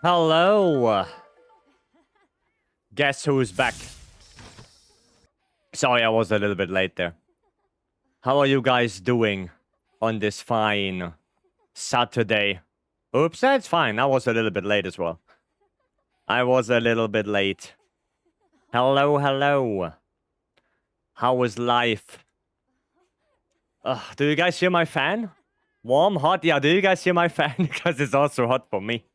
Hello. Guess who's back? Sorry, I was a little bit late there. How are you guys doing on this fine Saturday? Oops, that's fine. I was a little bit late as well. I was a little bit late. Hello, hello. How was life? Do you guys hear my fan? Warm, hot? Yeah, do you guys hear my fan? Because it's also hot for me.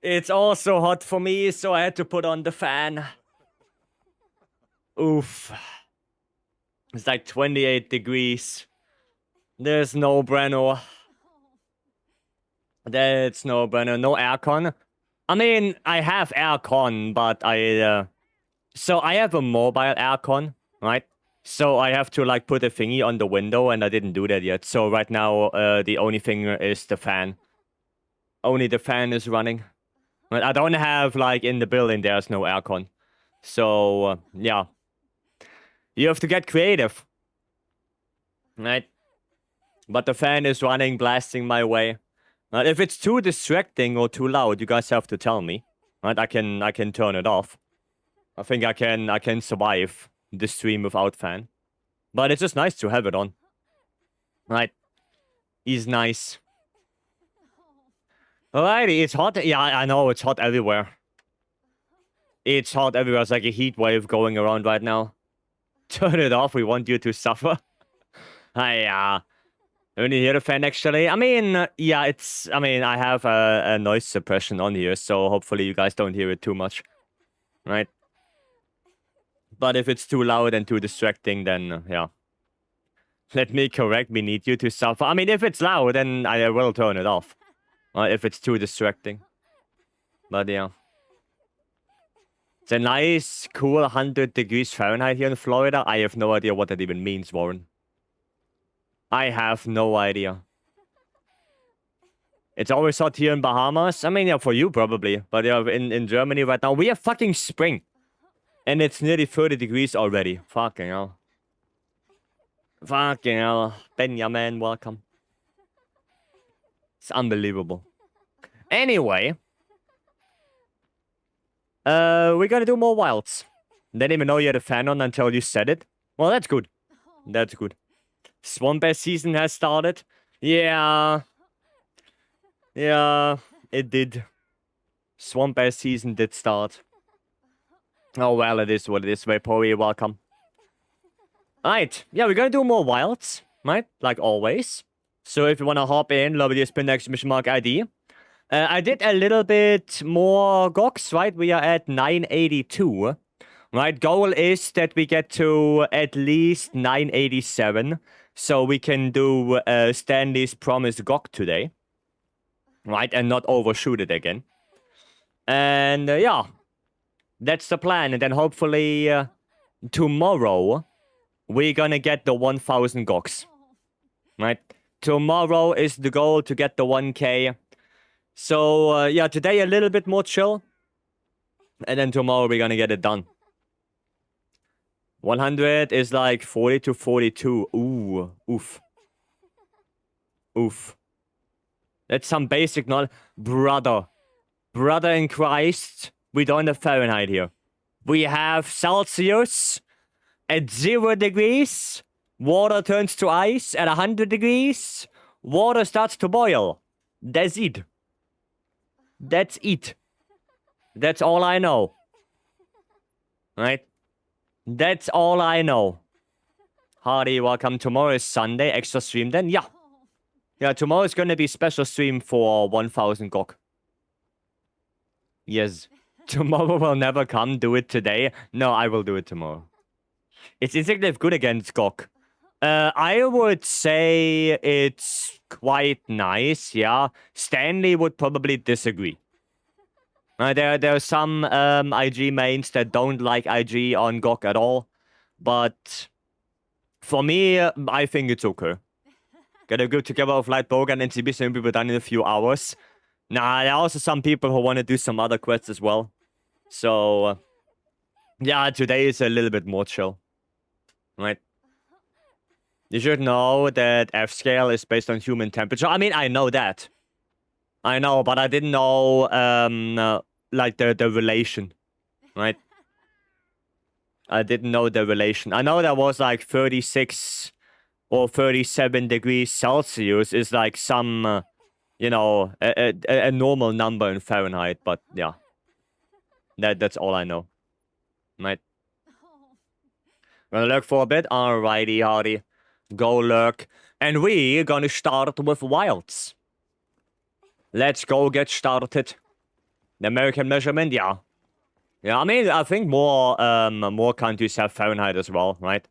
It's also hot for me, so I had to put on the fan. Oof. It's like 28 degrees. There's no Brenno. That's no Brenno. No aircon. I mean, I have aircon, but so I have a mobile aircon, right? So I have to like put a thingy on the window, and I didn't do that yet. So right now, the only thing is the fan. Only the fan is running. But I don't have, like, in the building, there's no aircon. So, yeah. You have to get creative. Right? But the fan is running, blasting my way. Right? If it's too distracting or too loud, you guys have to tell me. Right? I can turn it off. I think I can survive the stream without fan. But it's just nice to have it on. Right? Is nice. Alrighty, it's hot. Yeah, I know, it's hot everywhere. It's hot everywhere. It's like a heat wave going around right now. Turn it off, we want you to suffer. I only hear the fan, actually. I mean, yeah, I have a noise suppression on here, so hopefully you guys don't hear it too much. Right? But if it's too loud and too distracting, then, yeah. Let me correct, we need you to suffer. I mean, if it's loud, then I will turn it off. If it's too distracting. But yeah. It's a nice, cool 100 degrees Fahrenheit here in Florida. I have no idea what that even means, Warren. I have no idea. It's always hot here in Bahamas. I mean, yeah, for you probably. But yeah, in Germany right now, we have fucking spring. And it's nearly 30 degrees already. Fucking hell. Fucking hell. Benjamin, welcome. It's unbelievable. Anyway. We're gonna do more wilds. Didn't even know you had a fan on until you said it. Well, that's good. That's good. Swamp Bear season has started. Yeah. Yeah, it did. Swamp Bear season did start. Oh, well, it is what it is. Vapory, welcome. Alright. Yeah, we're gonna do more wilds. Right? Like always. So if you wanna hop in, love the spin exclamation mark ID. I did a little bit more GOGs, right? We are at 982. Right? Goal is that we get to at least 987. So we can do Stanley's promised GOG today. Right? And not overshoot it again. And yeah. That's the plan. And then hopefully tomorrow we're gonna get the 1000 GOGs. Right? Tomorrow is the goal to get the 1K. So, yeah, today a little bit more chill. And then tomorrow we're gonna get it done. 100 is like 40 to 42. Ooh. Oof. Oof. That's some basic knowledge. Brother. Brother in Christ. We don't have Fahrenheit here. We have Celsius at 0 degrees. Water turns to ice at 100 degrees. Water starts to boil. That's it. That's it. That's all I know. Right? That's all I know. Hardy, welcome. Tomorrow is Sunday. Extra stream then? Yeah. Yeah, tomorrow is going to be special stream for 1000 GOG. Yes. Tomorrow will never come. Do it today. No, I will do it tomorrow. It's Instinctive good against GOG. I would say it's quite nice, yeah. Stanley would probably disagree. There are some IG mains that don't like IG on GOG at all. But for me, I think it's okay. Get a good together of Light Bogan and CB will be done in a few hours. Nah, there are also some people who want to do some other quests as well. So, yeah, today is a little bit more chill. Right? You should know that F-scale is based on human temperature. I mean, I know that. I know, but I didn't know, like, the relation, right? I didn't know the relation. I know there was, like, 36 or 37 degrees Celsius is, like, some, you know, a normal number in Fahrenheit, but, yeah. That's all I know, right? Gonna lurk for a bit? Alrighty, hardy. Go lurk. And we're gonna start with wilds. Let's go get started. The American measurement, yeah. Yeah, I mean, I think more countries have Fahrenheit as well, right?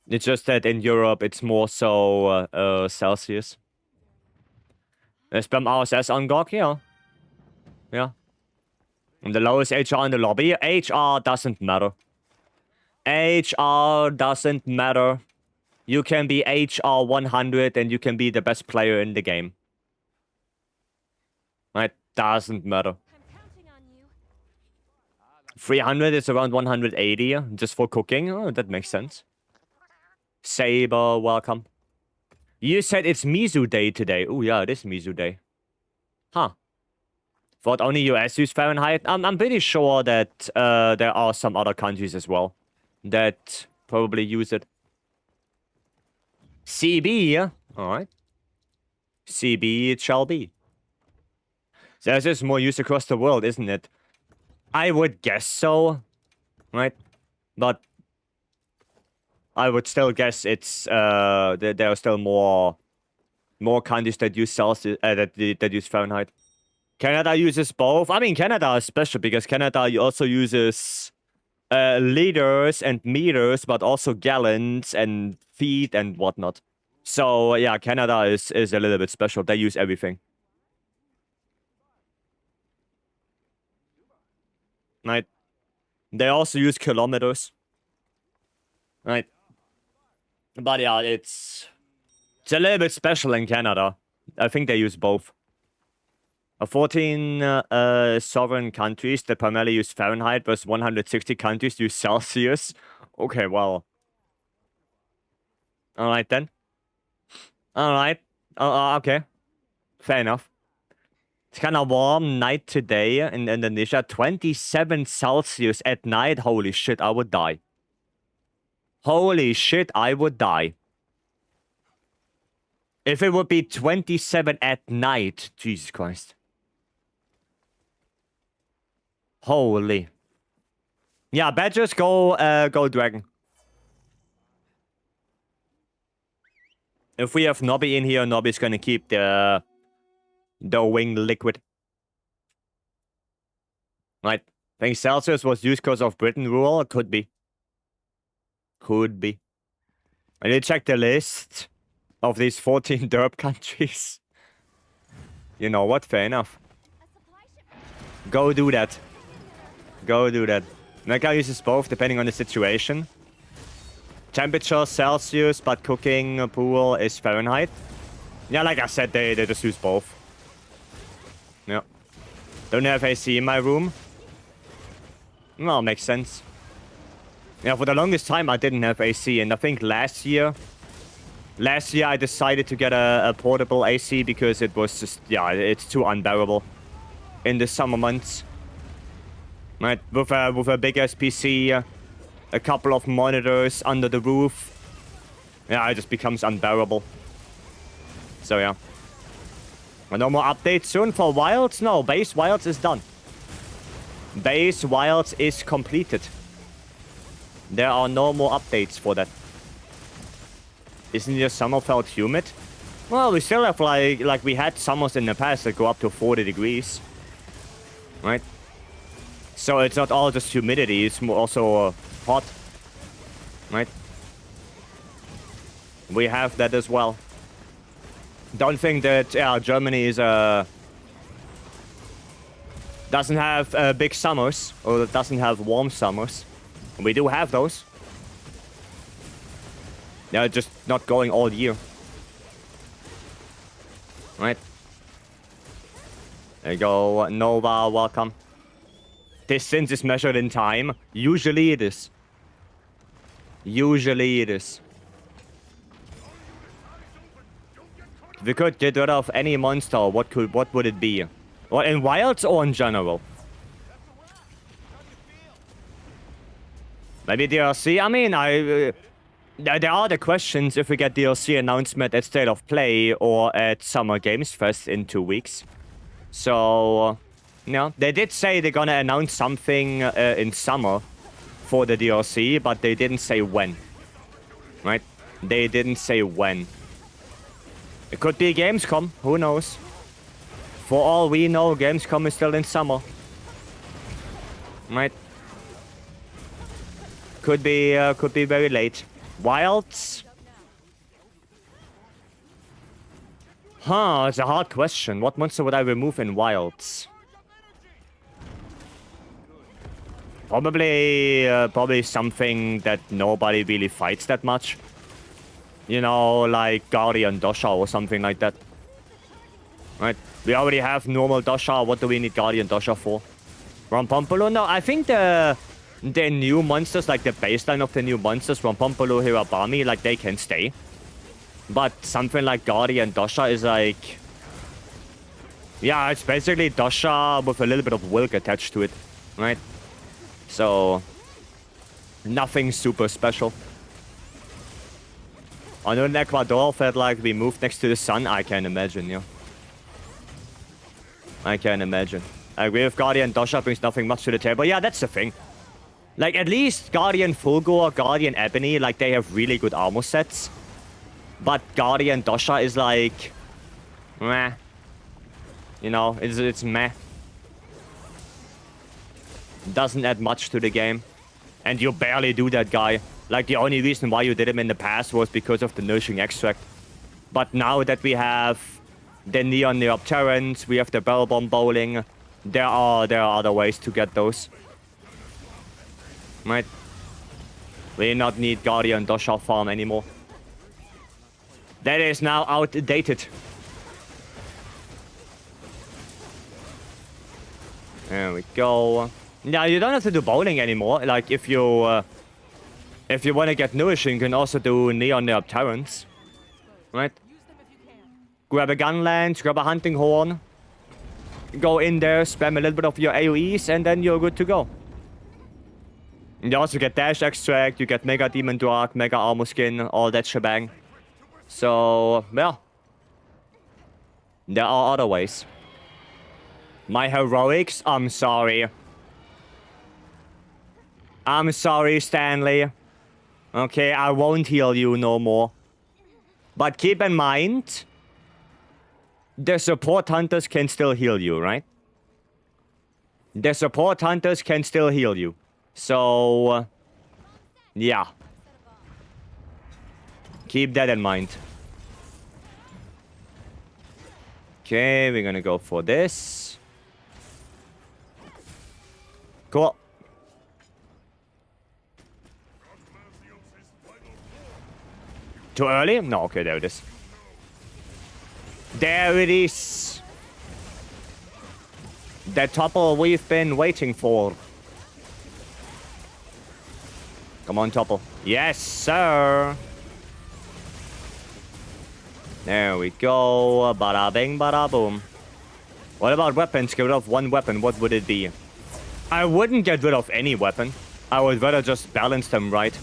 It's just that in Europe, it's more so Celsius. Spam RSS on GOG, yeah. Yeah. And the lowest HR in the lobby. HR doesn't matter. HR doesn't matter. You can be HR 100 and you can be the best player in the game. Right? Doesn't matter. 300 is around 180 just for cooking. Oh, that makes sense. Saber, welcome. You said it's Mizu Day today. Oh, yeah, it is Mizu Day. Huh. Thought only US use Fahrenheit. I'm pretty sure that there are some other countries as well that probably use it. CB, alright. CB it shall be. There's just more use across the world, isn't it? I would guess so, right? But I would still guess it's there are still more countries that use Celsius that use Fahrenheit. Canada uses both. I mean, Canada is special because Canada also uses liters and meters, but also gallons and feet and whatnot. So yeah, Canada is a little bit special. They use everything. Right. They also use kilometers. Right. But yeah, it's a little bit special in Canada. I think they use both. 14 sovereign countries that primarily use Fahrenheit versus 160 countries use Celsius. Okay, well. Alright then. Alright. Okay. Fair enough. It's kind of warm night today in Indonesia. 27 Celsius at night. Holy shit, I would die. Holy shit, I would die. If it would be 27 at night. Jesus Christ. Holy. Yeah, badgers go dragon. If we have Nobby in here, Nobby's gonna keep the wing liquid. Right. I think Celsius was used because of Britain rule. Could be. Could be. I did check the list of these 14 derp countries. You know what? Fair enough. Go do that. Go do that. Mega uses both depending on the situation. Temperature Celsius, but cooking pool is Fahrenheit. Yeah, like I said, they just use both. Yeah. Don't have AC in my room. Well, makes sense. Yeah, for the longest time I didn't have AC, and I think last year I decided to get a portable AC because it was just, yeah, it's too unbearable in the summer months. Right, with a big SPC, a couple of monitors under the roof. Yeah, it just becomes unbearable. So yeah. No more updates soon for Wilds? No, base Wilds is done. Base Wilds is completed. There are no more updates for that. Isn't your summer felt humid? Well, we still have like we had summers in the past that go up to 40 degrees. Right? So it's not all just humidity, it's also hot. Right? We have that as well. Don't think that Germany is doesn't have big summers or doesn't have warm summers. We do have those. They're just not going all year. Right? There you go, Nova, welcome. Distance is measured in time. Usually it is. Usually it is. we could get rid of any monster, what would it be? Or in Wilds or in general? Maybe DLC? I mean, there are the questions if we get DLC announcement at State of Play or at Summer Games Fest in 2 weeks. So, yeah, they did say they're gonna announce something in summer for the DLC, but they didn't say when. Right? They didn't say when. It could be Gamescom, who knows? For all we know, Gamescom is still in summer. Right? Could be very late. Wilds? Huh, it's a hard question. What monster would I remove in Wilds? Probably something that nobody really fights that much. You know, like Guardian Dosha or something like that. Right? We already have normal Dosha. What do we need Guardian Dosha for? Rampompolo? No, I think the new monsters, like the baseline of the new monsters, Rampompolo, Hirabami, like they can stay. But something like Guardian Dosha is like... Yeah, it's basically Dosha with a little bit of Wilk attached to it. Right? So... nothing super special. I know in Ecuador felt like we moved next to the sun. I can imagine, yeah. I can imagine. I agree with Guardian Dosha brings nothing much to the table. Yeah, that's the thing. Like, at least Guardian Fulgur or Guardian Ebony, like, they have really good armor sets. But Guardian Dosha is like... meh. You know, it's meh. Doesn't add much to the game. And you barely do that guy. Like, the only reason why you did him in the past was because of the Nourishing Extract. But now that we have the Neon Neopterans, we have the Bell Bomb Bowling, there are other ways to get those. Right? We do not need Guardian Dosha farm anymore. That is now outdated. There we go. Now, you don't have to do bowling anymore. Like, if you want to get nourishing, you can also do Neon Neopterans. Right? Grab a gun lance, grab a hunting horn. Go in there, spam a little bit of your AoEs, and then you're good to go. You also get Dash Extract, you get Mega Demon Dwarf, Mega Armor Skin, all that shebang. So, yeah. There are other ways. My heroics? I'm sorry. I'm sorry, Stanley. Okay, I won't heal you no more. But keep in mind, the support hunters can still heal you, right? The support hunters can still heal you. So, yeah. Keep that in mind. Okay, we're gonna go for this. Cool. Too early? No, okay, there it is. There it is. The topple we've been waiting for. Come on, topple. Yes, sir. There we go. Bada bing, bada boom. What about weapons? Get rid of one weapon. What would it be? I wouldn't get rid of any weapon. I would rather just balance them right.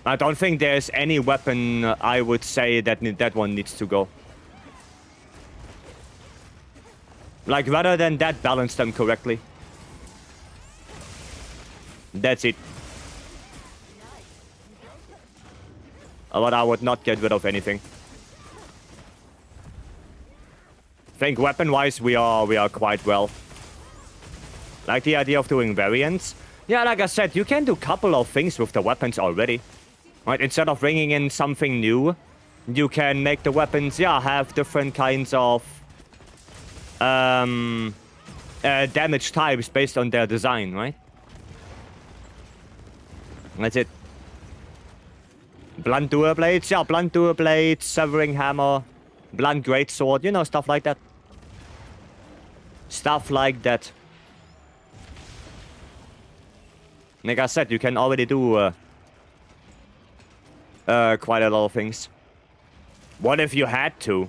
I don't think there's any weapon I would say that one needs to go. Like, rather than that, balance them correctly. That's it. But I would not get rid of anything. I think weapon-wise, we are quite well. Like the idea of doing variants. Yeah, like I said, you can do a couple of things with the weapons already. Right, instead of bringing in something new, you can make the weapons, yeah, have different kinds of damage types based on their design, right? That's it. Blunt dual blades, yeah, blunt dual blades, severing hammer, blunt greatsword, you know, stuff like that. Stuff like that. Like I said, you can already do quite a lot of things. What if you had to?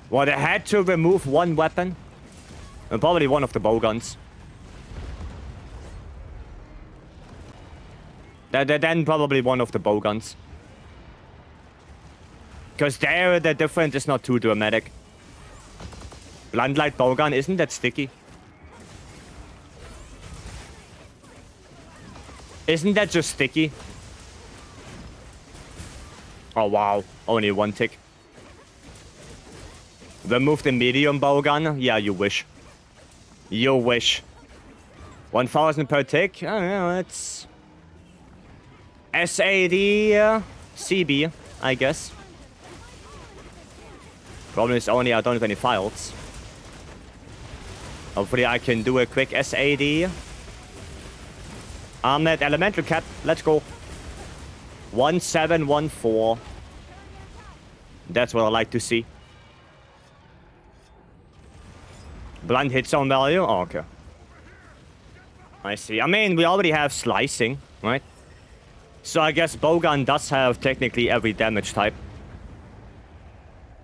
Well, they had to remove one weapon. And probably one of the bow guns. Then probably one of the bow guns. Because there, the difference is not too dramatic. Blunt light bow gun, isn't that sticky? Isn't that just sticky? Oh wow, only one tick. Remove the medium bow gun? Yeah, you wish. You wish. 1,000 per tick? I don't know, it's... SAD, CB, I guess. Problem is only I don't have any files. Hopefully I can do a quick SAD. Armed Elemental Cat, let's go. 1714. That's what I like to see. Blunt hit zone value? Oh, okay. I see. I mean, we already have slicing, right? So I guess bowgun does have technically every damage type.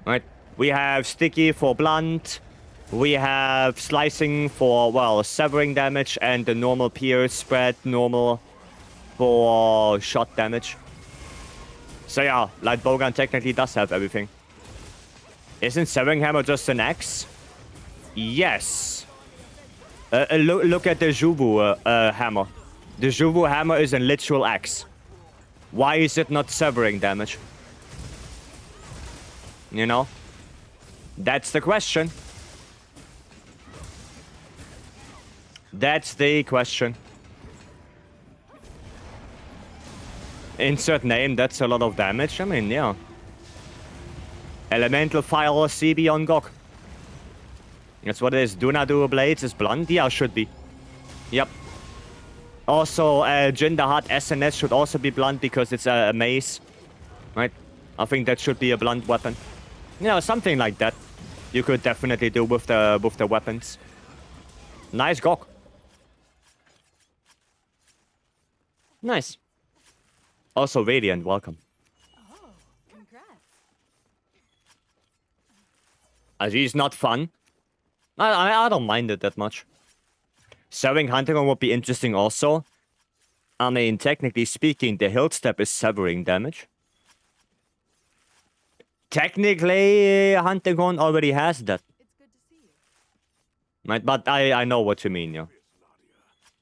Right? We have sticky for blunt. We have slicing for, well, severing damage, and the normal pierce spread normal for shot damage. So yeah, light bowgun technically does have everything. Isn't severing hammer just an axe? Yes. Look at the Juvu hammer. The Juvu hammer is a literal axe. Why is it not severing damage? You know? That's the question. That's the question. Insert name, that's a lot of damage. I mean, yeah. Elemental Fire CB on Gok. That's what it is. Do not do blades is blunt? Yeah, should be. Yep. Also, Jin the Heart SNS should also be blunt because it's a mace. Right? I think that should be a blunt weapon. You know, something like that. You could definitely do with the weapons. Nice Gok. Nice. Also, Radiant, welcome. Oh, congrats. He's not fun. I don't mind it that much. Severing Hunting would be interesting also. I mean, technically speaking, the hilt step is severing damage. Technically, Hunting Horn already has that. It's good to see you. Right, but I know what you mean, yeah.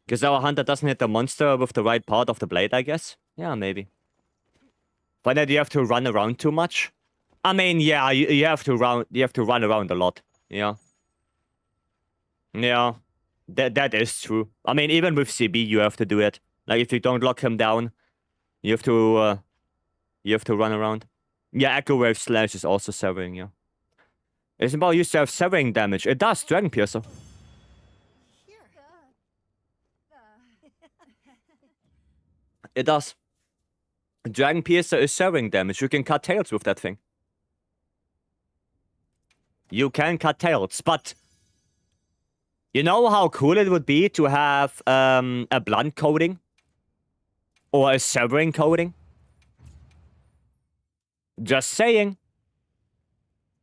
Because our hunter doesn't hit the monster with the right part of the blade, I guess. Yeah, maybe. But then you have to run around too much. I mean, yeah, you have to run around a lot. Yeah. Yeah. That is true. I mean, even with CB, you have to do it. Like, if you don't lock him down, you have to run around. Yeah, Echo Wave Slash is also severing, yeah. Isn't used to have severing damage? It does, Dragon Piercer. It does. Dragon Piercer is severing damage. You can cut tails with that thing. You can cut tails, but... You know how cool it would be to have a blunt coating? Or a severing coating? Just saying.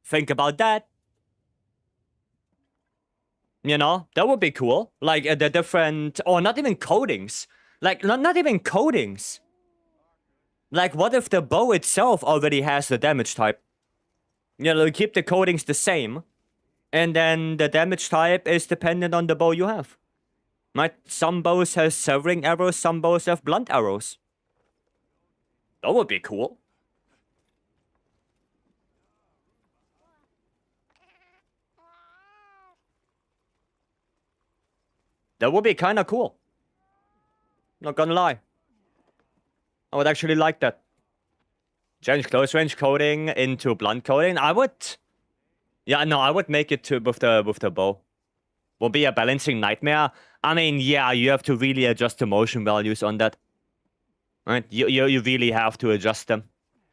Think about that. You know, that would be cool. Like, the different... Or not even coatings. Like, not even coatings. Like, what if the bow itself already has the damage type? You know, keep the coatings the same. And then the damage type is dependent on the bow you have. Right? Some bows have severing arrows, some bows have blunt arrows. That would be cool. That would be kind of cool. Not gonna lie. I would actually like that. Change close range coding into blunt coding. I would... Yeah, no, I would make it to with the bow. Will be a balancing nightmare. I mean, yeah, you have to really adjust the motion values on that. Right? You really have to adjust them.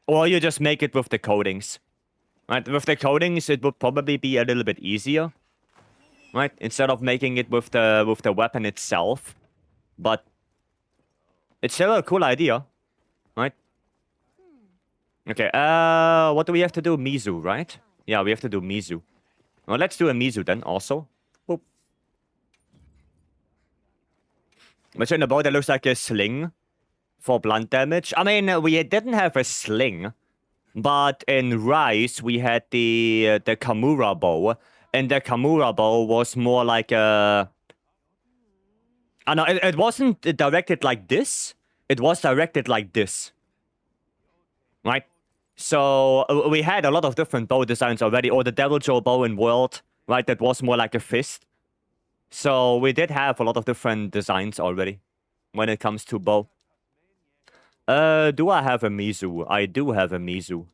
Or you just make it with the codings. Right? With the codings, it would probably be a little bit easier. Right? Instead of making it with the weapon itself. But it's still a cool idea. Right? Okay, what do we have to do? Mizu, right? Yeah, we have to do Mizu. Well, let's do a Mizu then, also. Boop. Which in the bow, that looks like a sling for blunt damage. I mean, we didn't have a sling, but in Rise, we had the Kamura bow, and the Kamura bow was more like a... I know, it wasn't directed like this. It was directed like this. Right? So, we had a lot of different bow designs already, or the Devil Joe bow in World, right? That was more like a fist. So, we did have a lot of different designs already when it comes to bow. Do I have a Mizu? I do have a Mizu.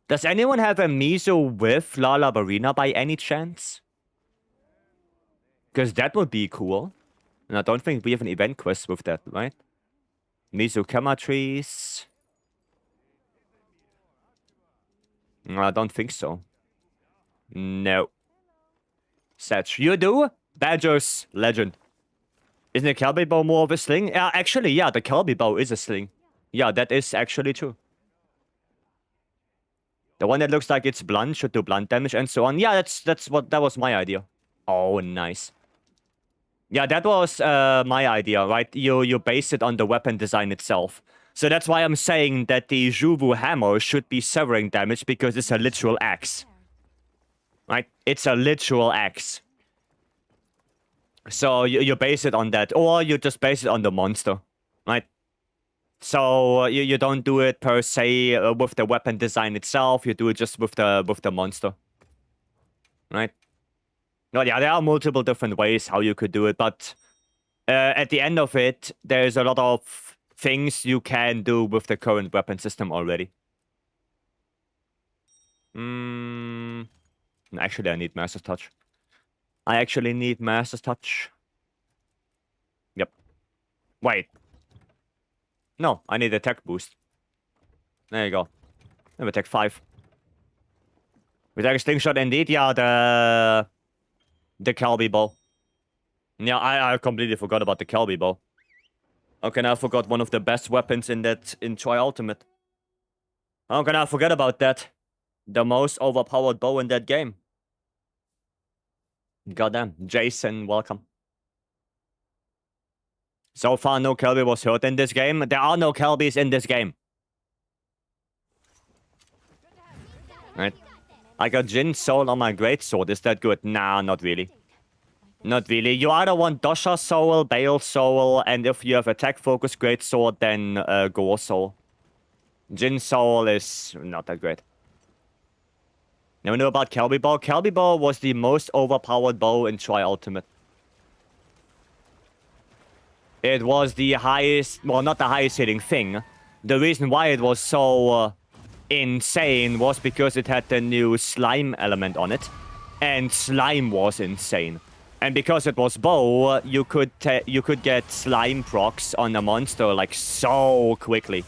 Does anyone have a Mizu with Lala Barina by any chance? Because that would be cool. And I don't think we have an event quest with that, right? Mizu Kama trees. No, I don't think so. No. Satch, you do? Badgers, legend. Isn't a Kelby bow more of a sling? Actually, yeah, the Kelby bow is a sling. Yeah, that is actually true. The one that looks like it's blunt should do blunt damage and so on. Yeah, that was my idea. Oh, nice. Yeah, that was my idea, right? You base it on the weapon design itself. So that's why I'm saying that the Juvu hammer should be severing damage because it's a literal axe. Right? It's a literal axe. So you base it on that, or you just base it on the monster, right? So you don't do it per se with the weapon design itself. You do it just with the monster, right? No, yeah, there are multiple different ways how you could do it, but at the end of it, there's a lot of things you can do with the current weapon system already. Actually, I need Master's Touch. I actually need Master's Touch. Yep. Wait. No, I need attack boost. There you go. I have attack 5. With a slingshot indeed, yeah, the Kelby bow. Yeah, I completely forgot about the Kelby bow. How can I forgot one of the best weapons in Troy Ultimate? How can I forget about that? The most overpowered bow in that game. Goddamn. Jason, welcome. So far, no Kelby was hurt in this game. There are no Kelbys in this game. Right. I got Jin Soul on my Greatsword. Is that good? Nah, not really. Not really. You either want Dosha Soul, Bale Soul, and if you have Attack Focus Greatsword, then Gore Soul. Jin Soul is not that great. Now we know about Kelby Bow. Kelby Bow was the most overpowered bow in Troy Ultimate. It was the highest, well, not the highest hitting thing. The reason why it was so insane was because it had the new slime element on it. And slime was insane. And because it was bow, you could get slime procs on a monster like so quickly.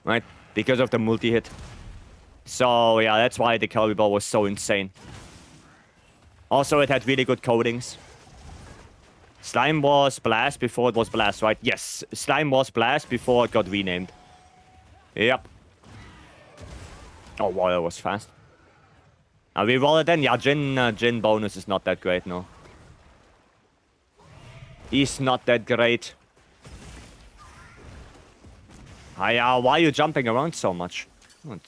Right? Because of the multi-hit. So yeah, that's why the Kelby Bow was so insane. Also, it had really good coatings. Slime was Blast before it was Blast, right? Yes, Slime was Blast before it got renamed. Yep. Oh wow, that was fast. We roll it then. Yeah, Jin bonus is not that great, no. He's not that great. Why are you jumping around so much? What?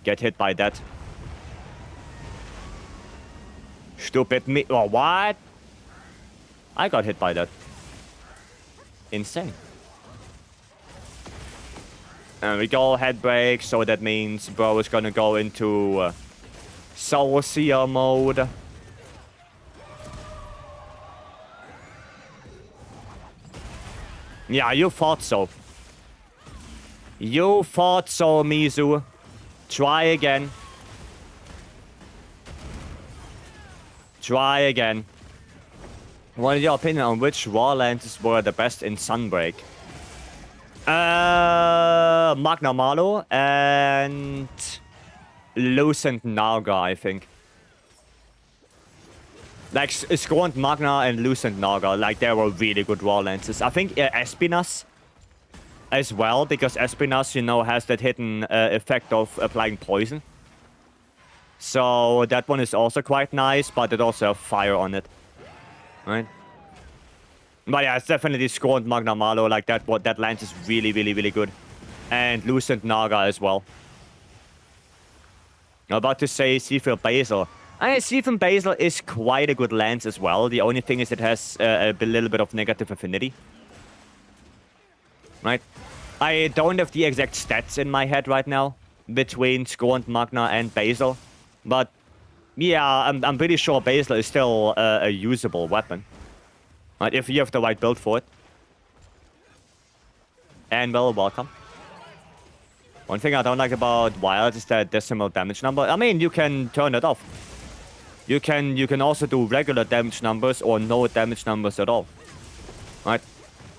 Get hit by that. Stupid me. Oh, what? I got hit by that. Insane. And we go head break, so that means bro is gonna go into Soul Seer mode. Yeah, you thought so. You thought so, Mizu. Try again. Try again. What is your opinion on which raw lances were the best in Sunbreak? Magna Malo and Lucent Naga, I think. Like, Scorned Magna and Lucent Naga, like, they were really good raw lances. I think Espinas as well, because Espinas, you know, has that hidden effect of applying poison. So that one is also quite nice, but it also has fire on it. Right? But yeah, it's definitely Scorned Magna Malo. Like, that lance is really, really, really good. And Lucent Naga as well. I'm about to say Seafield Basil. Seafield Basil is quite a good lance as well. The only thing is it has a little bit of negative affinity. Right? I don't have the exact stats in my head right now between Scorned Magna and Basil. But yeah, I'm pretty sure Basil is still a usable weapon. Right? If you have the right build for it. And well, welcome. One thing I don't like about Wild is that decimal damage number. I mean, you can turn it off. You can also do regular damage numbers or no damage numbers at all. Right?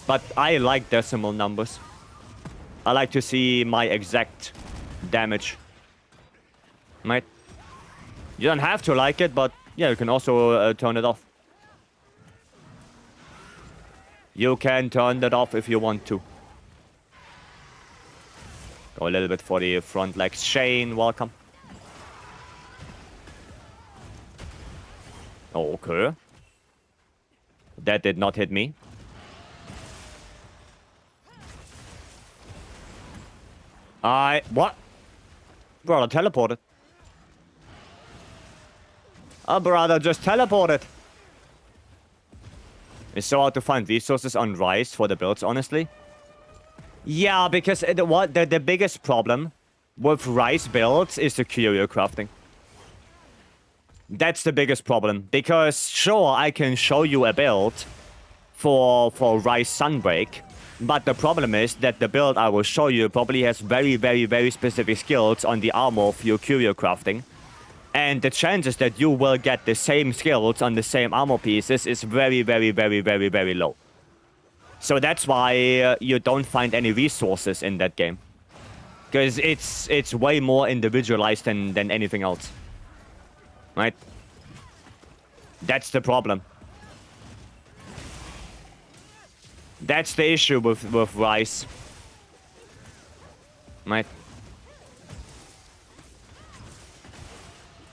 But I like decimal numbers. I like to see my exact damage. Right? You don't have to like it, but yeah, you can also turn it off. You can turn that off if you want to. Go a little bit for the front legs. Shane, welcome. Okay. That did not hit me. What? Brother teleported. Brother just teleported. It's so hard to find resources on Rise for the builds, honestly. Yeah, because the biggest problem with Rise builds is the curio crafting. That's the biggest problem. Because, sure, I can show you a build for Rise Sunbreak. But the problem is that the build I will show you probably has very, very, very specific skills on the armor for your curio crafting. And the chances that you will get the same skills on the same armor pieces is very, very, very, very, very low. So that's why you don't find any resources in that game. Because it's way more individualized than anything else. Right? That's the problem. That's the issue with Rise. Right?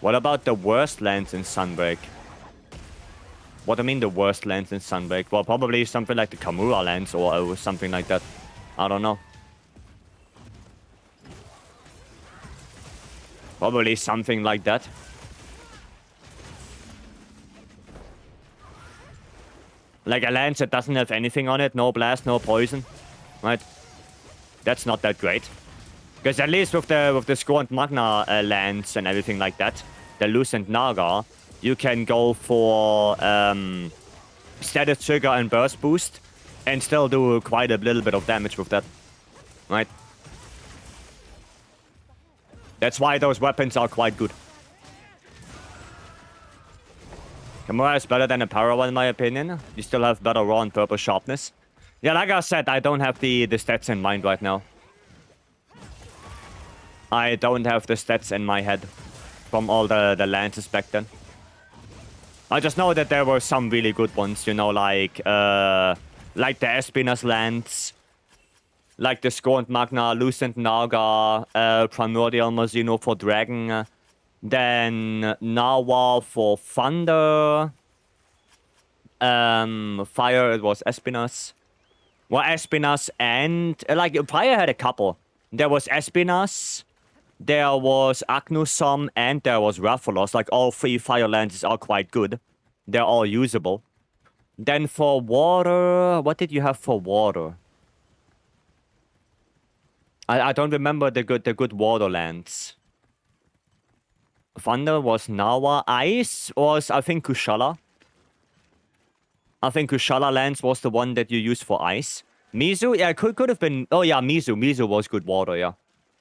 What about the worst lands in Sunbreak? What do I mean the worst lands in Sunbreak? Well, probably something like the Kamura lands or something like that. I don't know. Probably something like that. Like a lance that doesn't have anything on it, no blast, no poison. Right? That's not that great. Because at least with the Scorned Magna lance and everything like that, the Lucent Naga, you can go for status trigger and burst boost and still do quite a little bit of damage with that. Right? That's why those weapons are quite good. Kamura is better than a Parawa in my opinion. You still have better raw and purple sharpness. Yeah, like I said, I don't have the stats in mind right now. I don't have the stats in my head from all the lances back then. I just know that there were some really good ones, you know, like the Espinas lance, like the Scorned Magna, Lucent Naga, Primordial Mazino for Dragon, then Nawa for Thunder, Fire, it was Espinas. Well, Espinas and, like, Fire had a couple. There was Espinas, there was Agnusum, and there was Rathalos. Like, all three fire lances are quite good. They're all usable. Then for water... What did you have for water? I don't remember the good water lands. Thunder was Nawa. Ice was, I think, Kushala. I think Kushala lance was the one that you used for ice. Mizu? Yeah, could have been... Oh, yeah, Mizu. Mizu was good water, yeah.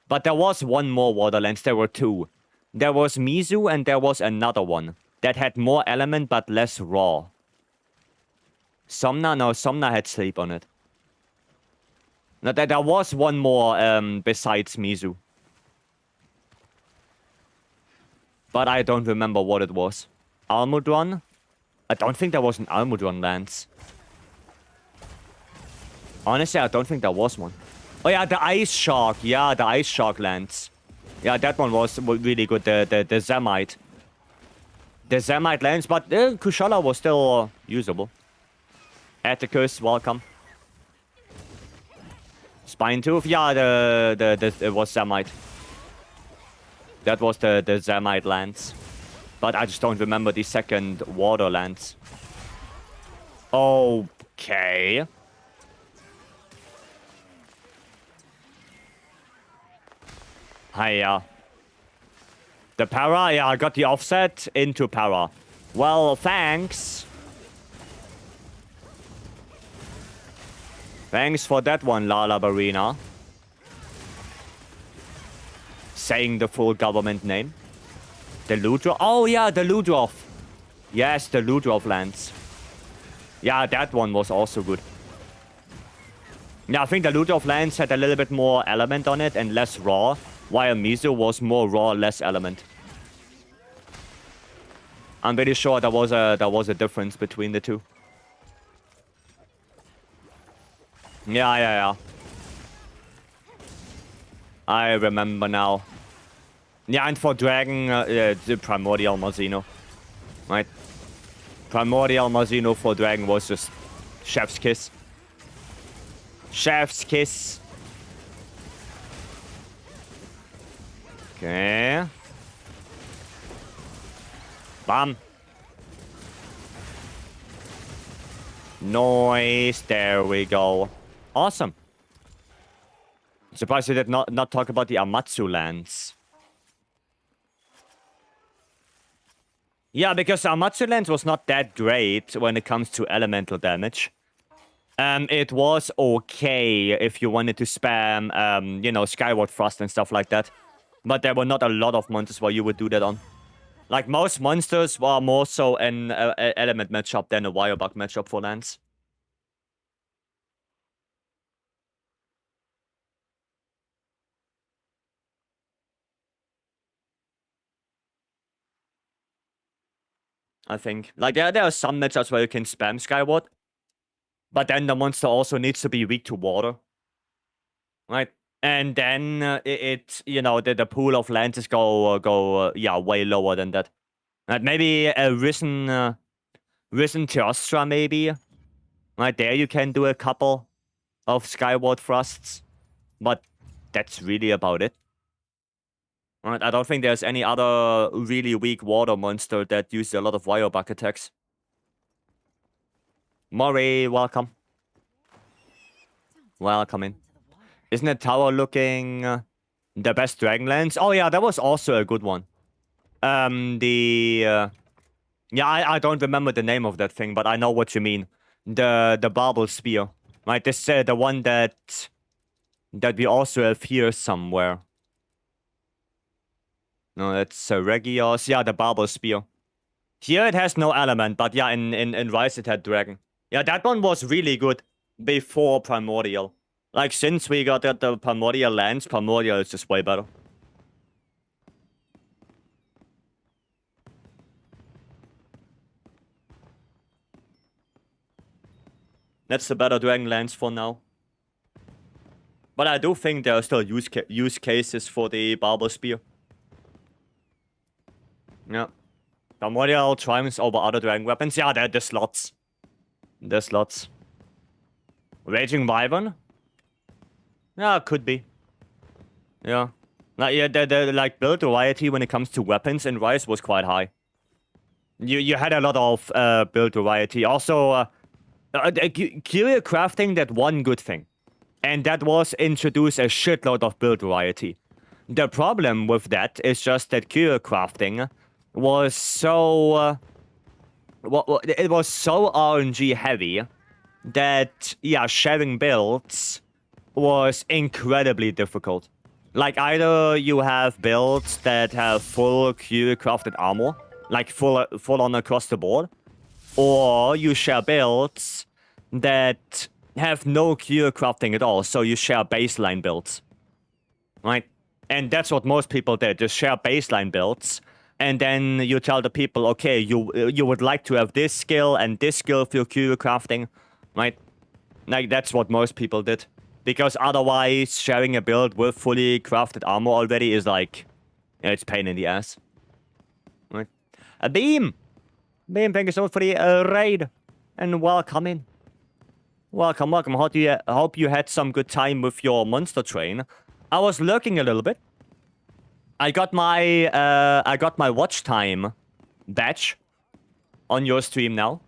But there was one more water lance. There were two. There was Mizu and there was another one that had more element but less raw. Somna? No, Somna had sleep on it. No, there was one more besides Mizu. But I don't remember what it was. Almudron? I don't think there was an Almudron lance. Honestly, I don't think there was one. Oh yeah, the ice shark. Yeah, the ice shark lance. Yeah, that one was really good. The Zemite. The Zemite lance, but Kushala was still usable. Atticus, welcome. Spine Tooth, yeah, it was Zemite. That was the Zemite lance. But I just don't remember the second water lance. Okay. Hiya. The para, yeah, I got the offset into para. Well, thanks. Thanks for that one, Lala Barina. Saying the full government name. The Ludroth. Oh, yeah, the Ludroth. Yes, the Ludroth lance. Yeah, that one was also good. Yeah, I think the Ludroth lance had a little bit more element on it and less raw, while Mizu was more raw, less element. I'm pretty sure there was a difference between the two. Yeah. I remember now. Yeah, and for Dragon, the Primordial Marzino. Right? Primordial Marzino for Dragon was just chef's kiss. Chef's kiss. Okay. Bam. Noise. There we go. Awesome. Surprised you did not talk about the Amatsu lance. Yeah, because Amatsu lance was not that great when it comes to elemental damage. It was okay if you wanted to spam, you know, Skyward Thrust and stuff like that. But there were not a lot of monsters where you would do that on. Like, most monsters were more so an element matchup than a Wirebug matchup for Lance. I think. Like, there are some matchups where you can spam Skyward. But then the monster also needs to be weak to water. Right? And then you know, the pool of lances go yeah, way lower than that. Right? Maybe a Risen Teostra, maybe. Right there you can do a couple of Skyward Thrusts. But that's really about it. Right, I don't think there's any other really weak water monster that uses a lot of Wirebug attacks. Murray, welcome. Welcome in. Isn't the tower looking the best Dragonlance? Oh yeah, that was also a good one. Yeah, I don't remember the name of that thing, but I know what you mean. The Barbel Spear. Right, this the one that we also have here somewhere. No, that's Regios. Yeah, the Barbel Spear. Here it has no element, but yeah, in Rise it had Dragon. Yeah, that one was really good before Primordial. Like, since we got the Primordial lance, Primordial is just way better. That's the better Dragon lance for now. But I do think there are still use cases for the Barbel Spear. Yeah. Primordial triumphs over other Dragon weapons. Yeah, they're the slots. The slots. Raging Wyvern? Yeah, could be. Yeah. Like, yeah, the like build variety when it comes to weapons in Rise was quite high. You had a lot of build variety. Also, Curio crafting did one good thing. And that was introduce a shitload of build variety. The problem with that is just that Curio crafting was so... it was so RNG heavy that, yeah, sharing builds was incredibly difficult. Like, either you have builds that have full Curio crafted armor, like full on across the board, or you share builds that have no Curio crafting at all, so you share baseline builds. Right? And that's what most people did, just share baseline builds, and then you tell the people, okay, you would like to have this skill and this skill for your Curio crafting, right? Like, that's what most people did. Because otherwise, sharing a build with fully crafted armor already is like... it's pain in the ass. Right. A Beam! Beam, thank you so much for the raid. And welcome in. Welcome, welcome. Hope you had some good time with your monster train. I was lurking a little bit. I got my watch time badge on your stream now.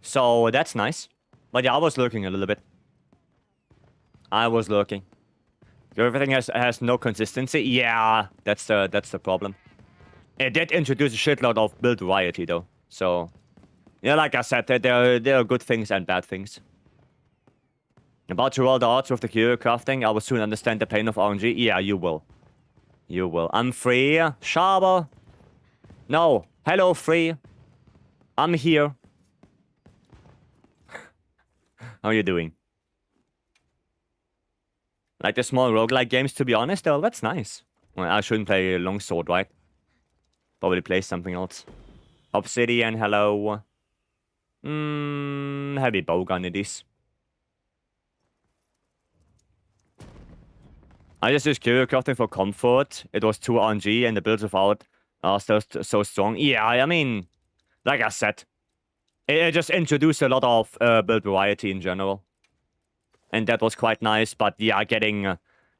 So that's nice. But yeah, I was lurking a little bit. I was lurking. Everything has no consistency. Yeah, that's the problem. It did introduce a shitload of build variety though. So yeah, like I said, there are good things and bad things. About to roll the odds with the curio crafting, I will soon understand the pain of RNG. Yeah, you will. You will. I'm free. Sharber. No. Hello, free. I'm here. How are you doing? Like the small roguelike games, to be honest, though, that's nice. Well, I shouldn't play Longsword, right? Probably play something else. Obsidian, hello. Heavy bowgun it is. I just used curio crafting for comfort. It was 2 RNG and the builds without are still so strong. Yeah, I mean, like I said, it just introduced a lot of build variety in general. And that was quite nice, but yeah, getting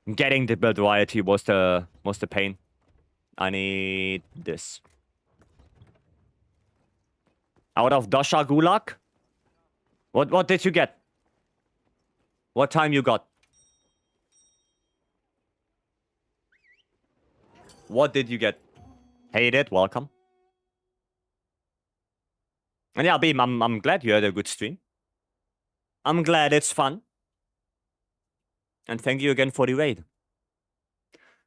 the build variety was the pain. I need this. Out of Dosha Gulag? What did you get? What time you got? What did you get? Hate it, welcome. And yeah, Beam, I'm glad you had a good stream. I'm glad it's fun. And thank you again for the raid.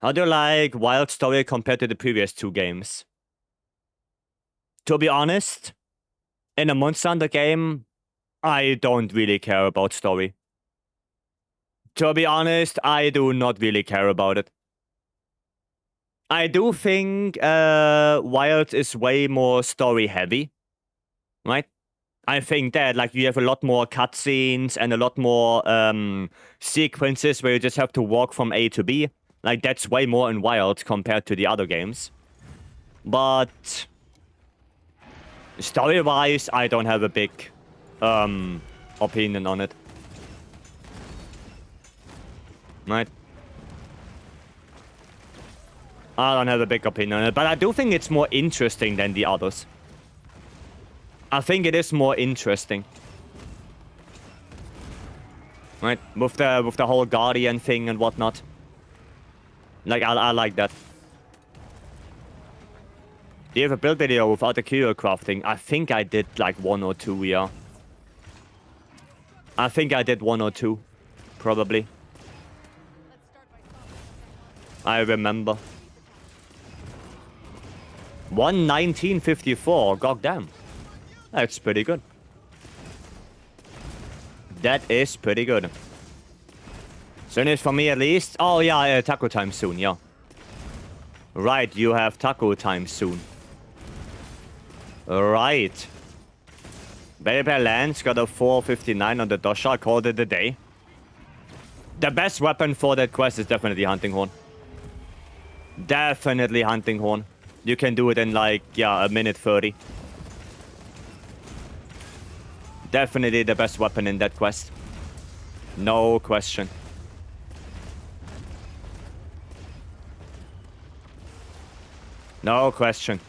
How do you like Wild Story compared to the previous 2 games? To be honest, in a Monster Hunter game, I don't really care about story. To be honest, I do not really care about it. I do think Wild is way more story heavy, right? I think that like you have a lot more cutscenes and a lot more sequences where you just have to walk from A to B. Like that's way more in Wild compared to the other games. But story-wise, I don't have a big opinion on it. Right? I don't have a big opinion on it, but I do think it's more interesting than the others. I think it is more interesting. Right? With the whole Guardian thing and whatnot. Like, I like that. Do you have a build video without the curio crafting? I think I did like 1 or 2, yeah. I think I did 1 or 2. Probably. I remember. 1:19:54, goddamn. That's pretty good. That is pretty good. Soonish for me at least. Oh yeah, taco time soon, yeah. Right, you have taco time soon. Right. Baby Lance got a 459 on the Dosha, called it a day. The best weapon for that quest is definitely Hunting Horn. Definitely Hunting Horn. You can do it in like, yeah, 1:30. Definitely the best weapon in that quest. No question. No question.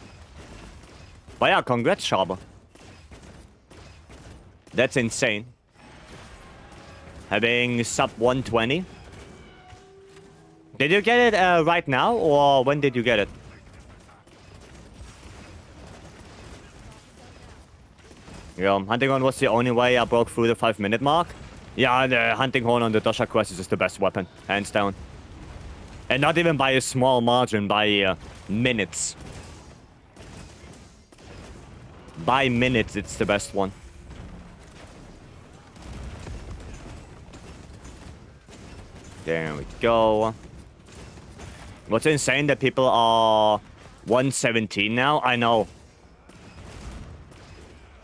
But yeah, congrats, Sharber. That's insane. Having sub 120. Did you get it right now, or when did you get it? Yeah, Hunting Horn was the only way I broke through the 5-minute mark. Yeah, the Hunting Horn on the Dosha quest is just the best weapon, hands down. And not even by a small margin, by minutes. By minutes, it's the best one. There we go. What's insane that people are 117 now? I know.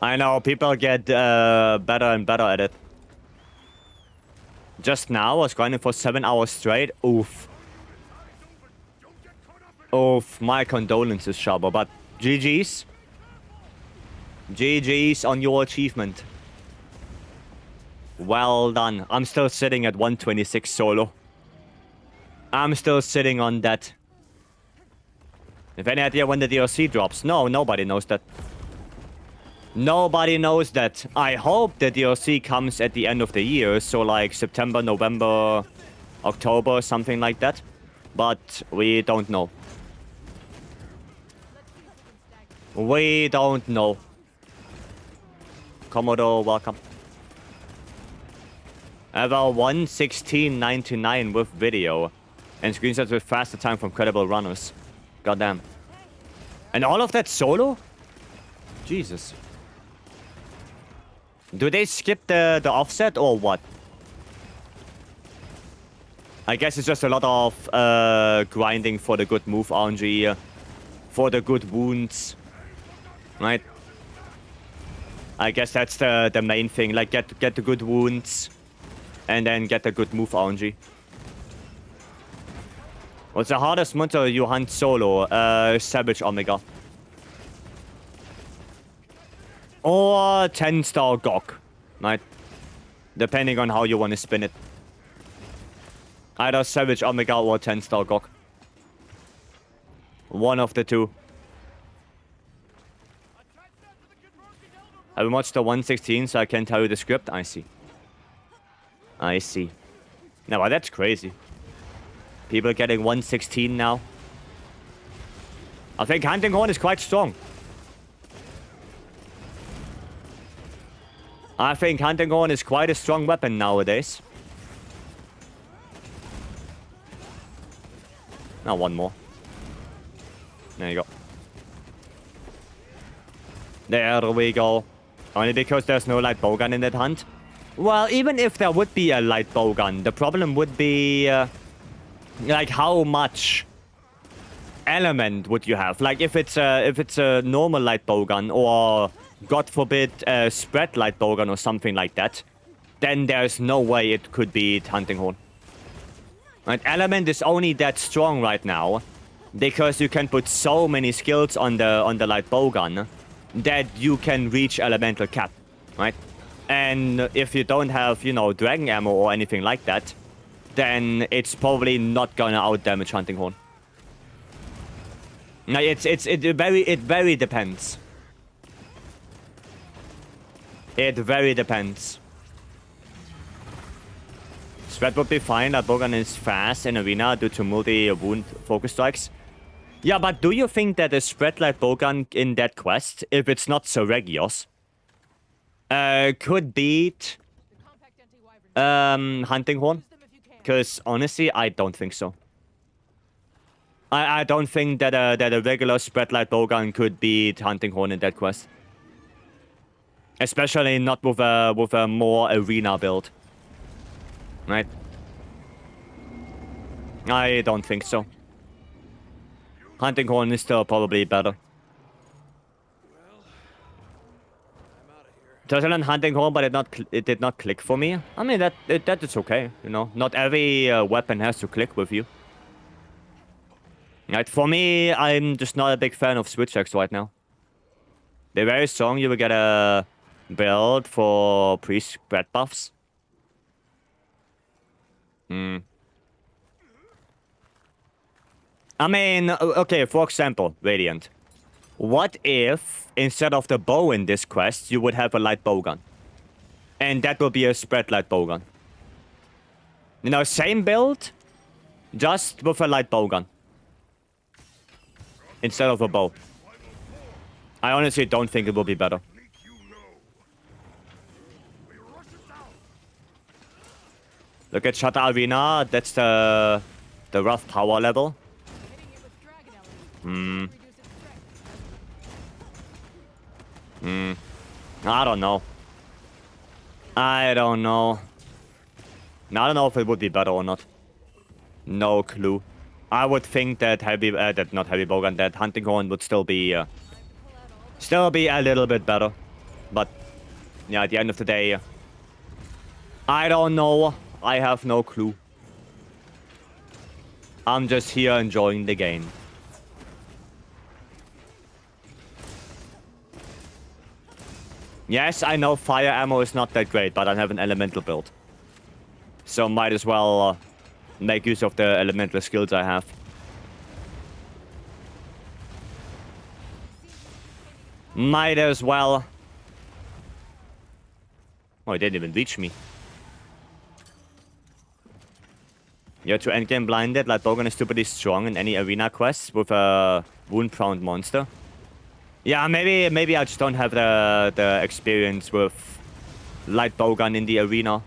I know, people get better and better at it. Just now, I was grinding for 7 hours straight. Oof. Oof, my condolences, Shabba, but GG's. GG's on your achievement. Well done. I'm still sitting at 126 solo. I'm still sitting on that. If any idea when the DLC drops? No, nobody knows that. Nobody knows that. I hope the DLC comes at the end of the year, so like September, November, October, something like that. But we don't know. We don't know. Commodore, welcome. Ever 1:16.99 with video. And screenshots with faster time from credible runners. Goddamn. And all of that solo? Jesus. Do they skip the offset or what? I guess it's just a lot of grinding for the good move RNG. For the good wounds. Right? I guess that's the main thing. Like, get the good wounds. And then get the good move RNG. What's the hardest monster you hunt solo? Savage Omega. Or 10-star Gok. Right? Depending on how you want to spin it. Either Savage Omega or 10-star Gok. One of the two. I watched the 1:16, so I can tell you the script. I see. I see. Now, that's crazy. People getting 1:16 now. I think Hunting Horn is quite strong. I think Hunting Horn is quite a strong weapon nowadays. Now one more. There you go. There we go. Only because there's no light bowgun in that hunt. Well, even if there would be a light bowgun, the problem would be... like, how much element would you have? Like, if it's a normal light bowgun, or, God forbid, a spread light bowgun or something like that, then there's no way it could beat Hunting Horn. Right? Element is only that strong right now, because you can put so many skills on the light bowgun, that you can reach elemental cap, right? And if you don't have, you know, dragon ammo or anything like that, then it's probably not gonna outdamage Hunting Horn. Now, it very depends. It very depends. Spread would be fine. That bowgun is fast in arena due to multi-wound focus strikes. Yeah, but do you think that a spread light bowgun in that quest, if it's not Seregios, could beat Hunting Horn? Because honestly, I don't think so. I don't think that a regular spread light bowgun could beat Hunting Horn in that quest. Especially not with a more arena build. Right? I don't think so. Hunting Horn is still probably better. Turtle Hunting Horn, but it did not click for me. I mean, that is okay, you know. Not every weapon has to click with you. Right, for me, I'm just not a big fan of switch X right now. They're very strong. You will get a build for pre-spread buffs. I mean, okay, for example, Radiant. What if, instead of the bow in this quest, you would have a light bowgun? And that will be a spread light bowgun. You know, same build, just with a light bowgun. Instead of a bow. I honestly don't think it will be better. Look at Shatter Arena, that's the rough power level. I don't know. I don't know. I don't know if it would be better or not. No clue. I would think that not heavy bowgun, that Hunting Horn would still be a little bit better. But yeah, at the end of the day, I don't know. I have no clue. I'm just here enjoying the game. Yes, I know fire ammo is not that great, but I have an elemental build. So might as well make use of the elemental skills I have. Might as well. Oh, he didn't even reach me. You're too endgame blinded, like Bogan is stupidly strong in any arena quests with a wound-prone monster. Yeah, maybe I just don't have the experience with light bowgun in the arena.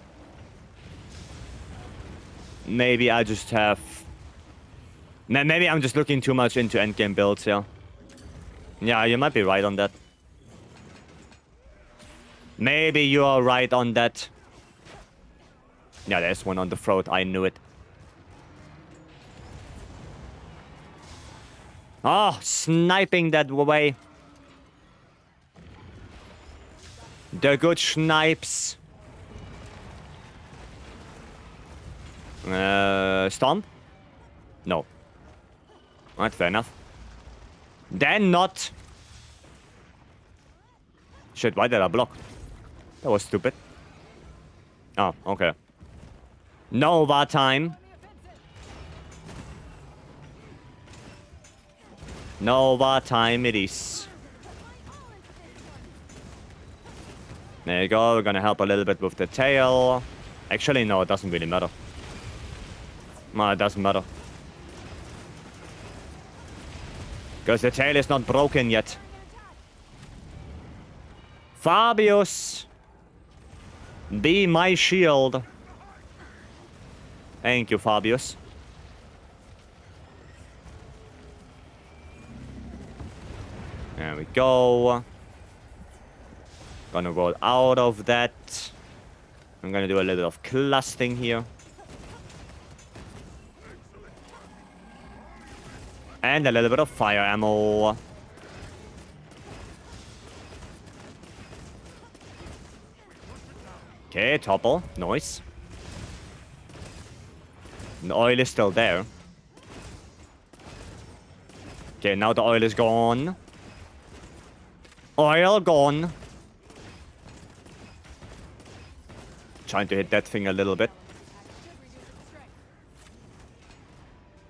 Maybe I just have... Maybe I'm just looking too much into endgame builds, yeah. Yeah, you might be right on that. Maybe you are right on that. Yeah, there's one on the throat. I knew it. Oh, sniping that way. The good snipes. Stomp? No. Alright, fair enough. Then not. Shit, why did I block? That was stupid. Oh, okay. Nova time. Nova time it is. There you go, we're gonna help a little bit with the tail. Actually, no, it doesn't really matter. No, it doesn't matter. Because the tail is not broken yet. Fabius! Be my shield. Thank you, Fabius. There we go. Gonna roll out of that. I'm gonna do a little bit of clustering here. And a little bit of fire ammo. Okay, topple. Nice. The oil is still there. Okay, now the oil is gone. Oil gone. Trying to hit that thing a little bit.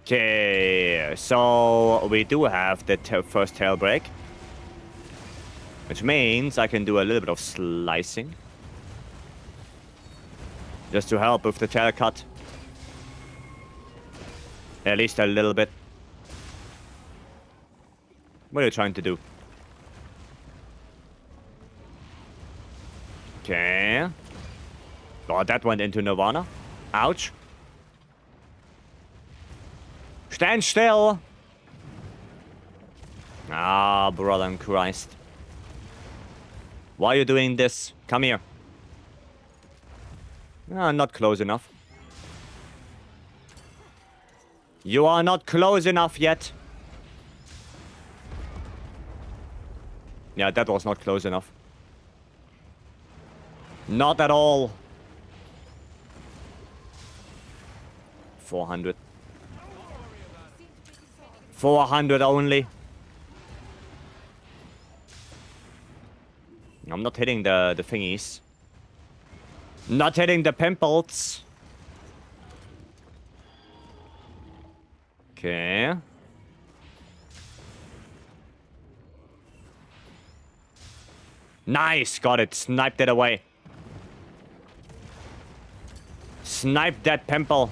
Okay, so we do have the first tail break. Which means I can do a little bit of slicing. Just to help with the tail cut. At least a little bit. What are you trying to do? Okay. Oh, that went into Nirvana. Ouch. Stand still! Ah, brother in Christ. Why are you doing this? Come here. Ah, not close enough. You are not close enough yet. Yeah, that was not close enough. Not at all. 400. 400 only. I'm not hitting the thingies. Not hitting the pimples. Okay. Nice, got it. Sniped it away. Snipe that pimple.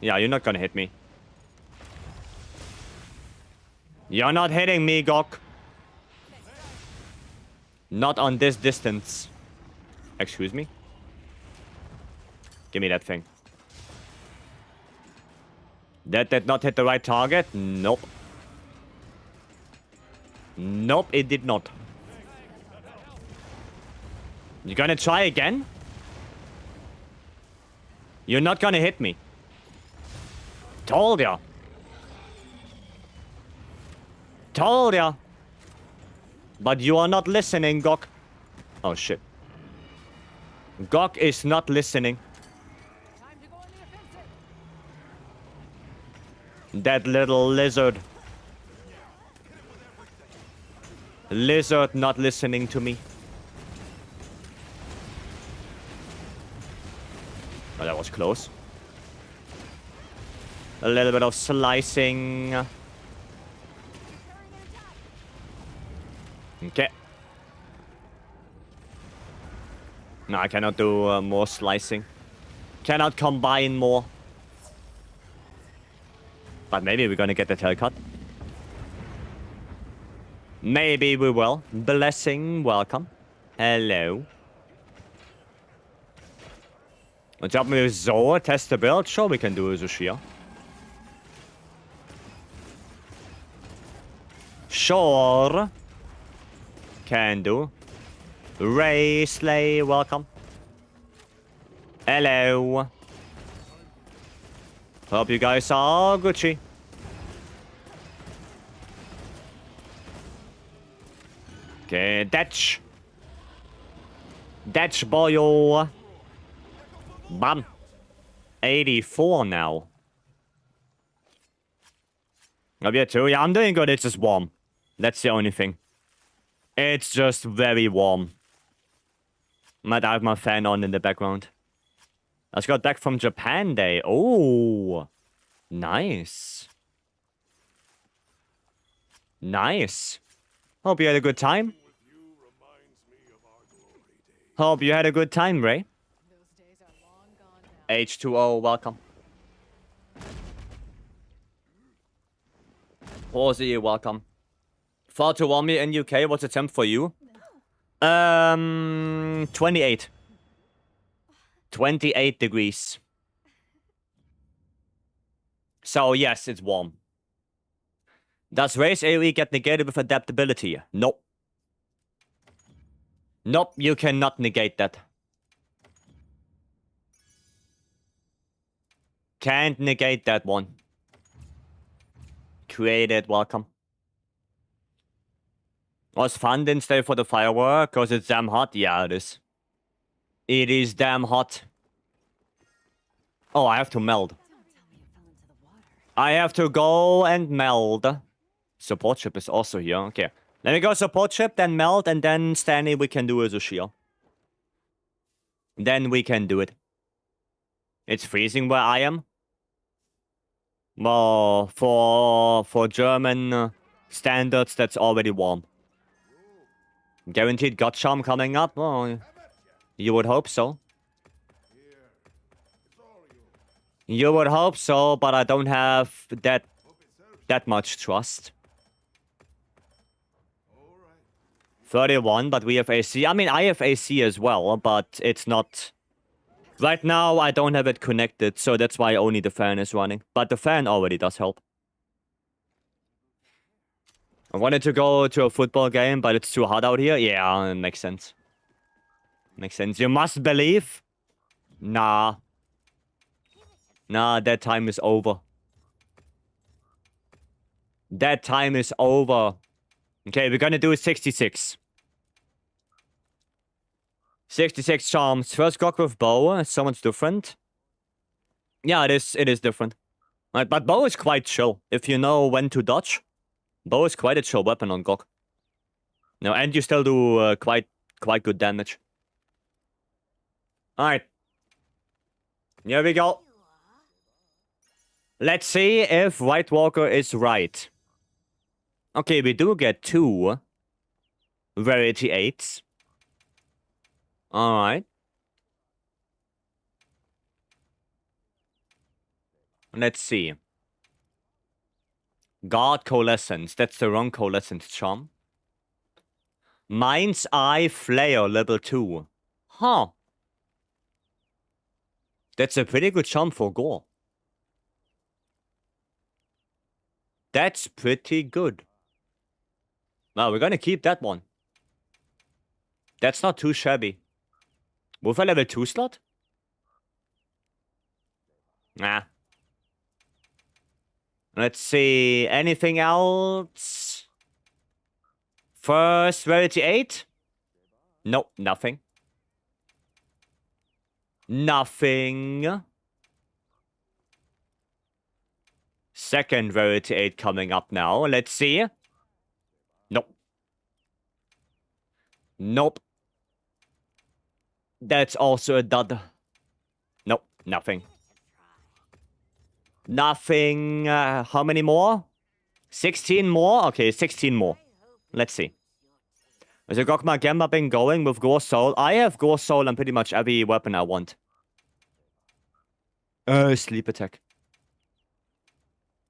Yeah, you're not gonna hit me. You're not hitting me, Gok. Not on this distance. Excuse me? Give me that thing. That did not hit the right target? Nope. Nope, it did not. You gonna try again? You're not gonna hit me. Told ya. Told ya. But you are not listening, Gok. Oh, shit. Gok is not listening. Time to go on the offensive. That little lizard. Lizard not listening to me. Oh, that was close. A little bit of slicing. Okay. No, I cannot do more slicing. Cannot combine more. But maybe we're gonna get the tail cut. Maybe we will. Blessing, welcome. Hello. Jump with Zoe, test the build. Sure, we can do a Zushia. Sure. Can do. Ray Slay, welcome. Hello. Hope you guys are Gucci. Okay, Datch. Datch boyo. Bam. 84 now. Love you too. Yeah, I'm doing good. It's just warm. That's the only thing. It's just very warm. Might have my fan on in the background. I just got back from Japan Day. Oh. Nice. Nice. Hope you had a good time. Hope you had a good time, Ray. Those days are long gone now. H2O, welcome. Horsey, welcome. Far too warm in UK. What's the temp for you? 28. 28 degrees. So yes, it's warm. Does race AoE get negated with adaptability? Nope. Nope, you cannot negate that. Can't negate that one. Created, welcome. Was fun, didn't stay for the firework, cause it's damn hot? Yeah, it is. It is damn hot. Oh, I have to meld. Don't tell me you fell into the water. I have to go and meld. Support ship is also here, okay. Let me go support ship, then meld, and then Stanley we can do as a shield. Then we can do it. It's freezing where I am. Well, for German standards, that's already warm. Guaranteed God Charm coming up? Oh, you would hope so. You would hope so, but I don't have that much trust. 31, but we have AC. I mean, I have AC as well, but it's not... Right now, I don't have it connected, so that's why only the fan is running. But the fan already does help. I wanted to go to a football game, but it's too hot out here. Yeah, it makes sense. Makes sense. You must believe. Nah. Nah, that time is over. That time is over. Okay, we're gonna do 66. 66 charms. First Gok with bow. So much different. Yeah, it is different. Right, but bow is quite chill. If you know when to dodge, bow is quite a chill weapon on Gok. No, and you still do quite good damage. Alright. Here we go. Let's see if White Walker is right. Okay, we do get 2 Rarity 8s. Alright. Let's see. Guard Coalescence. That's the wrong Coalescence charm. Mind's Eye Flare level 2. Huh. That's a pretty good charm for Gore. That's pretty good. Well, we're gonna keep that one. That's not too shabby. With a level 2 slot? Nah. Let's see. Anything else? First Rarity 8? Nope, nothing. Nothing. Second rarity 8 coming up now. Let's see. Nope. Nope. That's also a dud. Nope, nothing. Nothing. How many more? 16 more? Okay, 16 more. Let's see. Has the Gokma Gemma been going with Gore Soul? I have Gore Soul on pretty much every weapon I want. Sleep attack.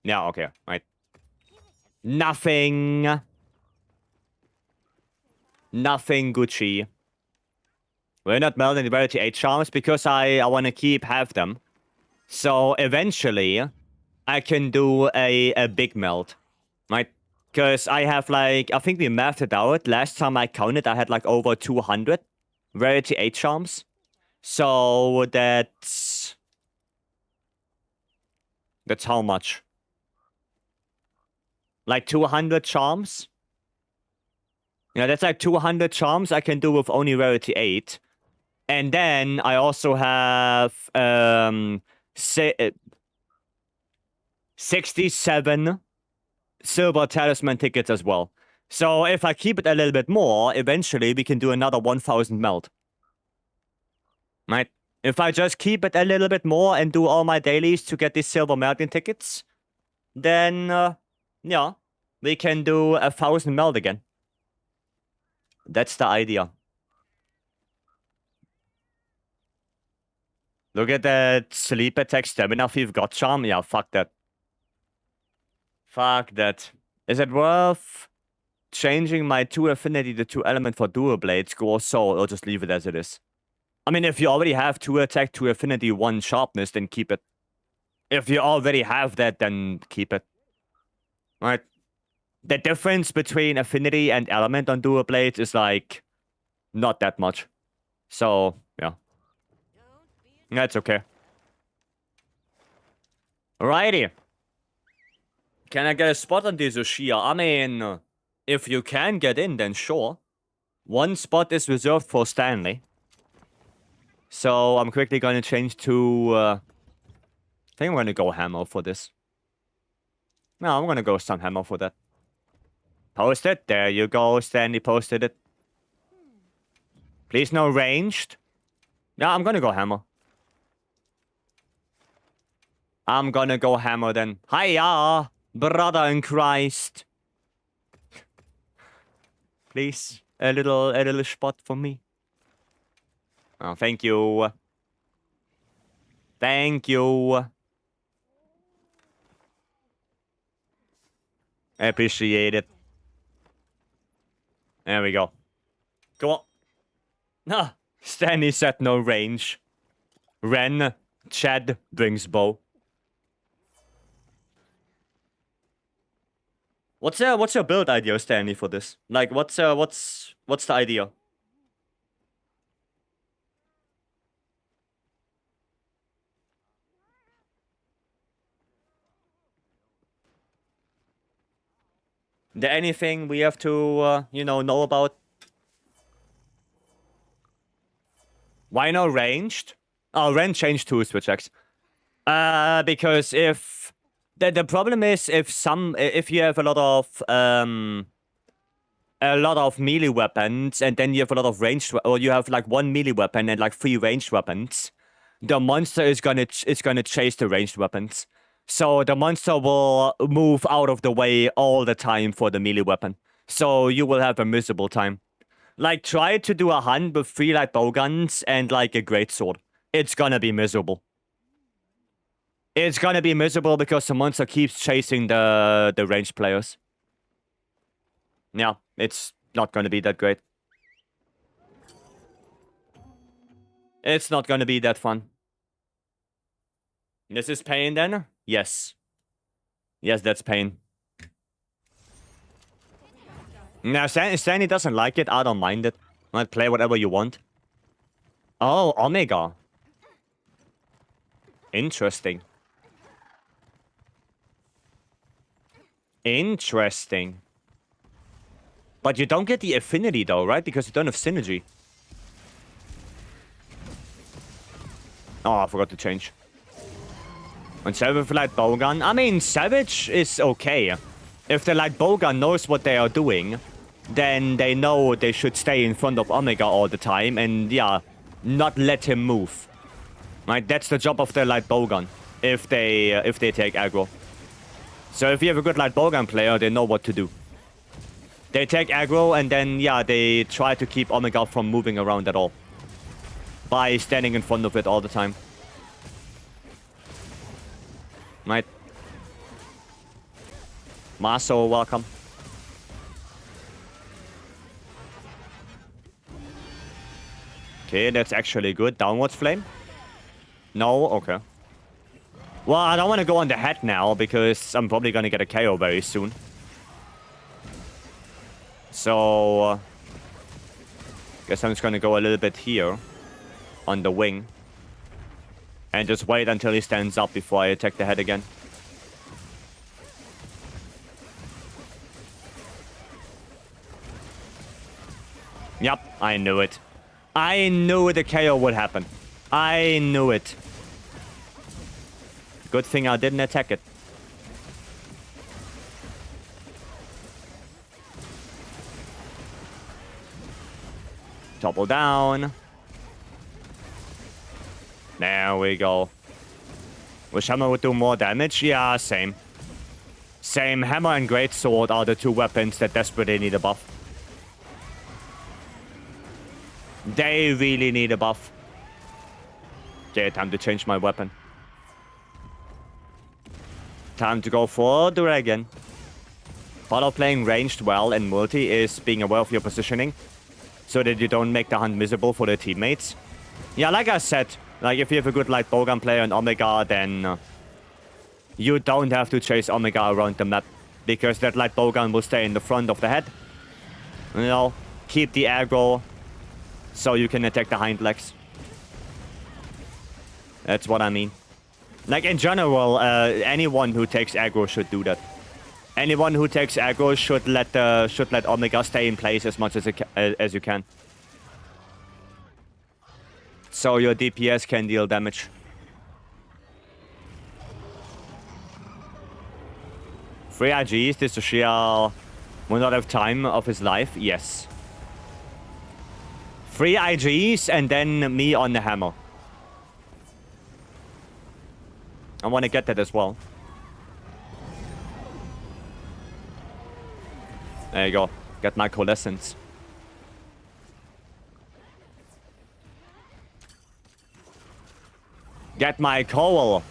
Yeah, okay, right. Nothing. Nothing Gucci. We're not melting the rarity 8 charms because I want to keep half them. So eventually, I can do a big melt. Right? Because I have like, I think we mathed it out. Last time I counted, I had like over 200 rarity 8 charms. So that's how much? Like 200 charms? Yeah, that's like 200 charms I can do with only rarity 8. And then I also have 67 silver talisman tickets as well. So if I keep it a little bit more, eventually we can do another 1000 melt. Right? If I just keep it a little bit more and do all my dailies to get these silver melting tickets, then, yeah, we can do 1000 melt again. That's the idea. Look at that sleep attack stamina thief got charm. Yeah, fuck that. Fuck that. Is it worth changing my 2 affinity to 2 element for dual blades, Gore Soul, or just leave it as it is? I mean, if you already have 2 attack, 2 affinity, 1 sharpness, then keep it. If you already have that, then keep it. Right? The difference between affinity and element on dual blades is like not that much. So, yeah. That's okay. Alrighty. Can I get a spot on this Ushia? I mean, if you can get in, then sure. 1 spot is reserved for Stanley. So I'm quickly going to change to... I think I'm going to go hammer for this. No, I'm going to go some hammer for that. Post it. There you go. Stanley posted it. Please no ranged. Yeah, I'm going to go hammer. I'm gonna go hammer then. Hiya, brother in Christ. Please, a little spot for me. Oh, thank you. Thank you. I appreciate it. There we go. Go on. Ah, Stanley said no range. Ren, Chad brings bow. What's your build idea, Stanley, for this? Like, what's the idea? There anything we have to, know about? Why no ranged? Oh, Ren changed to switch X. Because if the problem is if you have a lot of melee weapons and then you have a lot of ranged, or you have like 1 melee weapon and like 3 ranged weapons, the monster is gonna chase the ranged weapons. So the monster will move out of the way all the time for the melee weapon. So you will have a miserable time. Like, try to do a hunt with 3 light bowguns and like a greatsword. It's gonna be miserable. It's gonna be miserable because the monster keeps chasing the ranged players. Yeah, it's not gonna be that great. It's not gonna be that fun. This is pain then? Yes. Yes, that's pain. Now, Stanley doesn't like it. I don't mind it. Might play whatever you want. Oh, Omega. Interesting. Interesting. But you don't get the affinity though, right? Because you don't have synergy. Oh, I forgot to change. And Savage with light bowgun. I mean, Savage is okay. If the light bowgun knows what they are doing, then they know they should stay in front of Omega all the time and, yeah, not let him move. Right? That's the job of the light bowgun if they take aggro. So if you have a good light bowgun player, they know what to do. They take aggro and then, yeah, they try to keep Omega from moving around at all. By standing in front of it all the time. Right? Maso, welcome. Okay, that's actually good. Downwards flame? No? Okay. Well, I don't want to go on the head now because I'm probably going to get a KO very soon. So, guess I'm just going to go a little bit here on the wing. And just wait until he stands up before I attack the head again. Yep, I knew it. I knew the KO would happen. I knew it. Good thing I didn't attack it. Topple down. There we go. Wish hammer would do more damage? Yeah, same. Same. Hammer and greatsword are the two weapons that desperately need a buff. They really need a buff. Okay, time to change my weapon. Time to go for Dragon. Part of playing ranged well in multi is being aware of your positioning, so that you don't make the hunt miserable for the teammates. Yeah, like I said, like if you have a good light bowgun player in Omega, then you don't have to chase Omega around the map, because that light bowgun will stay in the front of the head. You know, keep the aggro, so you can attack the hind legs. That's what I mean. Like in general, anyone who takes aggro should do that. Anyone who takes aggro should let Omega stay in place as much as you can. So your DPS can deal damage. Three IGs, this Tushia will not have time of his life. Yes. 3 IGs and then me on the hammer. I want to get that as well. There you go. Get my coalescence. Get my coal.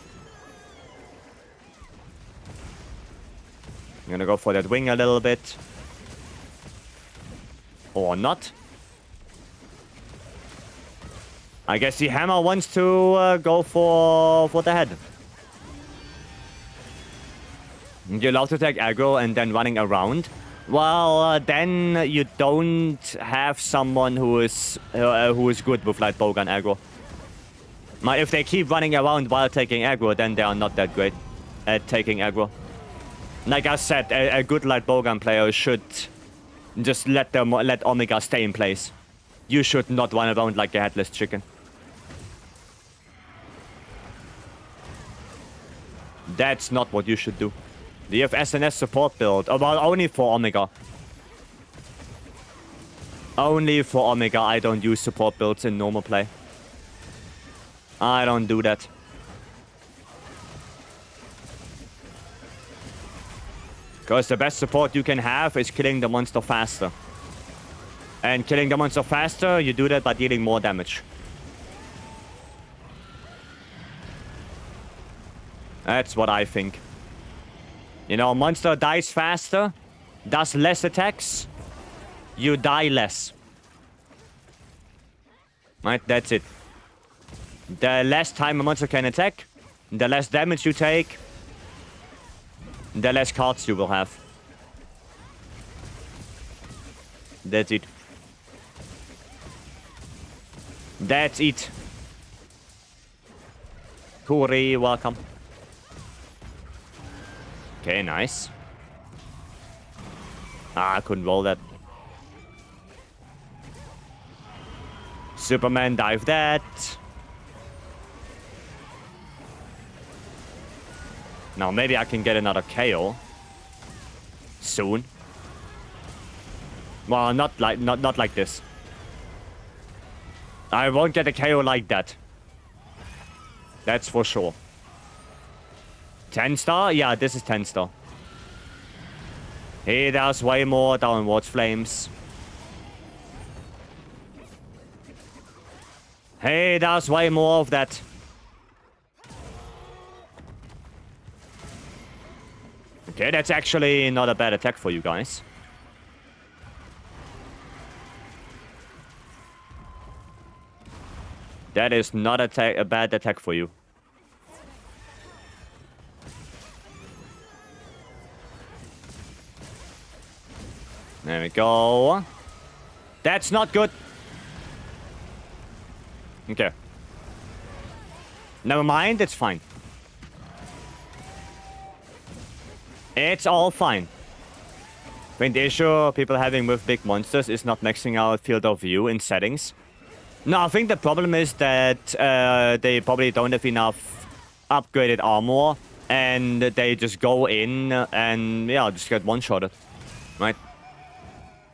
I'm gonna go for that wing a little bit. Or not. I guess the hammer wants to go for the head. You're allowed to take aggro and then running around. Well, then you don't have someone who is good with light bowgun aggro. Now, if they keep running around while taking aggro, then they are not that great at taking aggro. Like I said, a good light bowgun player should just let Omega stay in place. You should not run around like a headless chicken. That's not what you should do. Do you have SNS support build? Oh, well, only for Omega. Only for Omega, I don't use support builds in normal play. I don't do that. Because the best support you can have is killing the monster faster. And killing the monster faster, you do that by dealing more damage. That's what I think. You know, monster dies faster, does less attacks, you die less. Right, that's it. The less time a monster can attack, the less damage you take, the less cards you will have. That's it. That's it. Kuri, welcome. Okay, nice. Ah, I couldn't roll that. Superman dive that. Now maybe I can get another KO. Soon. Well, not like this. I won't get a KO like that. That's for sure. 10 star? Yeah, this is 10 star. He does way more downwards flames. He does way more of that. Okay, that's actually not a bad attack for you guys. That is not a bad attack for you. There we go. That's not good. Okay. Never mind, it's fine. It's all fine. I think the issue people having with big monsters is not maxing out field of view in settings. No, I think the problem is that they probably don't have enough upgraded armor, and they just go in and, yeah, just get one-shotted. Right?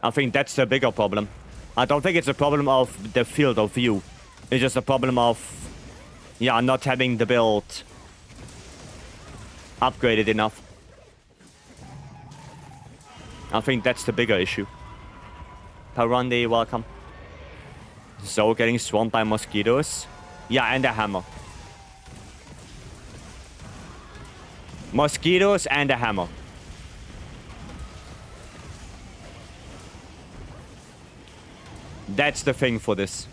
I think that's the bigger problem. I don't think it's a problem of the field of view. It's just a problem of, yeah, not having the build upgraded enough. I think that's the bigger issue. Parandi, welcome. So, getting swamped by mosquitoes. Yeah, and a hammer. Mosquitoes and a hammer. That's the thing for this.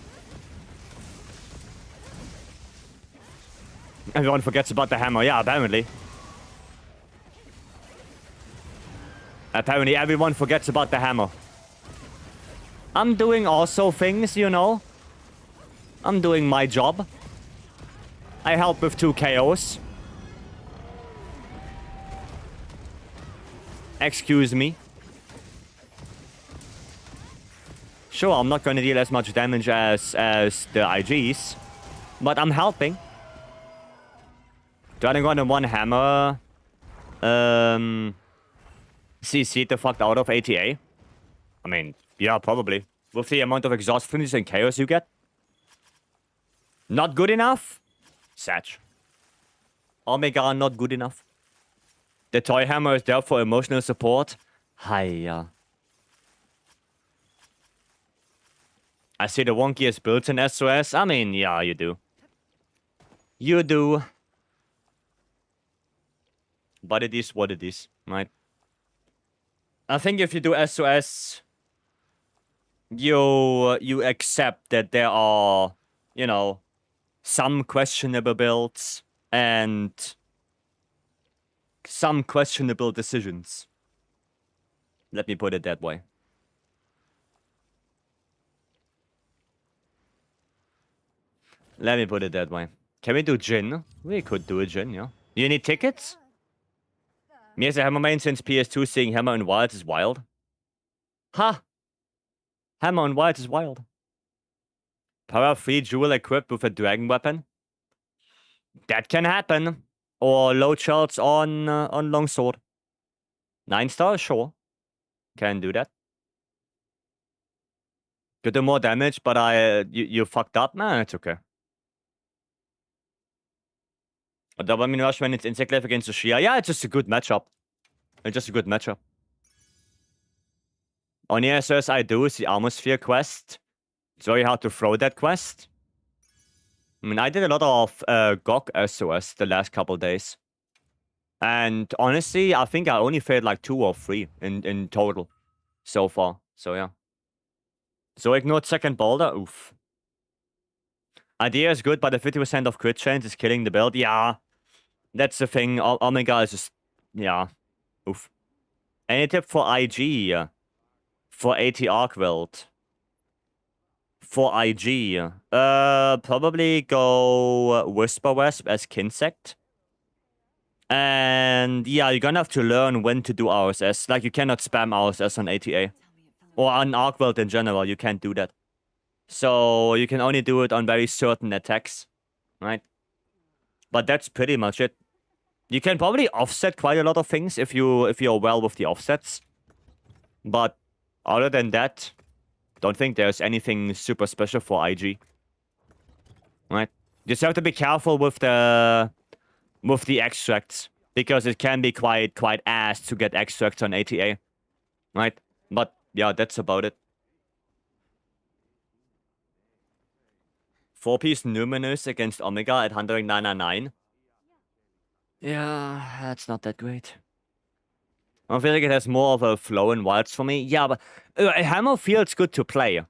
Everyone forgets about the hammer. Yeah, apparently. Apparently everyone forgets about the hammer. I'm doing also things, you know. I'm doing my job. I help with 2 KOs. Excuse me. Sure, I'm not going to deal as much damage as the IGs, but I'm helping. Running on 1 hammer. CC the fuck out of ATA. I mean, yeah, probably. With the amount of exhaust finishes and chaos you get. Not good enough? Satch. Omega not good enough. The toy hammer is there for emotional support. Hiya. I see the wonkiest builds in SOS. I mean, yeah, you do. You do. But it is what it is, right? I think if you do SOS, you accept that there are, you know, some questionable builds and some questionable decisions. Let me put it that way. Let me put it that way. Can we do Jin? We could do a Jin, yeah. You need tickets? Me as a Hammer main since PS2, seeing Hammer and Wilds is wild. Ha! Hammer and Wilds is wild. Power 3 jewel equipped with a dragon weapon? That can happen. Or low shells on longsword. 9 stars? Sure. Can do that. Could do more damage, but you fucked up? Nah, it's okay. A double mini rush when it's insect life against the Shia. Yeah, it's just a good matchup. It's just a good matchup. Only SOS I do is the Atmosphere quest. It's very hard to throw that quest. I mean, I did a lot of GOG SOS the last couple days. And honestly, I think I only failed like 2 or 3 in total so far. So yeah. So ignored second boulder. Oof. Idea is good, but the 50% of crit chance is killing the build. Yeah. That's the thing. Omega is just... Yeah. Oof. Any tip for IG? For ATR build? For IG? Probably go Whisper Wasp as Kinsect. And yeah, you're gonna have to learn when to do RSS. Like, you cannot spam RSS on ATA. Or on Arc World in general, you can't do that. So you can only do it on very certain attacks. Right? But that's pretty much it. You can probably offset quite a lot of things if you're well with the offsets. But other than that, don't think there's anything super special for IG. Right? Just have to be careful with the extracts, because it can be quite ass to get extracts on ATA. Right? But yeah, that's about it. 4-piece Numinous against Omega at 100.999. Yeah, that's not that great. I feel like it has more of a flow in wilds for me. Yeah, but Hammer feels good to play.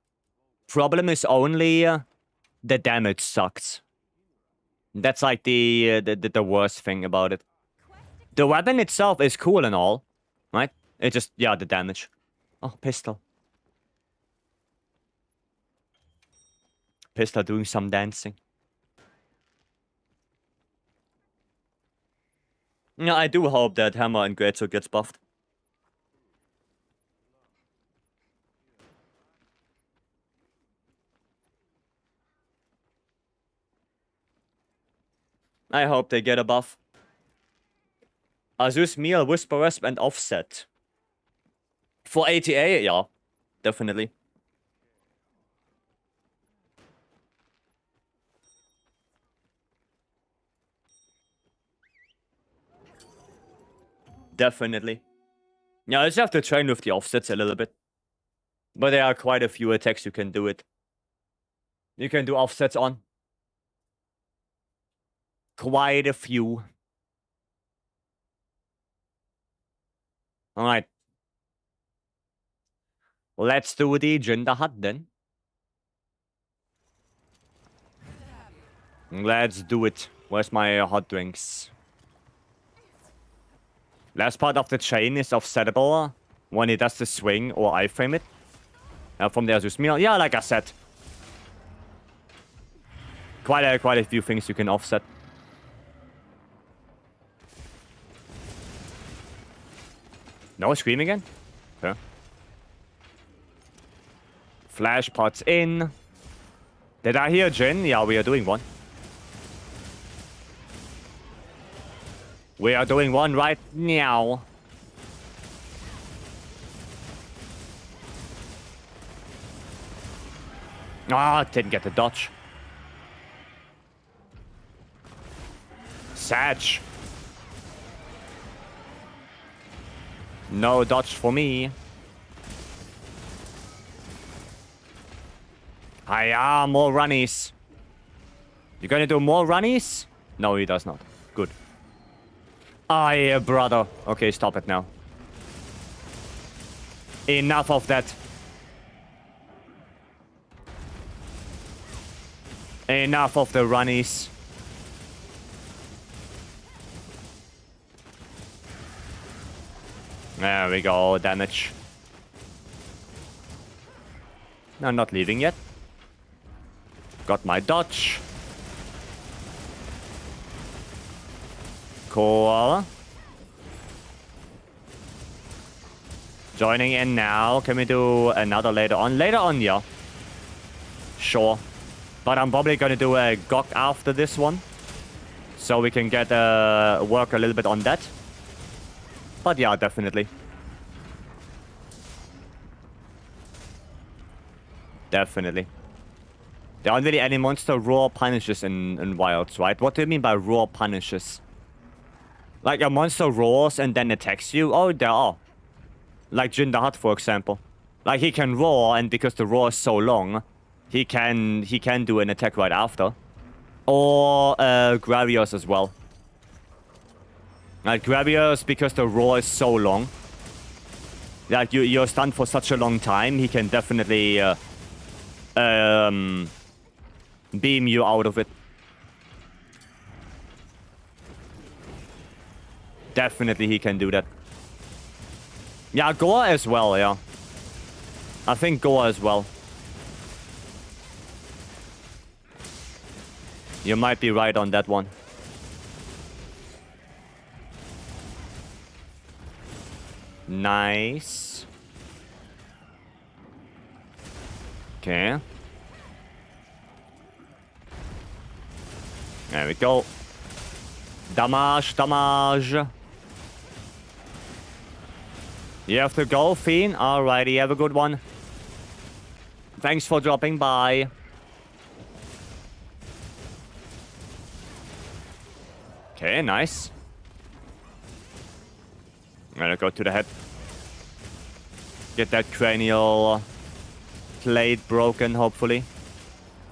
Problem is only the damage sucks. That's like the worst thing about it. The weapon itself is cool and all, right? It just, yeah, the damage. Oh, pistol. Pistol doing some dancing. Yeah, I do hope that Hammer and Greatsword gets buffed. I hope they get a buff. Azus, Meal, Whisper Wisp, and Offset. For ATA, yeah. Definitely. Definitely. Yeah, I just have to train with the offsets a little bit. But there are quite a few attacks you can do it. You can do offsets on. Quite a few. Alright. Let's do the Gender Hut then. Let's do it. Where's my hot drinks? Last part of the chain is offsettable when it does the swing or iframe it. From the Azus Meal. Yeah, like I said. Quite a few things you can offset. No scream again? Okay. Flash pots in. Did I hear Jin? Yeah, we are doing one. We are doing one right now. Ah, didn't get the dodge. Satch. No dodge for me. Hiya, more runnies. You gonna do more runnies? No, he does not. Good. Ah, yeah, brother. Okay, stop it now. Enough of that. Enough of the runnies. There we go, damage. No, not leaving yet. Got my dodge. Cool. Joining in now. Can we do another later on? Later on, yeah. Sure. But I'm probably gonna do a Gok after this one. So we can get work a little bit on that. But yeah, definitely. Definitely. There aren't really any monster raw punishes in wilds, right? What do you mean by raw punishes? Like a monster roars and then attacks you? Oh, there are. Like Jin the Hutt, for example. Like he can roar, and because the roar is so long, he can do an attack right after. Or Gravios as well. Like Gravios, because the roar is so long. Like you're stunned for such a long time, he can definitely beam you out of it. Definitely he can do that. Yeah, Goa as well, yeah. I think Goa as well. You might be right on that one. Nice. Okay. There we go. Damage. You have to go, Fiend? Alrighty, have a good one. Thanks for dropping by. Okay, nice. I'm gonna go to the head. Get that cranial plate broken, hopefully.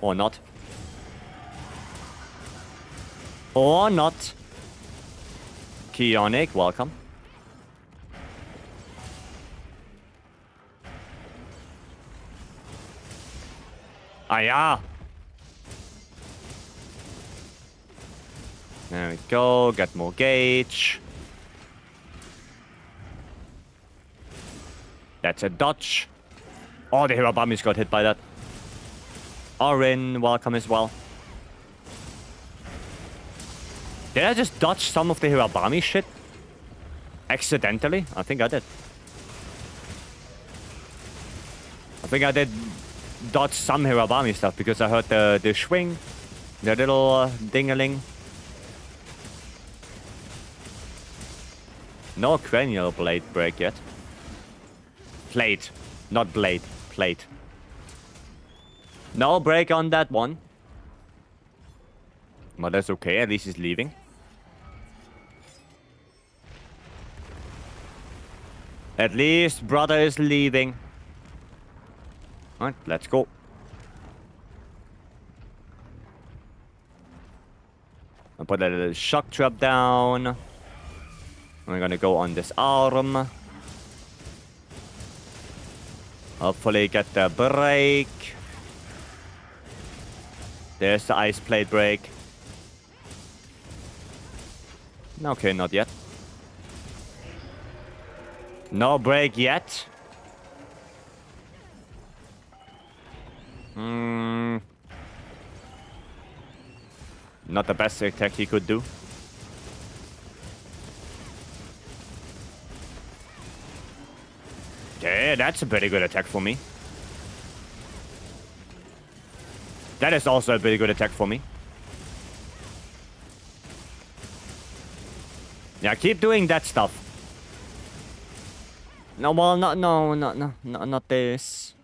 Or not. Or not. Kionic, welcome. Ah, yeah. There we go, get more gauge. That's a dodge. Oh, the Hirabamis got hit by that. Orin, welcome as well. Did I just dodge some of the Hirabami shit? Accidentally? I think I did. I think I did dodge some Hirabami stuff because I heard the swing. The little ding-a-ling. No cranial blade break yet. Plate. Not blade. Plate. No break on that one. But that's okay, at least he's leaving. At least brother is leaving. Alright, let's go. I'll put a little shock trap down. We're gonna go on this arm. Hopefully get the break. There's the ice plate break. Okay, not yet. No break yet. Not the best attack he could do. Okay, that's a pretty good attack for me. That is also a pretty good attack for me. Yeah, keep doing that stuff. No, well, not this.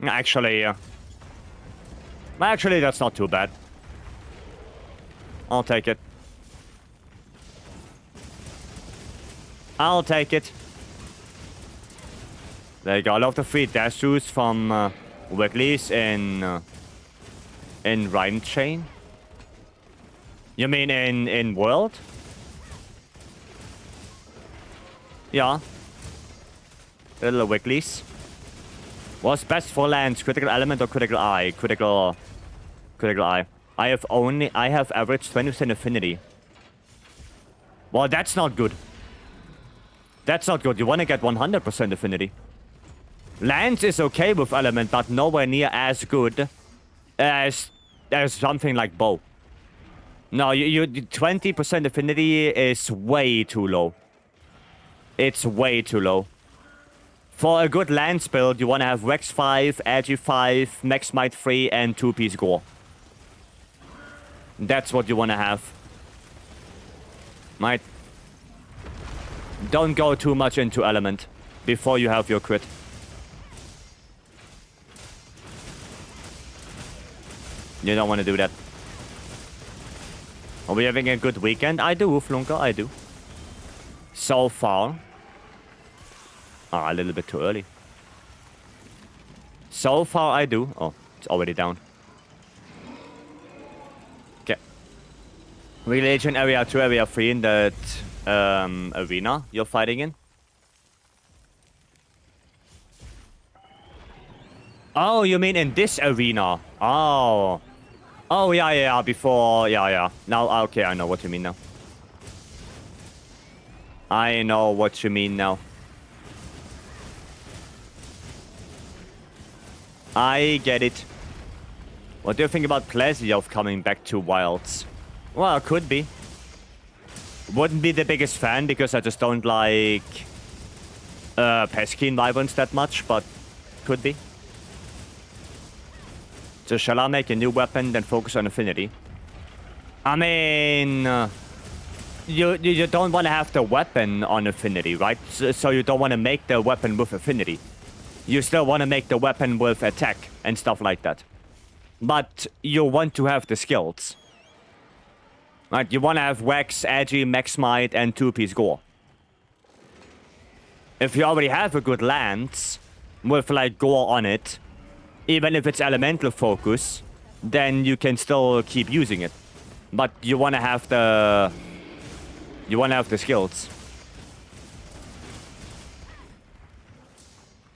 Actually, that's not too bad. I'll take it. I'll take it. There you go. I love the free dash shoes from Wiggly's in Rhyme Chain. You mean in World? Yeah. Little Wiggly's. What's best for lands? Critical element or critical eye? Critical eye. I have average 20% affinity. Well, that's not good. That's not good. You want to get 100% affinity. Lands is okay with element, but nowhere near as good as something like bow. No, you 20% affinity is way too low. It's way too low. For a good lands build, you want to have Rex 5, Agi 5, Max Might 3, and 2-piece Gore. That's what you want to have. Might. Don't go too much into element before you have your crit. You don't want to do that. Are we having a good weekend? I do, Flunker, I do. So far. Ah, a little bit too early. So far, I do. Oh, it's already down. Okay. Religion area 2, area 3 in that arena you're fighting in. Oh, you mean in this arena? Oh. Oh, yeah, before... Yeah. Now, okay, I know what you mean now. I know what you mean now. I get it. What do you think about Plesioth coming back to Wilds? Well, could be. Wouldn't be the biggest fan because I just don't like Pesky and Wyverns that much, but could be. So shall I make a new weapon, then focus on affinity? I mean, you don't want to have the weapon on affinity, right? So you don't want to make the weapon with affinity. You still want to make the weapon with attack and stuff like that. But you want to have the skills. Right? You want to have Wax, Agi, Max Might, and 2-piece Gore. If you already have a good lance with like Gore on it, even if it's elemental focus, then you can still keep using it. But you want to have the... You want to have the skills.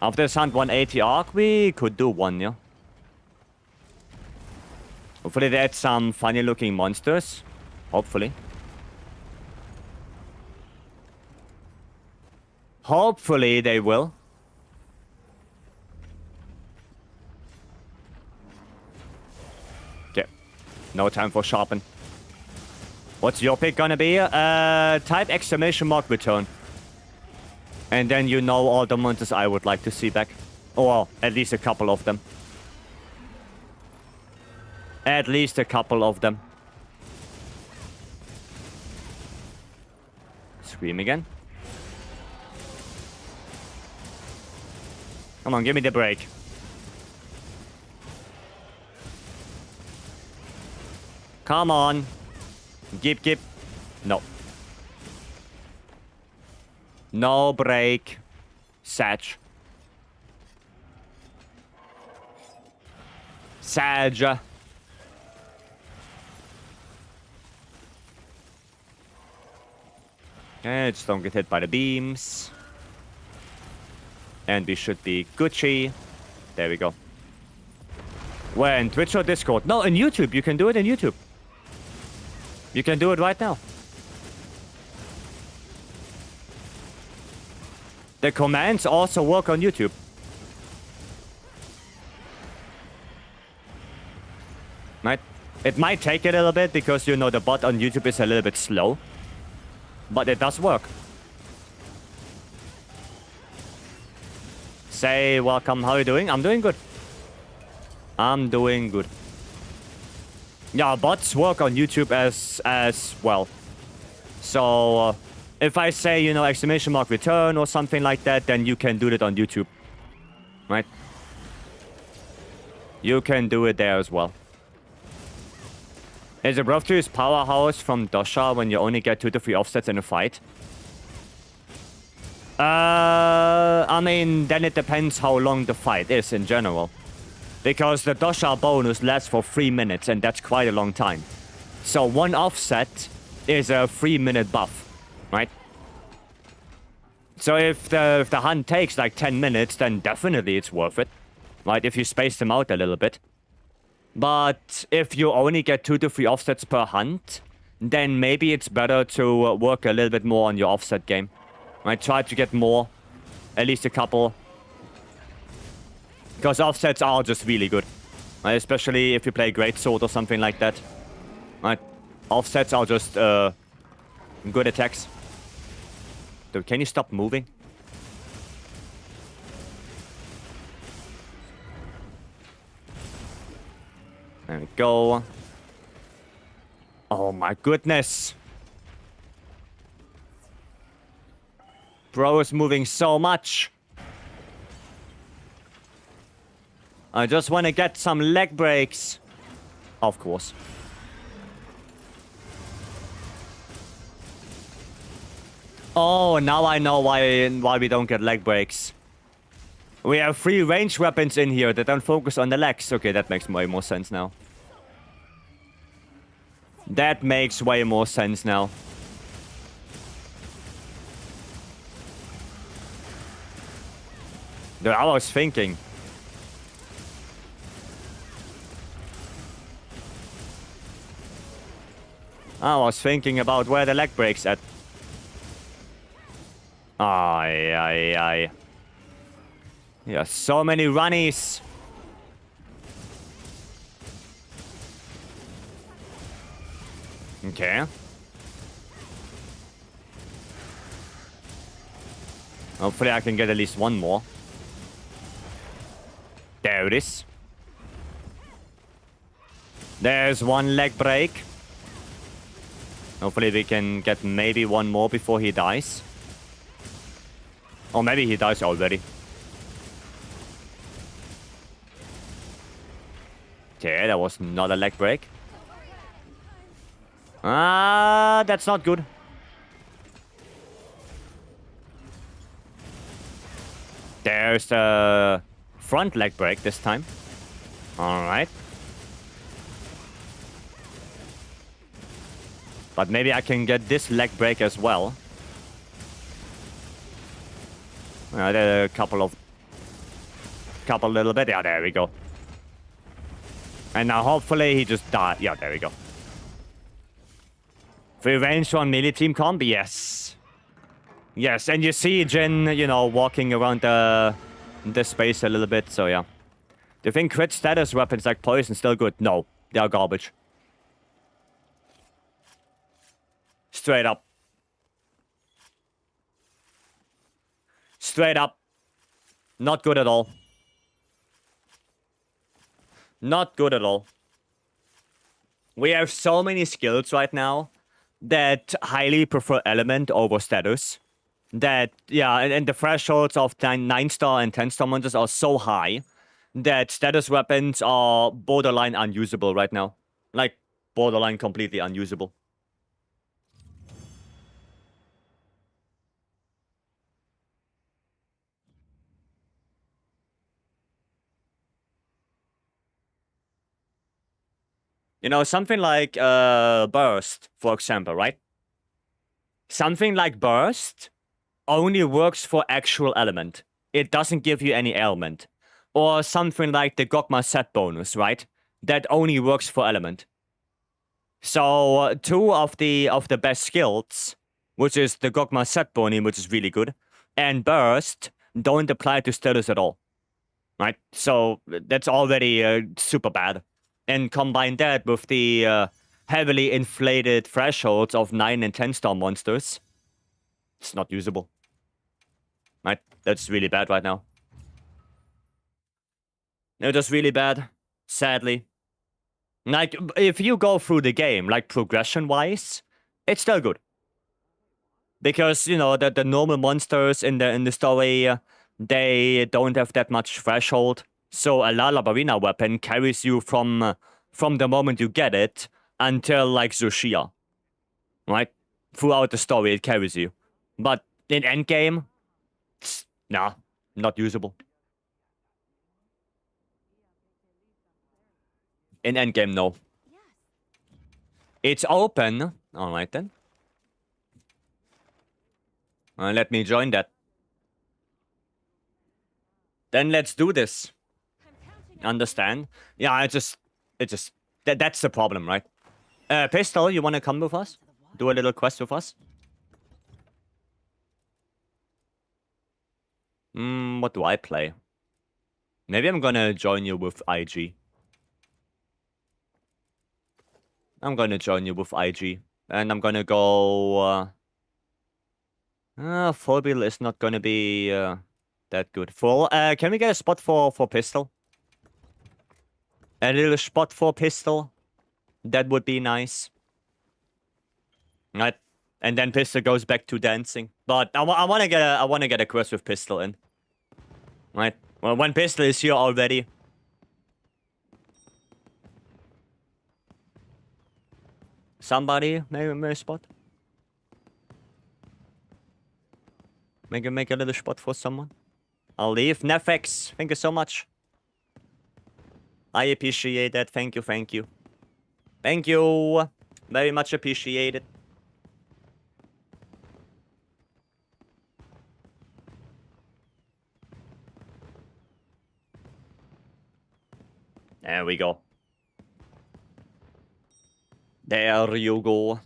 After this hunt 180 arc, we could do one, yeah. Hopefully they add some funny looking monsters. Hopefully. Hopefully they will. Okay. No time for sharpen. What's your pick gonna be? Type exclamation mark return. And then you know all the monsters I would like to see back. Or at least a couple of them. At least a couple of them. Scream again. Come on, give me the break. Come on. Gip. No. No break. Sag. Sag. Okay, just don't get hit by the beams. And we should be Gucci. There we go. Where, in Twitch or Discord? No, in YouTube. You can do it in YouTube. You can do it right now. The commands also work on YouTube. Right? It might take a little bit because, you know, the bot on YouTube is a little bit slow. But it does work. Say welcome, how are you doing? I'm doing good. I'm doing good. Yeah, bots work on YouTube as well. So, if I say, you know, exclamation mark return or something like that, then you can do it on YouTube. Right? You can do it there as well. Is it rough to use Powerhouse from Dosha when you only get 2 to 3 offsets in a fight? I mean, then it depends how long the fight is in general. Because the Dosha bonus lasts for 3 minutes, and that's quite a long time. So 1 offset is a 3-minute buff, right? So if the hunt takes like 10 minutes, then definitely it's worth it. Right, if you space them out a little bit. But if you only get 2 to 3 offsets per hunt, then maybe it's better to work a little bit more on your offset game. Right, try to get more. At least a couple. Because offsets are just really good. Right, especially if you play Greatsword or something like that. Right, offsets are just good attacks. Dude, can you stop moving? There we go. Oh my goodness. Bro is moving so much. I just want to get some leg breaks. Of course. Oh, now I know why we don't get leg breaks. We have 3 ranged weapons in here that don't focus on the legs. Okay, that makes way more sense now. That makes way more sense now. Dude, I was thinking. I was thinking about where the leg breaks at. Aye. Yeah, so many runnies. Okay. Hopefully I can get at least one more. There it is. There's one leg break. Hopefully we can get maybe one more before he dies. Or maybe he dies already. Okay, that was not a leg break. Ah, that's not good. There's the front leg break this time. Alright. But maybe I can get this leg break as well. There are a couple little bit. Yeah, there we go. And now hopefully he just died. Yeah, there we go. Free range on melee team comp? Yes. Yes, and you see Jin, you know, walking around the space a little bit, so yeah. Do you think crit status weapons like poison still good? No, they are garbage. Straight up. Straight up. Not good at all. Not good at all. We have so many skills right now that highly prefer element over status. That, yeah, and the thresholds of 9-star and 10-star monsters are so high that status weapons are borderline unusable right now. Like, borderline completely unusable. You know, something like Burst, for example, right? Something like Burst only works for actual element. It doesn't give you any ailment. Or something like the Gogma set bonus, right? That only works for element. So two of the best skills, which is the Gogma set bonus, which is really good, and Burst don't apply to status at all. Right? So that's already super bad. And combine that with the heavily inflated thresholds of 9 and 10-star monsters, it's not usable. Right? That's really bad right now. No, that's really bad, sadly. Like, if you go through the game, like, progression-wise, it's still good. Because, you know, the normal monsters in the story, they don't have that much threshold. So a La Barbarina weapon carries you from the moment you get it until, like, Zushia. Right? Throughout the story, it carries you. But in endgame, nah, not usable. In endgame, no. It's open. Alright then. Let me join that. Then let's do this. Understand? Yeah, that's the problem, right? Pistol, you wanna come with us? Do a little quest with us? What do I play? Maybe I'm gonna join you with IG. I'm gonna join you with IG. And I'm gonna go... full build is not gonna be that good. Full, can we get a spot for pistol? A little spot for pistol? That would be nice. Right? And then pistol goes back to dancing. But I wanna get a quest with pistol in. Right? Well, when pistol is here already. Somebody maybe a spot. Make a little spot for someone. I'll leave. Nefex, thank you so much. I appreciate that. Thank you, thank you. Thank you. Very much appreciated. There we go. There you go.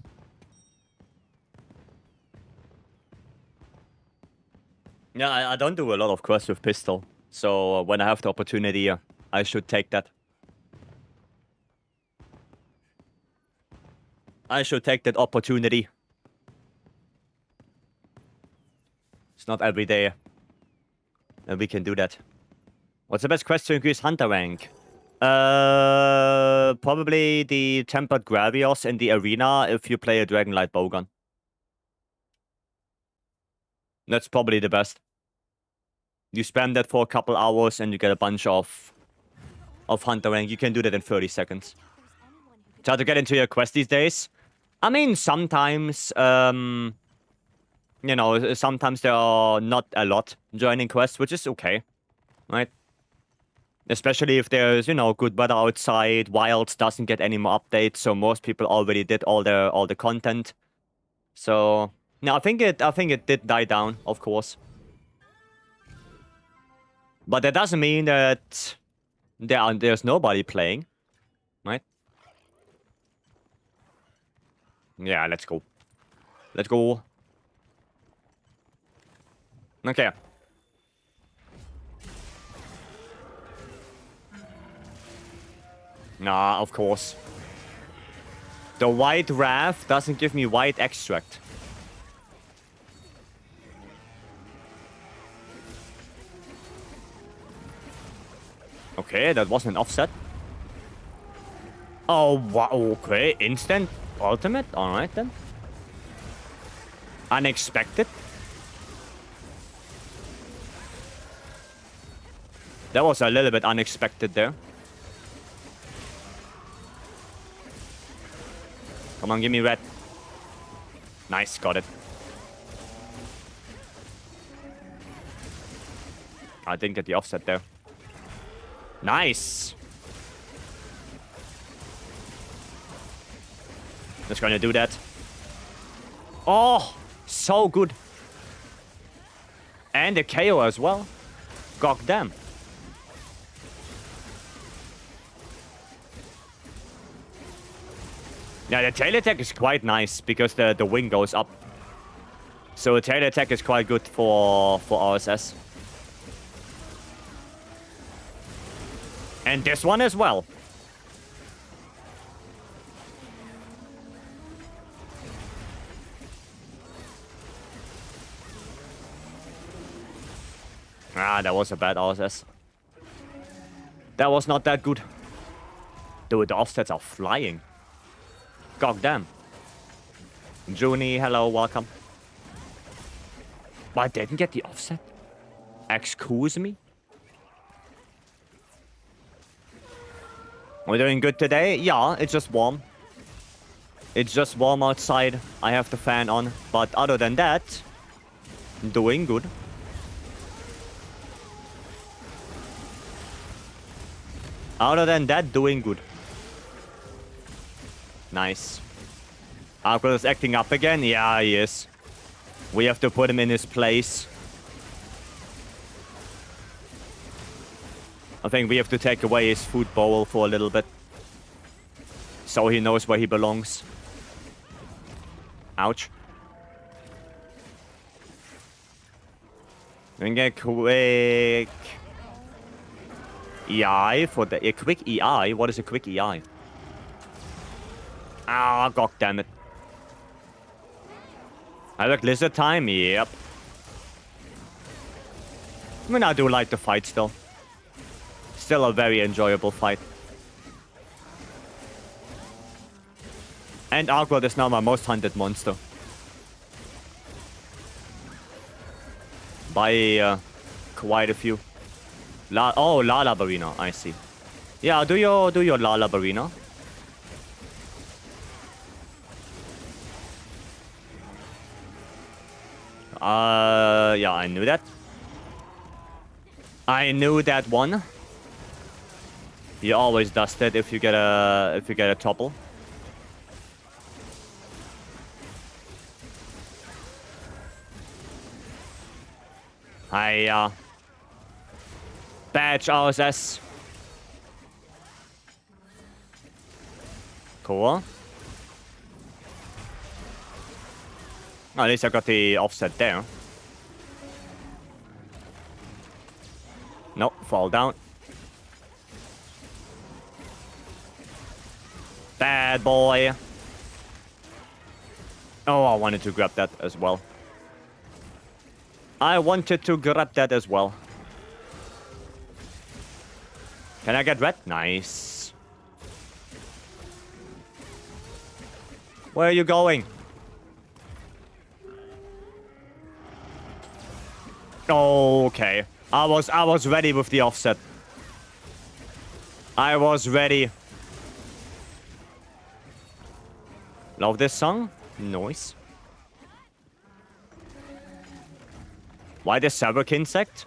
Yeah, I don't do a lot of quests with pistol. So when I have the opportunity, I should take that. I should take that opportunity. It's not every day that we can do that. What's the best quest to increase hunter rank? Probably the Tempered Gravios in the arena if you play a Dragonlight Bowgun. That's probably the best. You spam that for a couple hours and you get a bunch of Hunter rank. You can do that in 30 seconds. Try to get into your quest these days. I mean, sometimes, you know, sometimes there are not a lot joining quests, which is okay, right? Especially if there's, you know, good weather outside. Wilds doesn't get any more updates, so most people already did all the content. So no, I think it did die down, of course. But that doesn't mean that there's nobody playing, right? Yeah, let's go. Let's go. Okay. Nah, of course. The white wrath doesn't give me white extract. Okay, that wasn't an offset. Oh, wow, okay. Instant ultimate? Alright then. Unexpected? That was a little bit unexpected there. Come on, give me red. Nice, got it. I didn't get the offset there. Nice. Just gonna do that. Oh, so good. And the KO as well. God damn. Yeah, the tail attack is quite nice because the wing goes up. So the tail attack is quite good for RSS. And this one as well. Ah, that was a bad RSS. That was not that good. Dude, the offsets are flying. God damn. Junie, hello, welcome. But I didn't get the offset? Excuse me? We're doing good today? Yeah, it's just warm. It's just warm outside. I have the fan on. But other than that, doing good. Other than that, doing good. Nice. Arkle is acting up again? Yeah, he is. We have to put him in his place. I think we have to take away his food bowl for a little bit. So he knows where he belongs. Ouch. We can get quick EI for the... A quick EI? What is a quick EI? Ah, god damn it. I like lizard time? Yep. I mean, I do like the fight still. Still a very enjoyable fight. And Arkwell is now my most hunted monster. By quite a few. Lala Barina, I see. Yeah, do your Lala Barina. Yeah, I knew that. I knew that one. He always does that if you get a topple. Hiya. Badge RSS. Cool. At least I got the offset there. Nope, fall down. Bad boy. Oh, I wanted to grab that as well. Can I get red? Nice. Where are you going? Okay. I was ready with the offset. I was ready. Love this song. Nice. Why the Sabric insect?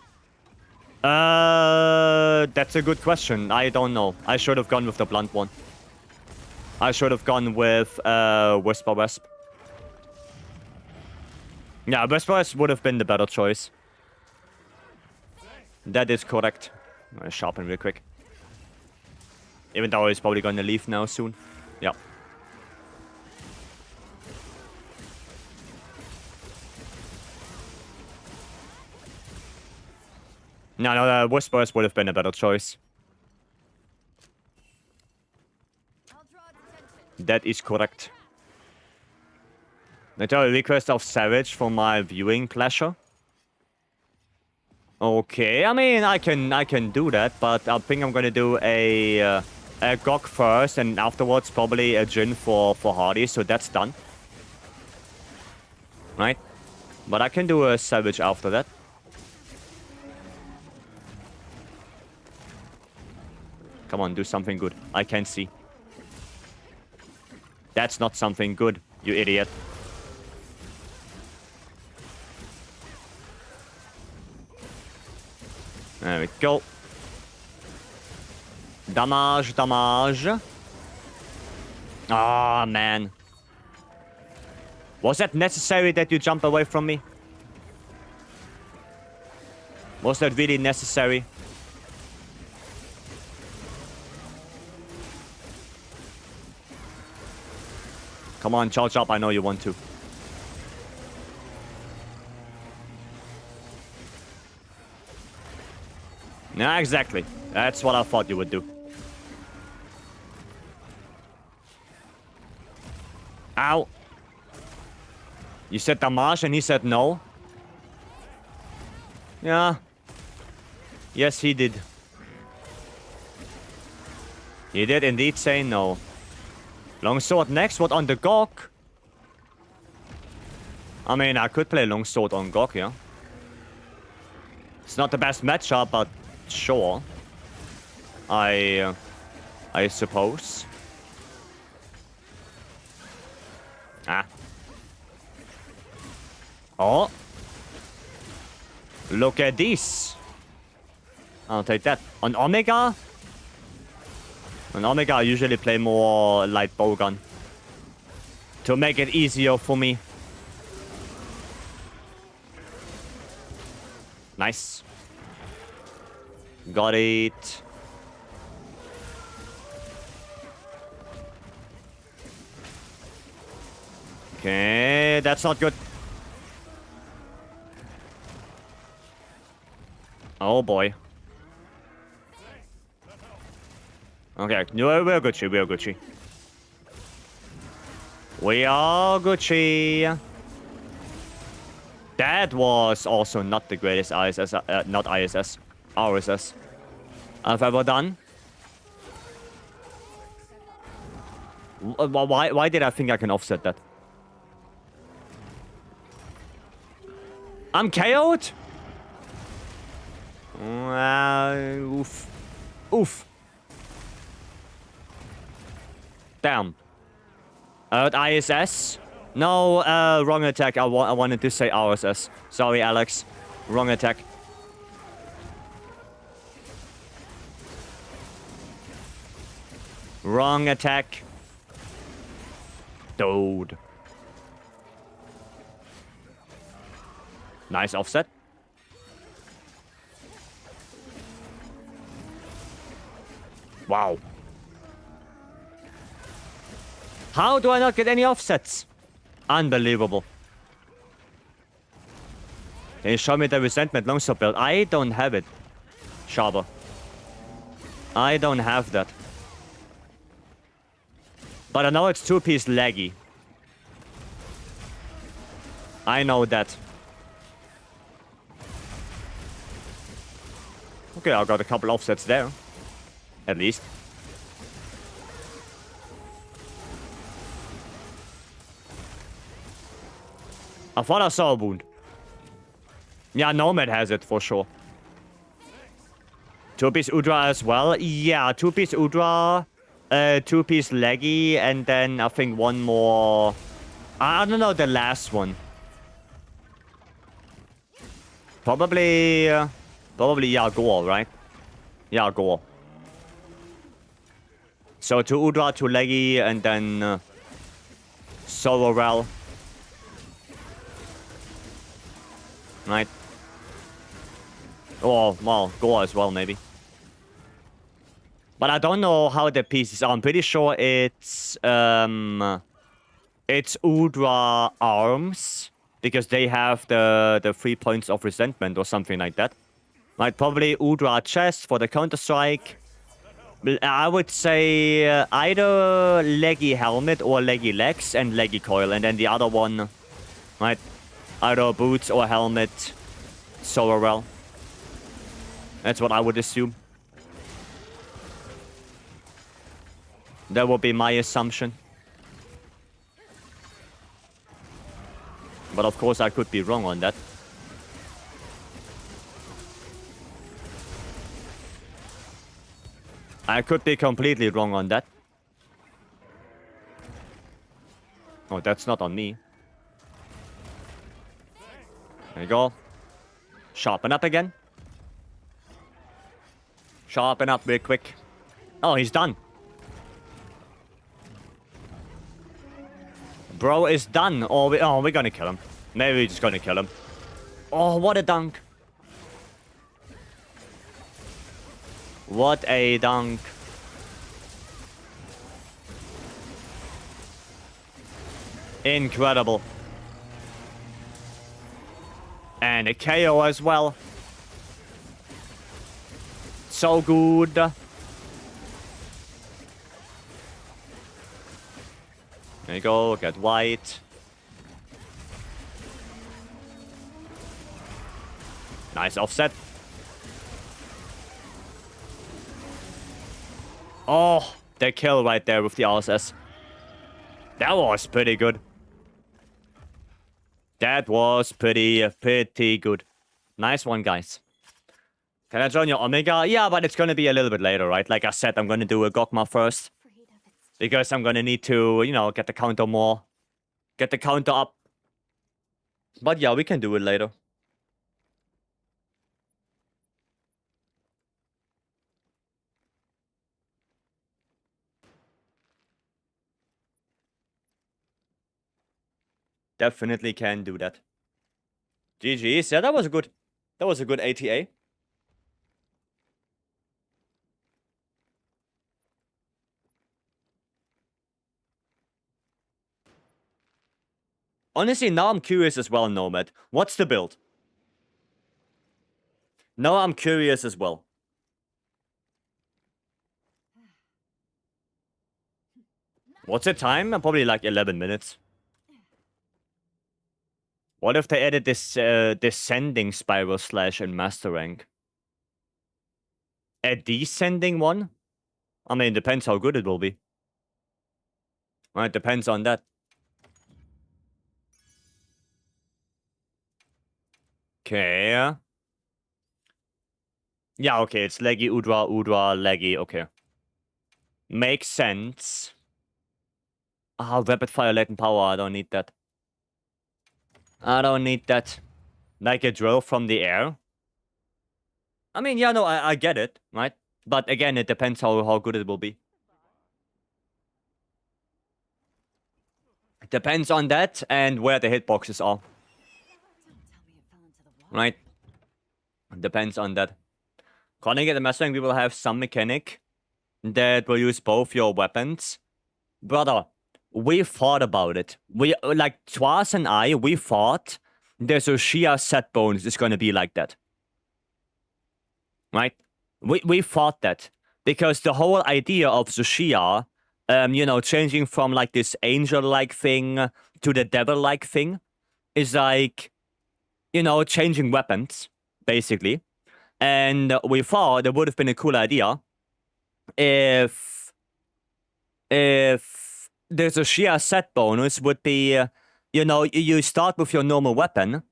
That's a good question. I don't know. I should have gone with the blunt one. I should have gone with Whisper Wisp. Yeah, Whisper Wisp would have been the better choice. That is correct. I'm gonna sharpen real quick. Even though he's probably gonna leave now soon. Yeah. No, the Whispers would have been a better choice. That is correct. I tell a request of Savage for my viewing pleasure. Okay, I mean, I can do that, but I think I'm gonna do a Gok first, and afterwards probably a Jin for Hardy, so that's done. Right? But I can do a Savage after that. Come on, do something good. I can't see. That's not something good, you idiot. There we go. Damage, damage. Ah, man. Was that necessary that you jump away from me? Was that really necessary? Come on, charge up. I know you want to. Yeah, exactly. That's what I thought you would do. Ow. You said damage and he said no? Yeah. Yes, he did. He did indeed say no. Longsword next, what on the Gok? I mean, I could play Longsword on Gok, yeah. It's not the best matchup, but sure. I suppose. Ah. Oh. Look at this. I'll take that. On Omega? On Omega, I usually play more light bowgun. To make it easier for me. Nice. Got it. Okay, that's not good. Oh boy. Okay, no, we're Gucci, we're Gucci. We are Gucci. That was also not the greatest ISS, not ISS, RSS I've ever done. Why did I think I can offset that? I'm KO'd? Oof. Oof. Damn. ISS? No, wrong attack. I wanted to say RSS. Sorry, Alex. Wrong attack. Wrong attack. Dude. Nice offset. Wow. How do I not get any offsets? Unbelievable. Can you show me the resentment longsword build? I don't have it. Sharper. I don't have that. But I know it's 2-piece laggy. I know that. Okay, I got a couple offsets there. At least. I thought I saw a wound. Yeah, Nomad has it for sure. 2-piece Udra as well. Yeah, 2-piece Udra, 2-piece Leggy, and then I think one more. I don't know the last one. Probably Yagor, right? Yagor. So 2 Udra, 2 Leggy, and then Sororel. Right. Oh, well, Gore as well, maybe. But I don't know how the pieces are. I'm pretty sure it's Udra arms, because they have the 3 points of resentment or something like that. Right, probably Udra chest for the counter-strike. I would say either Leggy helmet or Leggy legs and Leggy coil, and then the other one, right, either boots or helmet, Sororel. That's what I would assume. That would be my assumption. But of course I could be wrong on that. I could be completely wrong on that. Oh, that's not on me. There you go. Sharpen up again. Sharpen up real quick. Oh, he's done. Bro is done. Oh, we're gonna kill him. Maybe we're just gonna kill him. Oh, what a dunk. What a dunk. Incredible. And a KO as well. So good. There you go, get white. Nice offset. Oh, the kill right there with the RSS. That was pretty good. That was pretty good. Nice one, guys. Can I join your Omega? Yeah, but it's gonna be a little bit later, right? Like I said, I'm gonna do a Gogma first. Because I'm gonna need to, you know, get the counter more. Get the counter up. But yeah, we can do it later. Definitely can do that. GG's. Yeah, that was good. That was a good ATA. Honestly, now I'm curious as well, Nomad. What's the build? Now I'm curious as well. What's the time? Probably like 11 minutes. What if they added this descending spiral slash in master rank? A descending one? I mean, depends how good it will be. Right, depends on that. Okay. Yeah, okay, it's Leggy, Udra, Leggy, okay. Makes sense. Ah, rapid fire latent power, I don't need that. I don't need that. Like a drill from the air. I mean, yeah, no, I get it, right? But again, it depends how good it will be. It depends on that and where the hitboxes are. Right? Depends on that. Calling it a mastering, we will have some mechanic that will use both your weapons. Brother, we thought about it. We, like, Twas and I, we thought the Tsushia set bonus is gonna be like that. Right? We thought that. Because the whole idea of Tsushia, you know, changing from, like, this angel-like thing to the devil-like thing is like, you know, changing weapons, basically. And we thought it would have been a cool idea if there's a sheer set bonus would be, you know, you start with your normal weapon,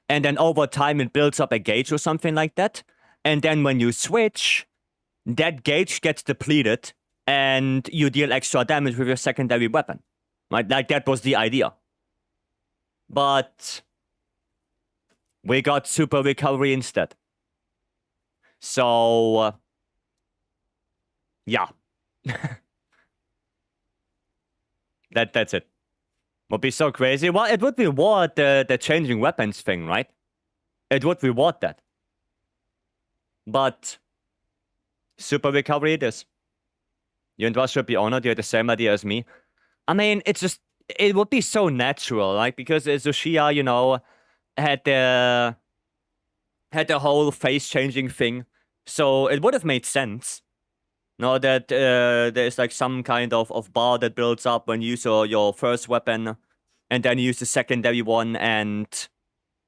and then over time it builds up a gauge or something like that, and then when you switch, that gauge gets depleted, and you deal extra damage with your secondary weapon. Right? Like, that was the idea. But we got super recovery instead. So, yeah. That's it. Would be so crazy. Well, it would reward the changing weapons thing, right? It would reward that. But super recovery it is. You and Russ should be honored. You had the same idea as me. I mean, it's just, it would be so natural, like, because Zushia, you know, had the whole face changing thing, so it would have made sense. No, that there's like some kind of bar that builds up when you use your first weapon, and then you use the secondary one, and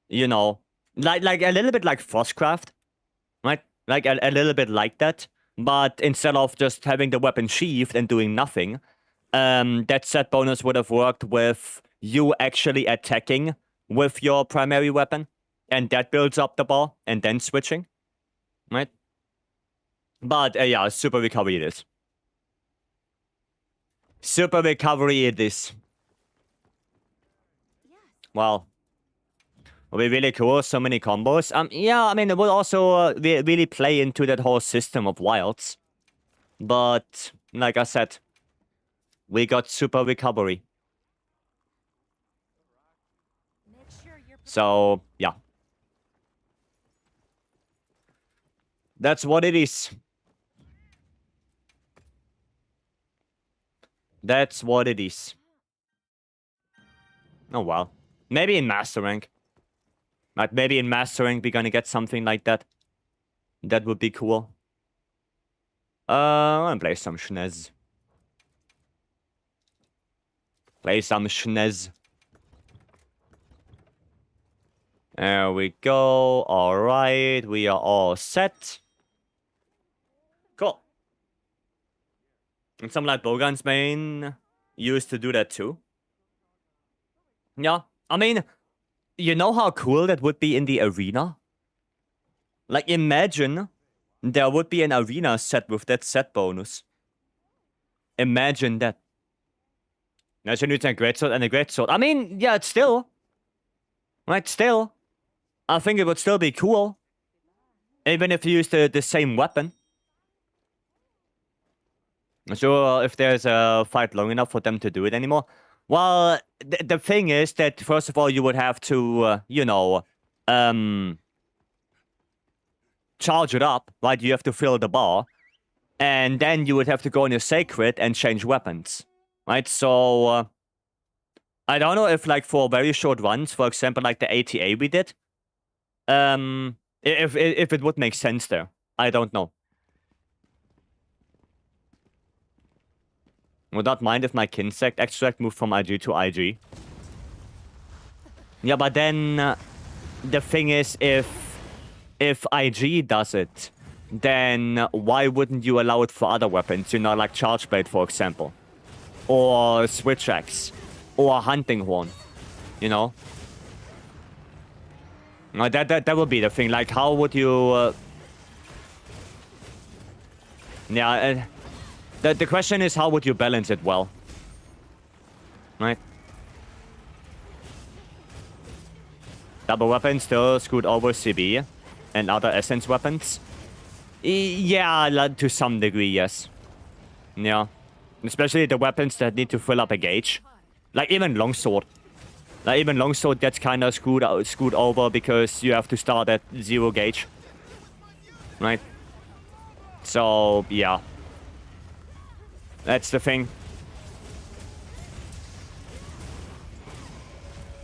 you know, like a little bit like Frostcraft, right? Like a little bit like that, but instead of just having the weapon sheathed and doing nothing. That set bonus would have worked with you actually attacking with your primary weapon, and that builds up the bar, and then switching, right? But yeah, super recovery it is. Super recovery it is. Well, will be really cool, so many combos. Yeah, I mean, it will also really play into that whole system of wilds. But, like I said, we got super recovery. So, yeah. That's what it is. That's what it is. Oh, well. Maybe in Master Rank. Like, maybe in Master Rank we're gonna get something like that. That would be cool. I'm gonna play some Schnez. Play some Schnez. There we go. Alright, we are all set. Cool. And some like Bogan's main used to do that too. Yeah, I mean, you know how cool that would be in the arena? Like, imagine there would be an arena set with that set bonus. Imagine that. Imagine using a greatsword and a greatsword. I mean, yeah, it's still. Right, still. I think it would still be cool. Even if you use the same weapon. Not sure if there's a fight long enough for them to do it anymore. Well, the thing is that, first of all, you would have to, you know, charge it up, right? You have to fill the bar. And then you would have to go in your Sacred and change weapons, right? So, I don't know if, like, for very short runs, for example, like the ATA we did, if it would make sense there. I don't know. Would not mind if my Kinsect extract moved from IG to IG. Yeah, but then the thing is, if IG does it, then why wouldn't you allow it for other weapons? You know, like Charge Blade, for example. Or Switch Axe. Or Hunting Horn. You know? That would be the thing. Like, how would you... Yeah, the question is, how would you balance it well? Right? Double weapons still screwed over CB and other Essence weapons. Yeah, to some degree, yes. Yeah. Especially the weapons that need to fill up a gauge. Like even Longsword. Like even Longsword gets kind of screwed over because you have to start at 0 gauge. Right? So, yeah. That's the thing.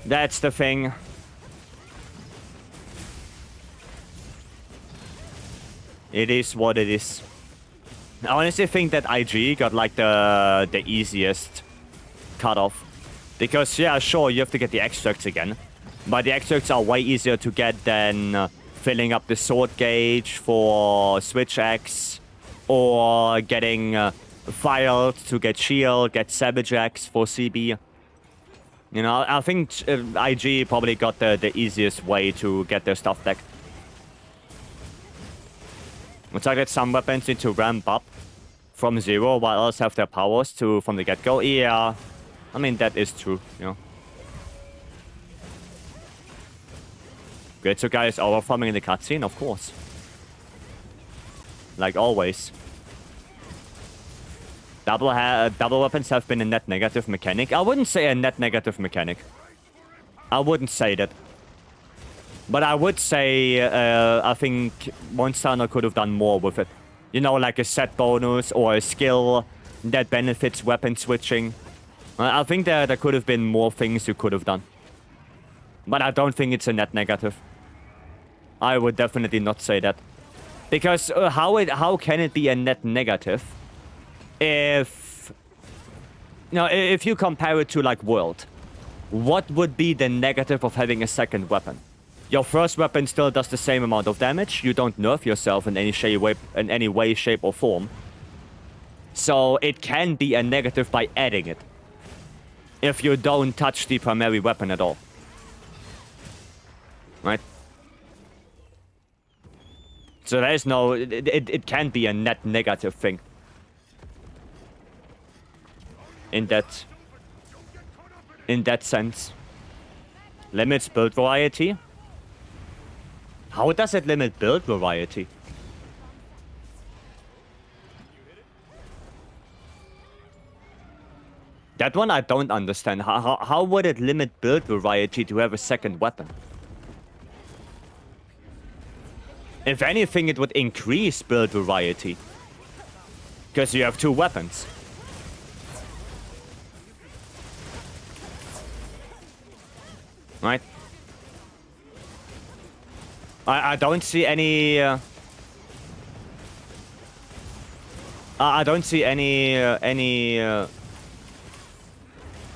That's the thing. It is what it is. I honestly think that IG got like the easiest cutoff. Because, yeah, sure, you have to get the extracts again. But the extracts are way easier to get than filling up the sword gauge for Switch Axe. or getting Fired to get Shield, get Savage Axe for CB. You know, I think IG probably got the easiest way to get their stuff back. It's like that some weapons need to ramp up from 0 while others have their powers from the get-go. Yeah, I mean, that is true, you know. Great, so guys, overfarming in the cutscene, of course. Like always. Double weapons have been a net negative mechanic. I wouldn't say a net negative mechanic. I wouldn't say that. But I would say I think Monster Hunter could have done more with it. You know, like a set bonus or a skill that benefits weapon switching. I think there could have been more things you could have done. But I don't think it's a net negative. I would definitely not say that. Because how can it be a net negative if... You know, if you compare it to, like, World, what would be the negative of having a second weapon? Your first weapon still does the same amount of damage. You don't nerf yourself in any way, shape, or form. So it can be a negative by adding it. If you don't touch the primary weapon at all. Right? So there is no... It can be a net negative thing. In that sense. Limits build variety? How does it limit build variety? That one I don't understand. How would it limit build variety to have a second weapon? If anything, it would increase build variety. Because you have 2 weapons. Right? I don't see any... I don't see any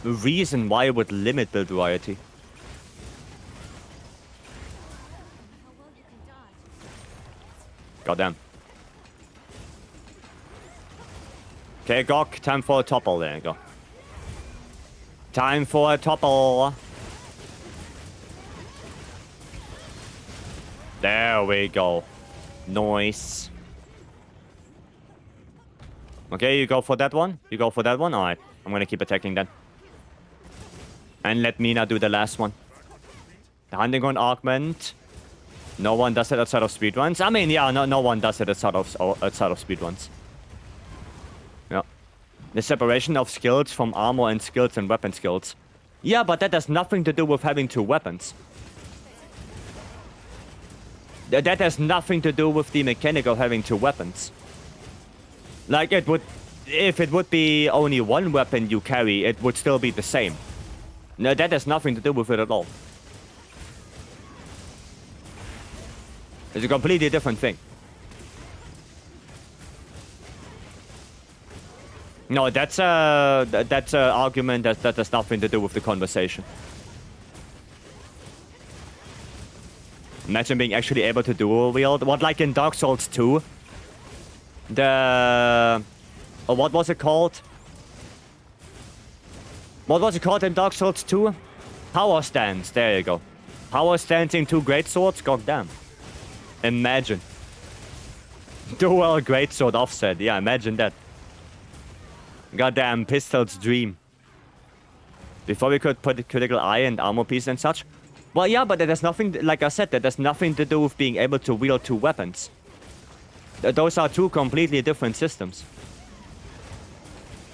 reason why it would limit build variety. Goddamn. Okay, Gok, time for a topple. There you go. Time for a topple. There we go. Nice. Okay, you go for that one? You go for that one? Alright. I'm gonna keep attacking then. And let Mina do the last one. The hunting on augment. No one does it outside of speedruns. I mean, yeah, no one does it outside of speedruns. Yeah. The separation of skills from armor and skills and weapon skills. Yeah, but that has nothing to do with having 2 weapons. That has nothing to do with the mechanic of having 2 weapons. Like, it would... If it would be only 1 weapon you carry, it would still be the same. No, that has nothing to do with it at all. It's a completely different thing. No, that's a argument that has nothing to do with the conversation. Imagine being actually able to dual wield. What, like in Dark Souls 2? What was it called? What was it called in Dark Souls 2? Power stance. There you go. Power stance in 2 greatswords? God damn. Imagine. Dual greatsword offset. Yeah, imagine that. Goddamn pistol's dream. Before we could put critical eye and armor piece and such. Well, yeah, but that has nothing, like I said, that has nothing to do with being able to wield 2 weapons. Those are 2 completely different systems.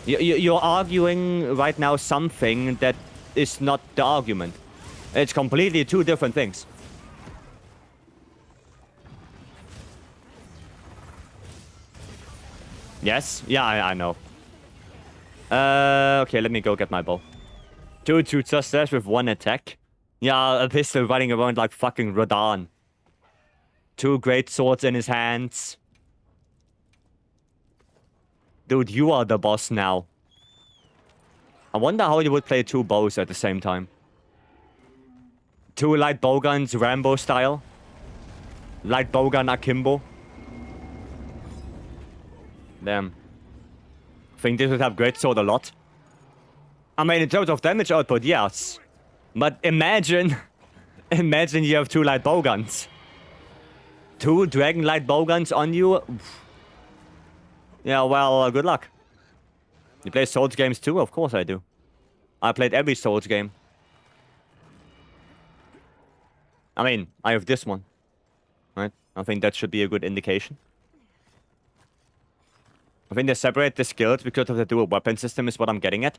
You're arguing right now something that is not the argument. It's completely 2 different things. Yes? Yeah, I know. Okay, let me go get my bow. 2 just slash with 1 attack. Yeah, a pistol running around like fucking Rodan. 2 great swords in his hands. Dude, you are the boss now. I wonder how you would play 2 bows at the same time. 2 light bowguns, Rambo style. Light bowgun akimbo. Damn. I think this would have great sword a lot. I mean, in terms of damage output, yes. But imagine... imagine you have 2 light bowguns. 2 dragon light bowguns on you? Oof. Yeah, well, good luck. You play Souls games too? Of course I do. I played every Souls game. I mean, I have this one. Right? I think that should be a good indication. I think they separate the skills because of the dual weapon system is what I'm getting at.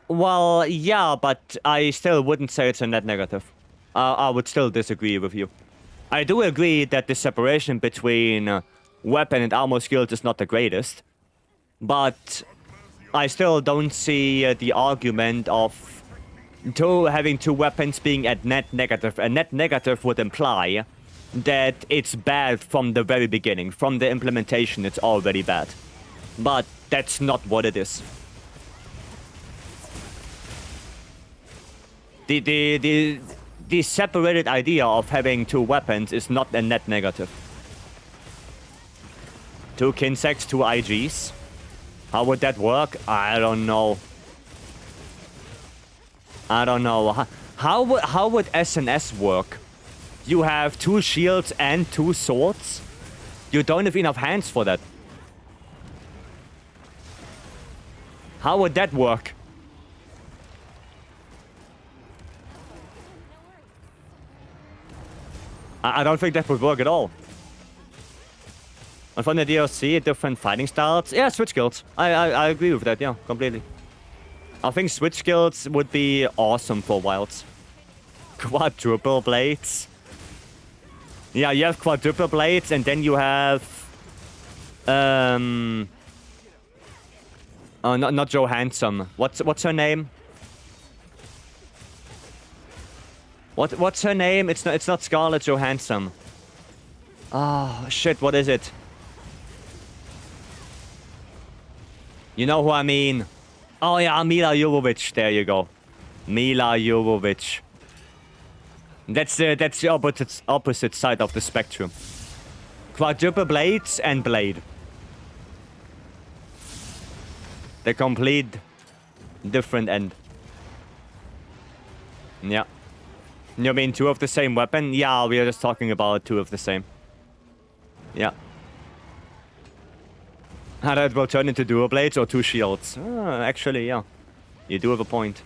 Well, yeah, but I still wouldn't say it's a net negative. I would still disagree with you. I do agree that the separation between weapon and armor skills is not the greatest. But I still don't see the argument of having 2 weapons being at net negative. A net negative would imply that it's bad from the very beginning. From the implementation, it's already bad. But that's not what it is. The separated idea of having 2 weapons is not a net negative. 2 Kinsects, 2 IGs. How would that work? I don't know. I don't know. How would SNS work? You have 2 shields and 2 swords? You don't have enough hands for that. How would that work? I don't think that would work at all. And from the DLC, different fighting styles. Yeah, switch skills. I agree with that, yeah, completely. I think switch skills would be awesome for Wilds. Quadruple blades. Yeah, you have quadruple blades, and then you have... Oh, not Joe Handsome. What's her name? What's her name? It's not Scarlett Johansson. Oh shit! What is it? You know who I mean? Oh yeah, Mila Jovovich. There you go, Mila Jovovich. That's the opposite side of the spectrum. Quadruple blades and blade. The complete different end. Yeah. You mean 2 of the same weapon? Yeah, we are just talking about 2 of the same. Yeah. How that will turn into dual blades or 2 shields. Actually, yeah. You do have a point.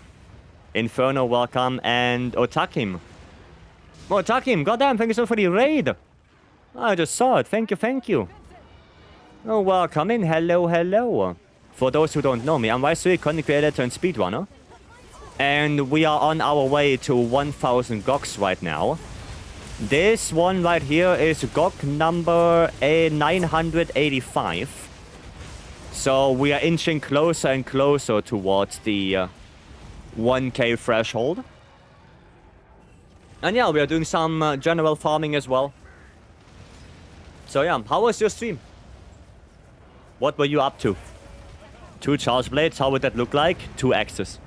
Inferno, welcome, and Otakim. Oh, Otakim, goddamn, thank you so much for the raid. I just saw it. Thank you, thank you. Oh, welcome in. Hello, hello. For those who don't know me, I'm Vycery, content creator turned speedrunner. And we are on our way to 1000 GOGs right now. This one right here is GOG number 985. So we are inching closer and closer towards the 1k threshold. And yeah, we are doing some general farming as well. So yeah, how was your stream? What were you up to? 2 charge blades, how would that look like? 2 axes.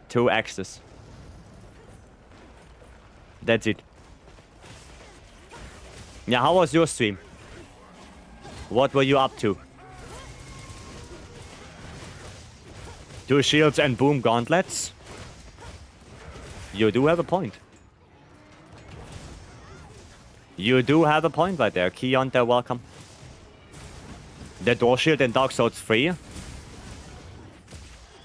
2 axes. That's it. Yeah, how was your stream? What were you up to? 2 shields and boom gauntlets? You do have a point. You do have a point right there. Keon, they're welcome. The door shield in Dark Souls 3?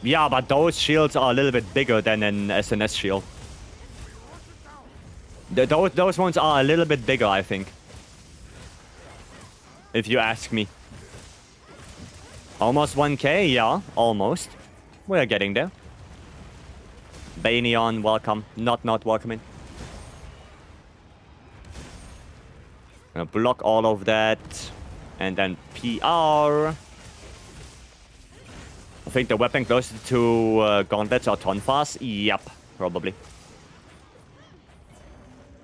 Yeah, but those shields are a little bit bigger than an SNS shield. Those ones are a little bit bigger, I think. If you ask me. Almost 1k? Yeah, almost. We're getting there. Baneon, welcome. Not welcoming. Gonna block all of that. And then PR. I think the weapon closest to gauntlets are Tonfas. Yep, probably.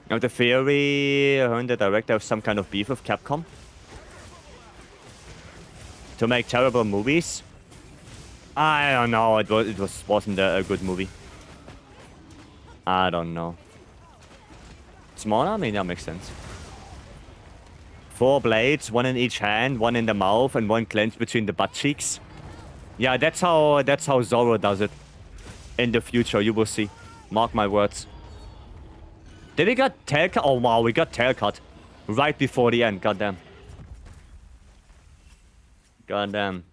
Now the theory, the director have some kind of beef with Capcom. To make terrible movies. I don't know, it wasn't a good movie. I don't know. Smaller? I mean, that makes sense. 4 blades, 1 in each hand, 1 in the mouth, and 1 clenched between the butt cheeks. Yeah, that's how Zoro does it. In the future, you will see. Mark my words. Did we get tail cut? Oh wow, we got tail cut. Right before the end, goddamn. Goddamn.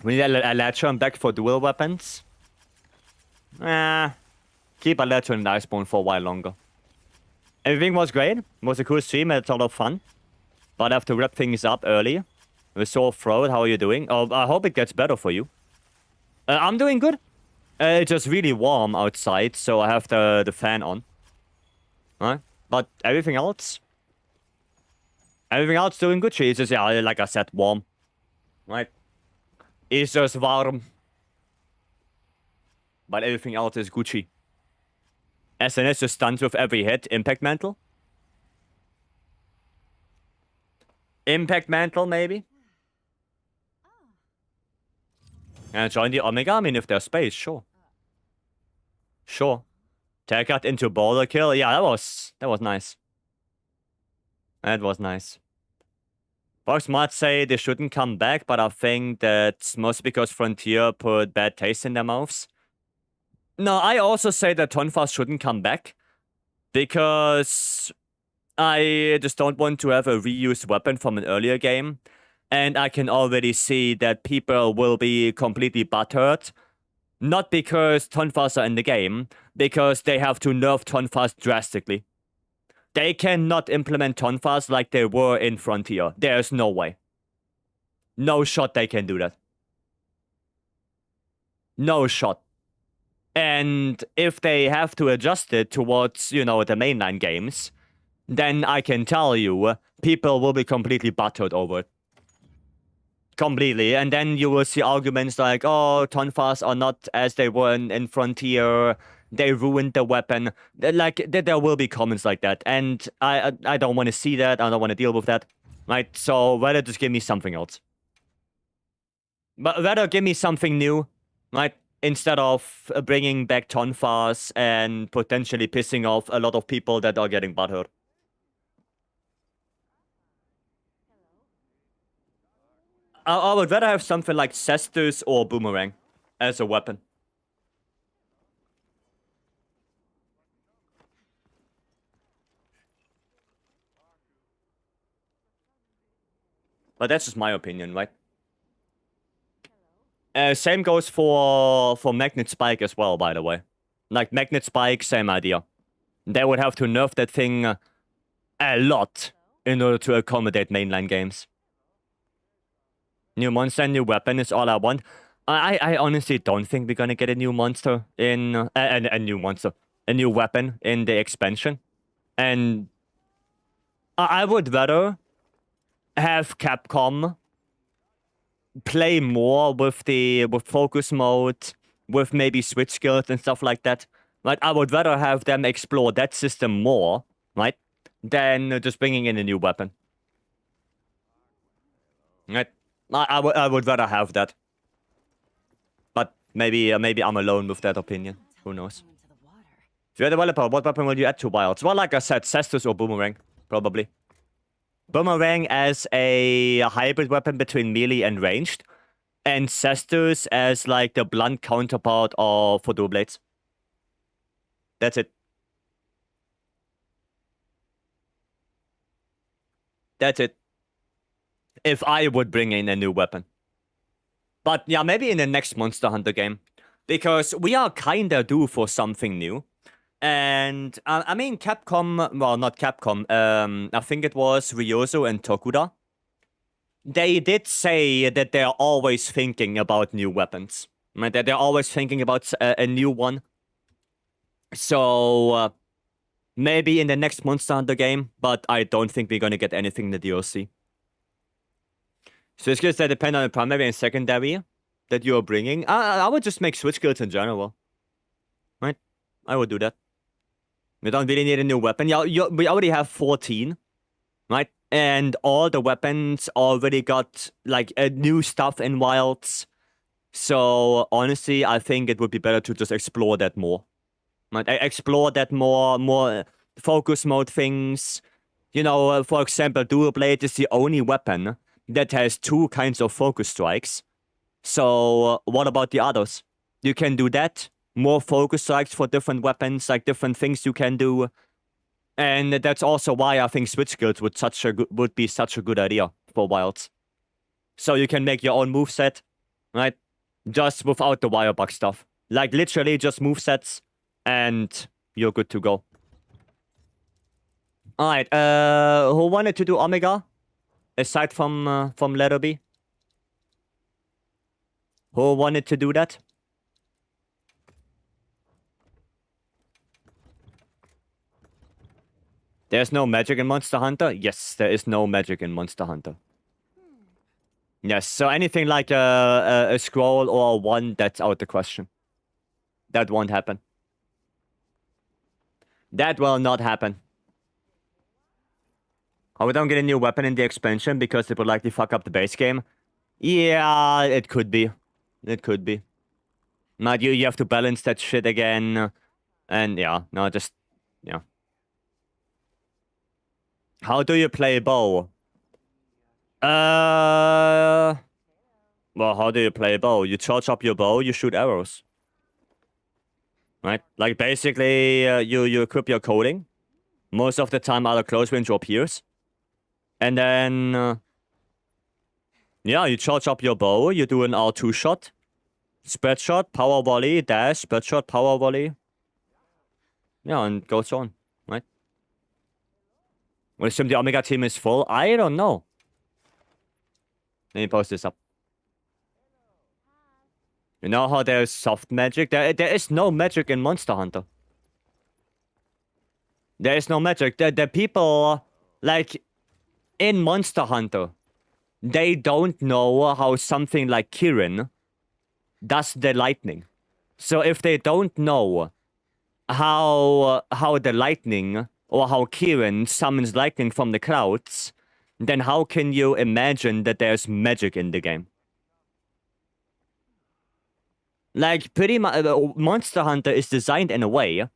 We need a Electron back for dual weapons. Keep a Electron and Iceborne for a while longer. Everything was great. It was a cool stream. It's a lot of fun. But I have to wrap things up early. With sore throat, how are you doing? Oh, I hope it gets better for you. I'm doing good. It's just really warm outside, so I have the fan on. Right? But everything else doing good. It's just, yeah, like I said, warm. Right? It's just warm. But everything else is Gucci. SNS just stuns with every hit. Impact Mantle? Impact Mantle, maybe? And join the Omega? I mean, if there's space, sure. Sure. Take out into Boulder Kill? Yeah, that was nice. That was nice. Folks might say they shouldn't come back, but I think that's mostly because Frontier put bad taste in their mouths. No, I also say that Tonfas shouldn't come back. Because I just don't want to have a reused weapon from an earlier game. And I can already see that people will be completely butthurt. Not because Tonfas are in the game, because they have to nerf Tonfas drastically. They cannot implement Tonfas like they were in Frontier. There's no way. No shot they can do that. No shot. And if they have to adjust it towards, you know, the mainline games, then I can tell you, people will be completely butthurt over it. Completely. And then you will see arguments like, oh, Tonfas are not as they were in Frontier. They ruined the weapon. Like, there will be comments like that. And I don't want to see that. I don't want to deal with that. Right? So rather just give me something else. But rather give me something new. Right? Instead of bringing back Tonfas and potentially pissing off a lot of people that are getting butthurt. I would rather have something like Cestus or Boomerang as a weapon. But that's just my opinion, right? Same goes for Magnet Spike as well, by the way. Like, Magnet Spike, same idea. They would have to nerf that thing a lot in order to accommodate mainline games. New monster and new weapon is all I want. I honestly don't think we're gonna get a new monster in... a new monster. A new weapon in the expansion. And... I would rather have Capcom play more with focus mode, with maybe switch skills and stuff like that. Like, I would rather have them explore that system more, right, than just bringing in a new weapon. Right? I would rather have that. But maybe I'm alone with that opinion. Who knows? If you're a developer, what weapon will you add to Wilds? Well, like I said, Cestus or Boomerang, probably. Boomerang as a hybrid weapon between melee and ranged. And Cestus as, like, the blunt counterpart of for dual blades. That's it. That's it. If I would bring in a new weapon. But yeah, maybe in the next Monster Hunter game. Because we are kinda due for something new. And, I mean, Capcom... Well, not Capcom. I think it was Ryozo and Tokuda. They did say that they're always thinking about new weapons. Right? That they're always thinking about a new one. So, maybe in the next Monster Hunter game. But I don't think we're gonna get anything in the DLC. Switch skills that depend on the primary and secondary that you're bringing. I would just make switch skills in general. Right? I would do that. We don't really need a new weapon. We already have 14. Right? And all the weapons already got, like, new stuff in Wilds. So, honestly, I think it would be better to just explore that more. Right? Explore that more focus mode things. You know, for example, Dual Blade is the only weapon that has 2 kinds of focus strikes. So, what about the others? You can do that. More focus strikes for different weapons, like different things you can do. And that's also why I think switch skills would be such a good idea for Wilds. So you can make your own moveset, right? Just without the wirebug stuff. Like, literally just movesets, and you're good to go. Alright, who wanted to do Omega? Aside from letter B? Who wanted to do that? There's no magic in Monster Hunter? Yes, there is no magic in Monster Hunter. Yes, so anything like a scroll or a 1, that's out the question. That won't happen. That will not happen. Oh, we don't get a new weapon in the expansion because it would likely fuck up the base game? Yeah, it could be. It could be. But you have to balance that shit again. And yeah, no, just... yeah. How do you play bow? Well, how do you play bow? You charge up your bow, you shoot arrows. Right? Like, basically, you equip your coding. Most of the time, either close range or pierce. And then... yeah, you charge up your bow, you do an R2 shot. Spread shot, power volley, dash, spread shot, power volley. Yeah, and goes on, right? I assume the Omega team is full. I don't know. Let me post this up. You know how there's soft magic? There is no magic in Monster Hunter. There is no magic. The people, like, in Monster Hunter, they don't know how something like Kirin does the lightning. So if they don't know how the lightning or how Kirin summons lightning from the clouds, then how can you imagine that there's magic in the game? Like, pretty much, Monster Hunter is designed in a way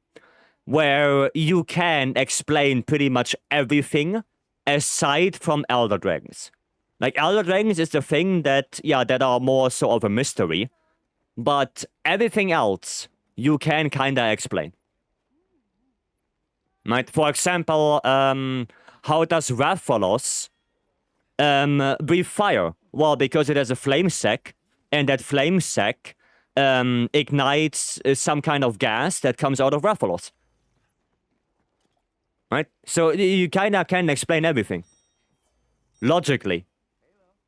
where you can explain pretty much everything aside from Elder Dragons. Like, Elder Dragons is the thing that, yeah, that are more sort of a mystery. But everything else, you can kinda explain. Right? For example, how does Rathalos breathe fire? Well, because it has a flame sac, and that flame sac ignites some kind of gas that comes out of Rathalos. Right? So you kinda can explain everything. Logically.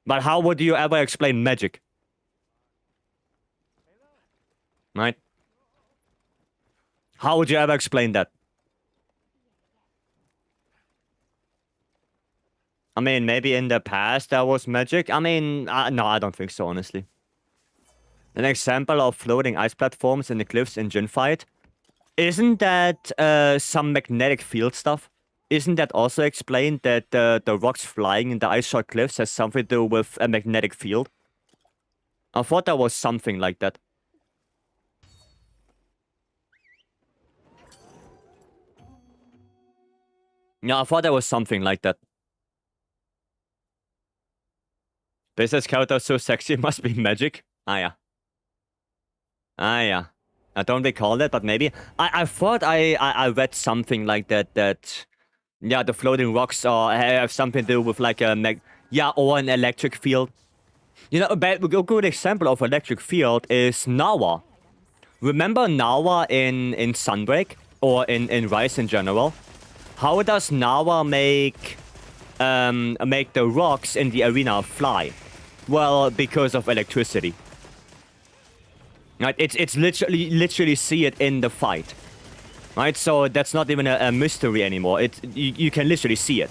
But how would you ever explain magic? Right? How would you ever explain that? I mean, maybe in the past there was magic. I mean, no, I don't think so, honestly. An example of floating ice platforms in the cliffs in Ginfight. Isn't that some magnetic field stuff? Isn't that also explained that the rocks flying in the ice shot cliffs has something to do with a magnetic field? I thought there was something like that. Yeah, I thought there was something like that. Business character so sexy must be magic. Ah, yeah. Ah, yeah. I don't recall that, but maybe. I thought I read something like that, yeah, the floating rocks have something to do with like a yeah, or an electric field. You know, a good example of electric field is Nawa. Remember Nawa in Sunbreak? Or in Rise in general? How does Nawa make the rocks in the arena fly? Well, because of electricity. Right? It's literally see it in the fight. Right? So that's not even a mystery anymore. You can literally see it.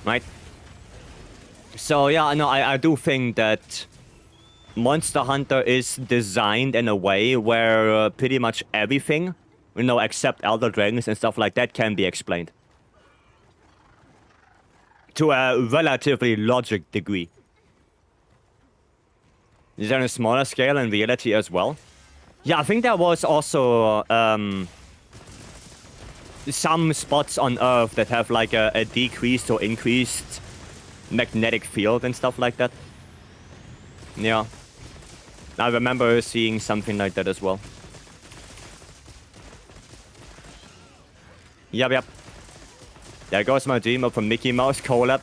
Right? So yeah, no, I do think that Monster Hunter is designed in a way where pretty much everything, you know, except Elder Dragons and stuff like that, can be explained. To a relatively logic degree. Is there a smaller scale in reality as well? Yeah, I think there was also, some spots on Earth that have like a decreased or increased magnetic field and stuff like that. Yeah. I remember seeing something like that as well. Yep. There goes my dream of a Mickey Mouse collab.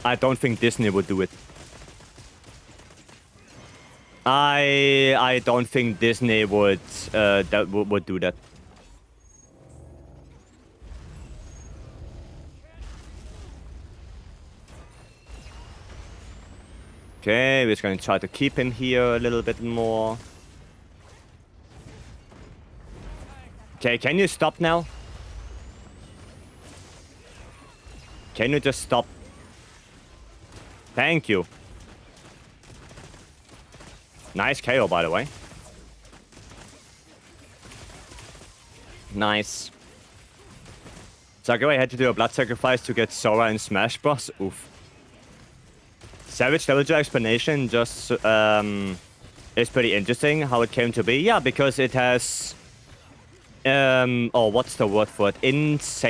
I don't think Disney would do it. I don't think Disney would would do that. Okay, we're just gonna try to keep him here a little bit more. Okay, can you stop now? Can you just stop? Thank you. Nice KO, by the way. Nice. Sakurai had to do a blood sacrifice to get Sora in Smash Bros. Oof. Savage Villager explanation just is pretty interesting how it came to be. Yeah, because it has oh, what's the word for it? Its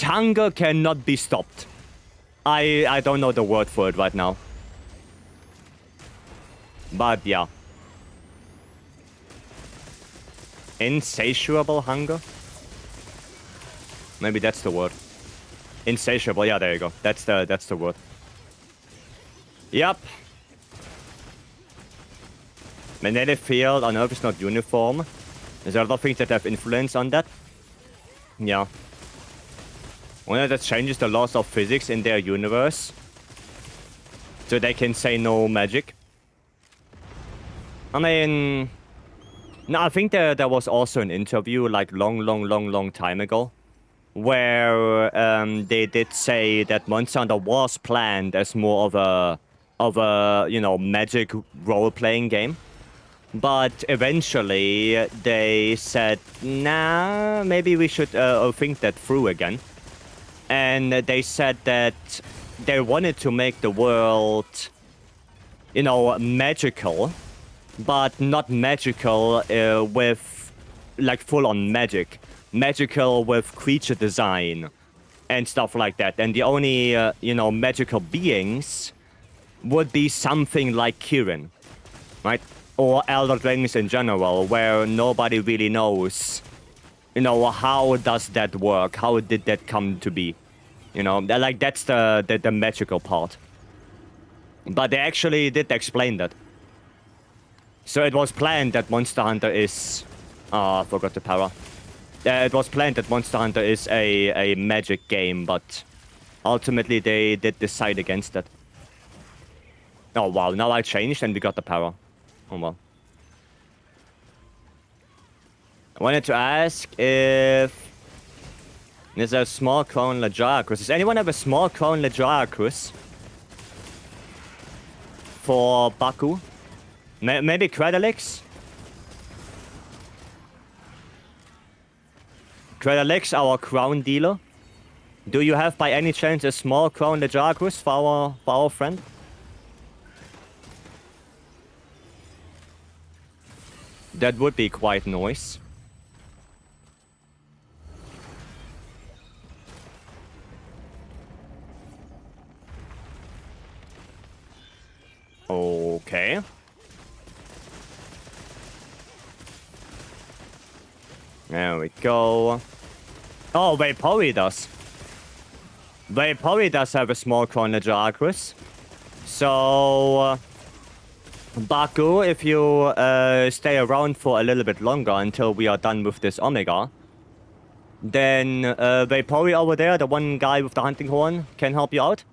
hunger cannot be stopped. I don't know the word for it right now. But yeah. Insatiable hunger? Maybe that's the word. Insatiable, yeah, there you go. That's the word. Yep. Magnetic field on Earth is not uniform. There's other things that have influence on that. Yeah. One that changes the laws of physics in their universe. So they can say no magic. I mean... No, I think there was also an interview like long time ago. Where they did say that Monster Hunter was planned as more of a you know, magic role-playing game. But eventually they said, nah, maybe we should think that through again. And they said that they wanted to make the world, you know, magical, but not magical with like full-on magic. Magical with creature design and stuff like that. And the only, you know, magical beings would be something like Kirin, right? Or Elder Dragons in general, where nobody really knows, you know, how does that work? How did that come to be? You know, like that's the magical part. But they actually did explain that. So it was planned that Monster Hunter is... I forgot the para. It was planned that Monster Hunter is a magic game, but ultimately they did decide against that. Oh wow, now I changed and we got the para. Oh well. I wanted to ask if there's a small crown Lagiacrus. Does anyone have a small crown Lagiacrus for Baku? Maybe Cradalix? Cradalix, our crown dealer. Do you have by any chance a small crown Lagiacrus for our friend? That would be quite nice. Okay. There we go. Oh, wait, probably does. They probably does have a small crown Lagiacrus. So... Baku, if you stay around for a little bit longer until we are done with this Omega, then they probably over there, the one guy with the hunting horn, can help you out.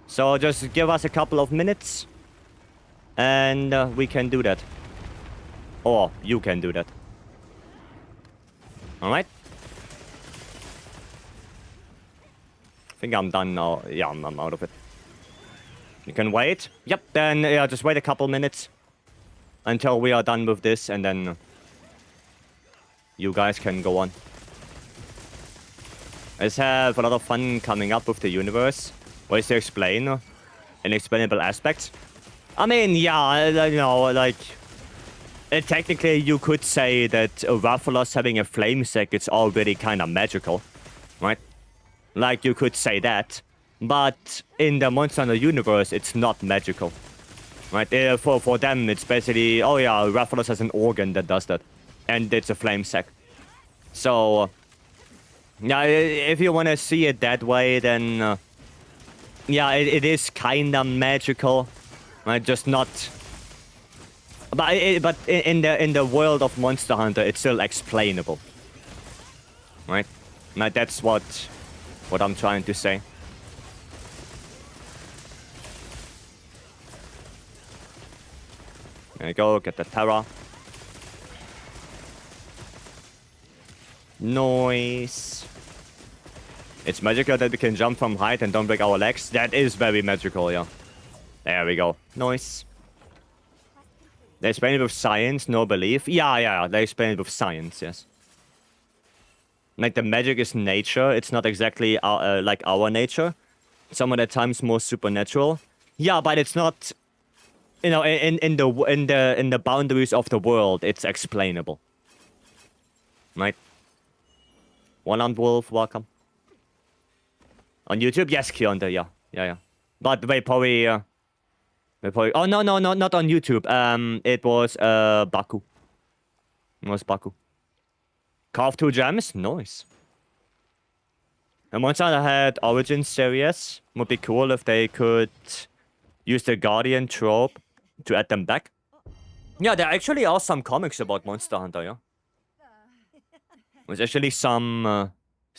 So just give us a couple of minutes, and we can do that. Or you can do that. Alright? I think I'm done now. Yeah, I'm out of it. You can wait. Yep, then yeah, just wait a couple minutes until we are done with this, and then you guys can go on. I just have a lot of fun coming up with the universe, ways to explain inexplainable aspects. I mean, yeah, you know, like Technically, you could say that Rathalos having a flame sack is already kind of magical, right? Like, you could say that. But in the Monster Hunter universe, it's not magical, right? For them, it's basically, oh yeah, Rathalos has an organ that does that. And it's a flame sack. So, yeah, if you want to see it that way, then... yeah, it is kind of magical, right? Just not... But in the world of Monster Hunter, it's still explainable, right? Like, that's what I'm trying to say. There you go, get the Terra. Noise. It's magical that we can jump from height and don't break our legs. That is very magical, yeah. There we go. Noise. They explain it with science, no belief. Yeah, they explain it with science, yes. Like, the magic is nature. It's not exactly like our nature. Some of the times more supernatural. Yeah, but it's not... You know, in the boundaries of the world, it's explainable. Right? One-armed wolf, welcome. On YouTube? Yes, Kionda, yeah. But they probably... oh, no, not on YouTube. It was, Baku. It was Baku. Carve 2 gems? Nice. And once I had Origin series, would be cool if they could use the Guardian trope to add them back. Yeah, there actually are some comics about Monster Hunter, yeah. There's actually some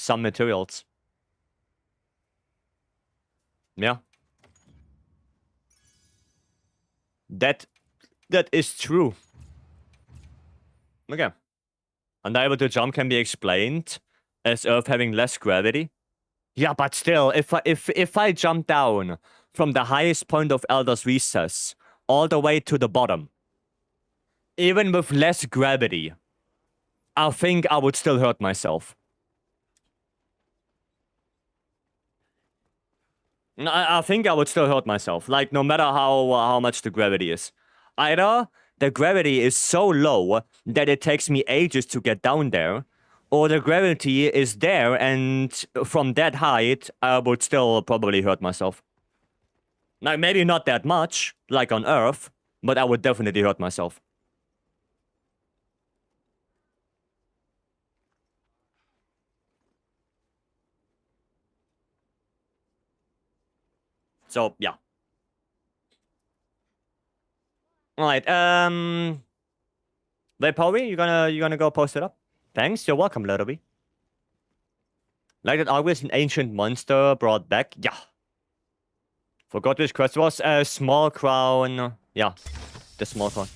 materials. Yeah. That is true. Okay. Unable to jump can be explained as Earth having less gravity. Yeah, but still, if I jump down from the highest point of Elder's Recess all the way to the bottom, even with less gravity, I think I would still hurt myself. I think I would still hurt myself, like, no matter how much the gravity is. Either the gravity is so low that it takes me ages to get down there, or the gravity is there and from that height, I would still probably hurt myself. Like, maybe not that much, like on Earth, but I would definitely hurt myself. So, yeah. Alright, Vapory, you gonna go post it up? Thanks, you're welcome, Letterby. Like that always an ancient monster brought back? Yeah. Forgot which quest was. Small crown. Yeah, the small crown.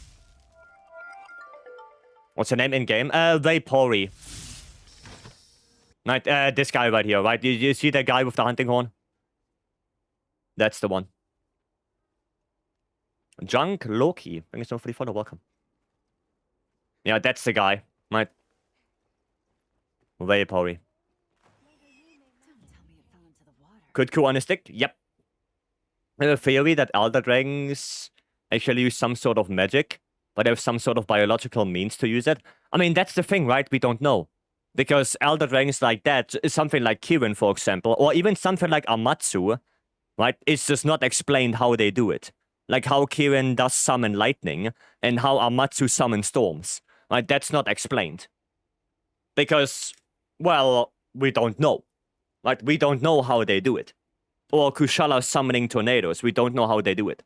What's the name in game? Vapory. Right, this guy right here, right? You see that guy with the hunting horn? That's the one. Junk Loki. Thank you so much for the follow. Welcome. Yeah, that's the guy. Right. Vapory. Could Ku on a stick? Yep. There's a theory that Elder Dragons actually use some sort of magic, but have some sort of biological means to use it. I mean, that's the thing, right? We don't know. Because Elder Dragons like that, something like Kirin, for example, or even something like Amatsu, right? It's just not explained how they do it. Like how Kirin does summon lightning, and how Amatsu summons storms. Right? That's not explained. Because, well, we don't know. Right? We don't know how they do it. Or Kushala summoning tornadoes. We don't know how they do it.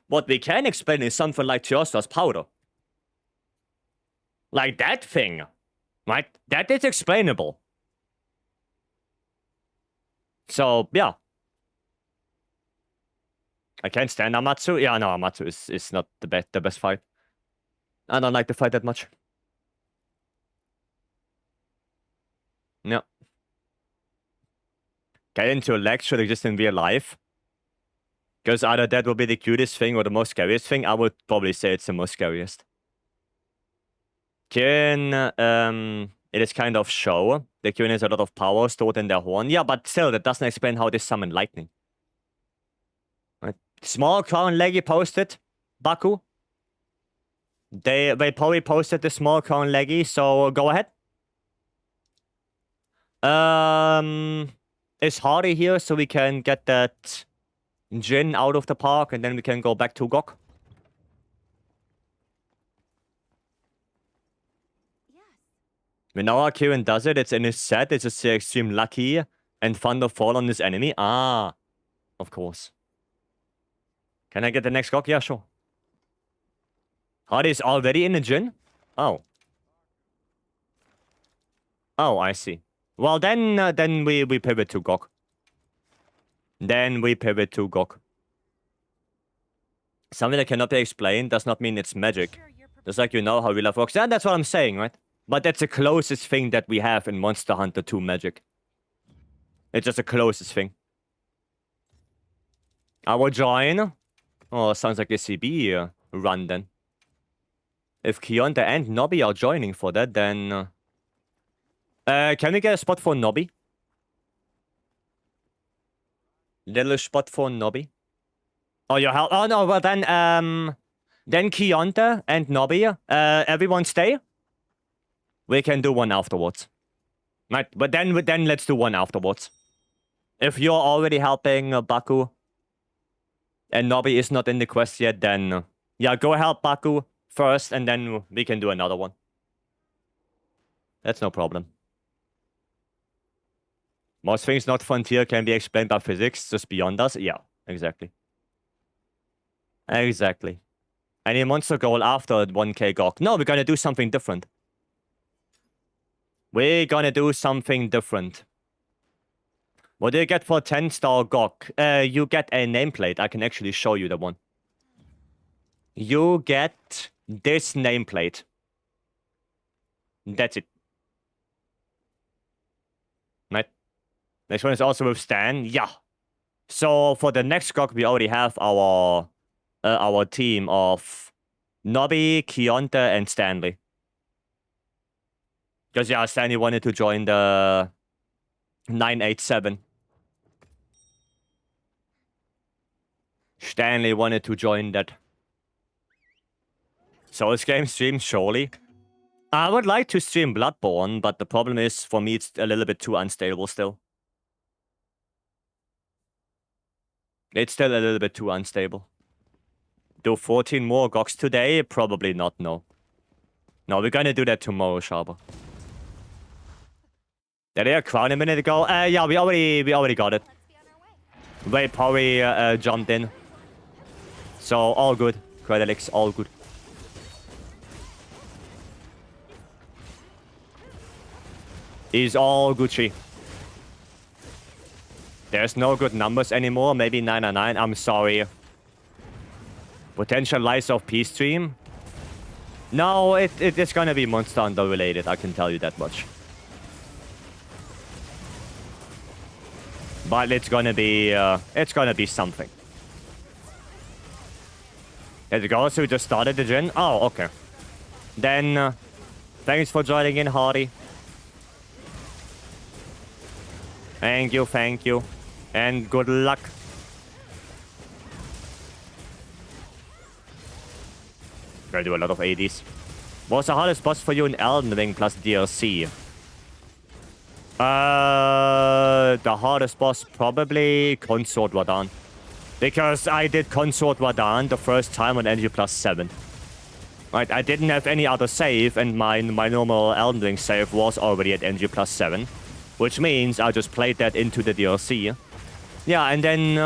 What we can explain is something like Teostra's powder. Like that thing. Right? That is explainable. So, yeah. I can't stand Amatsu. Yeah, no, Amatsu is not the best fight. I don't like the fight that much. Yeah. Get into a leg should exist in real life. Because either that will be the cutest thing or the most scariest thing. I would probably say it's the most scariest. Kirin, it is kind of show. The Q has a lot of power stored in their horn. Yeah, but still, that doesn't explain how they summon lightning. Right. Small crown leggy posted. Baku. They probably posted the small crown leggy, so go ahead. Is Hardy here so we can get that Jin out of the park and then we can go back to Gok? Yes. When our Kieran does it, it's in his set, it's just extreme lucky and thunder fall on his enemy. Ah, of course. Can I get the next Gok? Yeah, sure. Hardy is already in the Jin? Oh. Oh, I see. Well, then we pivot to Gok. Then we pivot to Gok. Something that cannot be explained does not mean it's magic. Sure, you're Just like you know how real life works. Yeah, that's what I'm saying, right? But that's the closest thing that we have in Monster Hunter 2 magic. It's just the closest thing. I will join. Oh, sounds like a CB run then. If Kionta and Nobby are joining for that, then... can we get a spot for Nobby? Little spot for Nobby? Oh, your help. Oh, no, well then Kionta and Nobby, everyone stay. We can do one afterwards. Right, but then let's do one afterwards. If you're already helping Baku, and Nobby is not in the quest yet, then... yeah, go help Baku first, and then we can do another one. That's no problem. Most things not frontier can be explained by physics, just beyond us. Yeah, exactly. Exactly. Any monster goal after 1k Gok? No, we're gonna do something different. We're gonna do something different. What do you get for 10-star Gok? You get a nameplate. I can actually show you the one. You get this nameplate. That's it. Right? Next one is also with Stan. Yeah. So for the next Gok, we already have our team of Nobby, Kionta, and Stanley. Because yeah, Stanley wanted to join the 987. Stanley wanted to join that. So this game streams surely. I would like to stream Bloodborne, but the problem is, for me, it's a little bit too unstable still. It's still a little bit too unstable. Do 14 more Goks today? Probably not, no. No, we're gonna do that tomorrow, Sharper. Did they crown a minute ago? Yeah, we already got it. Ray Pori jumped in. So, all good. Credilix, all good. Is all Gucci. There's no good numbers anymore. Maybe 999. I'm sorry. Potential Lies of Peace stream? No, it's gonna be Monster Hunter related. I can tell you that much. But it's gonna be something. There you go. So we just started the gen. Oh, okay. Then, thanks for joining in, Hardy. Thank you. And good luck. Gonna do a lot of ADs. What's the hardest boss for you in Elden Ring plus DLC? The hardest boss probably Consort Radan. Because I did Consort Radan the first time on NG plus 7. Right, I didn't have any other save, and my normal Elden Ring save was already at NG plus 7. Which means I just played that into the DLC. Yeah, and then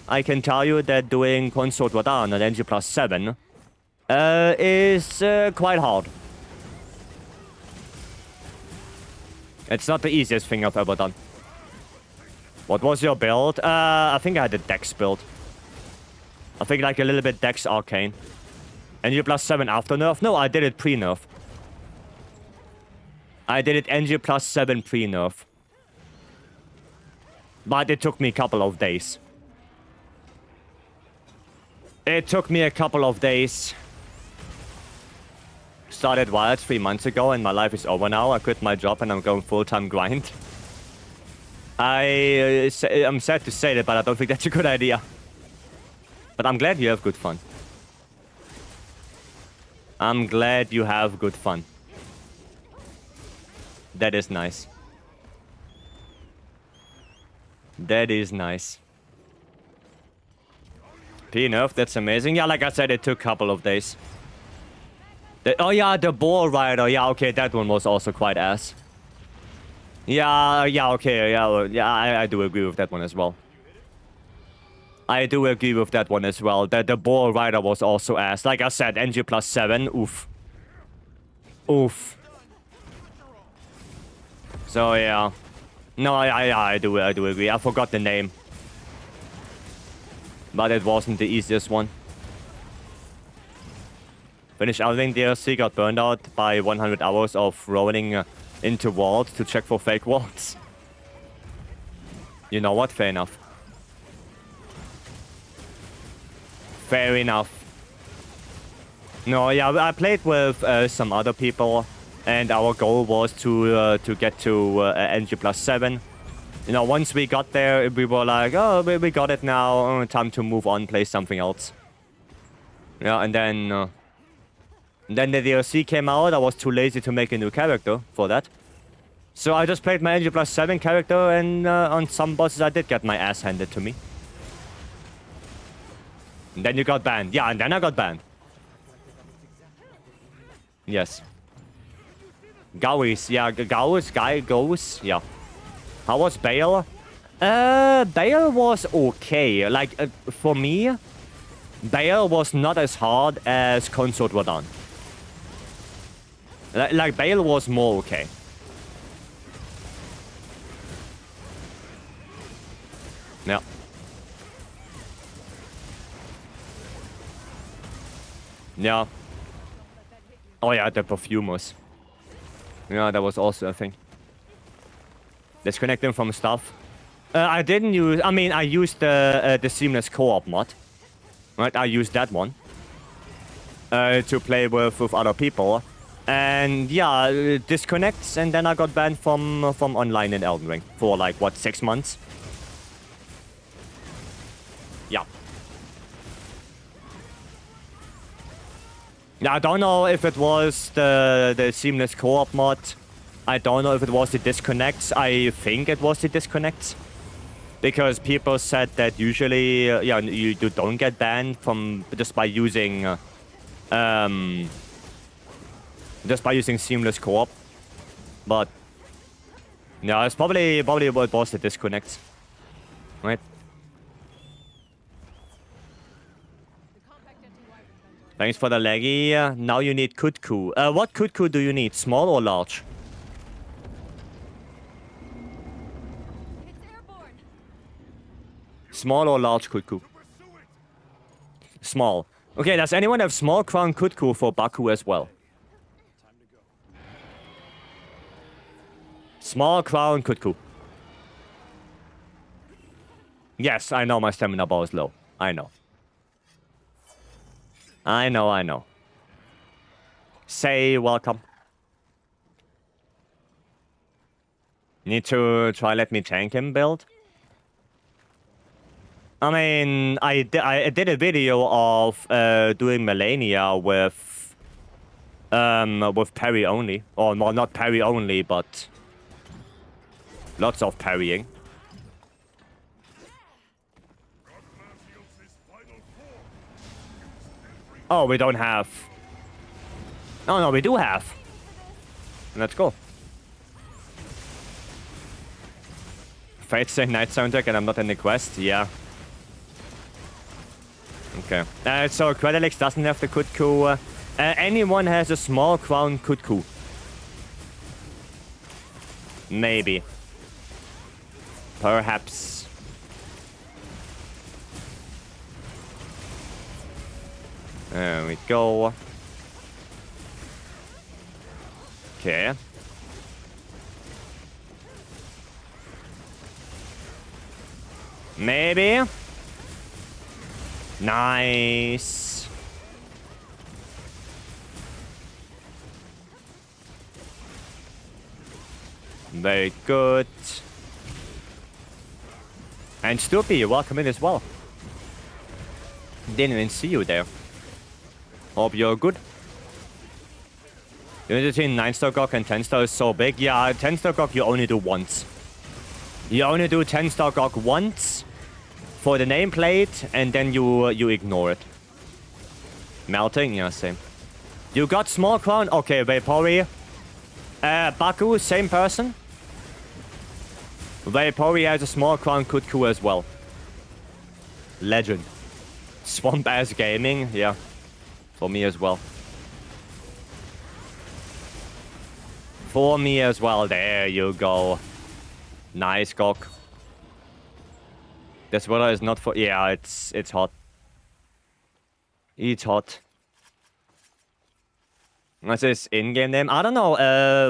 I can tell you that doing Consort Radan on NG plus 7 is quite hard. It's not the easiest thing I've ever done. What was your build? I think I had a Dex build. I think like a little bit Dex Arcane. NG plus 7 after nerf? No, I did it pre-nerf. I did it NG plus 7 pre-nerf. But it took me a couple of days. Started Wilds 3 months ago and my life is over now. I quit my job and I'm going full-time grind. I'm sad to say that, but I don't think that's a good idea. But I'm glad you have good fun. I'm glad you have good fun. That is nice. That is nice. P-nerf, that's amazing. Yeah, like I said, it took a couple of days. Oh yeah, the ball rider. Yeah, okay, that one was also quite ass. Yeah, okay, yeah, I do agree with that one as well. I do agree with that one as well. That the ball rider was also ass. Like I said, NG plus 7, oof. Oof. So yeah. No, I do agree. I forgot the name. But it wasn't the easiest one. Finished Elden DLC, got burned out by 100 hours of rolling into walls to check for fake walls. You know what? Fair enough. Fair enough. No, yeah, I played with some other people, and our goal was to get to NG plus 7. You know, once we got there, we were like, oh, we got it now. Time to move on, play something else. Yeah, and then the DLC came out. I was too lazy to make a new character for that. So I just played my NG plus 7 character, and on some bosses I did get my ass handed to me. And then you got banned. Yeah, and then I got banned. Yes. Gowies, yeah, goes, yeah. How was Bale? Bale was okay. Like, for me, Bale was not as hard as Consort Radahn. Like, Bale was more okay. Yeah. Yeah. Oh yeah, the perfumers. Yeah, that was also a thing. Disconnect them from stuff. I didn't use... I mean, I used the seamless co-op mod. Right, I used that one. To play with other people. And yeah, disconnects, and then I got banned from online in Elden Ring. For like, what, 6 months? Yeah. Yeah, I don't know if it was the seamless co-op mod. I don't know if it was the disconnects. I think it was the disconnects. Because people said that usually, yeah, you don't get banned from just by using seamless co-op. But yeah, it's probably what it was the disconnects. Right? Thanks for the laggy. Now you need Kutku. What Kutku do you need? Small or large? Small or large Kutku? Small. Okay, does anyone have small crown Kutku for Baku as well? Small crown Kutku. Yes, I know my stamina bar is low. I know. I know. Say welcome. Need to try let me tank him build? I mean, I did a video of doing Melania with parry only. Or well, not parry only, but lots of parrying. Oh, we don't have. Oh no, we do have. Let's go. Fate say night soundtrack and I'm not in the quest. Yeah. Okay. So Quedelix doesn't have the Kutku. Anyone has a small crown Kutku? Maybe. Perhaps. There we go. Okay. Maybe. Nice. Very good. And Stoopy, welcome in as well. Didn't even see you there. Hope you're good. The difference between 9-star Gok and 10-star is so big. Yeah, 10-star Gok you only do once. You only do 10-star Gok once for the nameplate, and then you ignore it. Melting? Yeah, same. You got small crown? Okay, Vapory. Baku, same person. Vapory has a small crown Kutku as well. Legend. Swamp Ass Gaming, yeah. For me as well. For me as well. There you go. Nice, Gok. This weather is not for... Yeah, it's hot. It's hot. What's his in-game name? I don't know.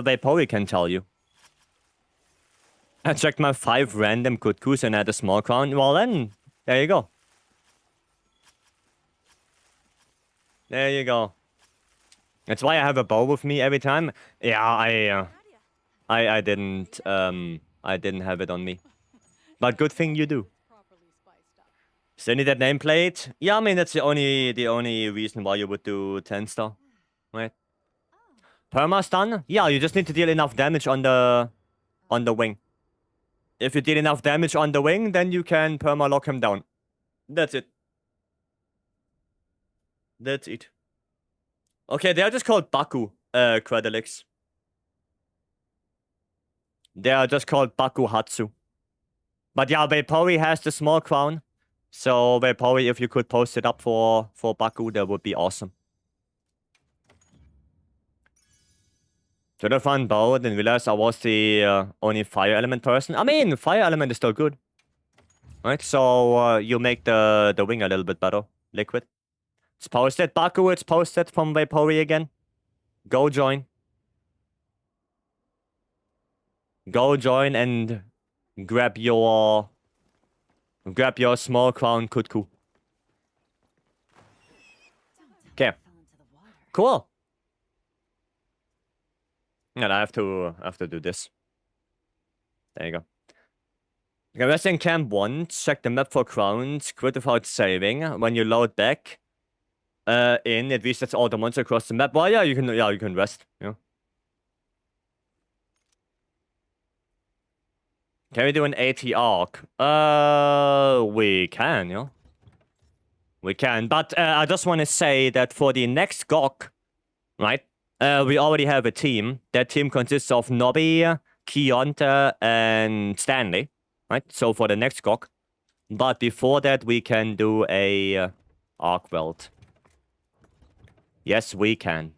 Vapory can tell you. I checked my 5 random Kutkus and had a small crown. Well then, there you go. There you go. That's why I have a bow with me every time. Yeah, I didn't have it on me. But good thing you do. Properly spiced up. Still need that nameplate? Yeah, I mean that's the only reason why you would do 10-star. Right? Perma stun? Yeah, you just need to deal enough damage on the wing. If you deal enough damage on the wing, then you can perma lock him down. That's it. That's it. Okay, they are just called Baku, Credilix. They are just called Baku Hatsu. But yeah, Vapory has the small crown. So Vapory, if you could post it up for Baku, that would be awesome. Should have found bow, didn't realize I was the only fire element person. I mean, fire element is still good. Right, so you make the wing a little bit better. Liquid. It's posted. Baku, it's posted from Vapory again. Go join. Go join and grab your small crown Kutku. Okay. Cool. And I have to do this. There you go. Okay, rest in camp 1. Check the map for crowns. Quit without saving. When you load back, it resets all the monsters across the map. Well, yeah, you can rest. Yeah. Can we do an AT arc? We can, yeah. We can, but I just want to say that for the next Gok, right? We already have a team. That team consists of Nobby, Kionta, and Stanley, right? So for the next Gok. But before that, we can do a arc weld. Yes, we can.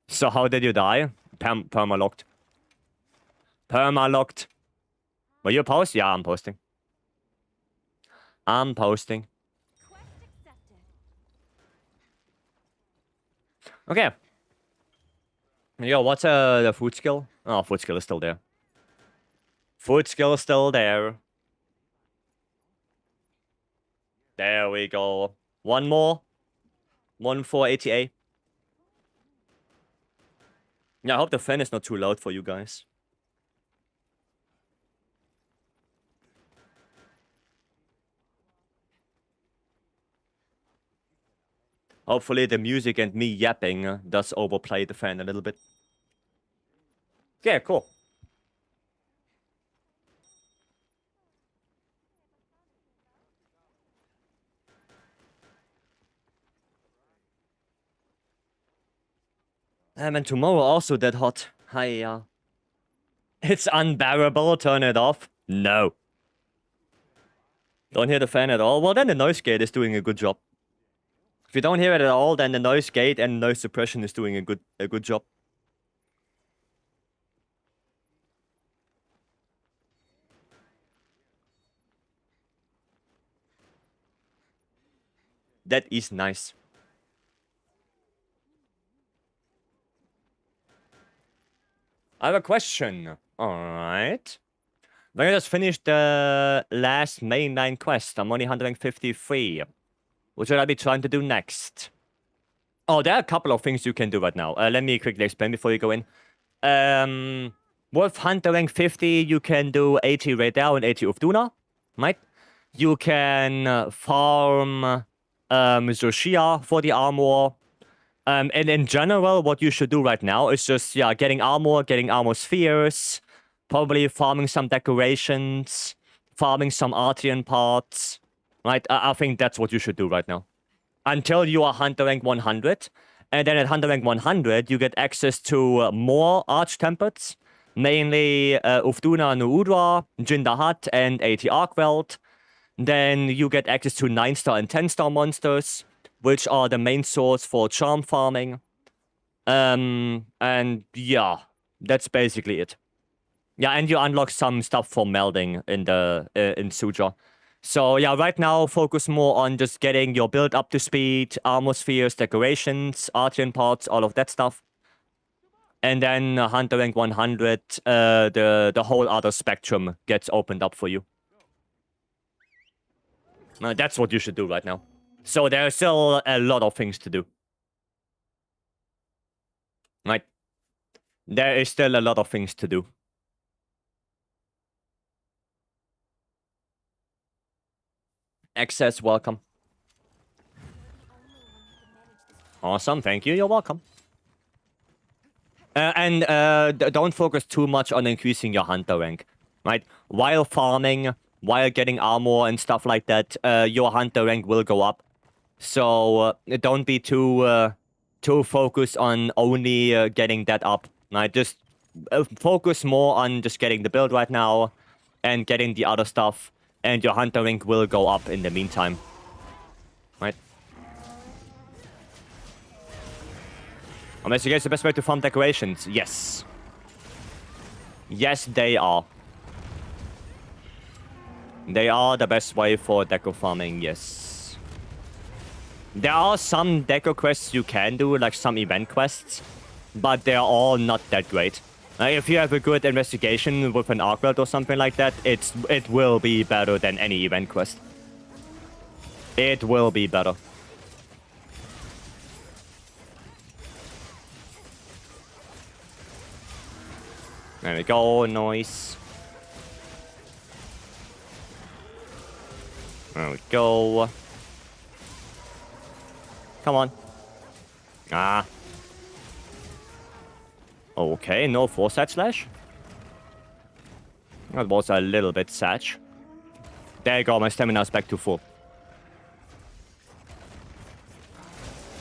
So how did you die? Perma-locked. Perma-locked. Will you post? Yeah, I'm posting. I'm posting. Okay. Yo, what's the food skill? Oh, food skill is still there. Food skill is still there. There we go. One more. One for ATA. Yeah, I hope the fan is not too loud for you guys. Hopefully the music and me yapping does overplay the fan a little bit. Yeah, cool. And tomorrow also that hot. Hi, It's unbearable, turn it off. No. Don't hear the fan at all? Well, then the noise gate is doing a good job. If you don't hear it at all, then the noise gate and noise suppression is doing a good job. That is nice. I have a question. Alright. When I just finished the last mainline quest, I'm only 153. What should I be trying to do next? Oh, there are a couple of things you can do right now. Let me quickly explain before you go in. With Hunter rank 50, you can do 80 Radar and 80 Ufduna, right? You can farm Zoshia for the armor. And in general, what you should do right now is just, yeah, getting armor spheres, probably farming some decorations, farming some Artian parts, right? I think that's what you should do right now. Until you are Hunter rank 100. And then at Hunter rank 100, you get access to more Arch Templates, mainly Ufduna Nuudra, Jindahat, and 80 Arkweld. Then you get access to 9-star and 10-star monsters, which are the main source for charm farming. And yeah, that's basically it. Yeah, and you unlock some stuff for melding in the in Suja. So yeah, right now focus more on just getting your build up to speed, armor spheres, decorations, Artian parts, all of that stuff. And then Hunter rank 100, the whole other spectrum gets opened up for you. That's what you should do right now. So there are still a lot of things to do. Right? There is still a lot of things to do. Access, welcome. Awesome, thank you, you're welcome. And don't focus too much on increasing your Hunter rank, right? While farming, while getting armor and stuff like that, your Hunter rank will go up. So don't be too focused on only getting that up, right? Just focus more on just getting the build right now and getting the other stuff, and your Hunter rank will go up in the meantime, right? Unless you guys the best way to farm decorations. Yes. Yes, they are. They are the best way for deco farming, yes. There are some deco quests you can do, like some event quests, but they're all not that great. If you have a good investigation with an Arkweld or something like that, it will be better than any event quest. It will be better. There we go, nice. There we go. Come on. Ah. Okay, no foresight slash. That was a little bit sad. There you go, my stamina's back to full.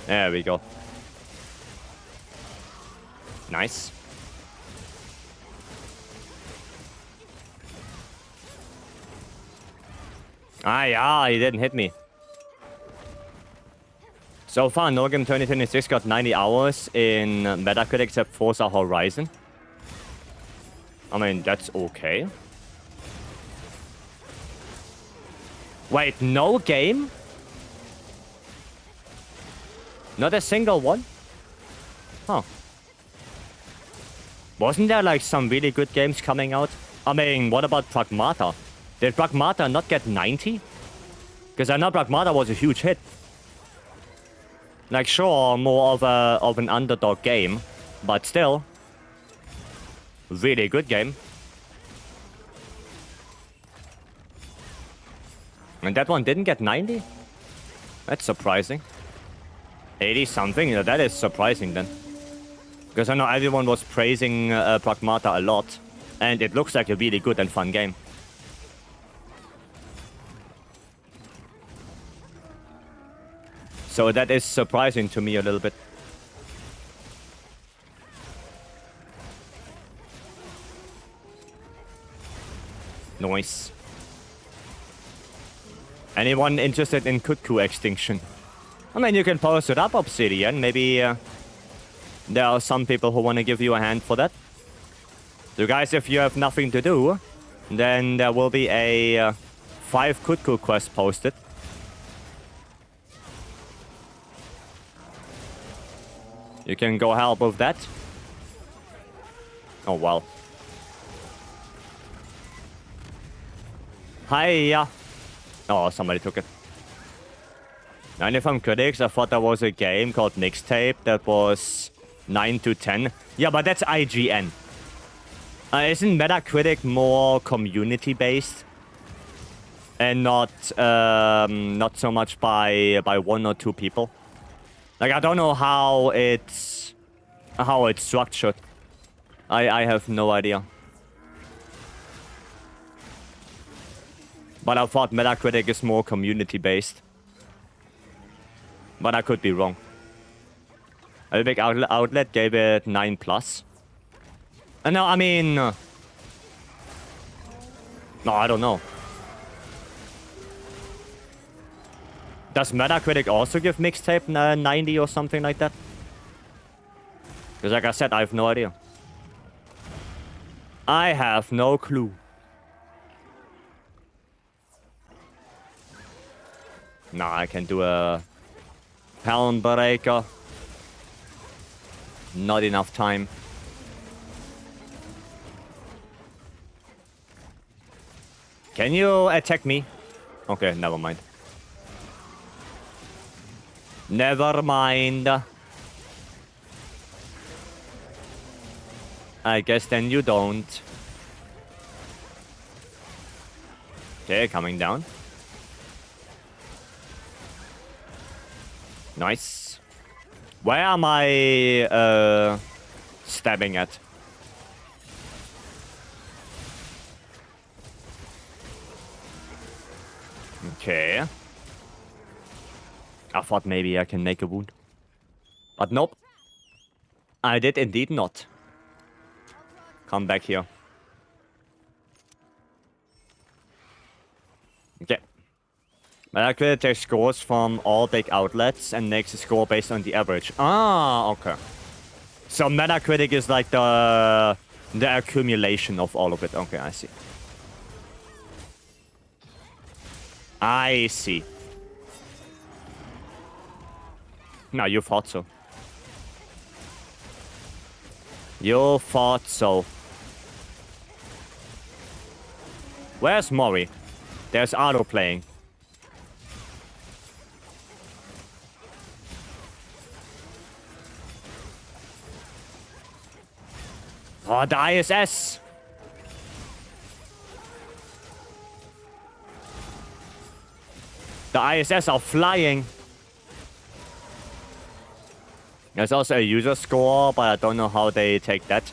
There we go. Nice. Ah, yeah, he didn't hit me. So far, No Game 2026 got 90 hours in Metacritic except Forza Horizon. I mean, that's okay. Wait, no game? Not a single one? Huh. Wasn't there like some really good games coming out? I mean, what about Pragmata? Did Pragmata not get 90? Because I know Pragmata was a huge hit. Like, sure, more of an underdog game, but still, really good game. And that one didn't get 90? That's surprising. 80 something? Yeah, that is surprising then. Because I know everyone was praising Pragmata a lot, and it looks like a really good and fun game. So that is surprising to me a little bit. Nice. Anyone interested in Kutku extinction? I mean, you can post it up, Obsidian. Maybe there are some people who want to give you a hand for that. So guys, if you have nothing to do, then there will be a 5 Kutku quest posted. You can go help with that. Oh, well. Hiya. Oh, somebody took it. And if I'm critics, I thought there was a game called Mixtape that was 9 to 10. Yeah, but that's IGN. Isn't Metacritic more community-based? And not so much by 1 or 2 people? Like, I don't know how it's structured. I have no idea. But I thought Metacritic is more community-based. But I could be wrong. A big outlet gave it 9+. No, I mean... no, I don't know. Does Metacritic also give Mixtape 90 or something like that? Because like I said, I have no idea. I have no clue. Nah, I can do a Helm Breaker. Not enough time. Can you attack me? Okay, never mind. Never mind. I guess then you don't. Okay, coming down. Nice. Where am I stabbing at? Okay. I thought maybe I can make a wound. But nope. I did indeed not. Come back here. Okay. Metacritic takes scores from all big outlets and makes a score based on the average. Ah, okay. So Metacritic is like the accumulation of all of it. Okay, I see. I see. No, you thought so. You thought so. Where's Mori? There's Otto playing. Oh, the ISS! The ISS are flying. There's also a user score, but I don't know how they take that.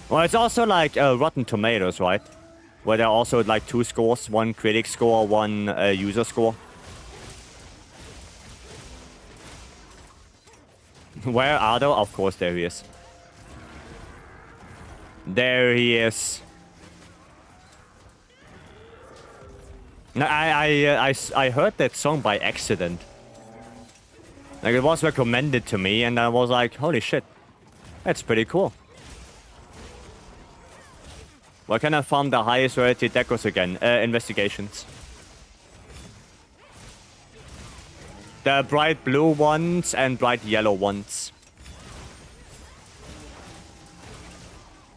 Well, it's also like Rotten Tomatoes, right? Where there are also like 2 scores. One critic score, one user score. Where are they? Of course, there he is. There he is. No, I heard that song by accident. Like, it was recommended to me, and I was like, holy shit. That's pretty cool. Where can I farm the highest rarity decos again? Investigations. The bright blue ones and bright yellow ones.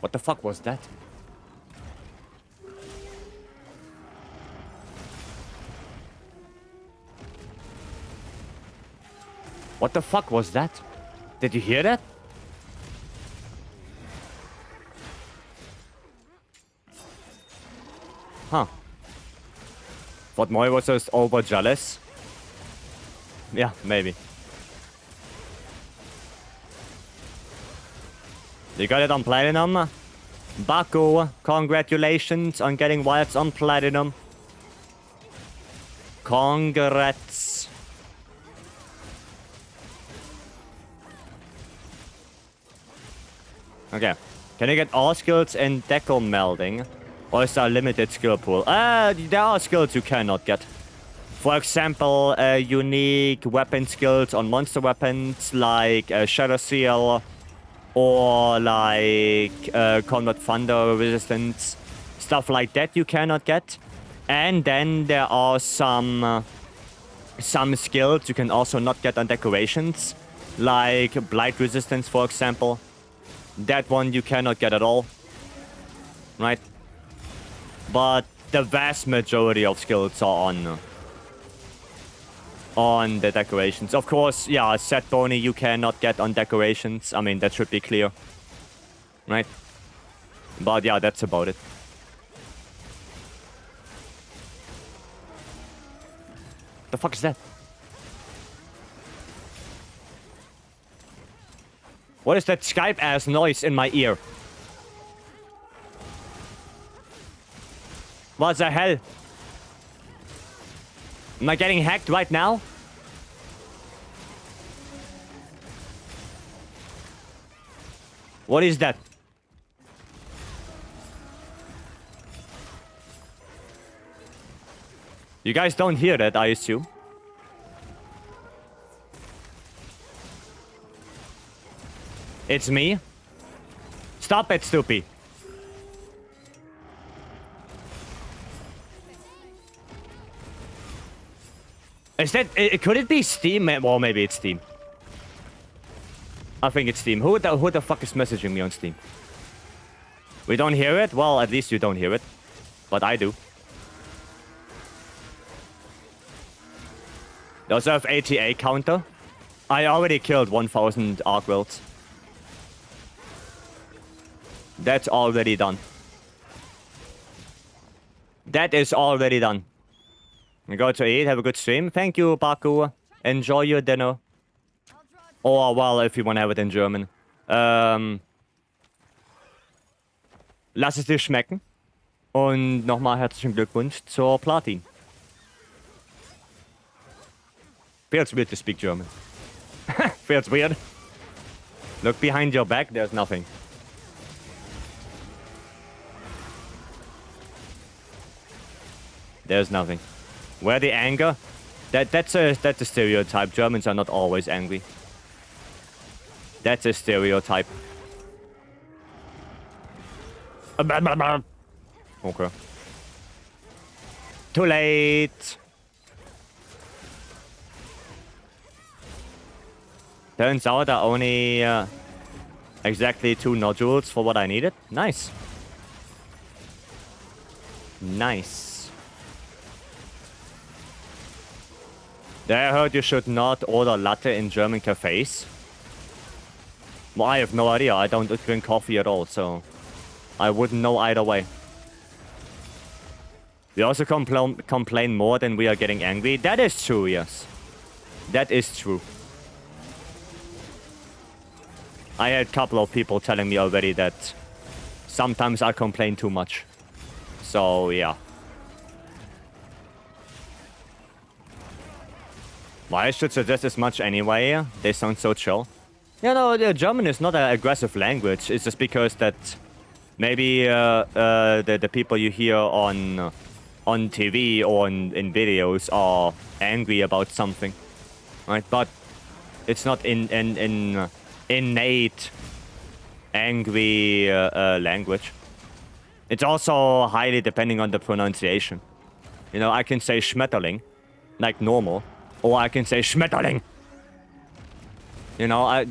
What the fuck was that? What the fuck was that? Did you hear that? Huh. Thought Moi was just over jealous. Yeah, maybe. You got it on platinum? Baku, congratulations on getting wilds on platinum. Congrats. Okay. Can you get all skills in deco melding? Or is there a limited skill pool? There are skills you cannot get. For example, unique weapon skills on monster weapons like Shadow Seal or like Combat Thunder resistance. Stuff like that you cannot get. And then there are some skills you can also not get on decorations. Like Blight resistance, for example. That one you cannot get at all. Right? But the vast majority of skills are on. on the decorations. Of course, yeah, set bony you cannot get on decorations. I mean, that should be clear. Right? But yeah, that's about it. The fuck is that? What is that Skype-ass noise in my ear? What the hell? Am I getting hacked right now? What is that? You guys don't hear that, I assume. It's me. Stop it, stupid. Is that... could it be Steam? Well, maybe it's Steam. I think it's Steam. Who the fuck is messaging me on Steam? We don't hear it? Well, at least you don't hear it. But I do. They also have ATA counter. I already killed 1,000 MHWilds. That's already done. That is already done. We go to eat. Have a good stream. Thank you, Baku. Enjoy your dinner. Or, well, if you want to have it in German. Lass es dir schmecken. Und nochmal herzlichen Glückwunsch zur Platin. Feels weird to speak German. Feels weird. Look behind your back, there's nothing. There's nothing. Where the anger? That's a stereotype. Germans are not always angry. That's a stereotype. Okay. Too late. Turns out I only exactly 2 nodules for what I needed. Nice. Nice. I heard you should not order latte in German cafes. Well, I have no idea. I don't drink coffee at all, so I wouldn't know either way. We also complain more than we are getting angry. That is true, yes. That is true. I had a couple of people telling me already that sometimes I complain too much. So, yeah. Why I should suggest as much anyway? They sound so chill. You know, German is not an aggressive language. It's just because that maybe the people you hear on TV or in videos are angry about something, right? But it's not innate angry language. It's also highly depending on the pronunciation. You know, I can say Schmetterling, like normal, or I can say Schmetterling. You know,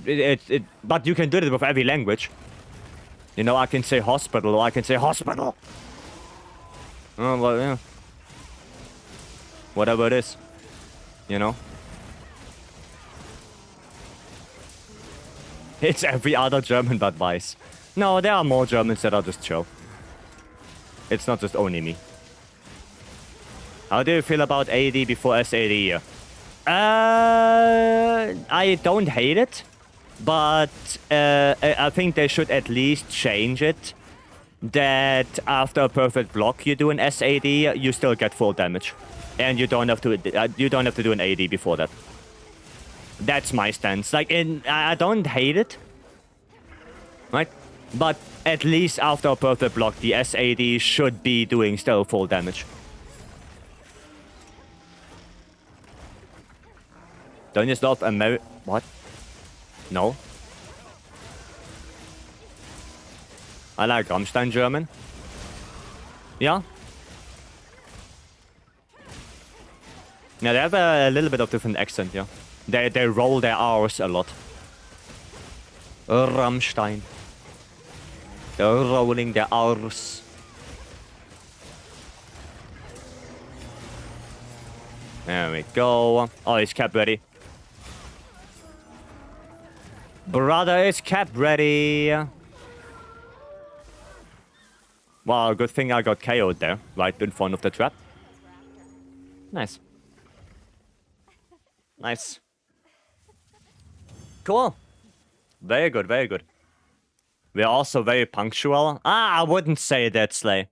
but you can do it with every language. You know, I can say hospital, or I can say hospital. Oh, well, yeah. Whatever it is, you know. It's every other German but Vice. No, there are more Germans that are just chill. It's not just only me. How do you feel about AD before SAD? I don't hate it, but I think they should at least change it. That after a perfect block you do an SAD, you still get full damage, and you don't have to do an AD before that. That's my stance. Like, I don't hate it, right? But at least after a perfect block, the SAD should be doing still full damage. Don't you love what? No. I like Rammstein German. Yeah. Yeah, they have a little bit of different accent, yeah. They roll their R's a lot. Rammstein. They're rolling their R's. There we go. Oh, he's cap ready. Brother is cap ready. Well, good thing I got KO'd there, right in front of the trap. Nice. Nice. Cool. Very good, very good. We're also very punctual. I wouldn't say that, Slay.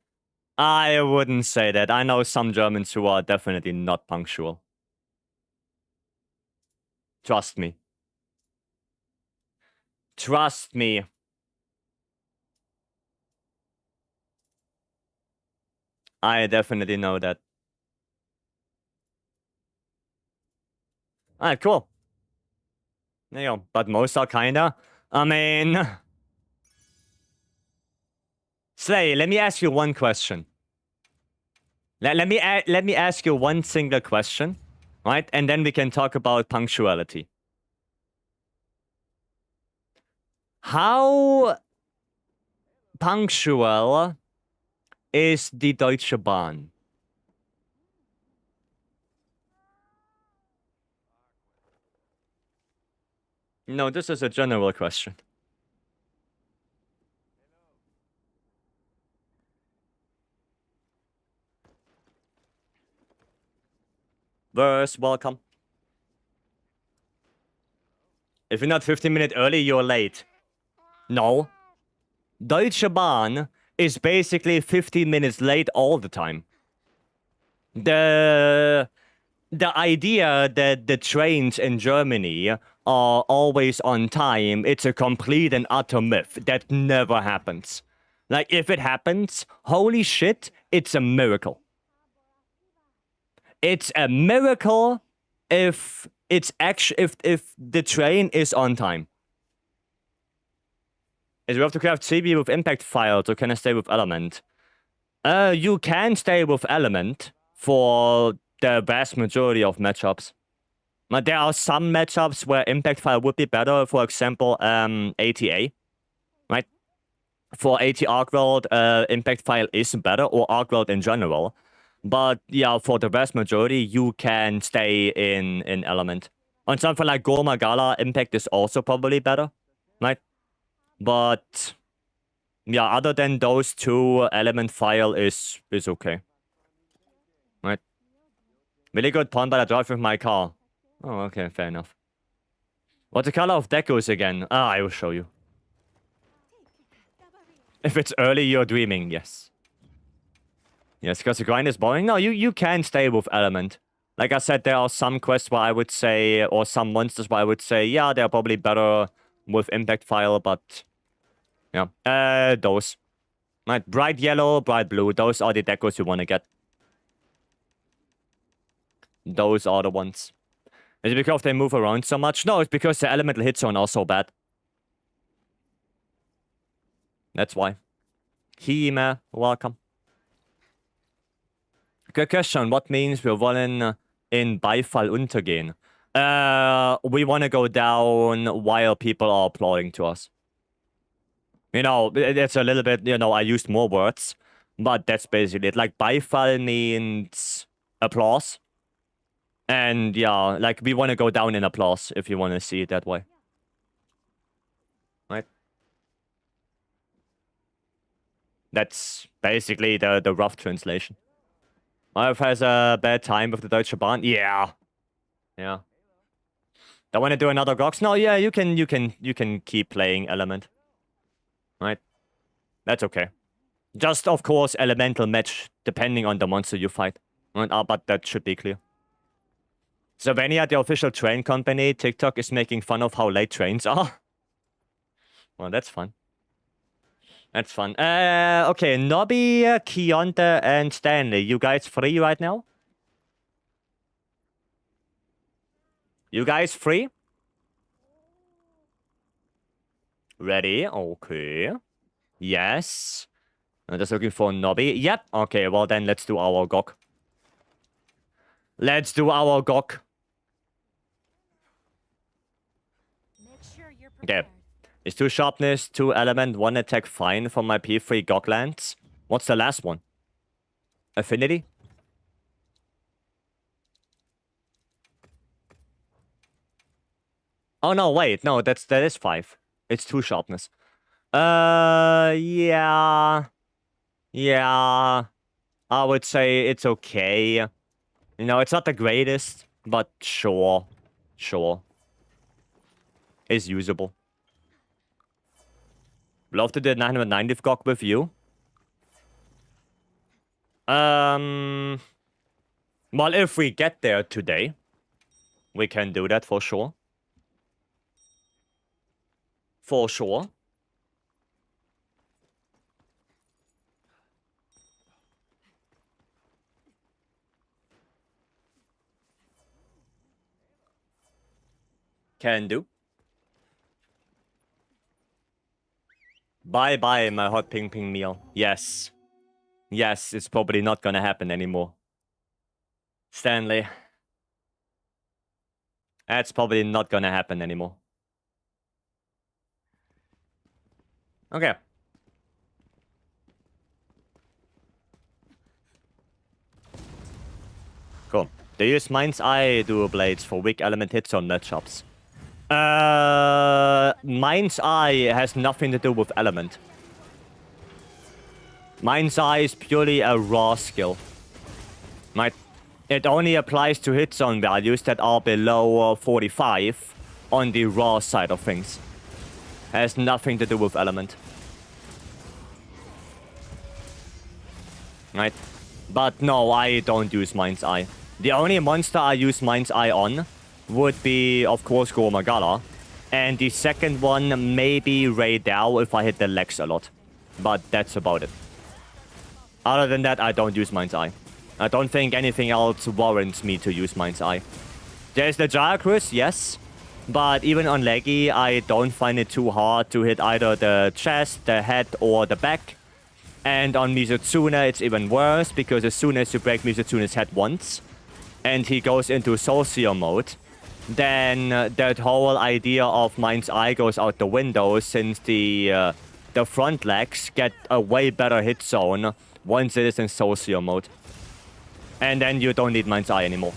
I wouldn't say that. I know some Germans who are definitely not punctual. Trust me. Trust me. I definitely know that. Alright, cool. There you go. But most are kinda. I mean... Slay, let me ask you one question. Let me ask you one single question, right? And then we can talk about punctuality. How punctual is the Deutsche Bahn? No, this is a general question. Verse, welcome. If you're not 15 minutes early, you're late. No. Deutsche Bahn is basically 15 minutes late all the time. The idea that the trains in Germany are always on time, it's a complete and utter myth. That never happens. Like, if it happens, holy shit, it's a miracle. It's a miracle if it's actually if the train is on time. Is we have to craft CB with impact files, or can I stay with element? You can stay with element for the vast majority of matchups. But there are some matchups where impact file would be better. For example, ATA, right? For AT Arc World, impact file is better, or Arc World in general. But yeah, for the vast majority, you can stay in element. On something like Gorma Gala, impact is also probably better, right? But yeah, other than those two, element file is okay. Right? Really good pun, but I drive with my car. Oh, okay, fair enough. What's the color of decos again? Ah, I will show you. If it's early, you're dreaming, yes. Yes, because the grind is boring. No, you can stay with element. Like I said, there are some quests where I would say, or some monsters where I would say, yeah, they're probably better with impact file, but yeah. Those. Right, bright yellow, bright blue. Those are the decos you want to get. Those are the ones. Is it because they move around so much? No, it's because the elemental hit zone are so bad. That's why. Hime, welcome. Good question. What means wir wollen in Beifall untergehen? We want to go down while people are applauding to us. You know, it's a little bit, you know, I used more words, but that's basically it. Like, Beifall means applause. And yeah, like, we want to go down in applause, if you want to see it that way. Right? That's basically the rough translation. I've had a bad time with the Deutsche Bahn. Yeah. Yeah. Don't want to do another Gox? No, yeah, you can keep playing Element. Right? That's okay. Just, of course, elemental match, depending on the monster you fight. Right? But that should be clear. Slovenia, the official train company, TikTok is making fun of how late trains are. Well, that's fun. That's fun. Okay, Nobby, Kionte, and Stanley. You guys free right now? You guys free? Ready? Okay. Yes. I'm just looking for Nobby. Yep. Okay, well then let's do our Gok. Let's do our Gok. Okay. Is 2 sharpness, 2 element, 1 attack fine for my P3 Goklands? What's the last one? Affinity? Oh no, wait, no, that is 5. It's 2 sharpness. Yeah. Yeah. I would say it's okay. You know, it's not the greatest, but sure. Sure. It's usable. Love to do 990 GOG with you. Well, if we get there today, we can do that for sure. For sure. Can do. Bye-bye, my hot ping ping meal. Yes. Yes, it's probably not gonna happen anymore. Stanley. That's probably not gonna happen anymore. Okay. Cool. They use Mind's Eye dual blades for weak element hits on matchups. Mind's Eye has nothing to do with element. Mind's Eye is purely a raw skill. Right? It only applies to hit zone values that are below 45 on the raw side of things. Has nothing to do with element. Right? But no, I don't use Mind's Eye. The only monster I use Mind's Eye on would be, of course, Gormagala. And the second one, maybe Ray Dow if I hit the legs a lot. But that's about it. Other than that, I don't use Mind's Eye. I don't think anything else warrants me to use Mind's Eye. There's the Gyacrus, yes. But even on Leggy, I don't find it too hard to hit either the chest, the head, or the back. And on Mizutsune, it's even worse, because as soon as you break Mizutsune's head once, and he goes into Socio mode, then that whole idea of Mind's Eye goes out the window, since the front legs get a way better hit zone once it is in Socio mode. And then you don't need Mind's Eye anymore.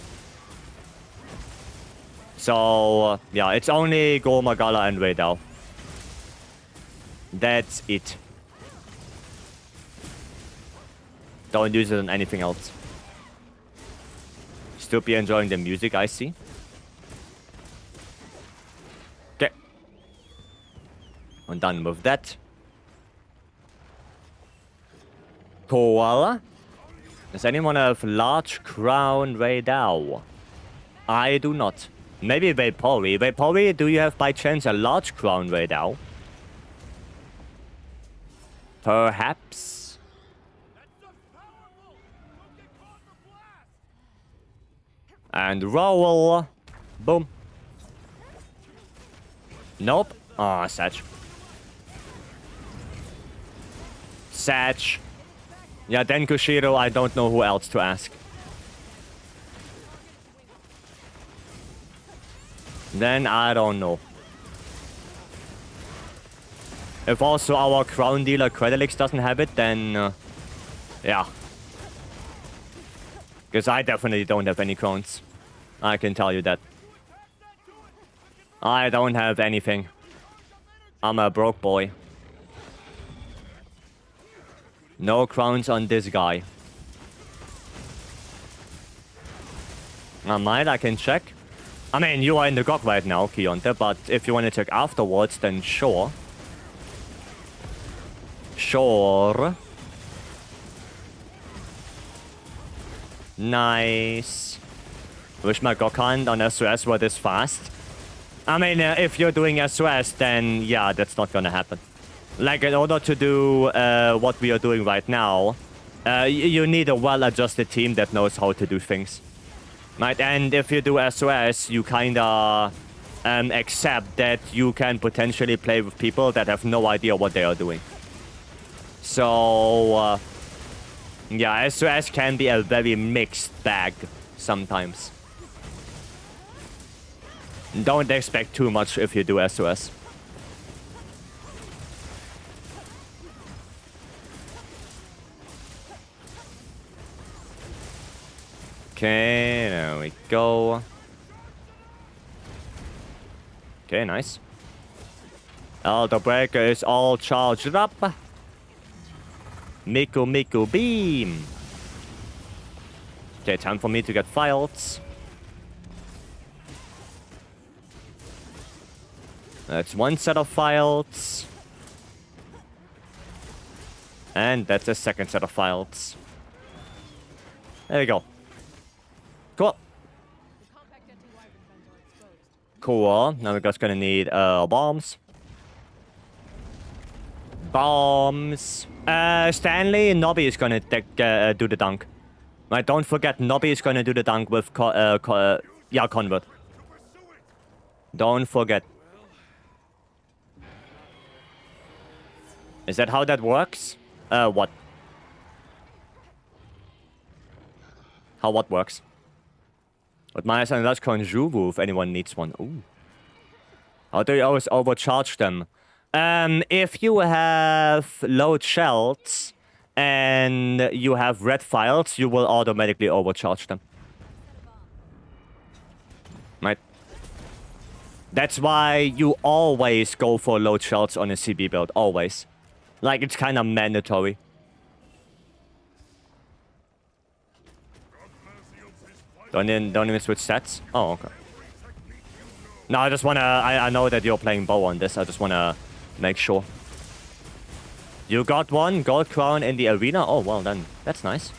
So, yeah, it's only Gormagala and Raidao. That's it. Don't use it on anything else. Still be enjoying the music, I see. Okay. I'm done with that. Koala? Does anyone have large crown Raidao? I do not. Maybe Vapori. Vapori, do you have by chance a large crown Raidao? Perhaps. And roll. Boom. Nope. Ah, Satch. Satch. Yeah, then Kushiro, I don't know who else to ask. Then I don't know. If also our crown dealer Credelix doesn't have it, then yeah. Because I definitely don't have any crowns. I can tell you that. I don't have anything. I'm a broke boy. No crowns on this guy. I might, I can check. I mean, you are in the GOG right now, Kionte, but if you want to check afterwards, then sure. Sure. Nice. Wish my Gokan on SOS were this fast. I mean, if you're doing SOS, then yeah, that's not gonna happen. Like, in order to do what we are doing right now, you need a well-adjusted team that knows how to do things. Right? And if you do SOS, you kinda accept that you can potentially play with people that have no idea what they are doing. So, yeah, SOS can be a very mixed bag sometimes. Don't expect too much if you do SOS. Okay, there we go. Okay, nice. Elder Breaker is all charged up. Miku beam. Okay, time for me to get files. That's one set of files. And that's a second set of files. There we go. Cool. The compact anti-wyvern guns are exposed. Cool. Now we're just gonna need bombs. Bombs. Stanley, Nobby is gonna do the dunk. Right, don't forget, Nobby is gonna do the dunk with Convert. Don't forget. Is that how that works? What? How what works? But minus and large Conjuvu if anyone needs one. Ooh. How do you always overcharge them? If you have load shells and you have red files, you will automatically overcharge them. Right? That's why you always go for load shells on a CB build. Always. Like, it's kind of mandatory. Don't even switch sets? Oh, okay. No, I just wanna... I know that you're playing bow on this. I just wanna make sure. You got one gold crown in the arena? Oh, well then. That's nice.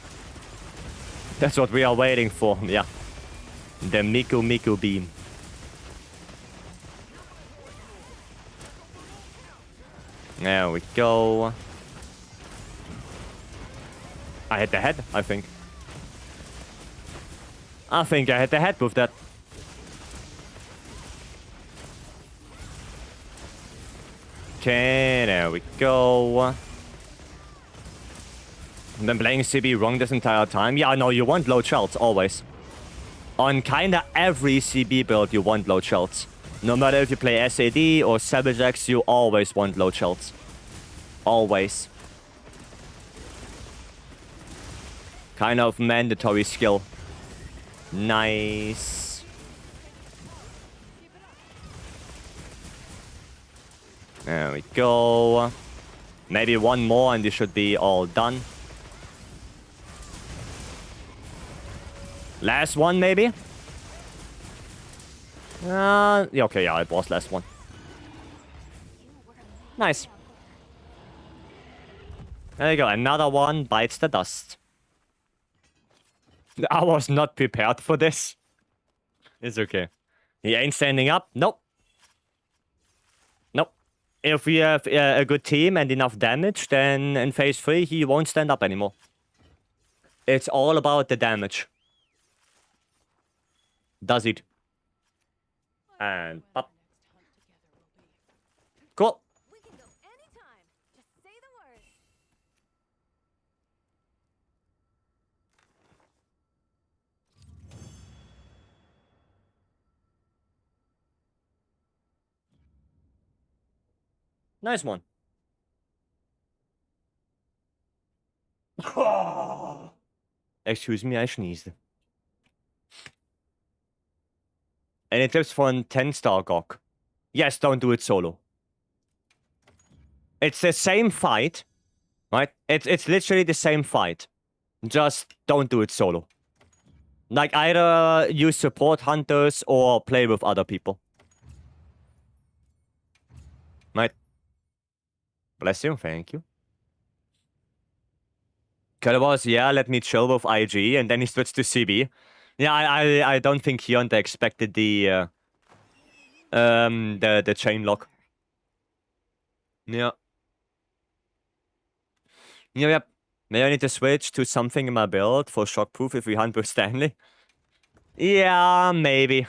That's what we are waiting for. Yeah. The Miku beam. There we go. I hit the head, I think. I think I hit the head with that. Okay, there we go. I've been playing CB wrong this entire time. Yeah, no, you want low shells, always. On kinda every CB build, you want low shells. No matter if you play SAD or Savage X, you always want low shells. Always. Kind of mandatory skill. Nice. There we go. Maybe one more and you should be all done. Last one, maybe? Okay, yeah, it was last one. Nice. There you go, another one bites the dust. I was not prepared for this. It's okay. He ain't standing up. Nope. Nope. If we have a good team and enough damage, then in phase 3, he won't stand up anymore. It's all about the damage. Does it? And up. Cool. We can go anytime. Just say the word. Nice one. Excuse me, I sneezed. Any tips for a 10-star GOG? Yes, don't do it solo. It's the same fight, right? It's literally the same fight. Just don't do it solo. Like, either use support hunters or play with other people. Right? Bless you, thank you. Killer was, yeah, let me chill with IG, and then he switched to CB. Yeah, I don't think he expected the chain lock. Yeah. Yep. May I need to switch to something in my build for shockproof if we hunt with Stanley? Yeah, maybe.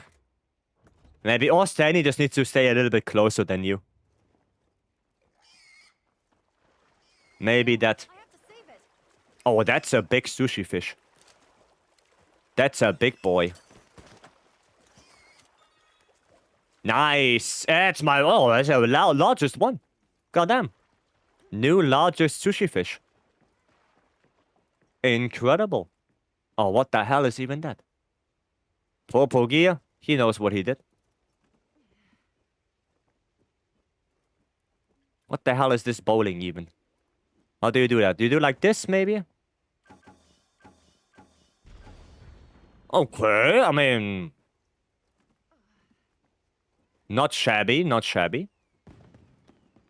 Maybe. Or Stanley just needs to stay a little bit closer than you. Maybe that. I have to save it. Oh, that's a big sushi fish. That's a big boy. Nice. That's my... Oh, that's the largest one. Goddamn. New largest sushi fish. Incredible. Oh, what the hell is even that? Poor Pogia. He knows what he did. What the hell is this bowling even? How do you do that? Do you do like this, maybe? Okay, I mean... Not shabby, not shabby.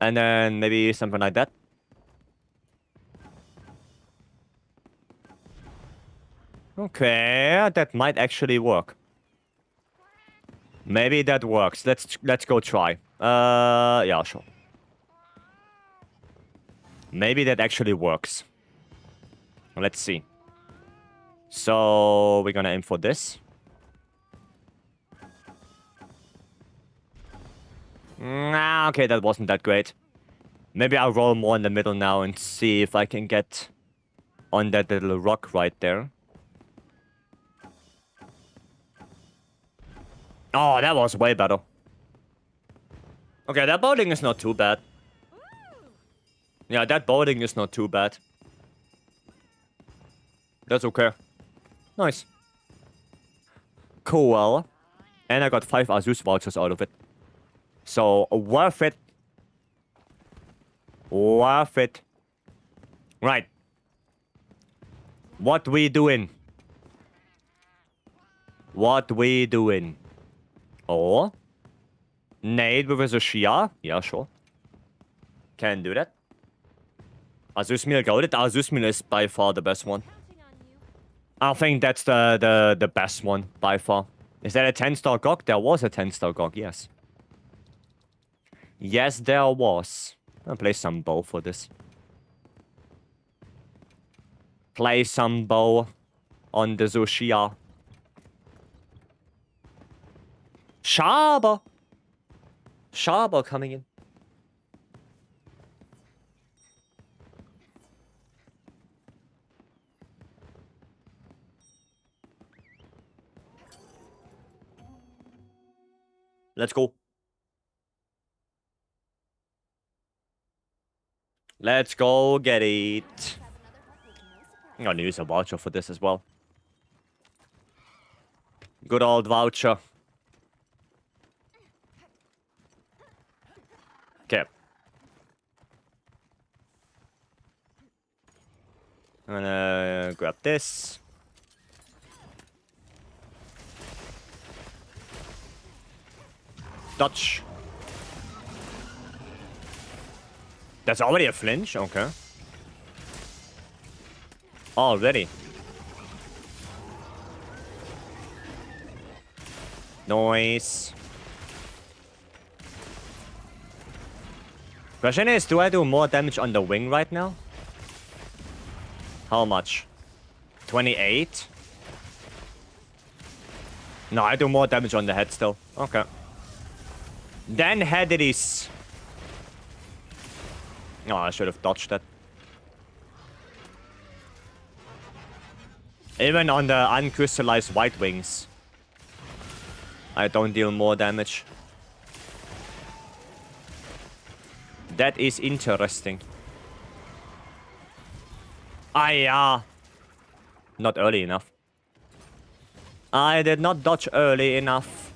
And then maybe something like that. Okay, that might actually work. Maybe that works. Let's go try. Yeah, sure. Maybe that actually works. Let's see. So we're gonna aim for this. Nah, okay, that wasn't that great. Maybe I'll roll more in the middle now and see if I can get on that little rock right there. Oh, that was way better. Okay, that bowling is not too bad. Yeah, that bowling is not too bad. That's okay. Nice. Cool. And I got 5 Asus vouchers out of it. So, worth it. Worth it. Right. What we doing? What we doing? Oh. Nade with a Shia? Yeah, sure. Can do that. Asus meal goaded. Asus meal is by far the best one. I think that's the best one by far. Is that a 10-star GOG? There was a 10-star GOG, yes. Yes, there was. I'll play some bow for this. Play some bow on the Zushia. Shaba! Shaba coming in. Let's go. Let's go get it. I'm gonna use a voucher for this as well. Good old voucher. Okay. I'm gonna grab this. Dodge. That's already a flinch? Okay. Already. Noise. Question is, do I do more damage on the wing right now? How much? 28? No, I do more damage on the head still. Okay. Then head it is. Oh, I should have dodged that. Even on the uncrystallized white wings, I don't deal more damage. That is interesting. Yeah. Not early enough. I did not dodge early enough.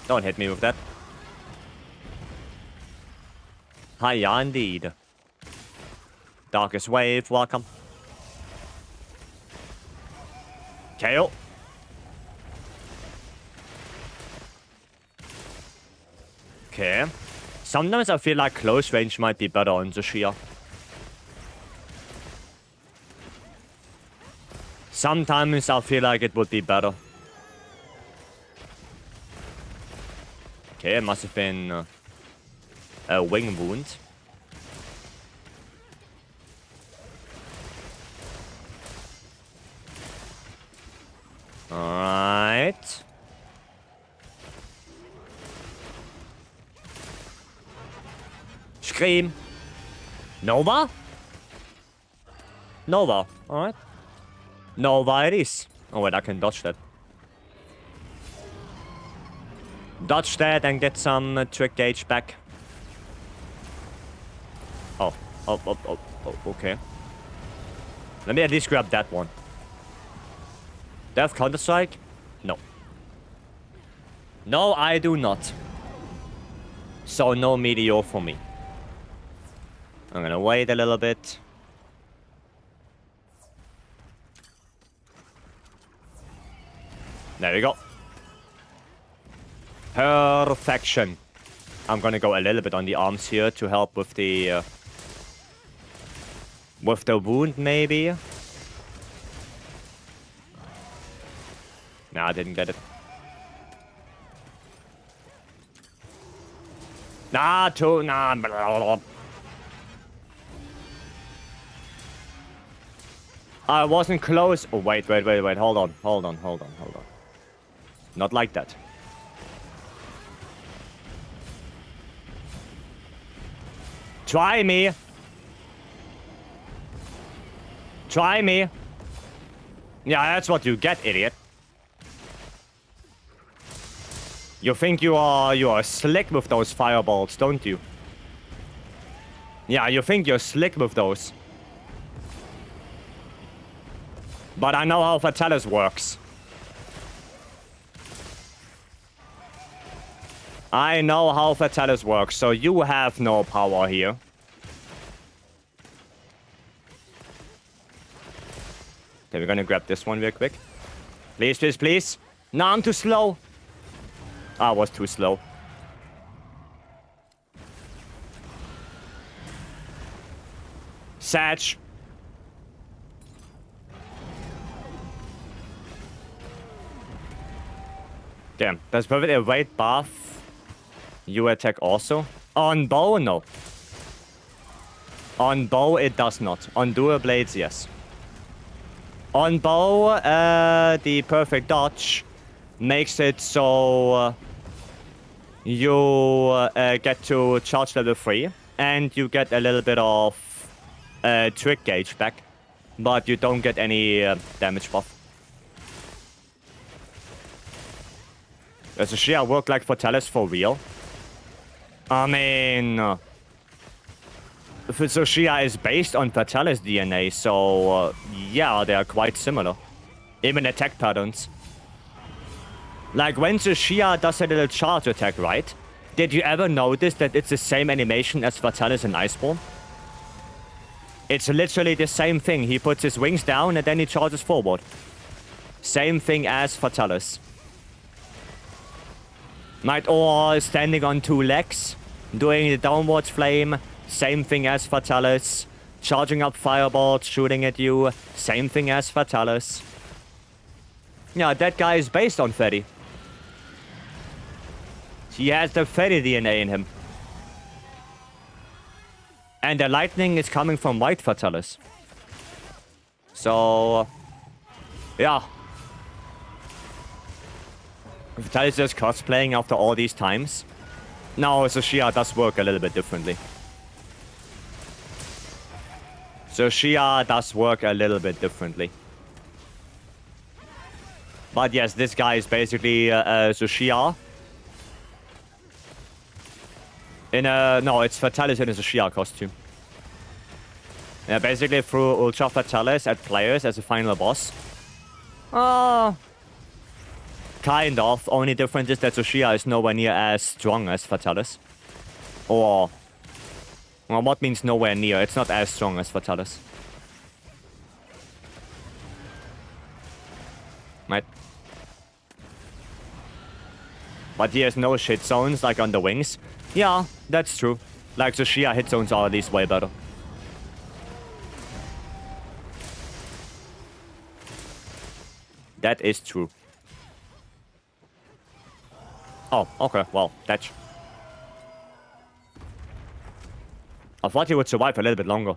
Don't hit me with that. Hiya indeed. Darkest Wave, welcome. KO. Okay. Sometimes I feel like close range might be better on Zushia. Sometimes I feel like it would be better. Okay, it must have been a wing wound. Alright. Scream. Nova? Nova. Alright. Nova it is. Oh wait, I can dodge that. Dodge that and get some trick gauge back. Oh, okay. Let me at least grab that one. They have Counter-Strike? No. No, I do not. So no meteor for me. I'm gonna wait a little bit. There we go. Perfection. I'm gonna go a little bit on the arms here to help with the wound, maybe. Nah, I didn't get it. Nah, nah. Blah, blah, blah. I wasn't close. Oh, wait. Hold on. Not like that. Try me. Try me. Yeah, that's what you get, idiot. You think you are slick with those fireballs, don't you? Yeah, you think you're slick with those. But I know how Fatalis works. I know how Fatalis works, so you have no power here. Okay, we're gonna grab this one real quick. Please. No, I'm too slow. I was too slow. Satch. Damn, does perfect evade buff you attack also? On bow, no. On bow, it does not. On dual blades, yes. On bow, the perfect dodge makes it so you get to charge level 3, and you get a little bit of trick gauge back, but you don't get any damage buff. Does Shia work like Fatalis for real? I mean, Shia is based on Fatalis DNA, so yeah, they are quite similar. Even attack patterns. Like when Shia does a little charge attack, right? Did you ever notice that it's the same animation as Fatalis in Iceborne? It's literally the same thing. He puts his wings down and then he charges forward. Same thing as Fatalis. Right, or standing on 2 legs, doing the downwards flame, same thing as Fatalis. Charging up fireballs, shooting at you, same thing as Fatalis. Yeah, that guy is based on Fetty. He has the Fetty DNA in him. And the lightning is coming from White Fatalis. So, yeah. Fatalis just cosplaying after all these times. No, Shia does work a little bit differently. Shia does work a little bit differently. But yes, this guy is basically Shia. No, it's Fatalis in a Shia costume. Yeah, basically threw Ultra Fatalis at players as a final boss. Kind of. Only difference is that Shia is nowhere near as strong as Fatalis. Or... well, what means nowhere near? It's not as strong as Fatalis. Right. But he has no shit zones like on the wings. Yeah, that's true. Like the Shia hit zones are at least way better. That is true. Oh, okay, well, that's... I thought he would survive a little bit longer.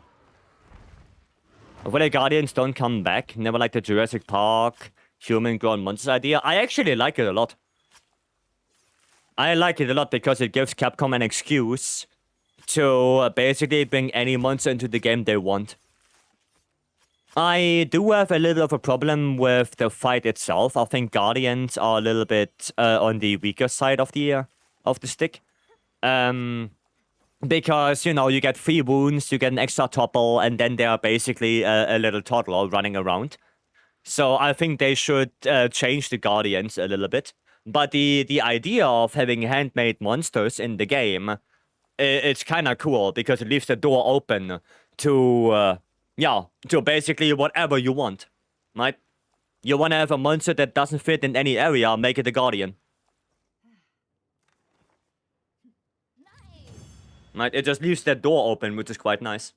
Hopefully Guardians don't come back. Never liked the Jurassic Park human-grown monsters idea. I actually like it a lot. I like it a lot because it gives Capcom an excuse to basically bring any monster into the game they want. I do have a little of a problem with the fight itself. I think Guardians are a little bit on the weaker side of the stick. Because, you know, you get 3 wounds, you get an extra topple, and then they are basically a little toddler running around. So I think they should change the Guardians a little bit. But the idea of having handmade monsters in the game, it's kind of cool because it leaves the door open to, yeah, to basically whatever you want, right? You want to have a monster that doesn't fit in any area, make it a guardian. Right, it just leaves that door open, which is quite nice.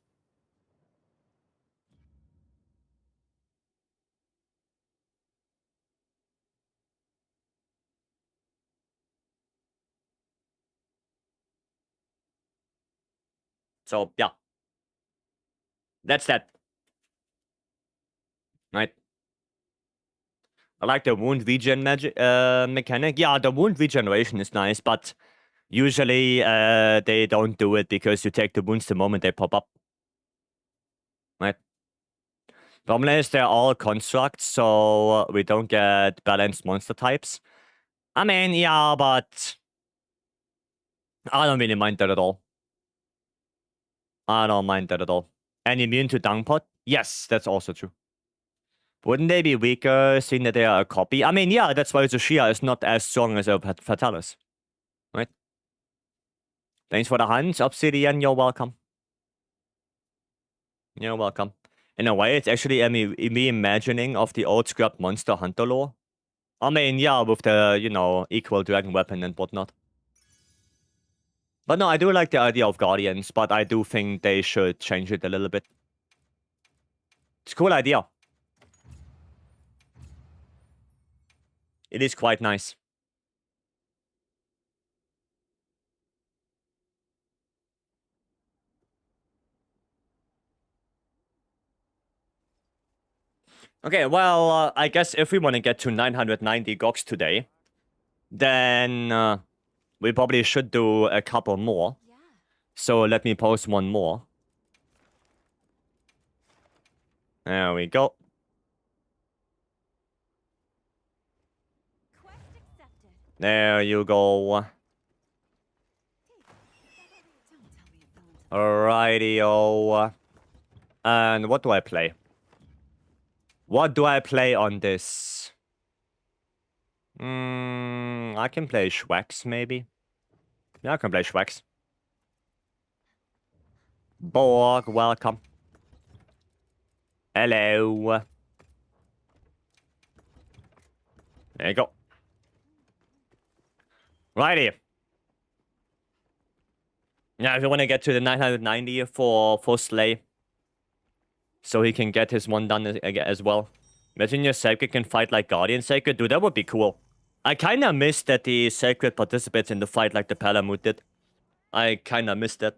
So, yeah. That's that. Right. I like the wound regen mechanic. Yeah, the wound regeneration is nice, but usually they don't do it because you take the wounds the moment they pop up. Right. Problem is they're all constructs, so we don't get balanced monster types. I mean, yeah, but I don't really mind that at all. I don't mind that at all. And immune to dung pot? Yes, that's also true. Wouldn't they be weaker, seeing that they are a copy? I mean, yeah, that's why Zushia is not as strong as a Fatalis. Right? Thanks for the hunts, Obsidian, you're welcome. You're welcome. In a way, it's actually a reimagining of the old scrap monster hunter lore. I mean, yeah, with the, you know, equal dragon weapon and whatnot. But no, I do like the idea of Guardians, but I do think they should change it a little bit. It's a cool idea. It is quite nice. Okay, well, I guess if we want to get to 990 goks today, then we probably should do a couple more. Yeah. So let me post one more. There we go. Quest accepted. There you go. Alrighty-o. And what do I play? What do I play on this? I can play Schwex, maybe. Yeah, I can play Schwex. Borg, welcome. Hello. There you go. Righty. Yeah, if you want to get to the 990 for Slay, so he can get his one done as well. Imagine your Sacred can fight like Guardian Sacred. Dude, that would be cool. I kind of missed that the Sacred participates in the fight like the Palamute did. I kind of missed that.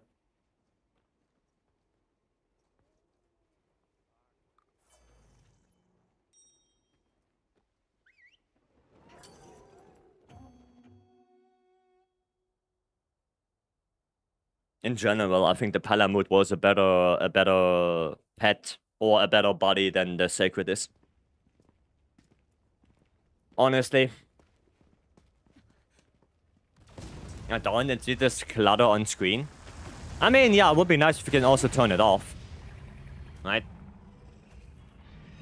In general, I think the Palamute was a better pet or a better body than the Sacred is. Honestly. I don't want to see this clutter on screen. I mean, yeah, it would be nice if you can also turn it off. Right?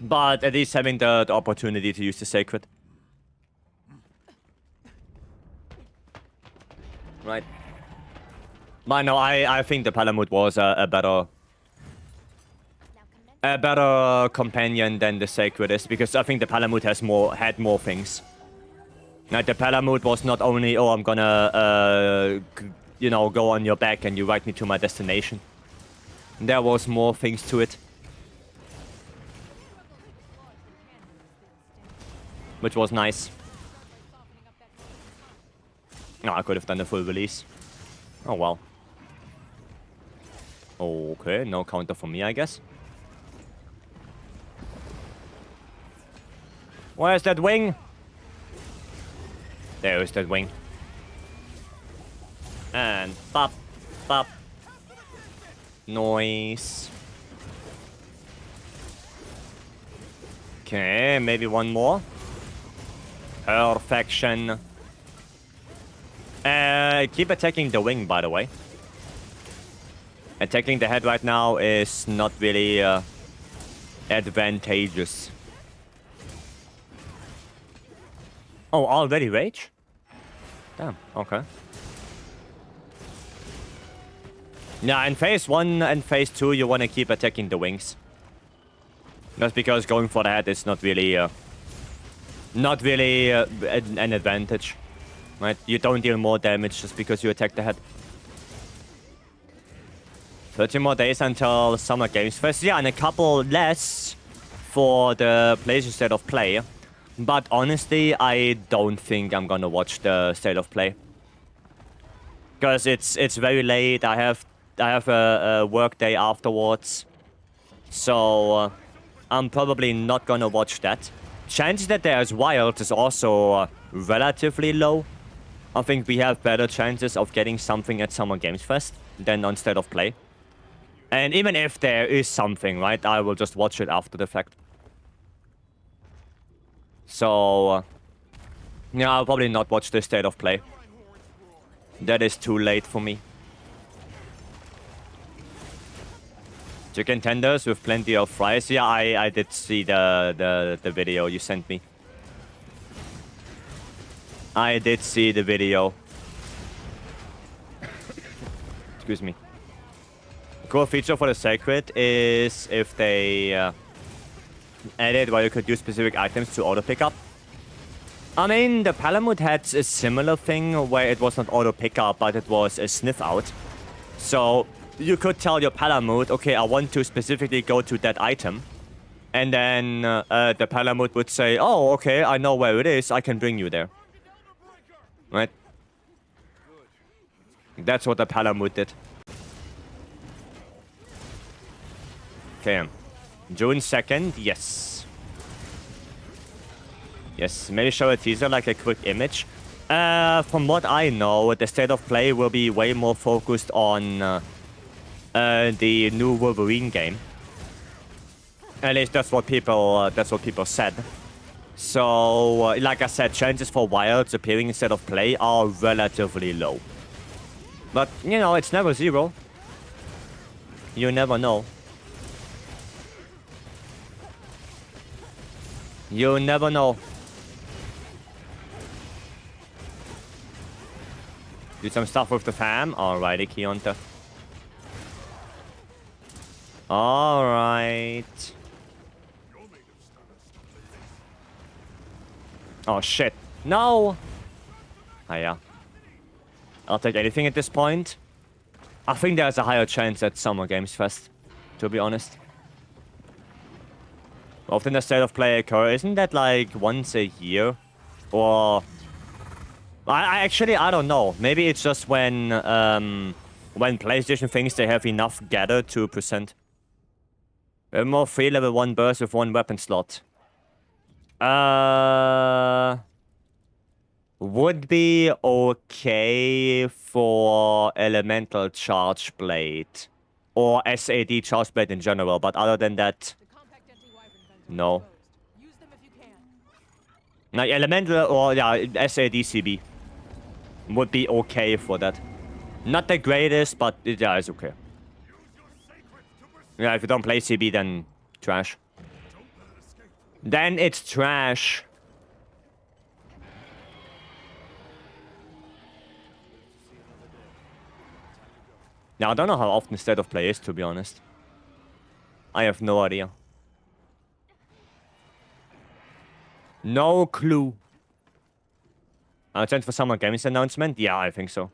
But at least having the opportunity to use the Sacred. Right. But no, I think the Palamute was a better companion than the Sacred is, because I think the Palamute had more things. Like the Palamute was not only, oh, I'm gonna you know, go on your back and you ride me to my destination. There was more things to it. Which was nice. No, I could have done the full release. Oh well. Okay, no counter for me, I guess. Where's that wing? There is that wing. And pop, pop. Noise. Okay, maybe one more. Perfection. Keep attacking the wing, by the way. Attacking the head right now is not really advantageous. Oh, already rage? Damn, okay. Yeah, in phase 1 and phase 2, you want to keep attacking the wings. That's because going for the head is not really an advantage. Right? You don't deal more damage just because you attack the head. 30 more days until Summer Games Fest. Yeah, and a couple less for the PlayStation State of Play. But honestly, I don't think I'm gonna watch the State of Play. Because it's very late. I have a work day afterwards. So I'm probably not gonna watch that. Chances that there's Wilds is also relatively low. I think we have better chances of getting something at Summer Games Fest than on State of Play. And even if there is something, right, I will just watch it after the fact. So, yeah, I'll probably not watch the State of Play. That is too late for me. Chicken tenders with plenty of fries. Yeah, I did see the video you sent me. I did see the video. Excuse me. A cool feature for the Sacred is if they added where you could use specific items to auto pickup. I mean, the Palamute had a similar thing where it was not auto pickup, but it was a sniff out. So you could tell your Palamute, okay, I want to specifically go to that item. And then the Palamute would say, oh, okay, I know where it is, I can bring you there. Right? That's what the Palamute did. Okay. June 2nd, yes. Yes, maybe show a teaser, like a quick image. From what I know, the State of Play will be way more focused on the new Wolverine game. At least that's what people said. So, like I said, chances for Wilds appearing instead of Play are relatively low. But, you know, it's never zero. You never know. You never know. Do some stuff with the fam. Alrighty, Keonta. Alright. Oh shit. No! Ah, yeah. I'll take anything at this point. I think there's a higher chance at Summer Games Fest, to be honest. Often the State of Play occur, isn't that like once a year? Or... I don't know. Maybe it's just when PlayStation thinks they have enough gathered to present. More free level 1 burst with 1 weapon slot. Would be okay for Elemental Charge Blade. Or SAD Charge Blade in general, but other than that... No. Use them if you can. Like Elemental or yeah, SAD CB. Would be okay for that. Not the greatest, but yeah, it's okay. Yeah, if you don't play CB, then trash. Then it's trash. Now, I don't know how often State of Play is, to be honest. I have no idea. No clue. Chance for Summer Games announcement? Yeah, I think so.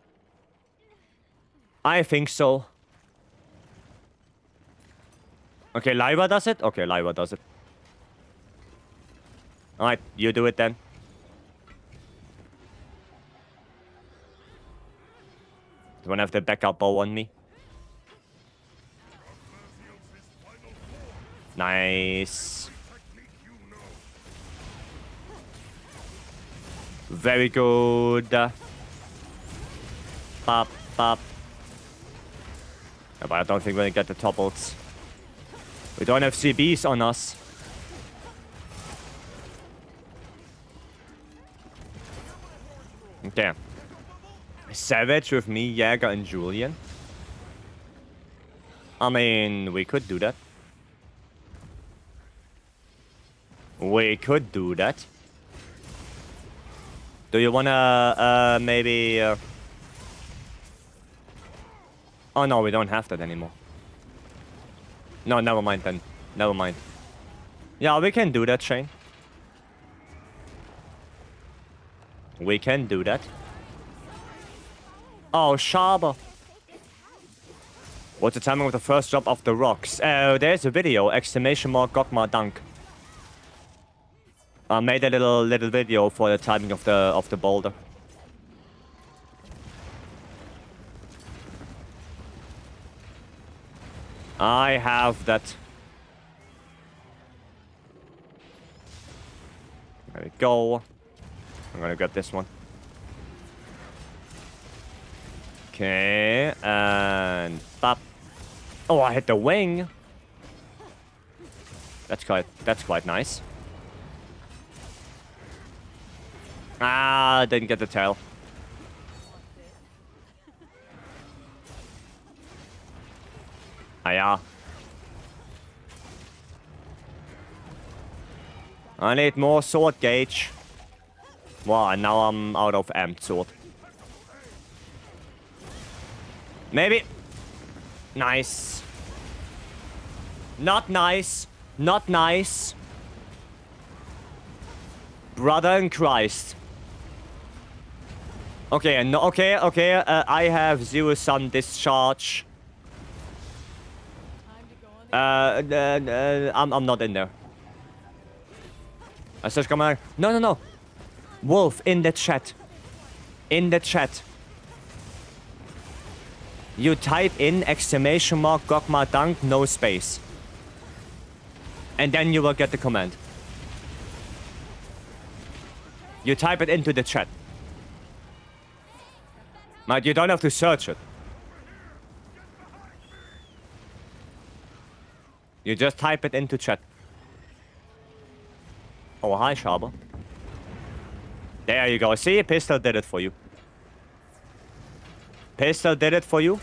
I think so. Okay, Lyra does it? Okay, Lyra does it. Alright, you do it then. Don't have the backup bow on me. Nice. Very good. Pop, pop. Yeah, but I don't think we're gonna get the topples. We don't have CBs on us. Okay. Savage with me, Jäger, and Julian. I mean, we could do that. We could do that. Do you wanna maybe? Oh no, we don't have that anymore. No, never mind then. Never mind. Yeah, we can do that, Shane. We can do that. Oh, Sharber. What's the timing of the first drop off the rocks? There's a video, exclamation mark Gokma Dunk. I made a little video for the timing of the boulder. I have that. There we go. I'm gonna grab this one. Okay, and pop. Oh, I hit the wing. That's quite nice. Ah, didn't get the tail. Ah, yeah. I need more sword gauge. Wow, and now I'm out of amped sword. Maybe. Nice. Not nice. Not nice. Brother in Christ. Okay, and okay. I have zero sun discharge. I'm not in there. I said, come on. No. Wolf, in the chat. In the chat. You type in exclamation mark Gokma Dunk, no space. And then you will get the command. You type it into the chat. But you don't have to search it. You just type it into chat. Oh, hi, Sharber. There you go. See, Pistol did it for you. Pistol did it for you.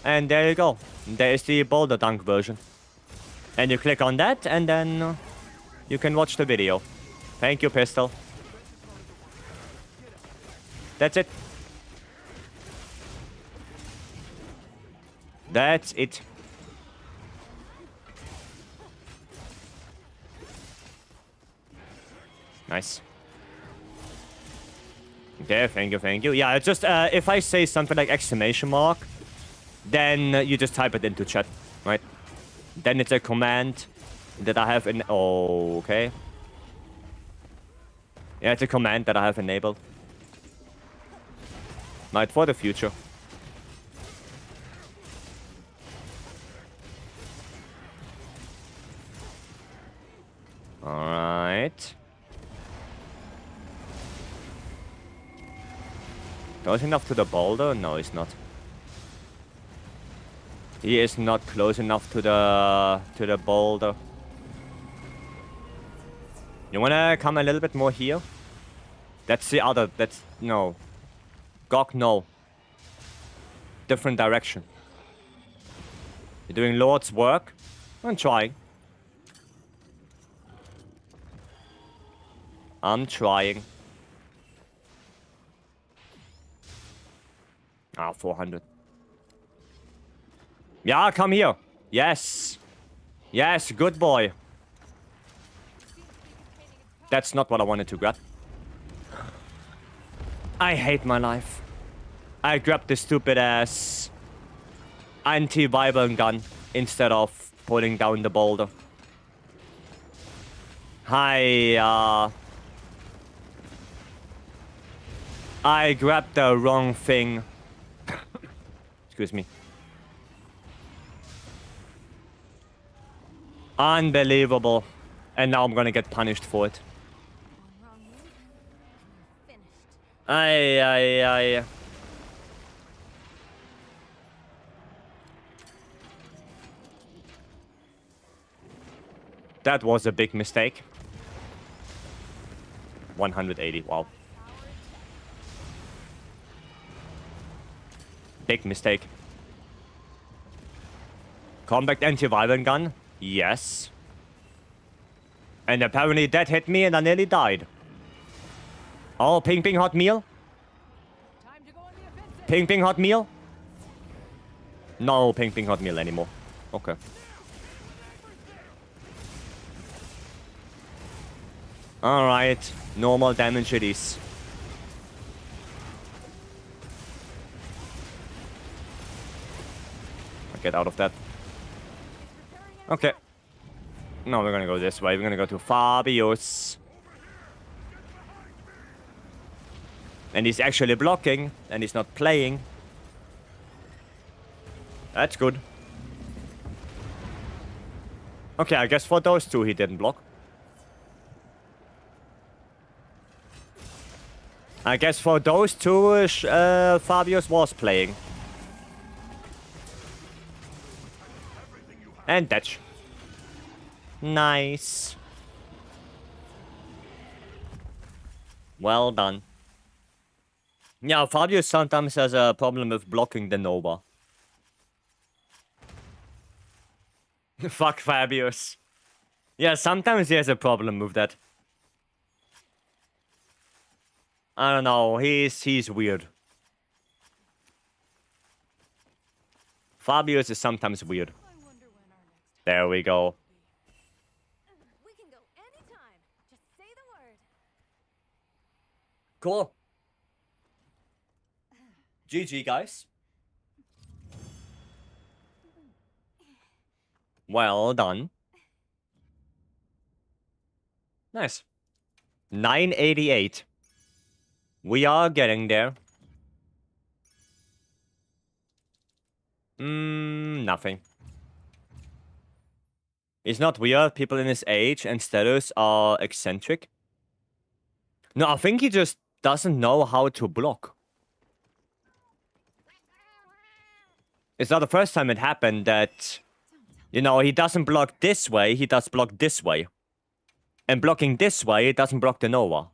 And there you go. There is the boulder dunk version. And you click on that, and then you can watch the video. Thank you, Pistol. That's it. That's it. Nice. Okay, thank you. Yeah, it's just, if I say something like exclamation mark, then you just type it into chat, right? Then it's a command that I have in... Oh, okay. Yeah, it's a command that I have enabled. Right, for the future. Alright. Close enough to the boulder? No, he's not. He is not close enough to the boulder. You wanna come a little bit more here? That's the other. That's no. Gok, no. Different direction. You're doing Lord's work. I'm trying. I'm trying. Ah, 400. Yeah, come here. Yes. Yes, good boy. That's not what I wanted to grab. I hate my life. I grabbed this stupid ass anti-vibrant gun instead of pulling down the boulder. Hi, I grabbed the wrong thing. Excuse me. Unbelievable. And now I'm gonna get punished for it. Aye. That was a big mistake. 180, wow. Big mistake. Compact anti-violent gun? Yes. And apparently that hit me and I nearly died. Oh, ping ping hot meal. Time to go on the offensive. Ping ping hot meal. No ping ping hot meal anymore. Okay. Alright. Normal damage it is. Get out of that. Okay. No, we're gonna go this way. We're gonna go to Fabius. And he's actually blocking, and he's not playing. That's good. Okay, I guess for those two he didn't block. I guess for those two, Fabius was playing. And Dutch. Nice. Well done. Yeah, Fabius sometimes has a problem with blocking the Nova. Fuck Fabius. Yeah, sometimes he has a problem with that. I don't know, he's weird. Fabius is sometimes weird. There we go. We can go anytime. Just say the word. Cool. GG, guys. Well done. Nice. 988. We are getting there. Nothing. It's not weird. People in his age and status are eccentric. No, I think he just doesn't know how to block. It's not the first time it happened that, you know, he doesn't block this way, he does block this way. And blocking this way, it doesn't block the Nova.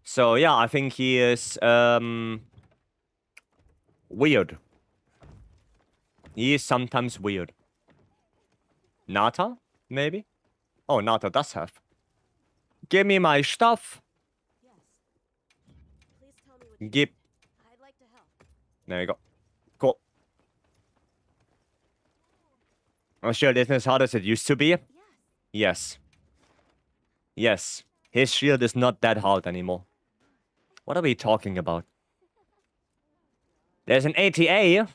So yeah, I think he is, weird. He is sometimes weird. Nata? Maybe? Oh, Nata does have. Give me my stuff. Yes. Please tell me what you Give. I'd like to help. There you go. Cool. Oh, shield isn't as hard as it used to be? Yes. Yes. Yes. His shield is not that hard anymore. What are we talking about? There's an ATA.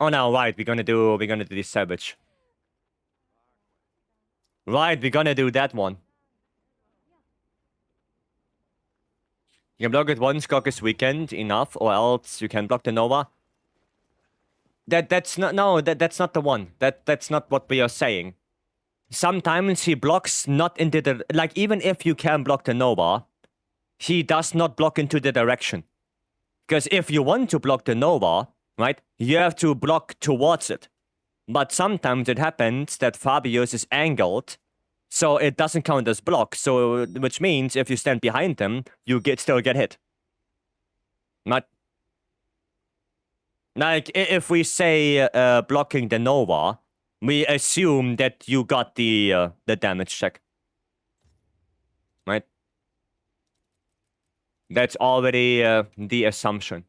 Oh no, right, we're gonna do this savage. Right, we're gonna do that one. You can block it once, Caucus Weekend, enough, or else you can block the Nova. That's not that's not the one. That's not what we are saying. Sometimes he blocks not into the, like, even if you can block the Nova, he does not block into the direction. Because if you want to block the Nova, right, you have to block towards it. But sometimes it happens that Fabius is angled, so it doesn't count as block. So, which means if you stand behind him, you still get hit. Not like if we say blocking the Nova, we assume that you got the damage check, right? That's already the assumption.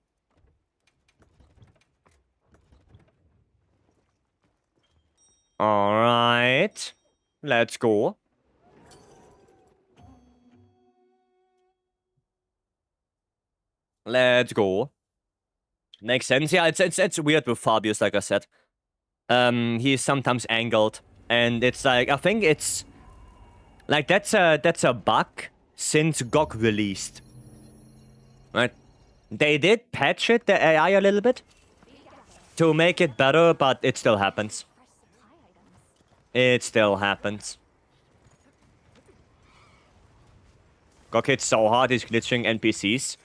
All right, let's go. Let's go. Makes sense. Yeah, it's weird with Fabius, like I said. He's sometimes angled, and it's like, I think it's like that's a bug since GOG released, right? They did patch it, the AI, a little bit to make it better, but it still happens. It still happens. GOG hits so hard, he's glitching NPCs.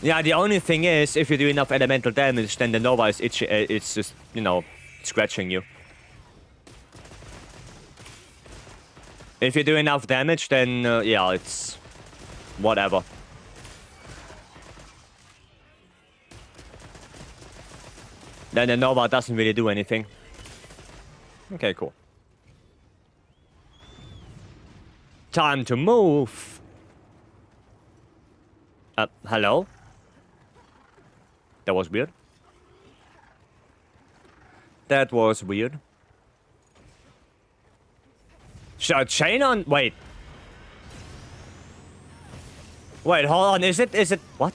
Yeah, the only thing is, if you do enough elemental damage, then the Nova is itchy. It's just, you know, scratching you. If you do enough damage, then yeah, it's whatever. Then the Nova doesn't really do anything. Okay, cool. Time to move. Hello? That was weird. That was weird. Chain on... Wait. Wait, hold on. Is it... What?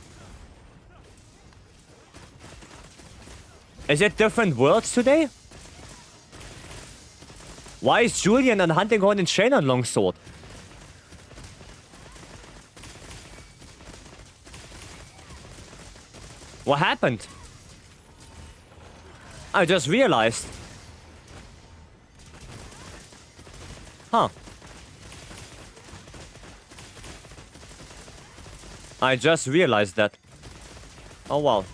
Is it different worlds today? Why is Julian on Hunting Horn and Shane on Longsword? What happened? I just realized. Huh. I just realized that. Oh, wow.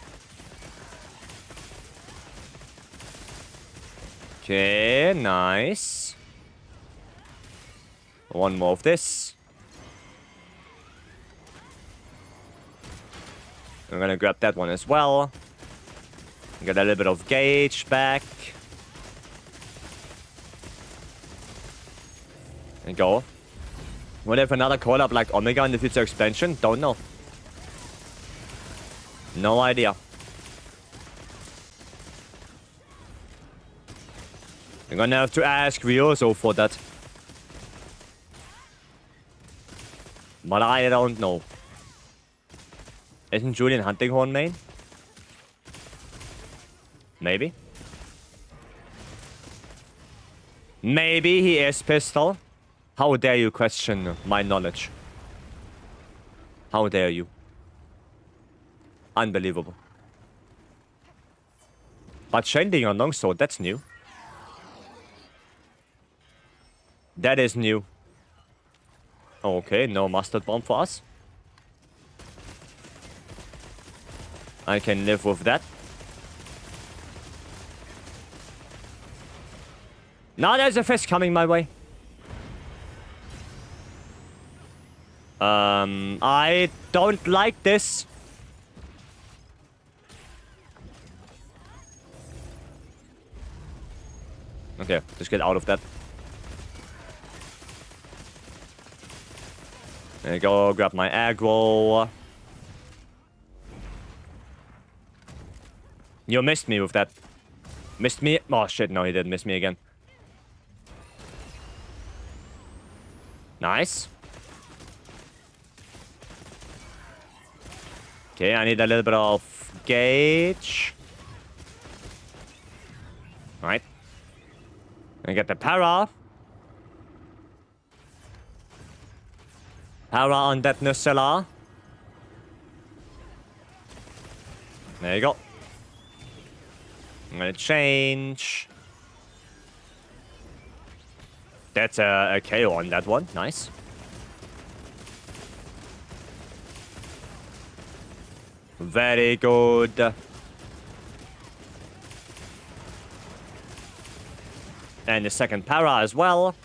Okay, nice. One more of this. I'm gonna grab that one as well. Get a little bit of gauge back. And go. What if another call-up like Omega in the future expansion? Don't know. No idea. I'm gonna have to ask Ryozo for that. But I don't know. Isn't Julian Hunting Horn main? Maybe. Maybe he is pistol. How dare you question my knowledge? How dare you? Unbelievable. But Shending on Longsword, that's new. That is new. Okay, no mustard bomb for us. I can live with that. Now there's a fist coming my way. I don't like this. Okay, just get out of that. There you go, grab my aggro. You missed me with that. Missed me? Oh shit, no he didn't miss me again. Nice. Okay, I need a little bit of gauge. Right. And get the para. Para on that Nucella. There you go. I'm gonna change. That's a KO on that one. Nice. Very good. And the second para as well.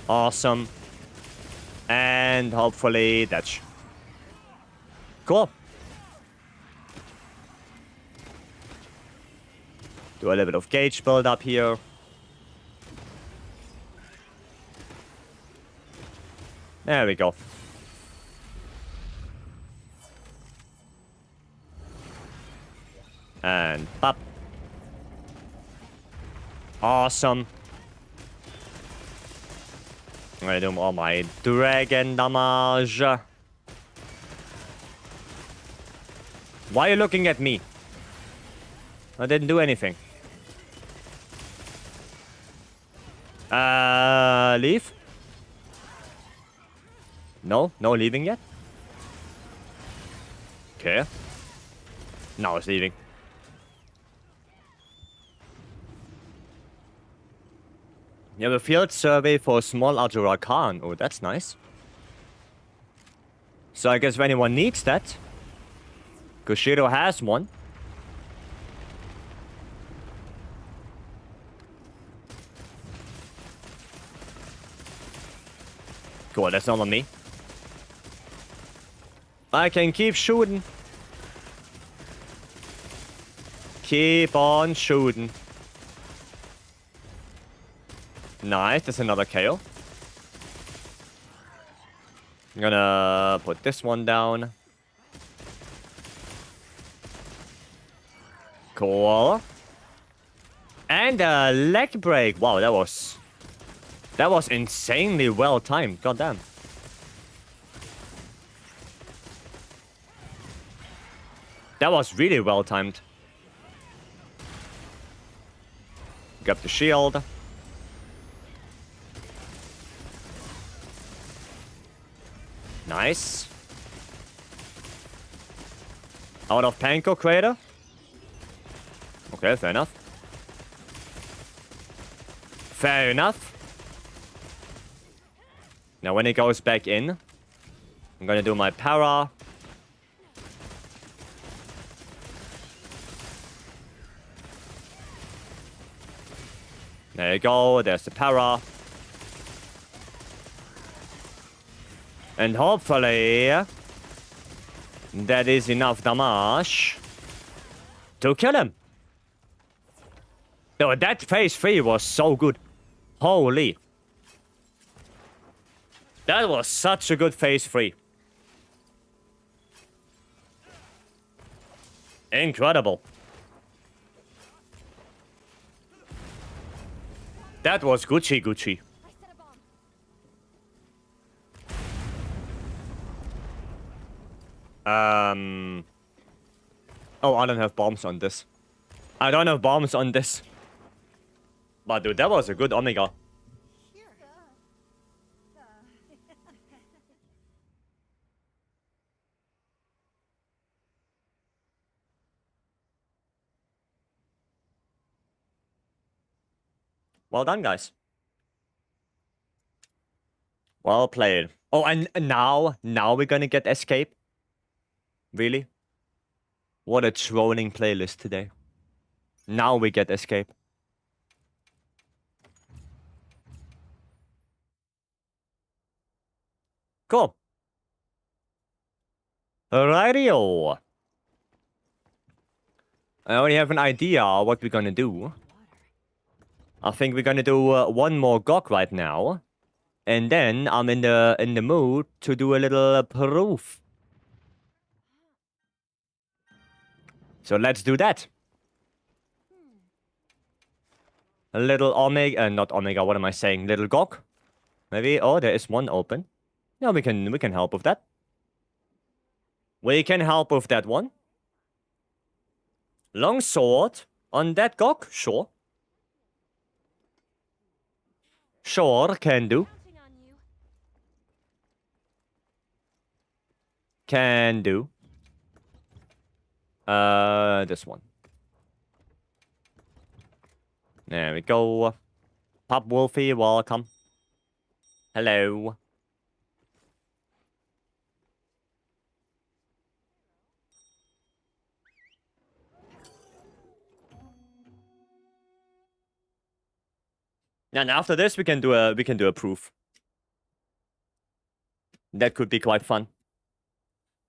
Awesome. And hopefully that's cool. Do a little bit of gauge build up here. There we go. And pop. Awesome. I'm gonna do all my dragon damage. Why are you looking at me? I didn't do anything. Leave? No? No leaving yet? Okay. Now it's leaving. You have a field survey for a small Ajura Khan. Oh, that's nice. So I guess if anyone needs that, Kushiro has one. Cool, that's not on me. I can keep shooting. Keep on shooting. Nice, that's another KO. I'm gonna put this one down. Cool. And a leg break. Wow, that was insanely well timed. Goddamn. That was really well timed. Grab the shield. Nice. Out of Panko Crater. Okay, fair enough. Fair enough. Now when it goes back in, I'm gonna do my para. There you go, there's the para. And hopefully that is enough damage to kill him. No, that phase 3 was so good. Holy. That was such a good phase 3. Incredible. That was Gucci. I set a bomb. Oh, I don't have bombs on this. I don't have bombs on this. But dude, that was a good Omega. Here. Well done, guys. Well played. Oh, and now we're gonna get escape? Really? What a trolling playlist today. Now we get escape. Cool. Rightio. I already have an idea what we're gonna do. I think we're gonna do one more GOG right now. And then I'm in the mood to do a little proof. So let's do that. A little Omega, not Omega, what am I saying? Little GOG? Maybe, oh, there is one open. Yeah, we can help with that. We can help with that one. Long sword on that GOG? Sure. Sure, can do. Counting on you. Can do. This one. There we go. Pop Wolfie, welcome. Hello. And after this, we can do a proof. That could be quite fun.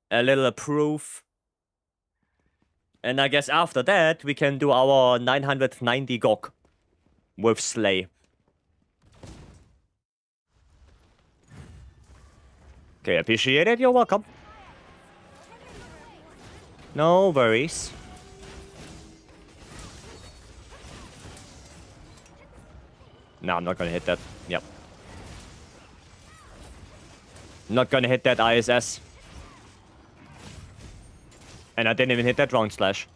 A little proof. And I guess after that, we can do our 990 GOG with Slay. Okay, appreciate it. You're welcome. No worries. No, I'm not gonna hit that. Yep. Not gonna hit that ISS. And I didn't even hit that round slash.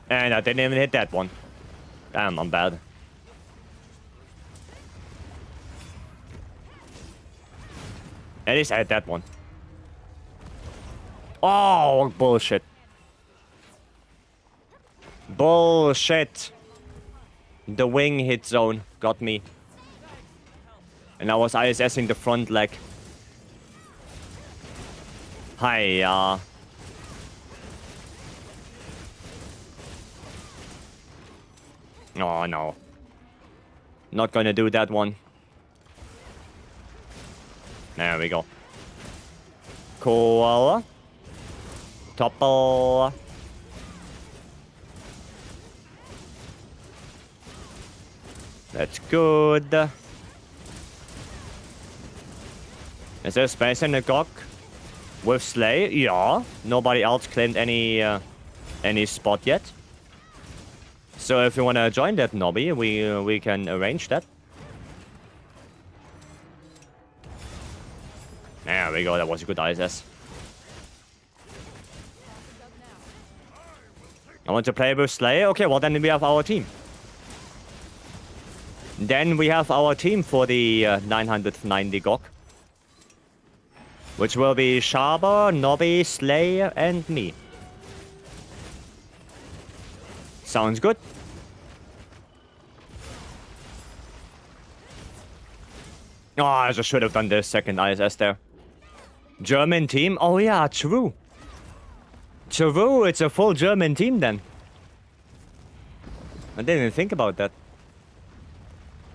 And I didn't even hit that one. Damn, I'm bad. At least I hit that one. Oh, bullshit. Bullshit. The wing hit zone got me. And I was ISSing the front leg. Hiya. Oh no. Not gonna do that one. There we go. Cool. Topple. That's good. Is there space in the GOG? With Slay? Yeah. Nobody else claimed any spot yet. So if you want to join that nobby, we can arrange that. There we go, that was a good ISS. I want to play with Slay? Okay, well then we have our team. Then we have our team for the 990 GOG. Which will be Sharber, Nobby, Slay, and me. Sounds good. Oh, I just should have done the second ISS there. German team? Oh yeah, true. True, it's a full German team then. I didn't even think about that.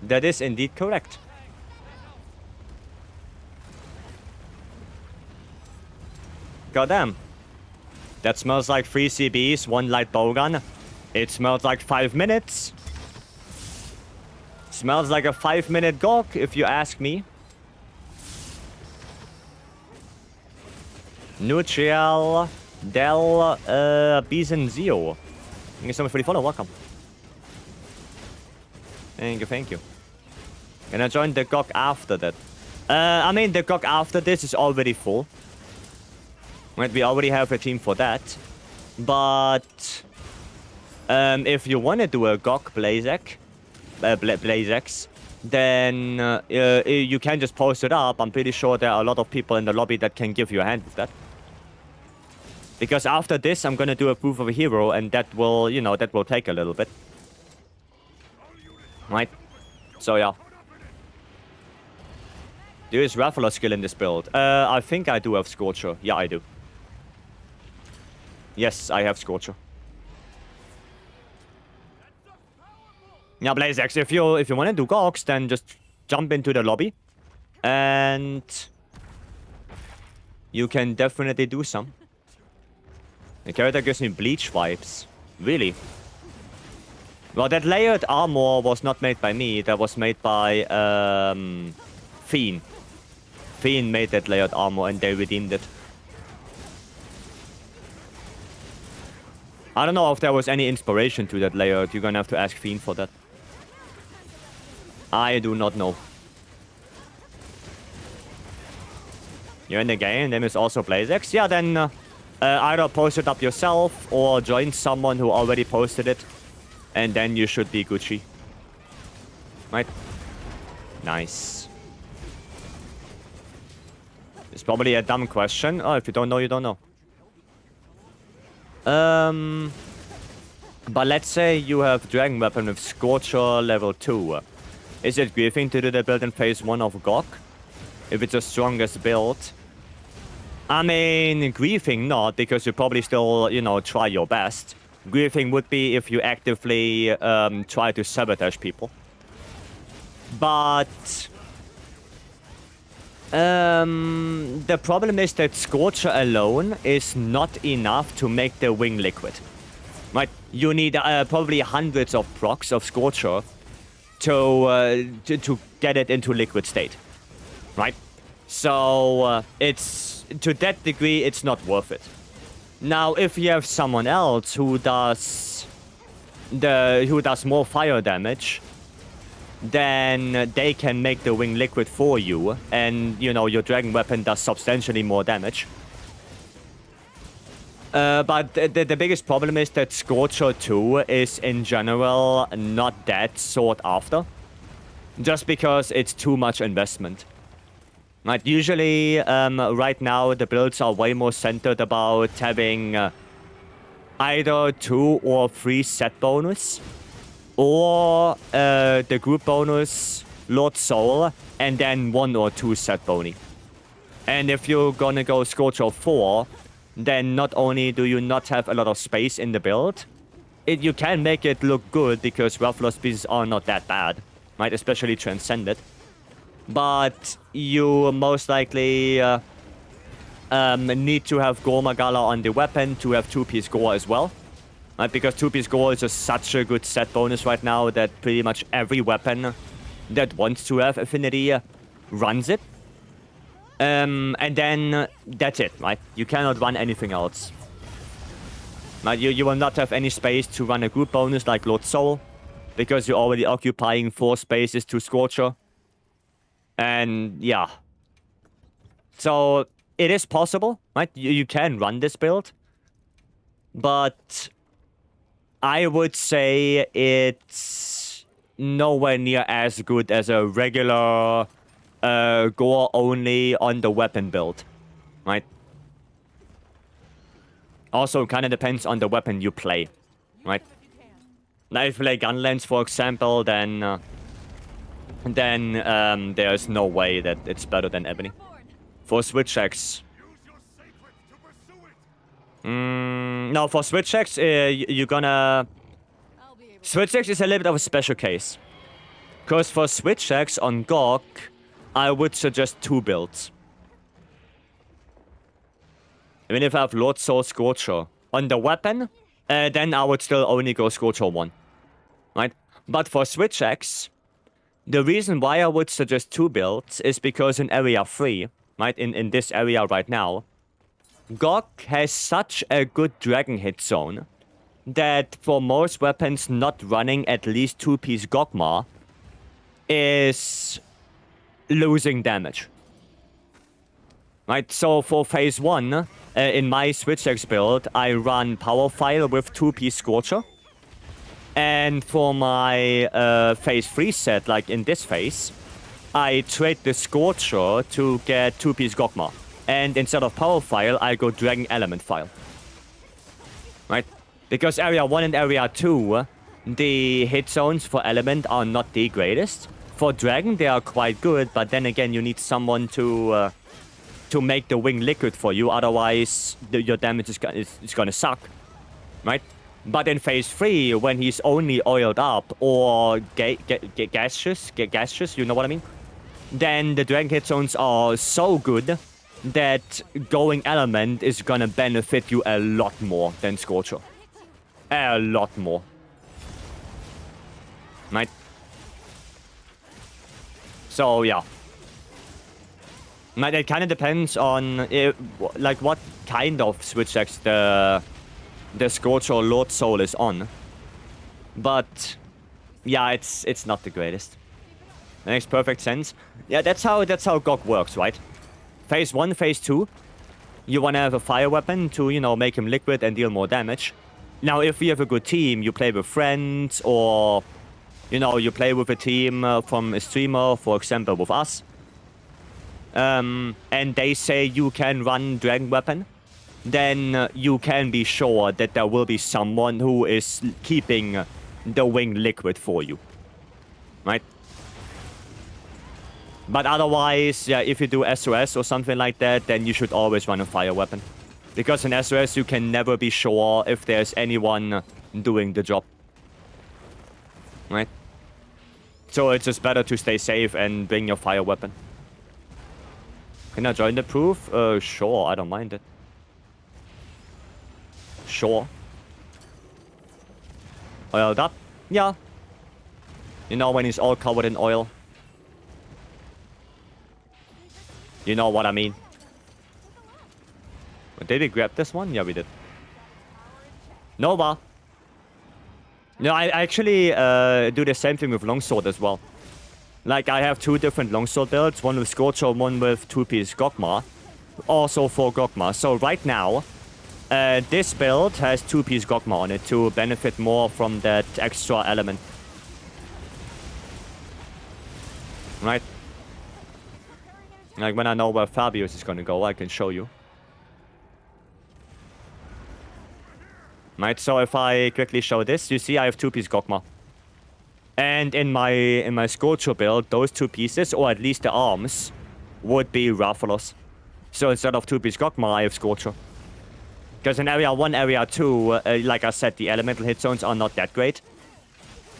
That is indeed correct. Goddamn. That smells like 3 CBs, 1 light bowgun. It smells like 5 minutes. Smells like a 5-minute GOG, if you ask me. Nutriel Del Bizenzio. Thank you so much for the follow, welcome. Thank you, thank you. Can I join the GOG after that? I mean, the GOG after this is already full. Right, we already have a team for that. But if you want to do a GOG Blazex, then you can just post it up. I'm pretty sure there are a lot of people in the lobby that can give you a hand with that. Because after this, I'm gonna do a proof of a hero, and that will, you know, that will take a little bit. Right? So yeah. There is Raffler skill in this build. I think I do have Scorcher. Yeah, I do. Yes, I have Scorcher. Yeah, BlazeX, if you want to do GOGs, then just jump into the lobby. And you can definitely do some. The character gives me Bleach vibes. Really? Well, that layered armor was not made by me. That was made by Fiend. Fiend made that layered armor and they redeemed it. I don't know if there was any inspiration to that layered. You're gonna have to ask Fiend for that. I do not know. You're in the game, name is also BlazeX. Yeah, then either post it up yourself or join someone who already posted it. And then you should be Gucci. Right? Nice. It's probably a dumb question. Oh, if you don't know, you don't know. But let's say you have Dragon Weapon with Scorcher level 2. Is it griefing to do the build in phase 1 of GOG? If it's the strongest build? I mean, griefing not, because you probably still, you know, try your best. Griefing would be if you actively try to sabotage people. But the problem is that Scorcher alone is not enough to make the wing liquid. Right? You need probably hundreds of procs of Scorcher to get it into liquid state. Right? So it's to that degree it's not worth it. Now, if you have someone else who does more fire damage, then they can make the wing liquid for you, and you know your dragon weapon does substantially more damage. But the biggest problem is that Scorcher 2 is in general not that sought after, just because it's too much investment. Right, usually, right now, the builds are way more centered about having either 2 or 3 set bonus, or the group bonus, Lord Soul, and then 1 or 2 set boni. And if you're gonna go Scorcher 4, then not only do you not have a lot of space in the build, you can make it look good because Raffler species are not that bad, right? Especially Transcended. But you most likely need to have Gore Magala on the weapon to have 2-piece Gore as well. Right? Because 2-piece Gore is just such a good set bonus right now that pretty much every weapon that wants to have Affinity runs it. And then that's it, right? You cannot run anything else. Right? You will not have any space to run a group bonus like Lord Soul, because you're already occupying 4 spaces to Scorcher. And yeah. So it is possible, right? You can run this build. But I would say it's nowhere near as good as a regular gore only on the weapon build, right? Also, kind of depends on the weapon you play, right? Now, if you play Gunlance, for example, then there's no way that it's better than Ebony. For Switch X, no, for Switch X, you're gonna... Switch X is a little bit of a special case. Because for Switch X on GOG, I would suggest 2 builds. Even if I have Lord Soul Scorcher on the weapon, then I would still only go Scorcher 1. Right? But for Switch X, the reason why I would suggest 2 builds is because in Area 3, right, in this area right now, GOG has such a good dragon hit zone that for most weapons not running at least 2-piece Gogma is losing damage. Right, so for phase 1, in my Switch X build, I run Power File with 2-piece Scorcher. And for my phase 3 set, like in this phase, I trade the Scorcher to get 2-piece Gogma. And instead of Power File, I go Dragon Element File. Right? Because Area 1 and Area 2, the hit zones for Element are not the greatest. For Dragon, they are quite good, but then again, you need someone to make the wing liquid for you, otherwise your damage is gonna suck. Right? But in phase 3, when he's only oiled up or gaseous, you know what I mean? Then the Dragon hit zones are so good that going Element is gonna benefit you a lot more than Scorcher. A lot more. Right? So, yeah. Right, it kind of depends on, like, what kind of Switch X the Scorcher or Lord Soul is on. But, yeah, it's not the greatest. That makes perfect sense. Yeah, that's how GOG works, right? Phase 1, Phase 2, you want to have a fire weapon to, you know, make him liquid and deal more damage. Now, if you have a good team, you play with friends, or, you know, you play with a team from a streamer, for example, with us. And they say you can run Dragon Weapon, then you can be sure that there will be someone who is keeping the wing liquid for you. Right? But otherwise, yeah, if you do SOS or something like that, then you should always run a fire weapon. Because in SOS, you can never be sure if there's anyone doing the job. Right? So it's just better to stay safe and bring your fire weapon. Can I join the proof? Sure, I don't mind it. Sure. Oiled up? Yeah. You know when he's all covered in oil? You know what I mean. Did we grab this one? Yeah, we did. Nova. No, I actually do the same thing with Longsword as well. Like, I have 2 different Longsword builds, one with Scorcher, one with 2-piece Gogma. Also for Gogma. So right now, this build has 2-piece Gogma on it to benefit more from that extra element. Right? Like, when I know where Fabius is gonna go, I can show you. Right, so if I quickly show this, you see I have 2-piece Gogma. And in my Scorcher build, those 2 pieces, or at least the arms, would be Rathalos. So instead of 2-piece Gogma, I have Scorcher. Because in Area 1, Area 2, like I said, the elemental hit zones are not that great.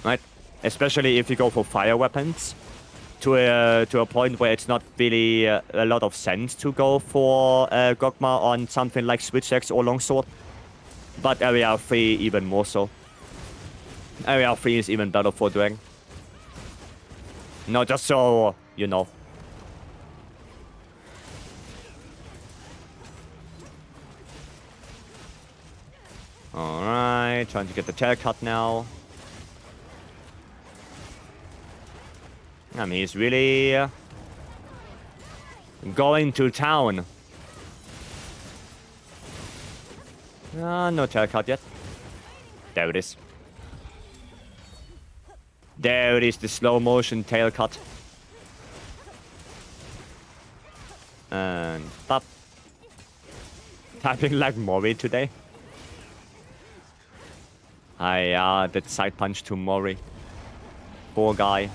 Right? Especially if you go for fire weapons. To a point where it's not really a lot of sense to go for Gogma on something like Switch X or Longsword. But Area 3 even more so. Area 3 is even better for Dragon. No, just so you know. Alright, trying to get the tail cut now. I mean, he's really going to town. No tail cut yet. There it is. There it is, the slow motion tail cut. And pop. Typing like Mori today. I did side punch to Mori. Poor guy.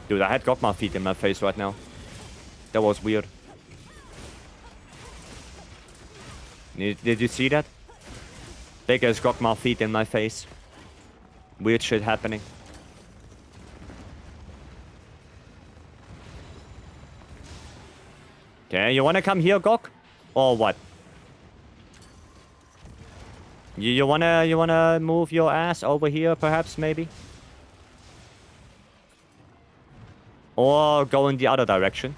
Dude, I had Gokma feet in my face right now. That was weird. Did you see that? Big as Gokma feet in my face. Weird shit happening. Okay, you wanna come here, Gok? Or what? You wanna move your ass over here, perhaps, maybe? Or go in the other direction.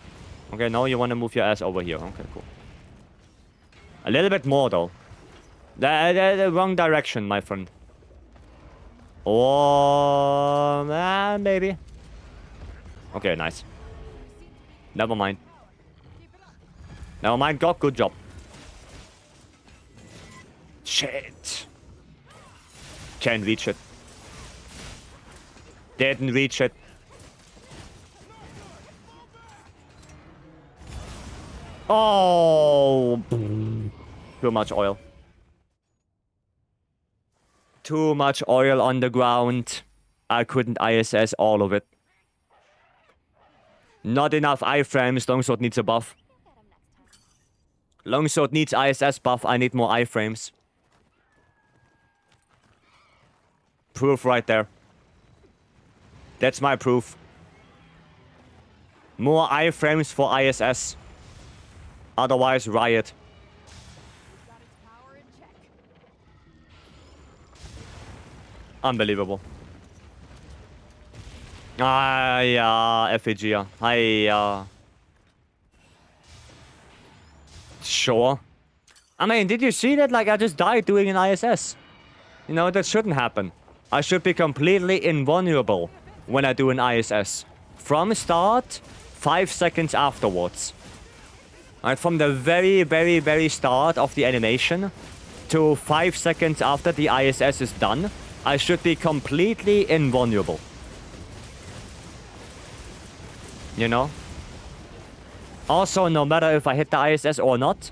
Okay, no, you wanna move your ass over here. Okay, cool. A little bit more, though. The wrong direction, my friend. Or... maybe. Okay, nice. Never mind. Never mind, Gok, good job. Shit. Can't reach it. Didn't reach it. Oh. Too much oil. Too much oil on the ground. I couldn't ISS all of it. Not enough iframes. Longsword needs a buff. Longsword needs ISS buff. I need more iframes. Proof right there. That's my proof. More iframes for ISS. Otherwise, riot. Got its power in check. Unbelievable. Ja, FAG, ja. Hi, Sure. I mean, did you see that? Like, I just died doing an ISS. You know, that shouldn't happen. I should be completely invulnerable when I do an ISS. From start, 5 seconds afterwards. Right, from the very, very, very start of the animation to 5 seconds after the ISS is done, I should be completely invulnerable. You know? Also, no matter if I hit the ISS or not,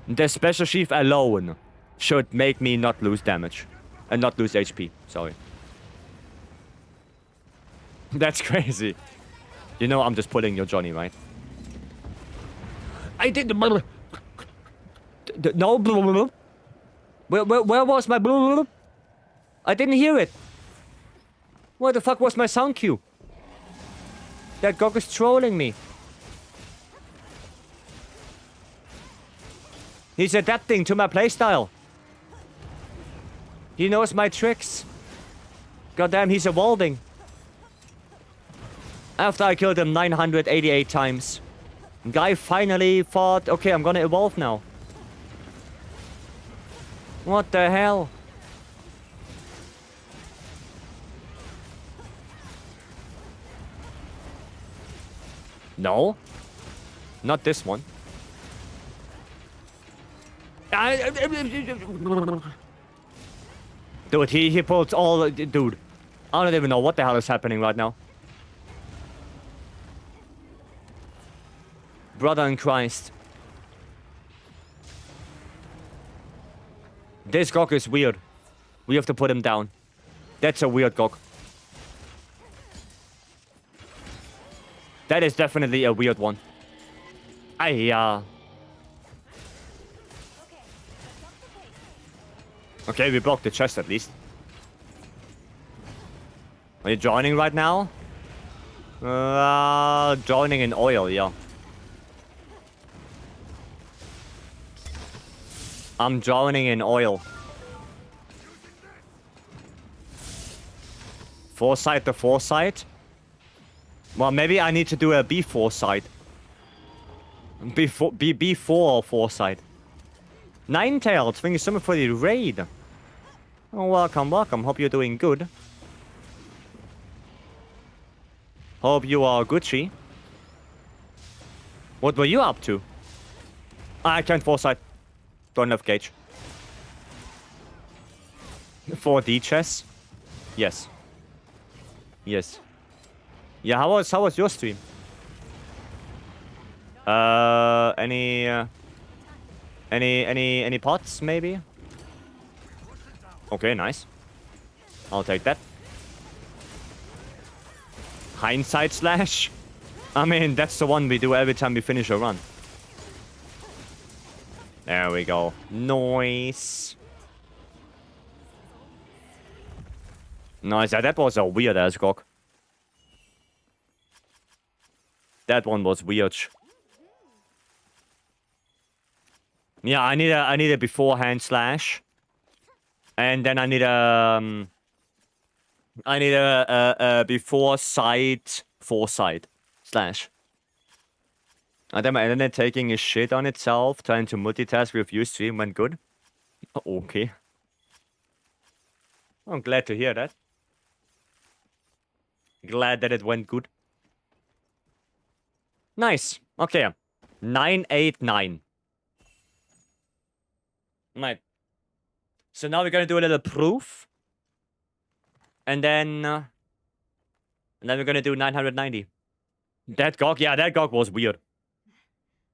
the special sheath alone should make me not lose damage. And not lose HP, sorry. That's crazy. You know I'm just pulling your Johnny, right? I did the... No... Where was my... I didn't hear it. Where the fuck was my sound cue? That Gok is trolling me. He's adapting to my playstyle. He knows my tricks. Goddamn, he's evolving. After I killed him 988 times. Guy finally thought, okay, I'm gonna evolve now. What the hell? No. Not this one. Dude, he pulled all... Dude, I don't even know what the hell is happening right now. Brother in Christ. This Gok is weird. We have to put him down. That's a weird Gok. That is definitely a weird one. Okay, we blocked the chest at least. Are you joining right now? Joining in oil, yeah. I'm joining in oil. Foresight to foresight? Well, maybe I need to do a B foresight. Before foresight. Ninetales, thank you so much for the raid. Oh, welcome, welcome. Hope you're doing good. Hope you are Gucci. What were you up to? I can't foresight. Don't have gauge. 4D chess? Yes. Yes. Yeah, how was your stream? Any pots maybe? Okay, nice. I'll take that. Hindsight slash? I mean, that's the one we do every time we finish a run. There we go. Nice. Nice. That was a weird ass gog. That one was weird. Yeah, I need a beforehand slash. And then I need a before sight foresight slash. And then my internet taking a shit on itself, trying to multitask with you stream went good. Okay. I'm glad to hear that. Glad that it went good. Nice. Okay. 989. Right. So now we're gonna do a little proof. And then we're gonna do 990. That gog, yeah, that gog was weird.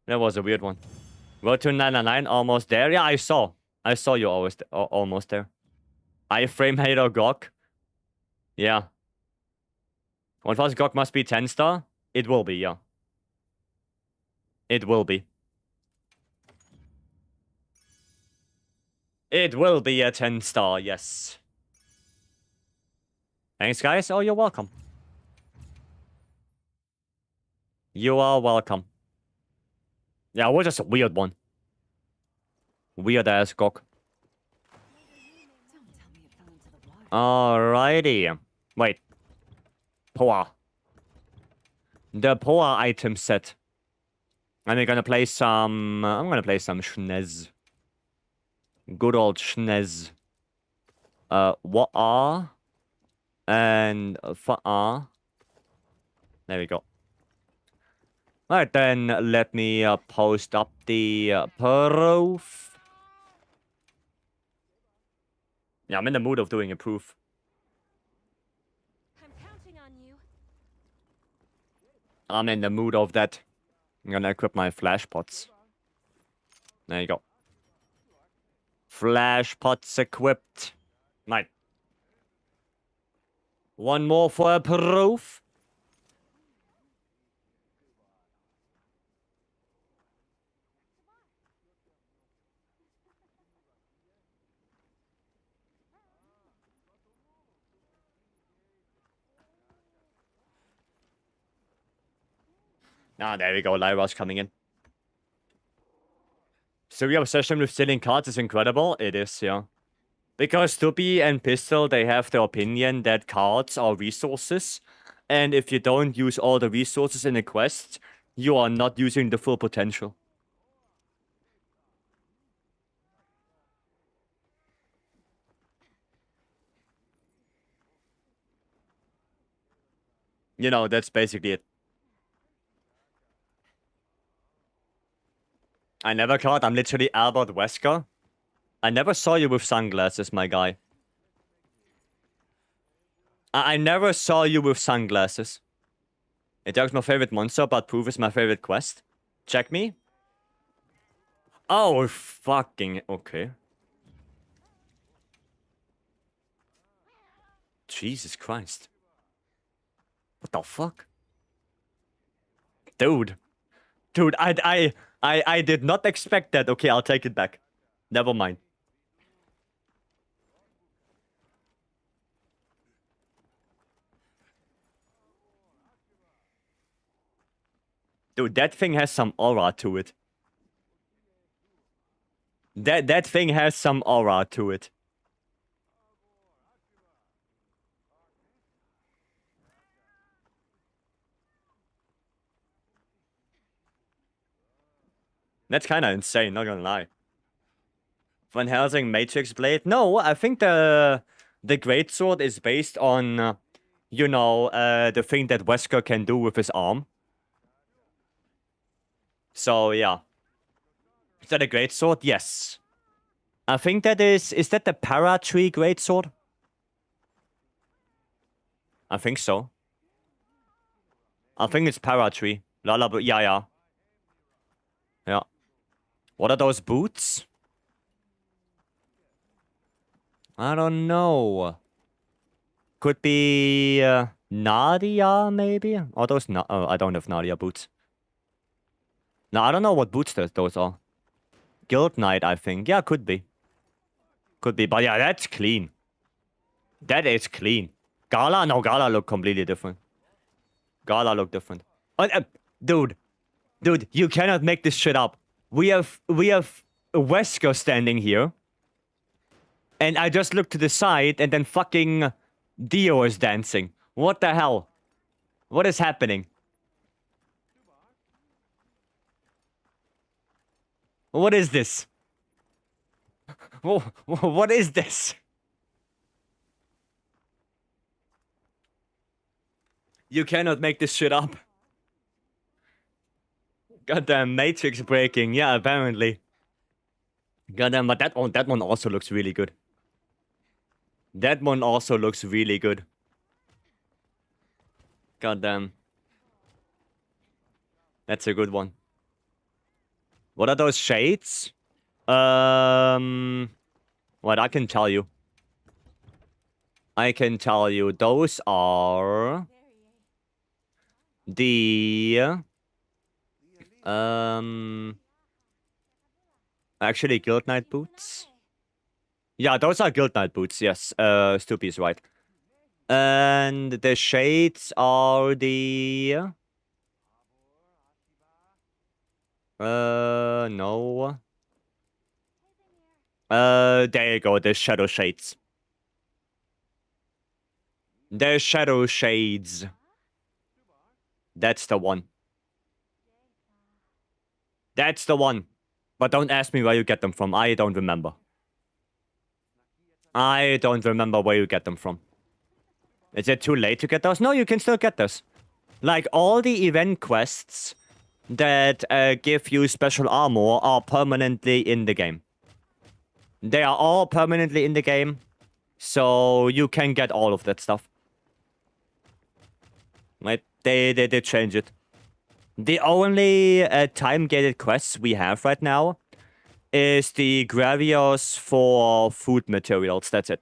That was a weird one. Road to 999, almost there. Yeah, I saw you always almost there. Iframe hater gog. Yeah. 1000 gog must be 10 star. It will be, yeah. It will be. It will be a 10 star, yes. Thanks, guys. Oh, you're welcome. You are welcome. Yeah, it was just a weird one. Weird ass gog. Alrighty. Wait. Poa. The Poa item set. And we're gonna play some... I'm gonna play some Schnez. Good old Schnez. What are? And for there we go. Alright, then let me post up the proof. Yeah, I'm in the mood of doing a proof. I'm counting on you. I'm in the mood of that. I'm gonna equip my flash pots. There you go. Flash pots equipped. Right. One more for a proof. Ah, there we go. Lyra's coming in. So your obsession with stealing cards is incredible. It is, yeah. Because Tupi and Pistol, they have the opinion that cards are resources. And if you don't use all the resources in a quest, you are not using the full potential. You know, that's basically it. I never caught. I'm literally Albert Wesker. I never saw you with sunglasses, my guy. I never saw you with sunglasses. It is my favorite monster, but Proof is my favorite quest. Check me. Oh, fucking... Okay. Jesus Christ. What the fuck? Dude. Dude, I did not expect that. Okay, I'll take it back. Never mind. Dude, that thing has some aura to it. That thing has some aura to it. That's kind of insane, not gonna lie. Van Helsing Matrix Blade? No, I think the greatsword is based on, you know, the thing that Wesker can do with his arm. So, yeah. Is that a greatsword? Yes. I think that is that the Para Tree greatsword? I think so. I think it's Para Tree. Yeah. Yeah. What are those boots? I don't know. Could be Nadia, maybe? Are those oh, I don't have Nadia boots. No, I don't know what boots those are. Guild Knight, I think. Yeah, could be. Could be. But yeah, that's clean. That is clean. Gala? No, Gala look completely different. Gala look different. Dude, you cannot make this shit up. We have Wesker standing here. And I just look to the side and then fucking Dio is dancing. What the hell? What is happening? What is this? What is this? You cannot make this shit up. Goddamn Matrix breaking. Yeah, apparently. Goddamn, but that one also looks really good. That one also looks really good. Goddamn. That's a good one. What are those shades? What I can tell you. I can tell you those are the actually Guild Knight boots. Yeah, those are Guild Knight boots, yes. Stoopy's right. And the shades are the no. There you go, the shadow shades. The shadow shades. That's the one. That's the one. But don't ask me where you get them from. I don't remember. I don't remember where you get them from. Is it too late to get those? No, you can still get those. Like, all the event quests that give you special armor are permanently in the game. They are all permanently in the game. So you can get all of that stuff. Right? They did change it. The only time-gated quests we have right now is the Gravios for food materials. That's it.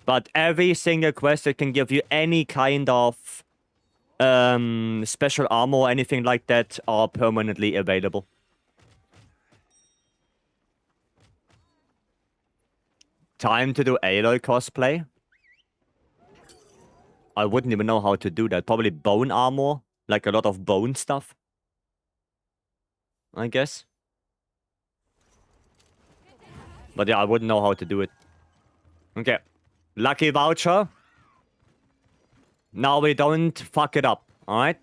But every single quest that can give you any kind of special armor or anything like that are permanently available. Time to do Aloy cosplay? I wouldn't even know how to do that. Probably bone armor. Like a lot of bone stuff. I guess. But yeah, I wouldn't know how to do it. Okay. Lucky voucher. Now we don't fuck it up. Alright?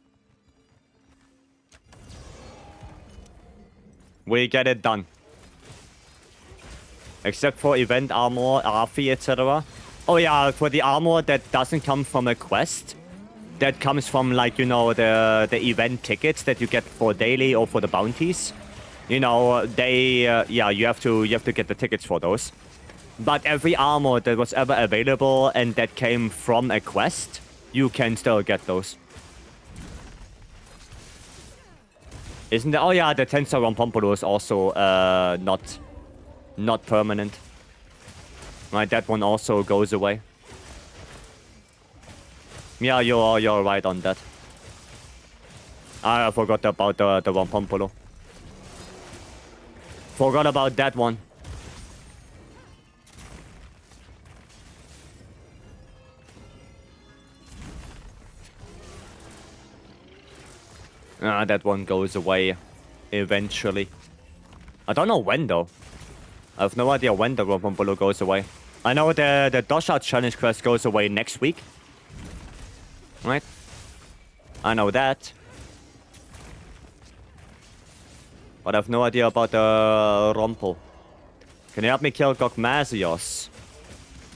We get it done. Except for event armor, Arfi, etc. Oh yeah, for the armor that doesn't come from a quest. That comes from, like, you know, the event tickets that you get for daily or for the bounties. You know, they, yeah, you have to get the tickets for those. But every armor that was ever available and that came from a quest, you can still get those. Isn't there? Oh yeah, the Tensor Rompompolo is also not permanent. Right, that one also goes away. Yeah, you're right on that. I forgot about the Rompompolo. Forgot about that one. That one goes away eventually. I don't know when though. I have no idea when the Rompompolo goes away. I know the Dosha challenge quest goes away next week. Right? I know that. But I have no idea about the Rumpel. Can you help me kill Gokmazios?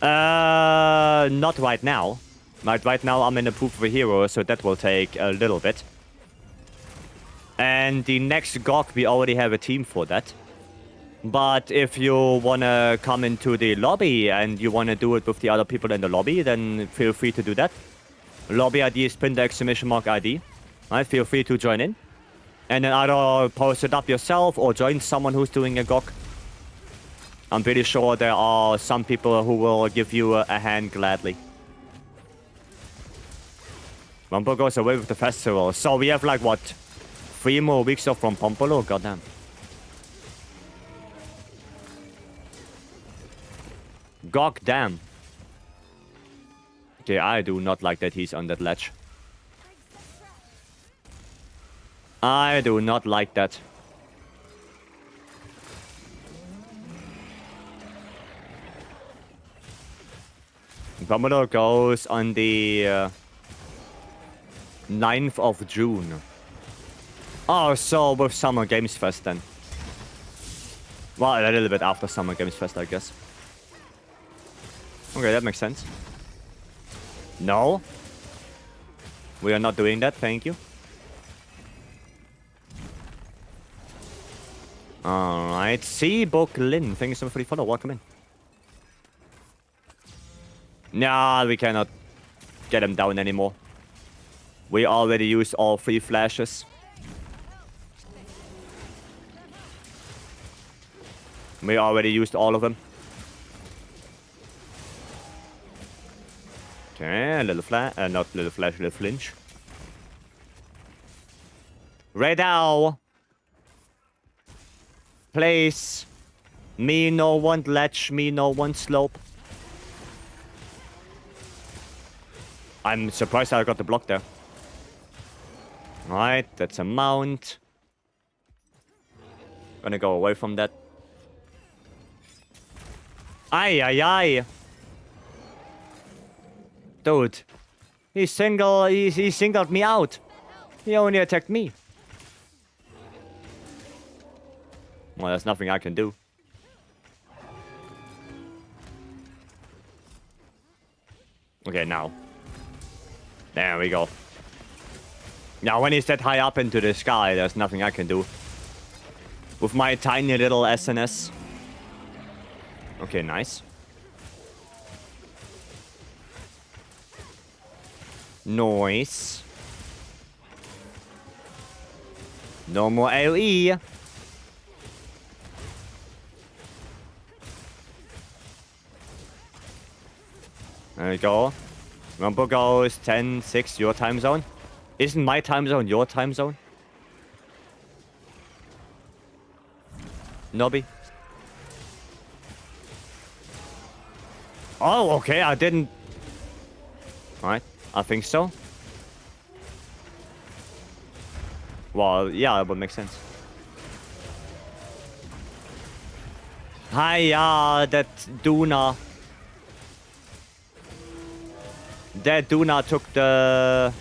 Not right now. Right now I'm in a proof of a hero, so that will take a little bit. And the next Gok, we already have a team for that. But if you wanna come into the lobby and you wanna do it with the other people in the lobby, then feel free to do that. Lobby ID is pinned !ID. Right, feel free to join in. And then either post it up yourself or join someone who's doing a Gok. I'm pretty sure there are some people who will give you a hand gladly. Rumpo goes away with the festival. So we have like, what? 3 more weeks off from Pompolo? Goddamn. Gok damn. Okay, I do not like that he's on that ledge. I do not like that. Pompolo goes on the 9th of June. Oh, so with Summer Games Fest then. Well, a little bit after Summer Games Fest, I guess. Okay, that makes sense. No. We are not doing that, thank you. Alright, Seabook Lin, thank you so much for the follow, welcome in. Nah, we cannot get him down anymore. We already used all 3 flashes. We already used all of them. Okay, a little flash, not little flash, little flinch. Radau! Place. Me no want ledge, me no want slope. I'm surprised I got the block there. Alright, that's a mount. Gonna go away from that. Ay, ay, ay. Dude. He singled me out. He only attacked me. Well, there's nothing I can do. Okay, now. There we go. Now, when he's that high up into the sky, there's nothing I can do. With my tiny little SNS. Okay, nice. Nice. No more AoE. There we go. Rumpo goes 10-6, your time zone. Isn't my time zone your time zone? Nobby. Oh, okay, I didn't... Alright, I think so. Well, yeah, it would make sense. Hiya, that Duna. That Duna took the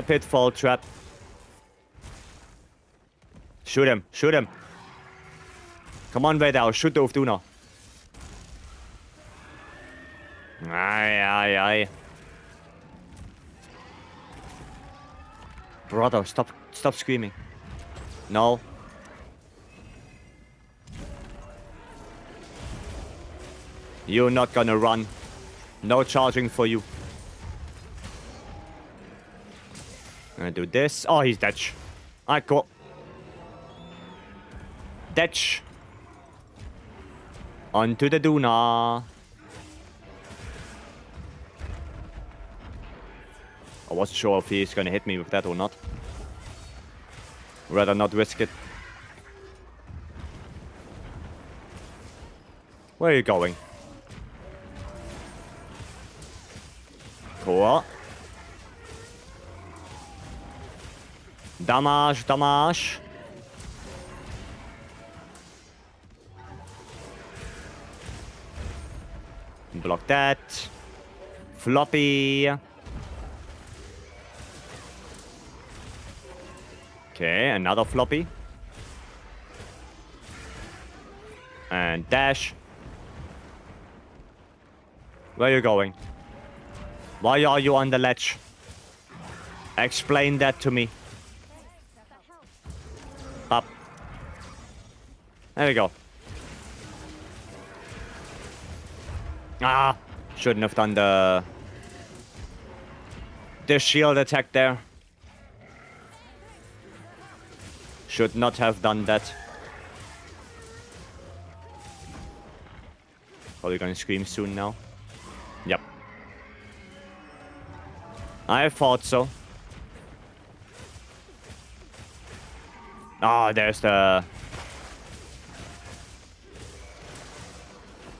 pitfall trap. Shoot him, shoot him. Come on, Vedal, shoot the Duna. Aye, aye, aye. Brother, stop screaming. No. You're not gonna run. No charging for you. I'm gonna do this. Oh, he's dead. Alright, cool. Dead. Onto the Duna. I wasn't sure if he's gonna hit me with that or not. Rather not risk it. Where are you going? Cool. Damage, damage. Block that. Floppy. Okay, another floppy. And dash. Where are you going? Why are you on the ledge? Explain that to me. Up. There we go. Ah, shouldn't have done the shield attack there. Should not have done that. Probably gonna scream soon now. Yep. I thought so. Ah, there's the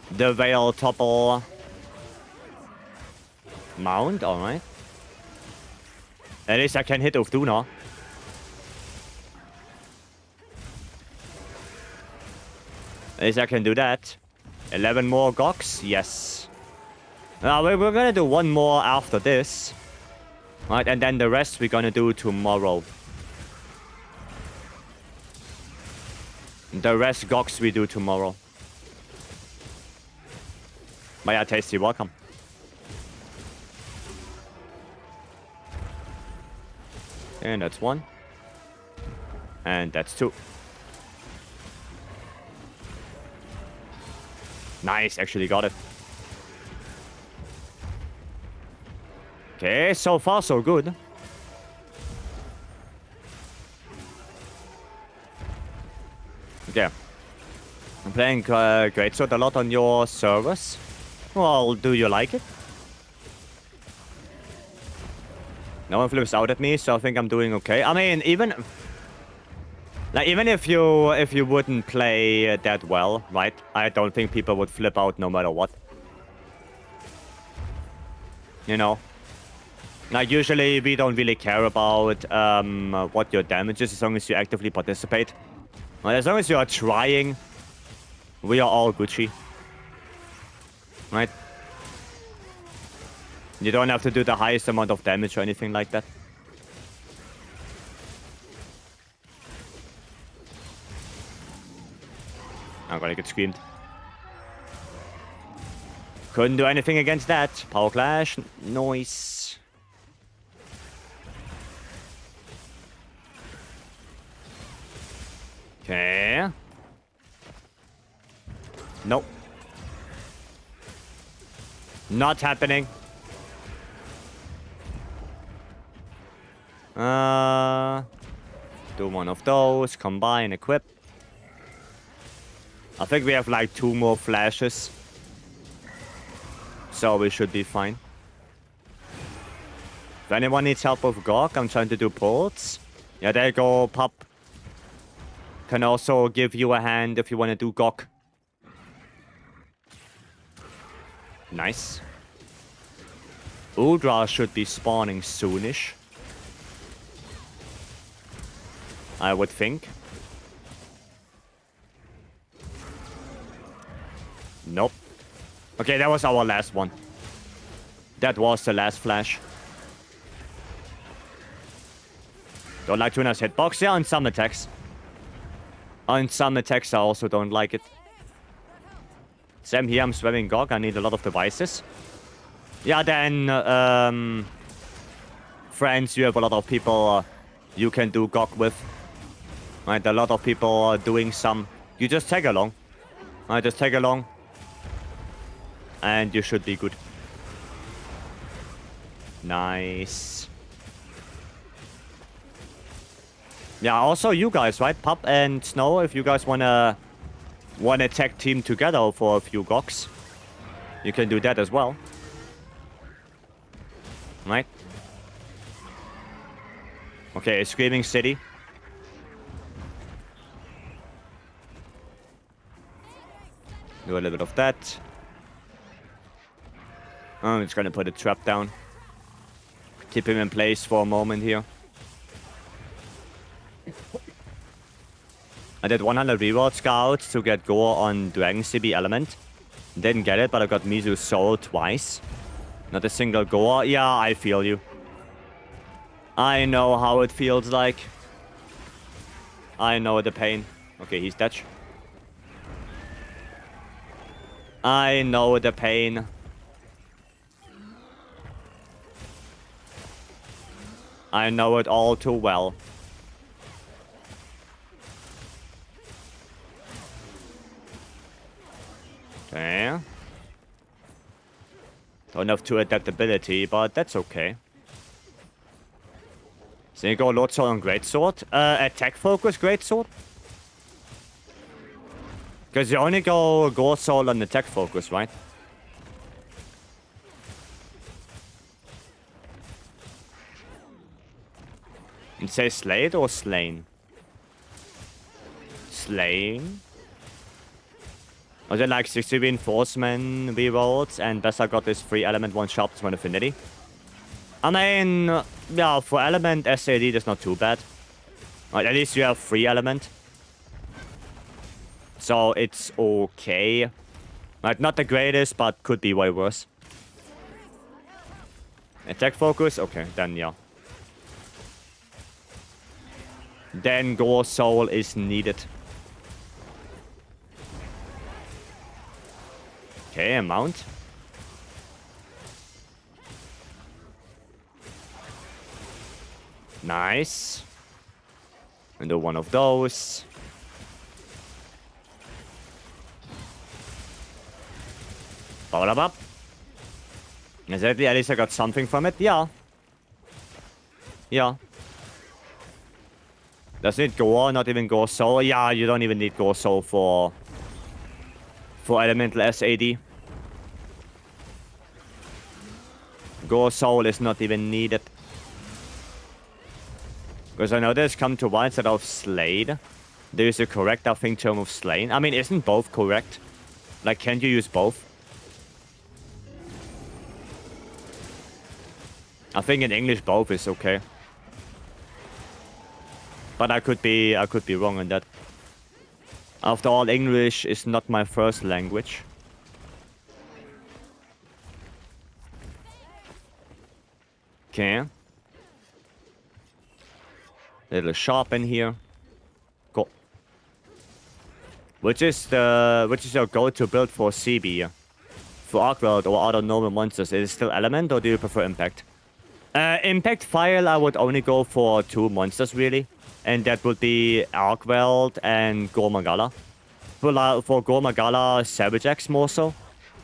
veil topple mount, alright. At least I can hit Ufduna. At least I can do that. 11 more Goks? Yes. We're gonna do one more after this. Right, and then the rest we're gonna do tomorrow. The rest Goks we do tomorrow. But yeah, Tasty, welcome. And that's one. And that's two. Nice, actually got it. Okay, so far so good. Okay. I'm playing Greatsword a lot on your servers. Well, do you like it? No one flips out at me, so I think I'm doing okay. I mean, even if you wouldn't play that well, right? I don't think people would flip out no matter what. You know? Like, usually we don't really care about what your damage is as long as you actively participate. Well, as long as you are trying, we are all Gucci. Right? You don't have to do the highest amount of damage or anything like that. I'm gonna get screamed. Couldn't do anything against that. Power Clash. Noise. Okay. Nope. Not happening. Do one of those. Combine, equip. I think we have like 2 more flashes. So we should be fine. If anyone needs help with Gok, I'm trying to do ports. Yeah, there you go, Pup. Can also give you a hand if you want to do Gok. Nice. Udra should be spawning soonish. I would think. Nope. Okay, that was our last one. That was the last flash. Don't like Tuna's hitbox. Yeah, on some attacks. On some attacks I also don't like it. Same here, I'm swapping Gog. I need a lot of devices. Yeah, then, friends, you have a lot of people you can do Gog with. Right, a lot of people are doing some. You just tag along. Right, just tag along. And you should be good. Nice. Yeah, also you guys, right? Pup and Snow, if you guys wanna tag team together for a few Goks, you can do that as well. Right? Okay, Screaming City. Do a little bit of that. I'm just gonna put a trap down. Keep him in place for a moment here. I did 100 reward scouts to get Gore on Dragon CB element. Didn't get it, but I got Mizu's soul twice. Not a single Gore. Yeah, I feel you. I know how it feels like. I know the pain. Okay, he's dead. I know the pain. I know it all too well. Okay. Don't have 2 adaptability, but that's okay. So you go Lord Sword on Greatsword. Attack focus Greatsword? Because you only go Gore Soul on attack focus, right? It says slayed or slain? Slain? Was it like 60 reinforcement rerolls and Bessa got this 3 element 1 sharpness 1 affinity? I mean, yeah, for element SAD that's not too bad. Like, at least you have 3 element. So it's okay. Like, not the greatest, but could be way worse. Attack focus? Okay, then yeah. Then Gore Soul is needed. Okay, a mount. Nice. And do one of those. Power up. Exactly, at least I got something from it. Yeah. Yeah. Does it Gore? Not even Gore Soul? Yeah, you don't even need Gore Soul for elemental SAD. Gore Soul is not even needed. Because I know there's come to one instead of Slayed. There is a correct, I think, term of Slain. I mean, isn't both correct? Like, can't you use both? I think in English both is okay. But I could be wrong on that. After all, English is not my first language. Okay. Little sharp in here. Cool. Which is your go-to build for CB? For Arcworld or other normal monsters, is it still Element or do you prefer Impact? Impact File, I would only go for 2 monsters really. And that would be Arcworld and Gore Magala. For Gore Magala, Savage Axe more so.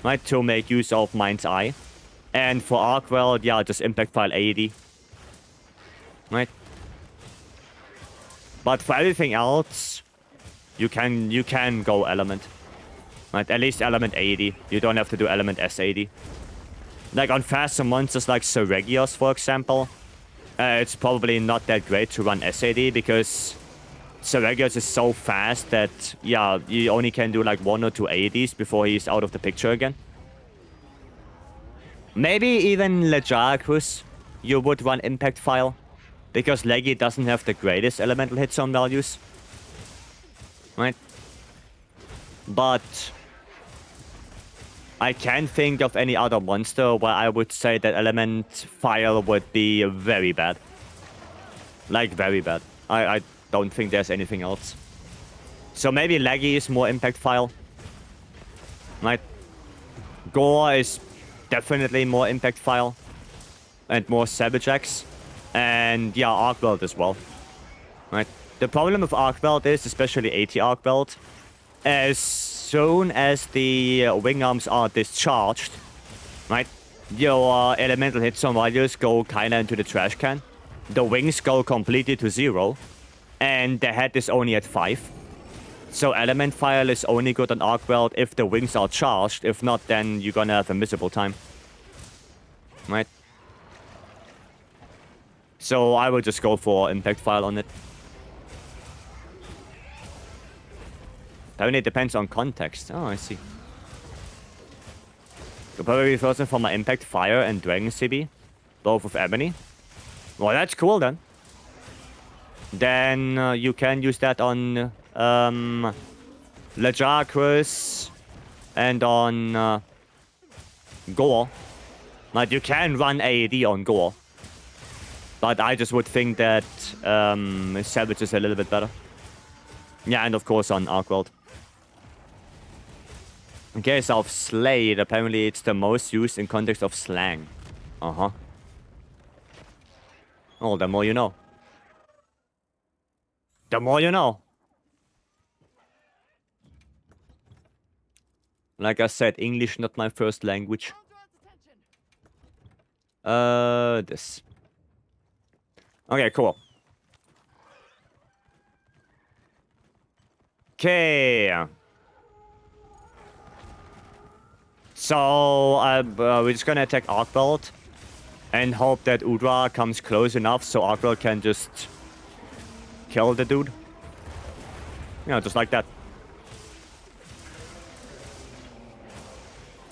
Right, to make use of Mind's Eye. And for Arcworld, yeah, just Impact File 80. Right. But for everything else, you can go Element. Right, at least Element 80. You don't have to do Element S80. Like on faster monsters like Seregios, for example, it's probably not that great to run SAD because Seregios is so fast that, yeah, you only can do like 1 or 2 ADs before he's out of the picture again. Maybe even Legiacrus, you would run Impact File, because Leggy doesn't have the greatest elemental hit zone values. Right? But I can't think of any other monster where I would say that Element File would be very bad. Like, very bad. I don't think there's anything else. So maybe Leggy is more Impact File. Right? Gore is definitely more Impact File. And more Savage Axe. And yeah, Arcworld as well. Right? The problem with Arcworld is, especially AT Arcworld, as soon as the wing arms are discharged, right, your elemental hit zone values go kinda into the trash can. The wings go completely to 0, and the head is only at 5. So Element File is only good on Arcworld if the wings are charged. If not, then you're gonna have a miserable time. Right? So I will just go for Impact File on it. Apparently it depends on context. Oh, I see. You'll probably be first for my Impact Fire and Dragon CB. Both with Ebony. Well, that's cool then. Then you can use that on Legiacrus and on Gore. Like, you can run AED on Gore. But I just would think that Savage is a little bit better. Yeah, and of course on ArcWorld. In case of Slade, apparently it's the most used in context of slang. Uh-huh. Oh, the more you know. The more you know. Like I said, English not my first language. This. Okay, cool. Okay. So, we're just gonna attack ArcWorld and hope that Udra comes close enough so ArcWorld can just kill the dude. You know, just like that.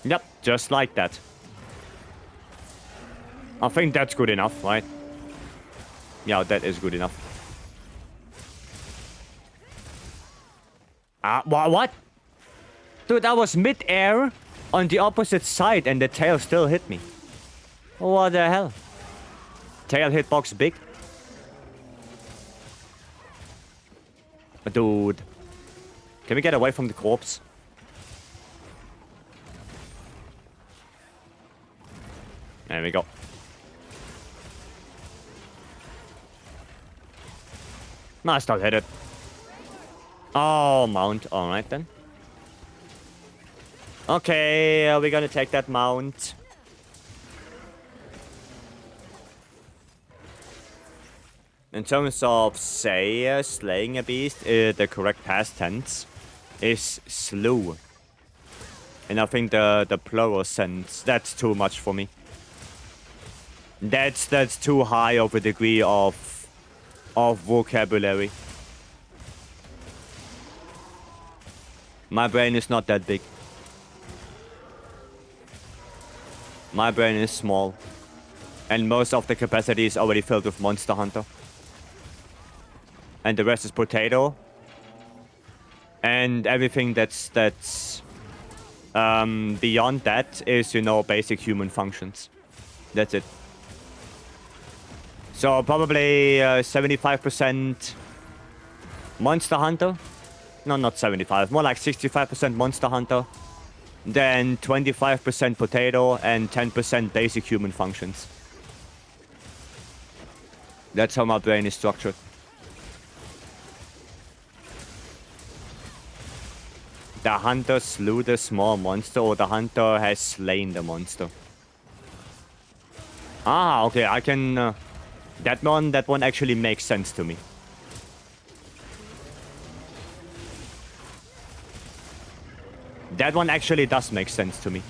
Yep, just like that. I think that's good enough, right? Yeah, that is good enough. What? Dude, I was mid-air on the opposite side and the tail still hit me. What the hell? Tail hitbox big? Dude. Can we get away from the corpse? There we go. No, I still hit it. Oh, mount. Alright then. Okay, we're gonna take that mount. In terms of, say, slaying a beast, the correct past tense is slew. And I think the plural sense, that's too much for me. That's too high of a degree of vocabulary. My brain is not that big. My brain is small. And most of the capacity is already filled with Monster Hunter. And the rest is potato. And everything that's beyond that is, you know, basic human functions. That's it. So probably 75% Monster Hunter. No, not 75. More like 65% Monster Hunter. Then 25% potato and 10% basic human functions. That's how my brain is structured. The hunter slew the small monster, or the hunter has slain the monster. Ah, okay, I can... that one actually makes sense to me. That one actually does make sense to me.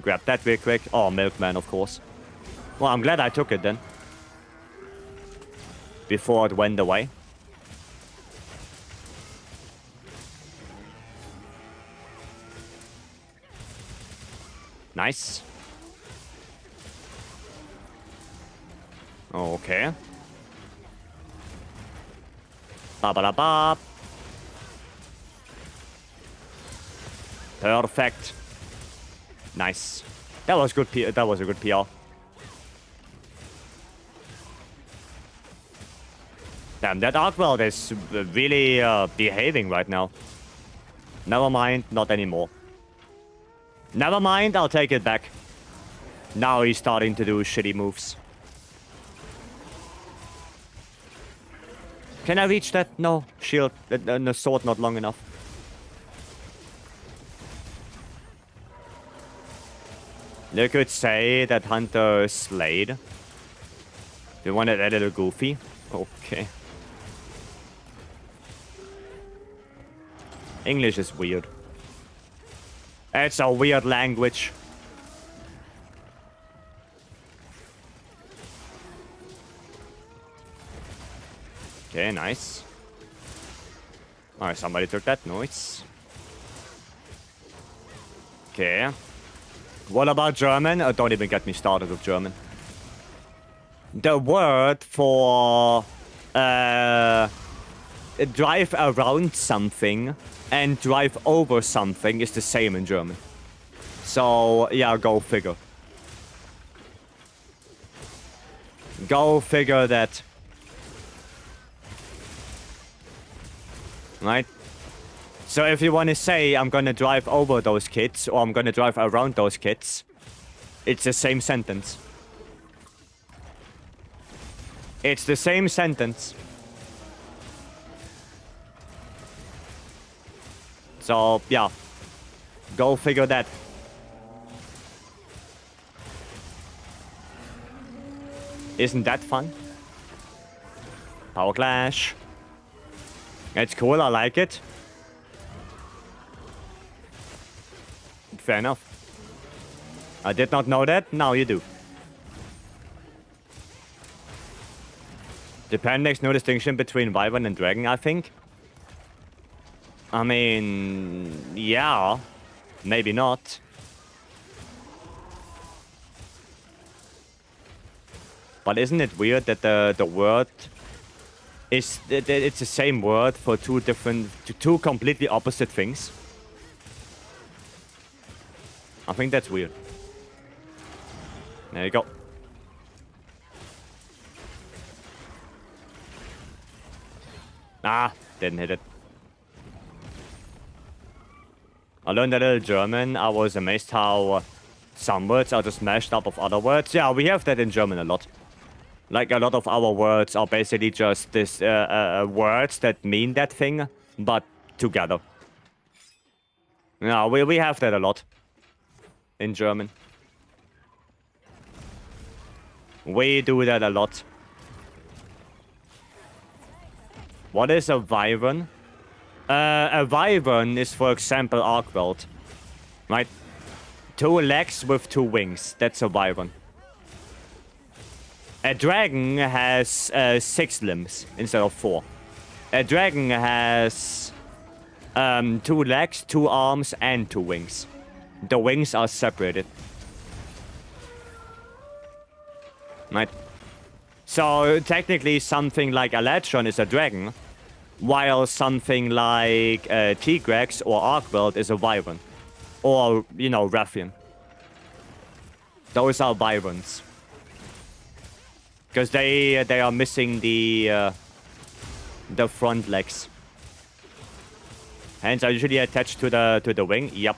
Grab that real quick. Oh, Milkman, of course. Well, I'm glad I took it then. Before it went away. Nice. Okay. Ba-ba-da-ba. Perfect. Nice. That was good. That was a good PR. Damn, that ArcWorld is really behaving right now. Never mind, not anymore. Never mind, I'll take it back. Now he's starting to do shitty moves. Can I reach that? No, shield. The sword not long enough. You could say that Hunter slayed. You want it a little goofy? Okay. English is weird. It's a weird language. Okay, nice. Alright, somebody took that. Nice. Okay. What about German? Oh, don't even get me started with German. The word for drive around something and drive over something is the same in German. So, yeah, go figure. Go figure that. Right? So if you want to say I'm gonna drive over those kids or I'm gonna drive around those kids, it's the same sentence. It's the same sentence. So, yeah. Go figure that. Isn't that fun? Power Clash. It's cool, I like it. Fair enough. I did not know that, now you do. Japan makes no distinction between Wyvern and Dragon, I think. I mean, yeah. Maybe not. But isn't it weird that the word is it's the same word for two completely opposite things? I think that's weird. There you go. Ah, didn't hit it. I learned a little German. I was amazed how some words are just mashed up of other words. Yeah, we have that in German a lot. Like, a lot of our words are basically just this words that mean that thing, but together. Yeah, we have that a lot in German. We do that a lot. What is a wyvern? A wyvern is, for example, Arkwelt. Right? 2 legs with 2 wings. That's a wyvern. A dragon has 6 limbs instead of 4. A dragon has 2 legs, 2 arms, and 2 wings. The wings are separated. Right? So, technically, something like a Lechon is a dragon, while something like Tigrex or Arkwelt is a wyvern. Or, you know, Rathian. Those are wyverns. Because they are missing the front legs. Hands are usually attached to the wing. Yep.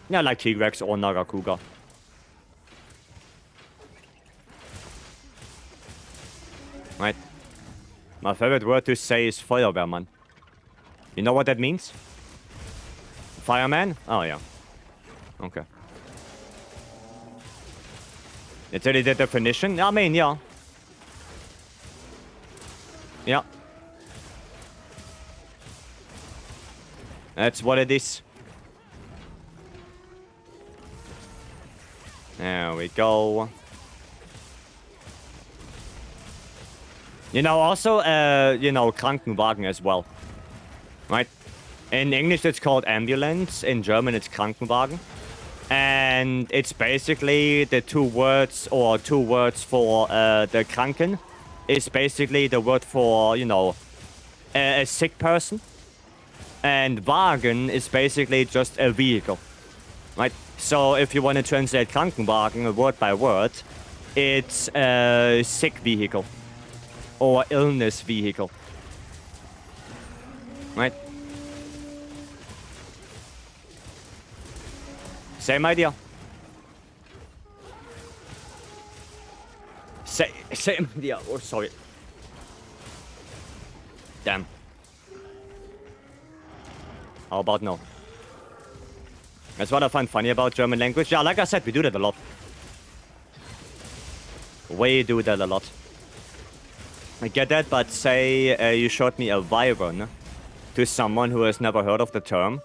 Yeah, like Tigrex or Nagakuga. Right. My favorite word to say is Feuerwehrmann. You know what that means? Fireman? Oh, yeah. Okay. It's really the definition? I mean, yeah. Yeah. That's what it is. There we go. You know, also, you know, Krankenwagen as well. Right? In English, it's called ambulance. In German, it's Krankenwagen. And it's basically the 2 words, or 2 words for the Kranken. Is basically the word for, you know, a sick person. And Wagen is basically just a vehicle. Right? So if you want to translate Krankenwagen word by word, it's a sick vehicle. Or illness vehicle. Right? Same idea. Same idea. Oh, sorry. Damn. How about no? That's what I find funny about German language. Yeah, like I said, we do that a lot. We do that a lot. I get that, but say you showed me a wyvern to someone who has never heard of the term.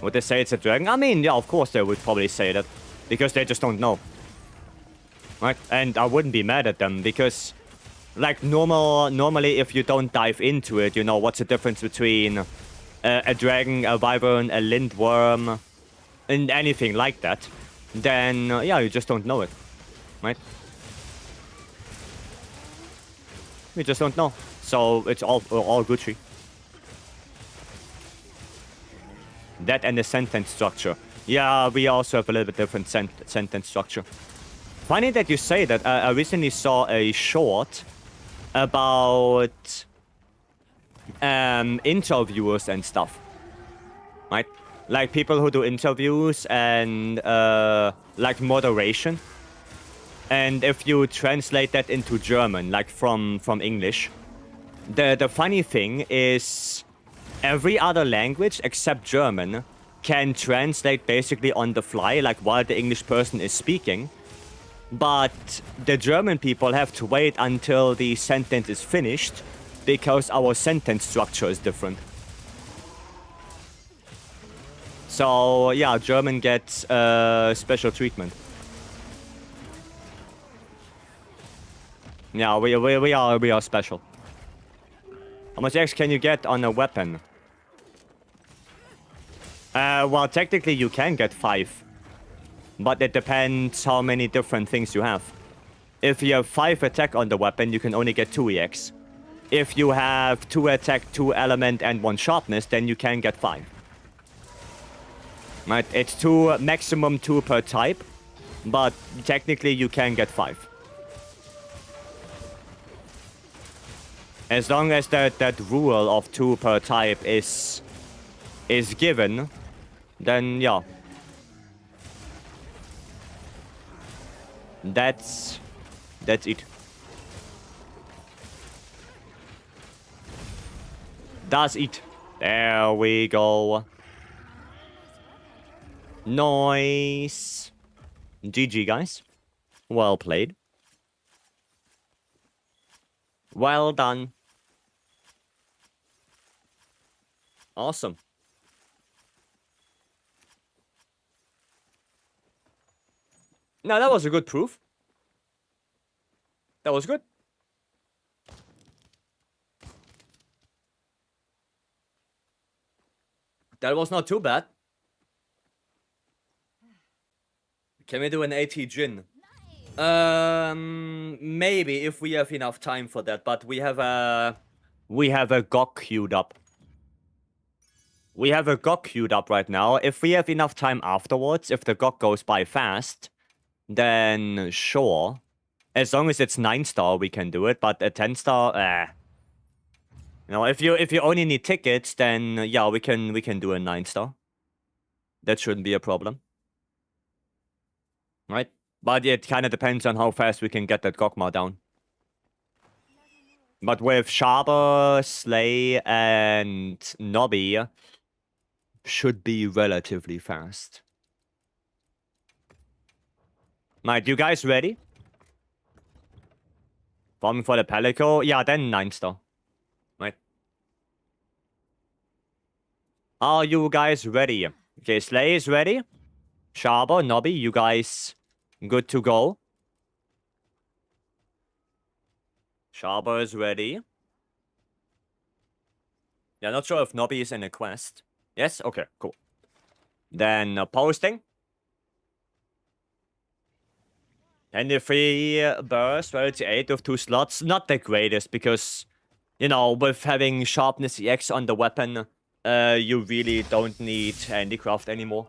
Would they say it's a dragon? I mean, yeah, of course they would probably say that. Because they just don't know. Right? And I wouldn't be mad at them, because... Like, normally if you don't dive into it, you know, what's the difference between a dragon, a wyvern, a lindworm, and anything like that, then, yeah, you just don't know it. Right? We just don't know. So, it's all Gucci. That and the sentence structure. Yeah, we also have a little bit different sentence structure. Funny that you say that. I recently saw a short about interviewers and stuff. Right? Like people who do interviews and like moderation. And if you translate that into German, like from English, the funny thing is every other language except German can translate basically on the fly, like while the English person is speaking. But the German people have to wait until the sentence is finished because our sentence structure is different. So yeah, German gets special treatment. Yeah, we are special. How much X can you get on a weapon? Well, technically you can get 5. But it depends how many different things you have. If you have 5 attack on the weapon, you can only get 2 EX. If you have 2 attack, 2 element, and 1 sharpness, then you can get 5. Right? It's maximum 2 per type. But technically you can get 5. As long as that rule of 2 per type is given, then yeah. That's it. That's it. There we go. Nice. GG, guys. Well played. Well done. Awesome. Now that was a good proof. That was good. That was not too bad. Can we do an AT Gin? Maybe if we have enough time for that, but we have a GOG queued up. We have a GOG queued up right now. If we have enough time afterwards, if the GOG goes by fast, then sure. As long as it's 9-star, we can do it, but a 10-star, You know, if you only need tickets, then yeah, we can do a 9-star. That shouldn't be a problem. Right? But it kind of depends on how fast we can get that Gogma down. But with Sharper, Slay, and Nobby, should be relatively fast. Right, you guys ready? Farming for the Pelico? Yeah, then 9-star. Right. Are you guys ready? Okay, Slay is ready. Sharper, Nobby, you guys good to go? Sharper is ready. Yeah, not sure if Nobby is in a quest. Yes? Okay, cool. Then posting. And the 3 burst, rarity 8 with 2 slots. Not the greatest because, you know, with having sharpness EX on the weapon, you really don't need handicraft anymore.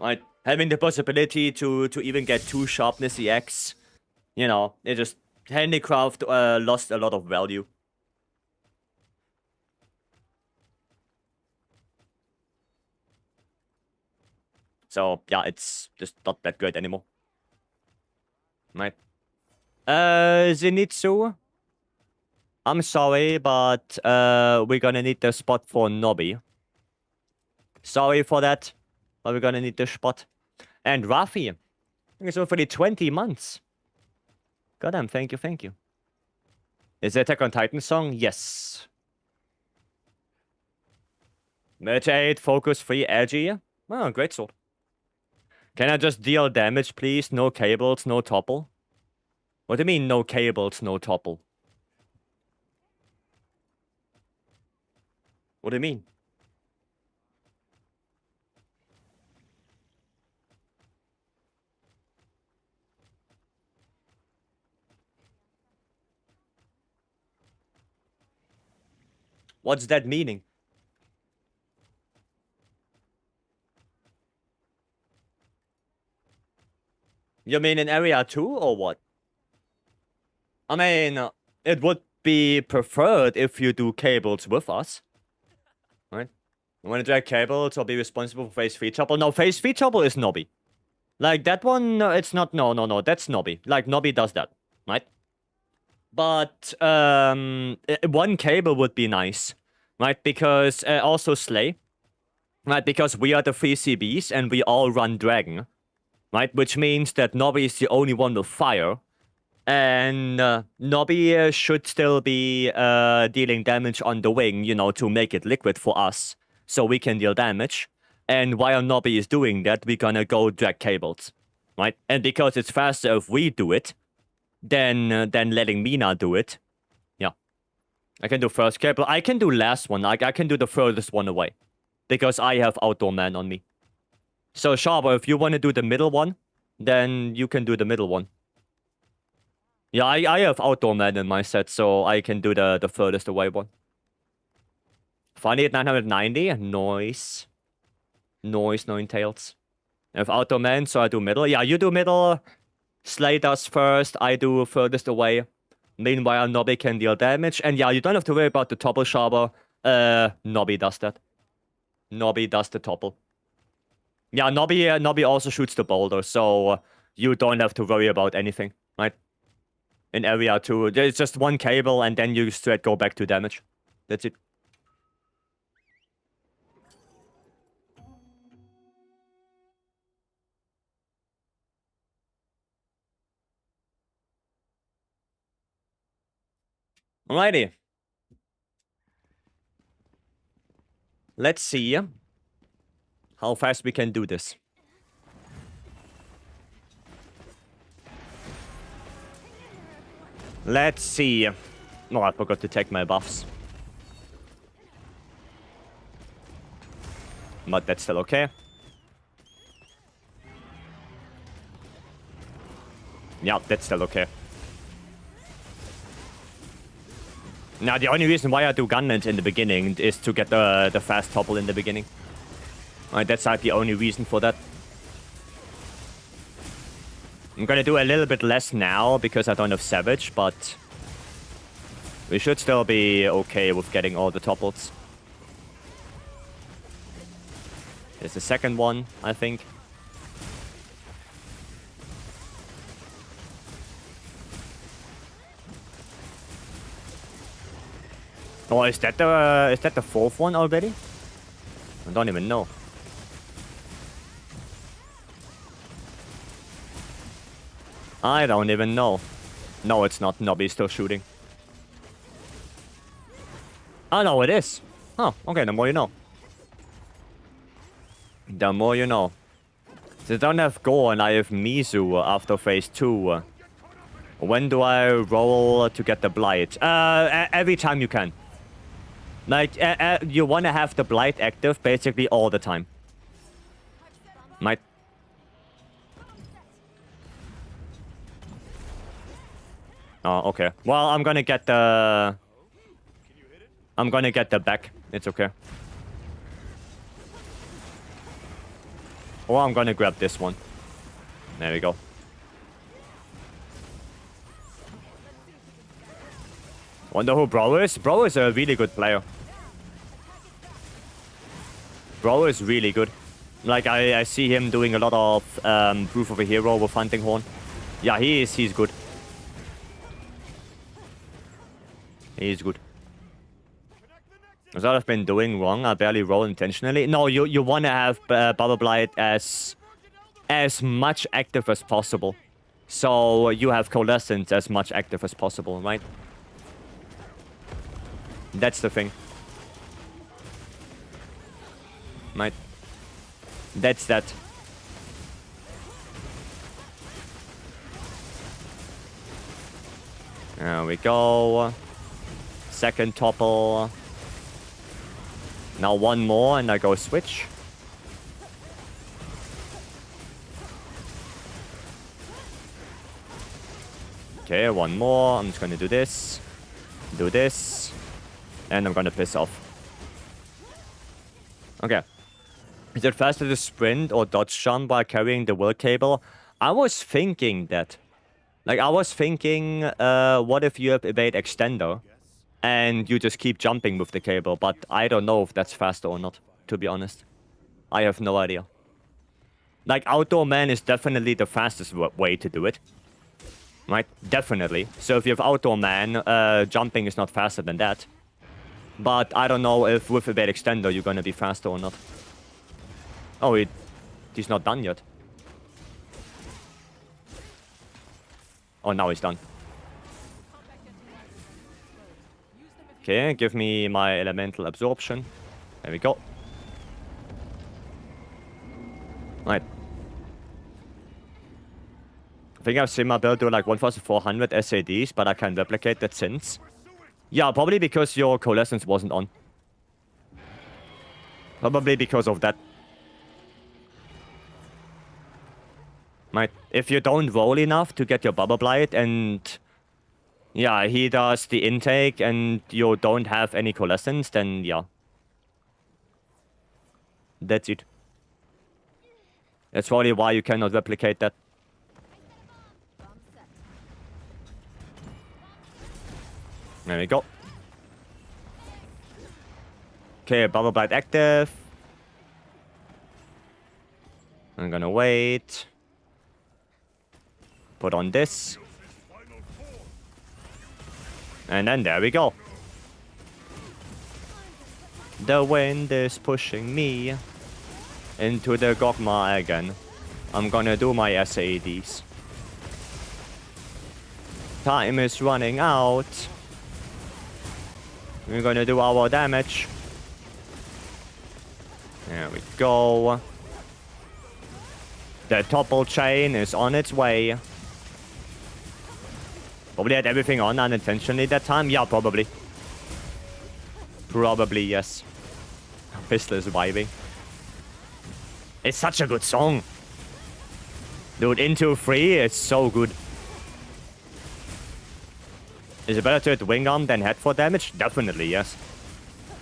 Right? Having the possibility to even get 2 sharpness EX, you know, it just handicraft lost a lot of value. So yeah, it's just not that good anymore. Right. Zenitsu. I'm sorry, but we're gonna need the spot for Nobby. Sorry for that, but we're gonna need the spot. And Rafi. It's already 20 months. Goddamn, thank you, thank you. Is the Attack on Titan song? Yes. Meditate, focus, free, edgy. Oh, great sword. Can I just deal damage, please? No cables, no topple? What do you mean, no cables, no topple? What do you mean? What's that meaning? You mean in area 2 or what? I mean, it would be preferred if you do cables with us. Right? You want to drag cables or be responsible for phase 3 trouble? No, phase 3 trouble is Nobby. Like, that one, it's not... No, that's Nobby. Like, Nobby does that. Right? But, one cable would be nice. Right? Because, also Slay. Right? Because we are the 3 CBs and we all run Dragon. Right? Which means that Nobby is the only one with fire. And Nobby should still be dealing damage on the wing, you know, to make it liquid for us. So we can deal damage. And while Nobby is doing that, we're gonna go drag cables. Right? And because it's faster if we do it, than letting Mina do it. Yeah. I can do first cable. I can do last one. I can do the furthest one away. Because I have outdoor man on me. So, Sharper, if you want to do the middle one, then you can do the middle one. Yeah, I have outdoor man in my set, so I can do the furthest away one. Funny at 990. Noise. Noise, no entails. I have outdoor man, so I do middle. Yeah, you do middle. Slay does first. I do furthest away. Meanwhile, Nobby can deal damage. And yeah, you don't have to worry about the topple, Sharper. Nobby does that. Nobby does the topple. Yeah, Nobby also shoots the boulder, so you don't have to worry about anything, right? In area 2, there's just one cable, and then you straight go back to damage. That's it. Alrighty. Let's see how fast we can do this. Let's see. Oh, I forgot to take my buffs. But that's still okay. Yeah, that's still okay. Now, the only reason why I do gunmen in the beginning is to get the fast topple in the beginning. That's like the only reason for that. I'm gonna do a little bit less now because I don't have Savage, but we should still be okay with getting all the topples. There's the second one, I think. Oh, is that the fourth one already? I don't even know. I don't even know. No, it's not. Nobby's still shooting. Oh, no, it is. Oh, okay, the more you know. The more you know. So I don't have Go and I have Mizu after phase 2. When do I roll to get the Blight? Every time you can. Like, you want to have the Blight active basically all the time. Might. Oh, okay. Well, I'm gonna get the... I'm gonna get the back. It's okay. Or I'm gonna grab this one. There we go. Wonder who Bro is? Bro is a really good player. Bro is really good. Like, I see him doing a lot of Proof of a Hero with Hunting Horn. Yeah, he's good. He's good. That's what I've been doing wrong. I barely roll intentionally. No, you want to have Bubble Blight as much active as possible. So you have Coalescence as much active as possible, right? That's the thing. Right? That's that. There we go. Second topple. Now one more and I go switch. Okay, one more. I'm just gonna do this. Do this. And I'm gonna piss off. Okay. Is it faster to sprint or dodge jump while carrying the will cable? I was thinking that. Like, I was thinking, what if you have evade extender and you just keep jumping with the cable, but I don't know if that's faster or not, to be honest. I have no idea. Like, outdoor man is definitely the fastest way to do it. Right? Definitely. So if you have outdoor man, jumping is not faster than that. But I don't know if with evade extender you're gonna be faster or not. Oh, he's not done yet. Oh, now he's done. Okay, give me my elemental absorption. There we go. Right. I think I've seen my build do like 1400 SADs, but I can replicate that since. Yeah, probably because your coalescence wasn't on. Probably because of that. Right. If you don't roll enough to get your Bubble Blight and... yeah, he does the intake and you don't have any coalescence, then yeah. That's it. That's probably why you cannot replicate that. There we go. Okay, Bubble Blight active. I'm gonna wait. Put on this. And then there we go. The wind is pushing me into the Gogma again. I'm gonna do my SADs. Time is running out. We're gonna do our damage. There we go. The topple chain is on its way. Probably had everything on unintentionally that time. Yeah, probably. Probably, yes. Pistol is vibing. It's such a good song. Dude, into 3, it's so good. Is it better to hit wing arm than head for damage? Definitely, yes.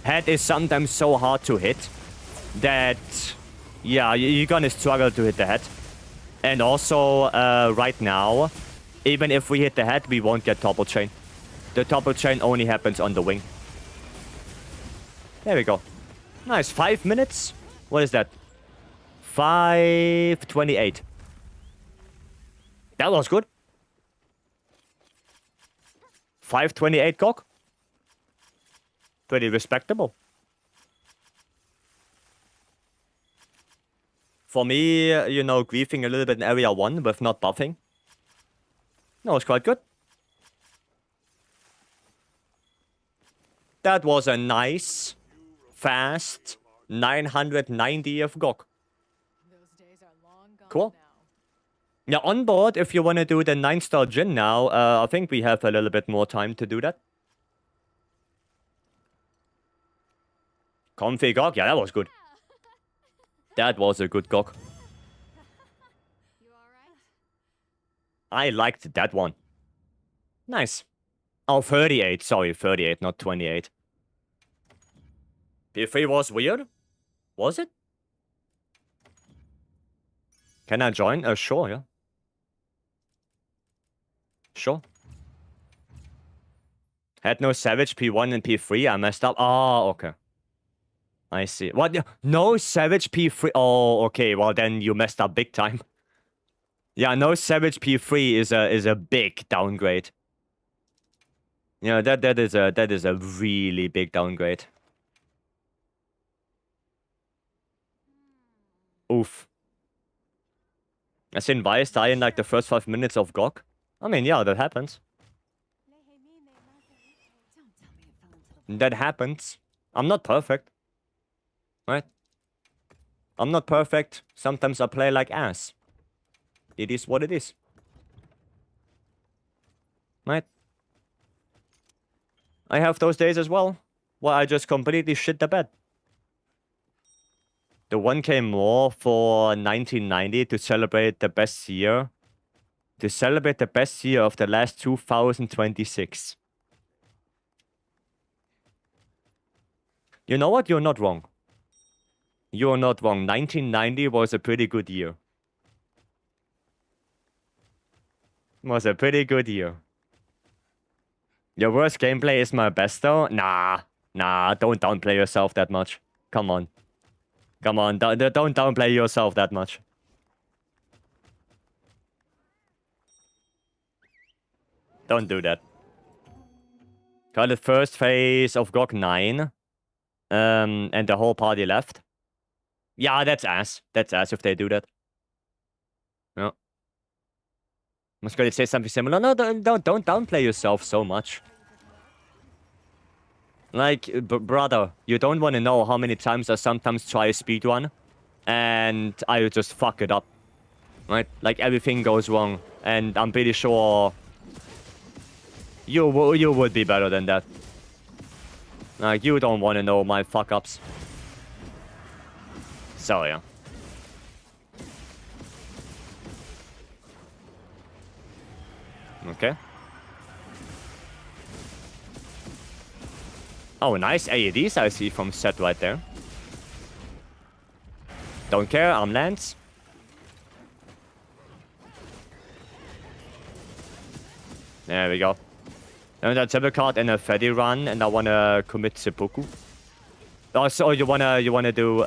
Head is sometimes so hard to hit that, yeah, you're gonna struggle to hit the head. And also, right now, even if we hit the head, we won't get topple chain. The topple chain only happens on the wing. There we go. Nice, 5 minutes? What is that? 5:28. That was good. 5:28 cock. Pretty respectable. For me, you know, griefing a little bit in area 1 with not buffing. That was quite good. That was a nice, fast 990 of GOG. Those days are long gone Cool. now. Yeah, on board, if you want to do the 9-star Jin now, I think we have a little bit more time to do that. Comfy GOG, yeah, that was good. That was a good GOG. You alright? I liked that one. Nice. Oh, 38, sorry, 38, not 28. P3 was weird? Was it? Can I join? Sure, yeah. Sure. Had no Savage P1 and P3, I messed up. Oh, okay. I see. What? No Savage P3? Oh, okay, well then you messed up big time. Yeah, no Savage P3 is a big downgrade. Yeah, that is a really big downgrade. Oof. I seen Vyce die in like the first 5 minutes of GOG. I mean, yeah, that happens. That happens. I'm not perfect. Right? I'm not perfect. Sometimes I play like ass. It is what it is. Right? I have those days as well, where I just completely shit the bed. The 1K more for 1990 to celebrate the best year. To celebrate the best year of the last 2026. You know what? You're not wrong. You're not wrong. 1990 was a pretty good year. Was a pretty good year. Your worst gameplay is my best though? Nah. Nah, don't downplay yourself that much. Come on. Come on, don't downplay yourself that much. Don't do that. Got the first phase of GOG 9. And the whole party left. Yeah, that's ass. That's ass if they do that. No. I was going to say something similar. No, don't downplay yourself so much. Like, brother, you don't want to know how many times I sometimes try a speedrun and I just fuck it up. Right? Like, everything goes wrong. And I'm pretty sure you would be better than that. Like, you don't want to know my fuck-ups. So, yeah. Okay. Oh, nice AEDs I see from set right there. Don't care, arm lands. There we go. And a table card and a Freddy run, and I wanna commit seppuku. Oh, so you wanna do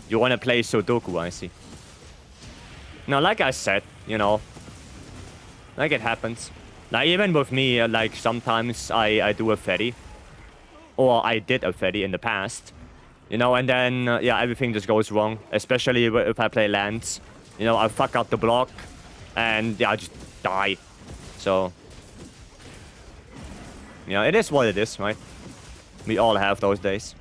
you wanna play Sudoku, I see. Now, like I said, you know, like it happens. Like even with me, like sometimes I do a Freddy, or I did a Freddy in the past, you know, and then yeah, everything just goes wrong. Especially if I play lands, you know, I fuck up the block, and yeah, I just die. So. Yeah, it is what it is, right? We all have those days.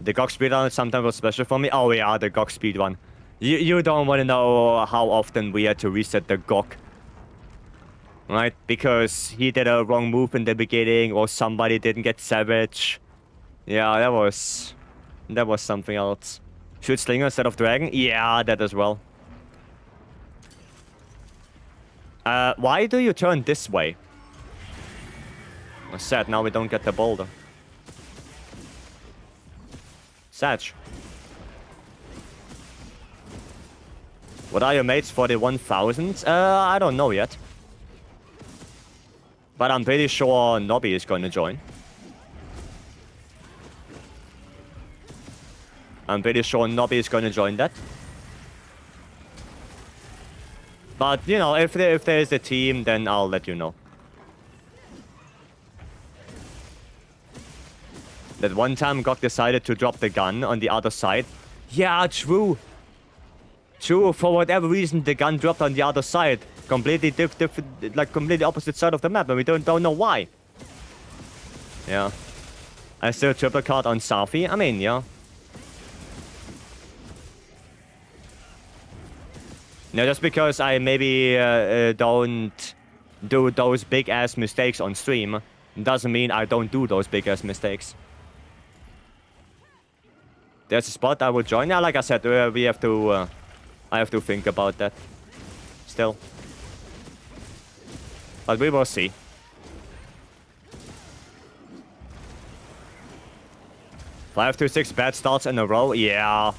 The GOG speedrun sometimes was special for me. Oh yeah, the GOG speedrun. You don't want to know how often we had to reset the GOG. Right? Because he did a wrong move in the beginning, or somebody didn't get savage. Yeah, that was something else. Shoot Slinger instead of Dragon? Yeah, that as well. Why do you turn this way? Sad, now we don't get the boulder. Sag. What are your mates for the 1000? I don't know yet. But I'm pretty sure Nobby is going to join. I'm pretty sure Nobby is going to join that. But, you know, if there's a team, then I'll let you know. That one time GOG decided to drop the gun on the other side. Yeah, true. True, for whatever reason, the gun dropped on the other side. Completely different, like completely opposite side of the map, and we don't know why. Yeah. I still triple card on Safi. I mean, yeah. No, just because I maybe don't do those big-ass mistakes on stream, doesn't mean I don't do those big-ass mistakes. There's a spot I would join. Yeah, like I said, we have to... I have to think about that. Still. But we will see. 5 to 6 bad starts in a row? Yeah.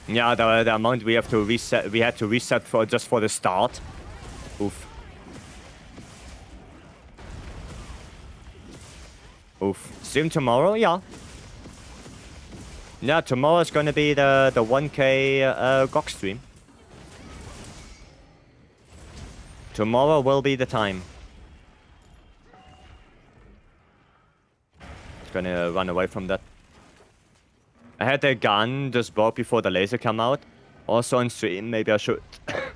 Yeah, the amount we have to reset... We had to reset for just for the start. Oof. Oof. Stream tomorrow? Yeah. Yeah, tomorrow is gonna be the 1K GOG stream. Tomorrow will be the time. It's gonna run away from that. I had the gun just broke before the laser come out. Also on stream, maybe I should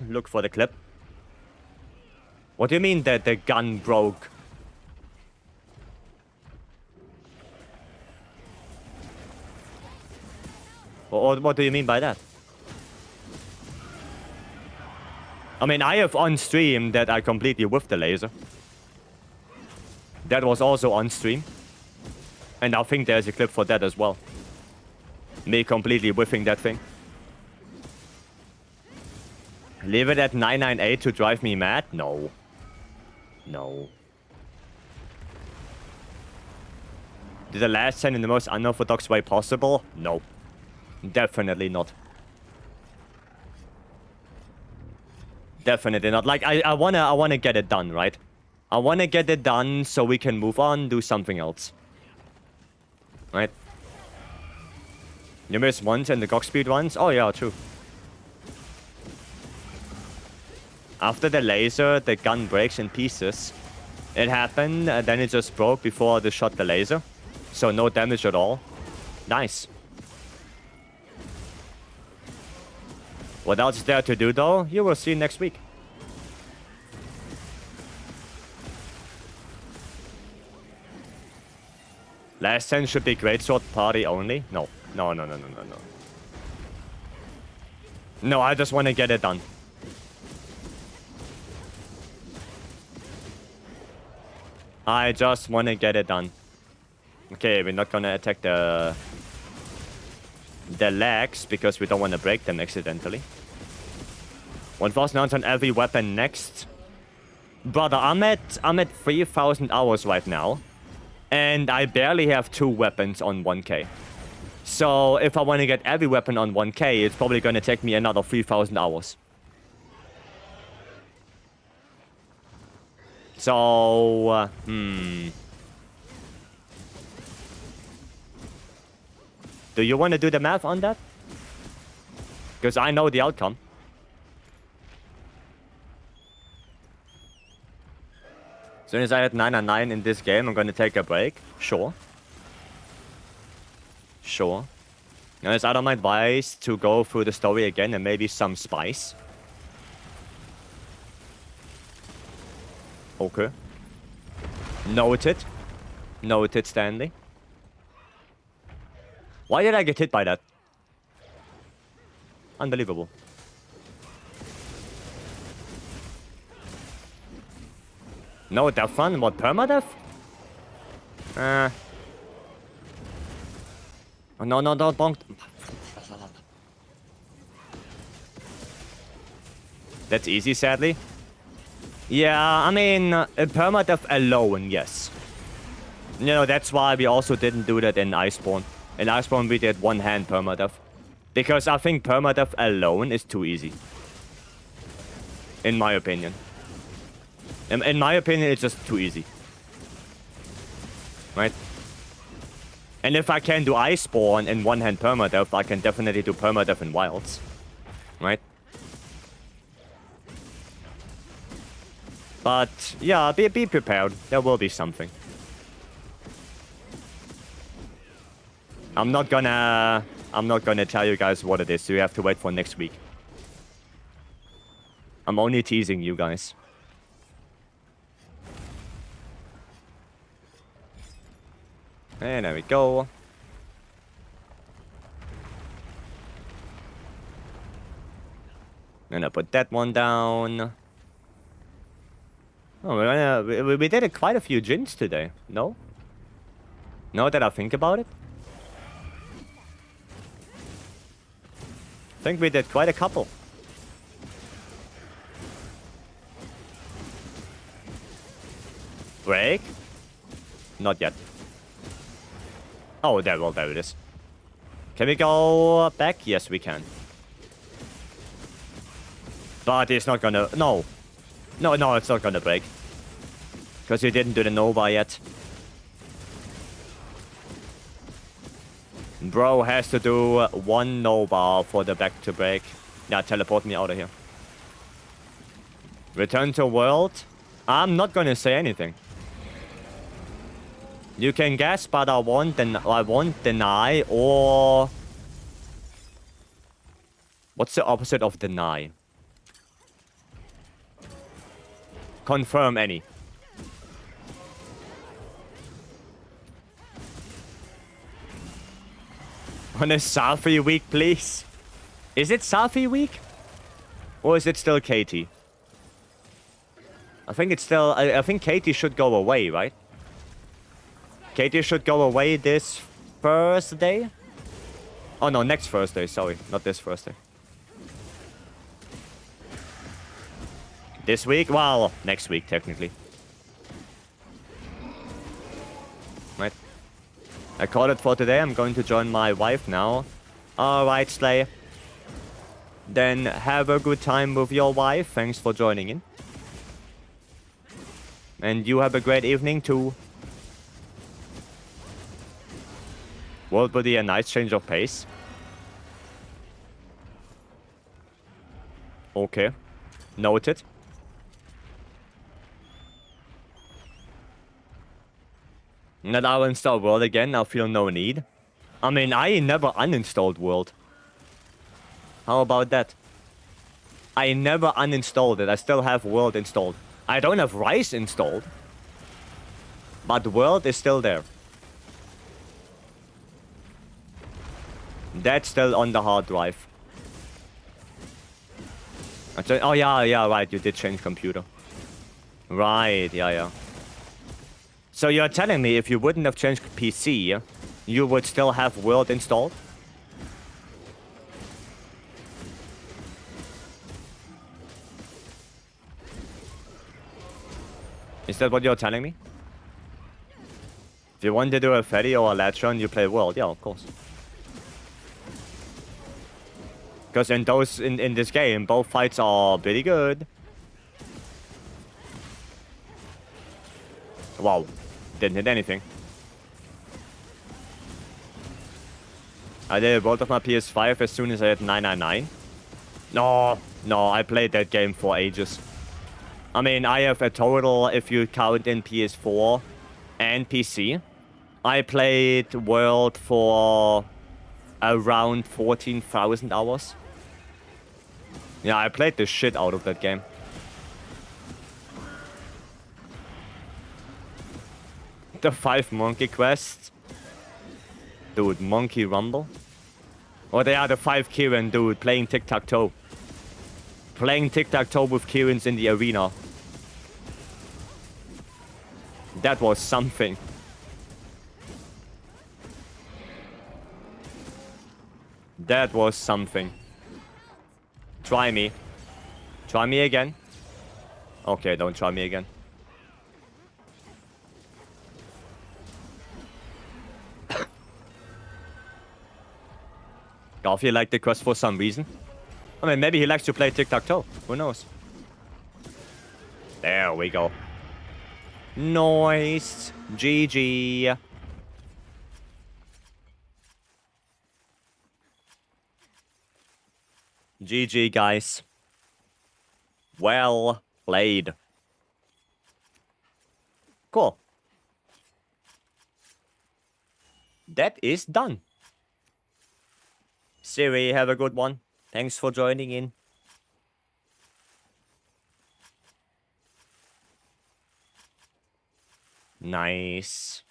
look for the clip. What do you mean that the gun broke? Or what do you mean by that? I mean, I have on stream that I completely whiffed the laser. That was also on stream. And I think there's a clip for that as well. Me completely whiffing that thing. Leave it at 998 to drive me mad? No. No. Did the last 10 in the most unorthodox way possible? No. Definitely not. Definitely not. Like, I wanna get it done, right? I wanna get it done so we can move on, do something else. Right? You miss once and the GOG speed runs? Oh yeah, true. After the laser, the gun breaks in pieces. It happened, then it just broke before they shot the laser. So no damage at all. Nice. What else is there to do though? You will see next week. Last 10 should be greatsword party only? No. No. No, I just want to get it done. I just want to get it done. Okay, we're not gonna attack the legs because we don't want to break them accidentally. 1,000 on every weapon next. Brother, I'm at 3,000 hours right now. And I barely have 2 weapons on 1k. So if I want to get every weapon on 1k, it's probably going to take me another 3,000 hours. So, do you want to do the math on that? Because I know the outcome. As soon as I hit 999 in this game, I'm going to take a break. Sure. Sure. Guys, I don't mind advice to go through the story again and maybe some spice. Okay. Noted. Noted, Stanley. Why did I get hit by that? Unbelievable. No death run? What, permadeath? Oh, no, don't. That's easy, sadly. Yeah, I mean, permadeath alone, yes. You know, that's why we also didn't do that in Iceborne. In Iceborne, we did one-hand permadeath. Because I think permadeath alone is too easy. In my opinion. In my opinion, it's just too easy. Right? And if I can do Iceborne in one-hand permadeath, I can definitely do permadeath in Wilds. Right? But, yeah, be prepared. There will be something. I'm not gonna tell you guys what it is, so you have to wait for next week. I'm only teasing you guys. And there we go. Gonna put that one down. Oh, we did quite a few gins today. No? Now that I think about it? I think we did quite a couple. Break? Not yet. Oh, there it is. Can we go back? Yes, we can. But it's not gonna... No, it's not gonna break. Because you didn't do the Nova yet. Bro has to do 1 Nova for the back to break. Yeah, teleport me out of here. Return to world? I'm not gonna say anything. You can guess, but I won't deny or... What's the opposite of deny? Confirm any. On a Safi week, please. Is it Safi week? Or is it still Katie? I think it's still... I think Katie should go away, right? Katie should go away this Thursday? Oh no, next Thursday, sorry. Not this Thursday. This week? Well, next week, technically. Right. I called it for today. I'm going to join my wife now. Alright, Slay. Then have a good time with your wife. Thanks for joining in. And you have a great evening too. World would be a nice change of pace. Okay. Noted. And I'll install World again. I feel no need. I mean, I never uninstalled World. How about that? I never uninstalled it. I still have World installed. I don't have Rise installed. But World is still there. That's still on the hard drive. Oh, yeah, right. You did change computer. Right, yeah. So you're telling me if you wouldn't have changed PC, you would still have World installed? Is that what you're telling me? If you want to do a Fetty or a Latron, you play World. Yeah, of course. Because in this game, both fights are pretty good. Wow. Didn't hit anything. I did both of my PS5 as soon as I had 999. No, I played that game for ages. I mean, I have a total, if you count in PS4 and PC, I played World for around 14,000 hours. Yeah, I played the shit out of that game. The 5 monkey quests. Dude, Monkey Rumble. Or they are the 5 Kieran, dude, playing tic-tac-toe. Playing tic-tac-toe with Kierans in the arena. That was something. That was something. Try me. Try me again. Okay, don't try me again. Garfield liked the quest for some reason. I mean, maybe he likes to play tic-tac-toe. Who knows? There we go. Nice. GG. GG, guys. Well played. Cool. That is done. Siri, have a good one. Thanks for joining in. Nice.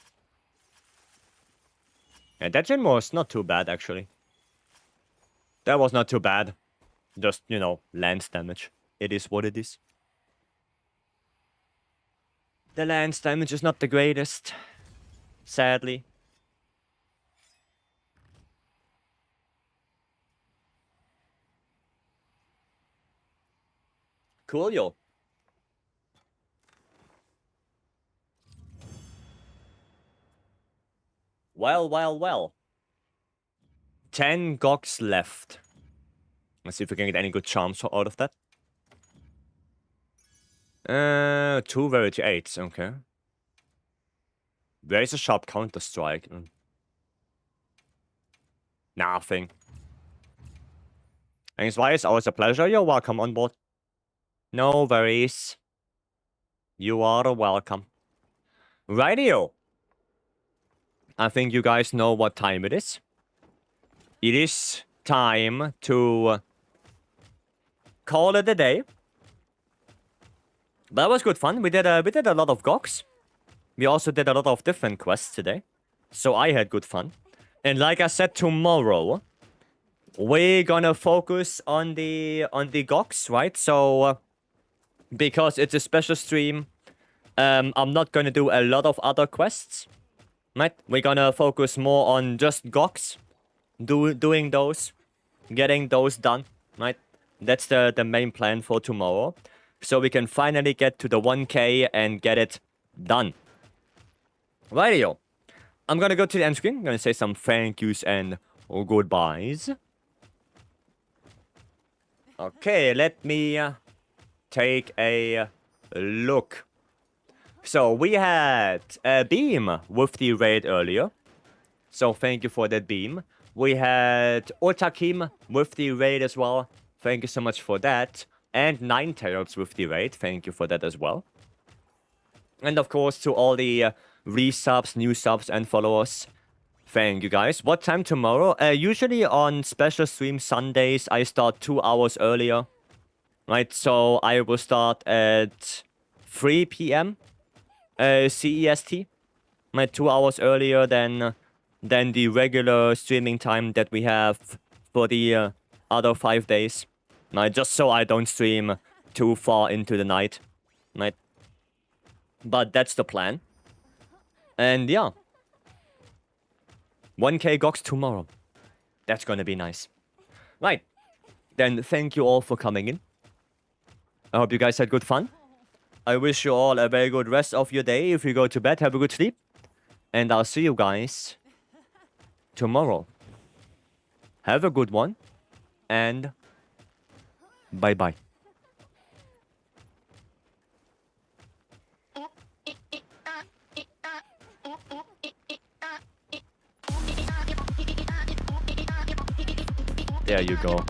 Yeah, that gym was not too bad, actually. That was not too bad. Just, you know, lance damage. It is what it is. The lance damage is not the greatest. Sadly. Coolio. Well. 10 Gogs left. Let's see if we can get any good charms out of that. 2 Verity 8s, okay. Where is a sharp counter strike? Nothing. Thanks, Vice. Always a pleasure. You're welcome on board. No worries. You are welcome. Rightio. I think you guys know what time it is. It is time to call it a day. That was good fun. We did a lot of Gogs. We also did a lot of different quests today. So I had good fun. And like I said, tomorrow we're gonna focus on the Gogs, right? So because it's a special stream, I'm not gonna do a lot of other quests. Right? We're gonna focus more on just Gogs. Doing those. Getting those done. Right? That's the main plan for tomorrow. So we can finally get to the 1K and get it done. Rightio. I'm gonna go to the end screen. I'm gonna say some thank yous and goodbyes. Okay, let me take a look. So we had a beam with the raid earlier. So thank you for that beam. We had Otakim with the raid as well. Thank you so much for that. And Ninetales with the raid. Thank you for that as well. And of course to all the resubs, new subs and followers. Thank you guys. What time tomorrow? Usually on special stream Sundays I start 2 hours earlier. Right, so I will start at 3 p.m. CEST. Right, 2 hours earlier than the regular streaming time that we have for the other 5 days. Right, just so I don't stream too far into the night. Right. But that's the plan. And yeah. 1k Gox tomorrow. That's gonna be nice. Right. Then thank you all for coming in. I hope you guys had good fun. I wish you all a very good rest of your day. If you go to bed, have a good sleep. And I'll see you guys tomorrow. Have a good one. And bye-bye. There you go.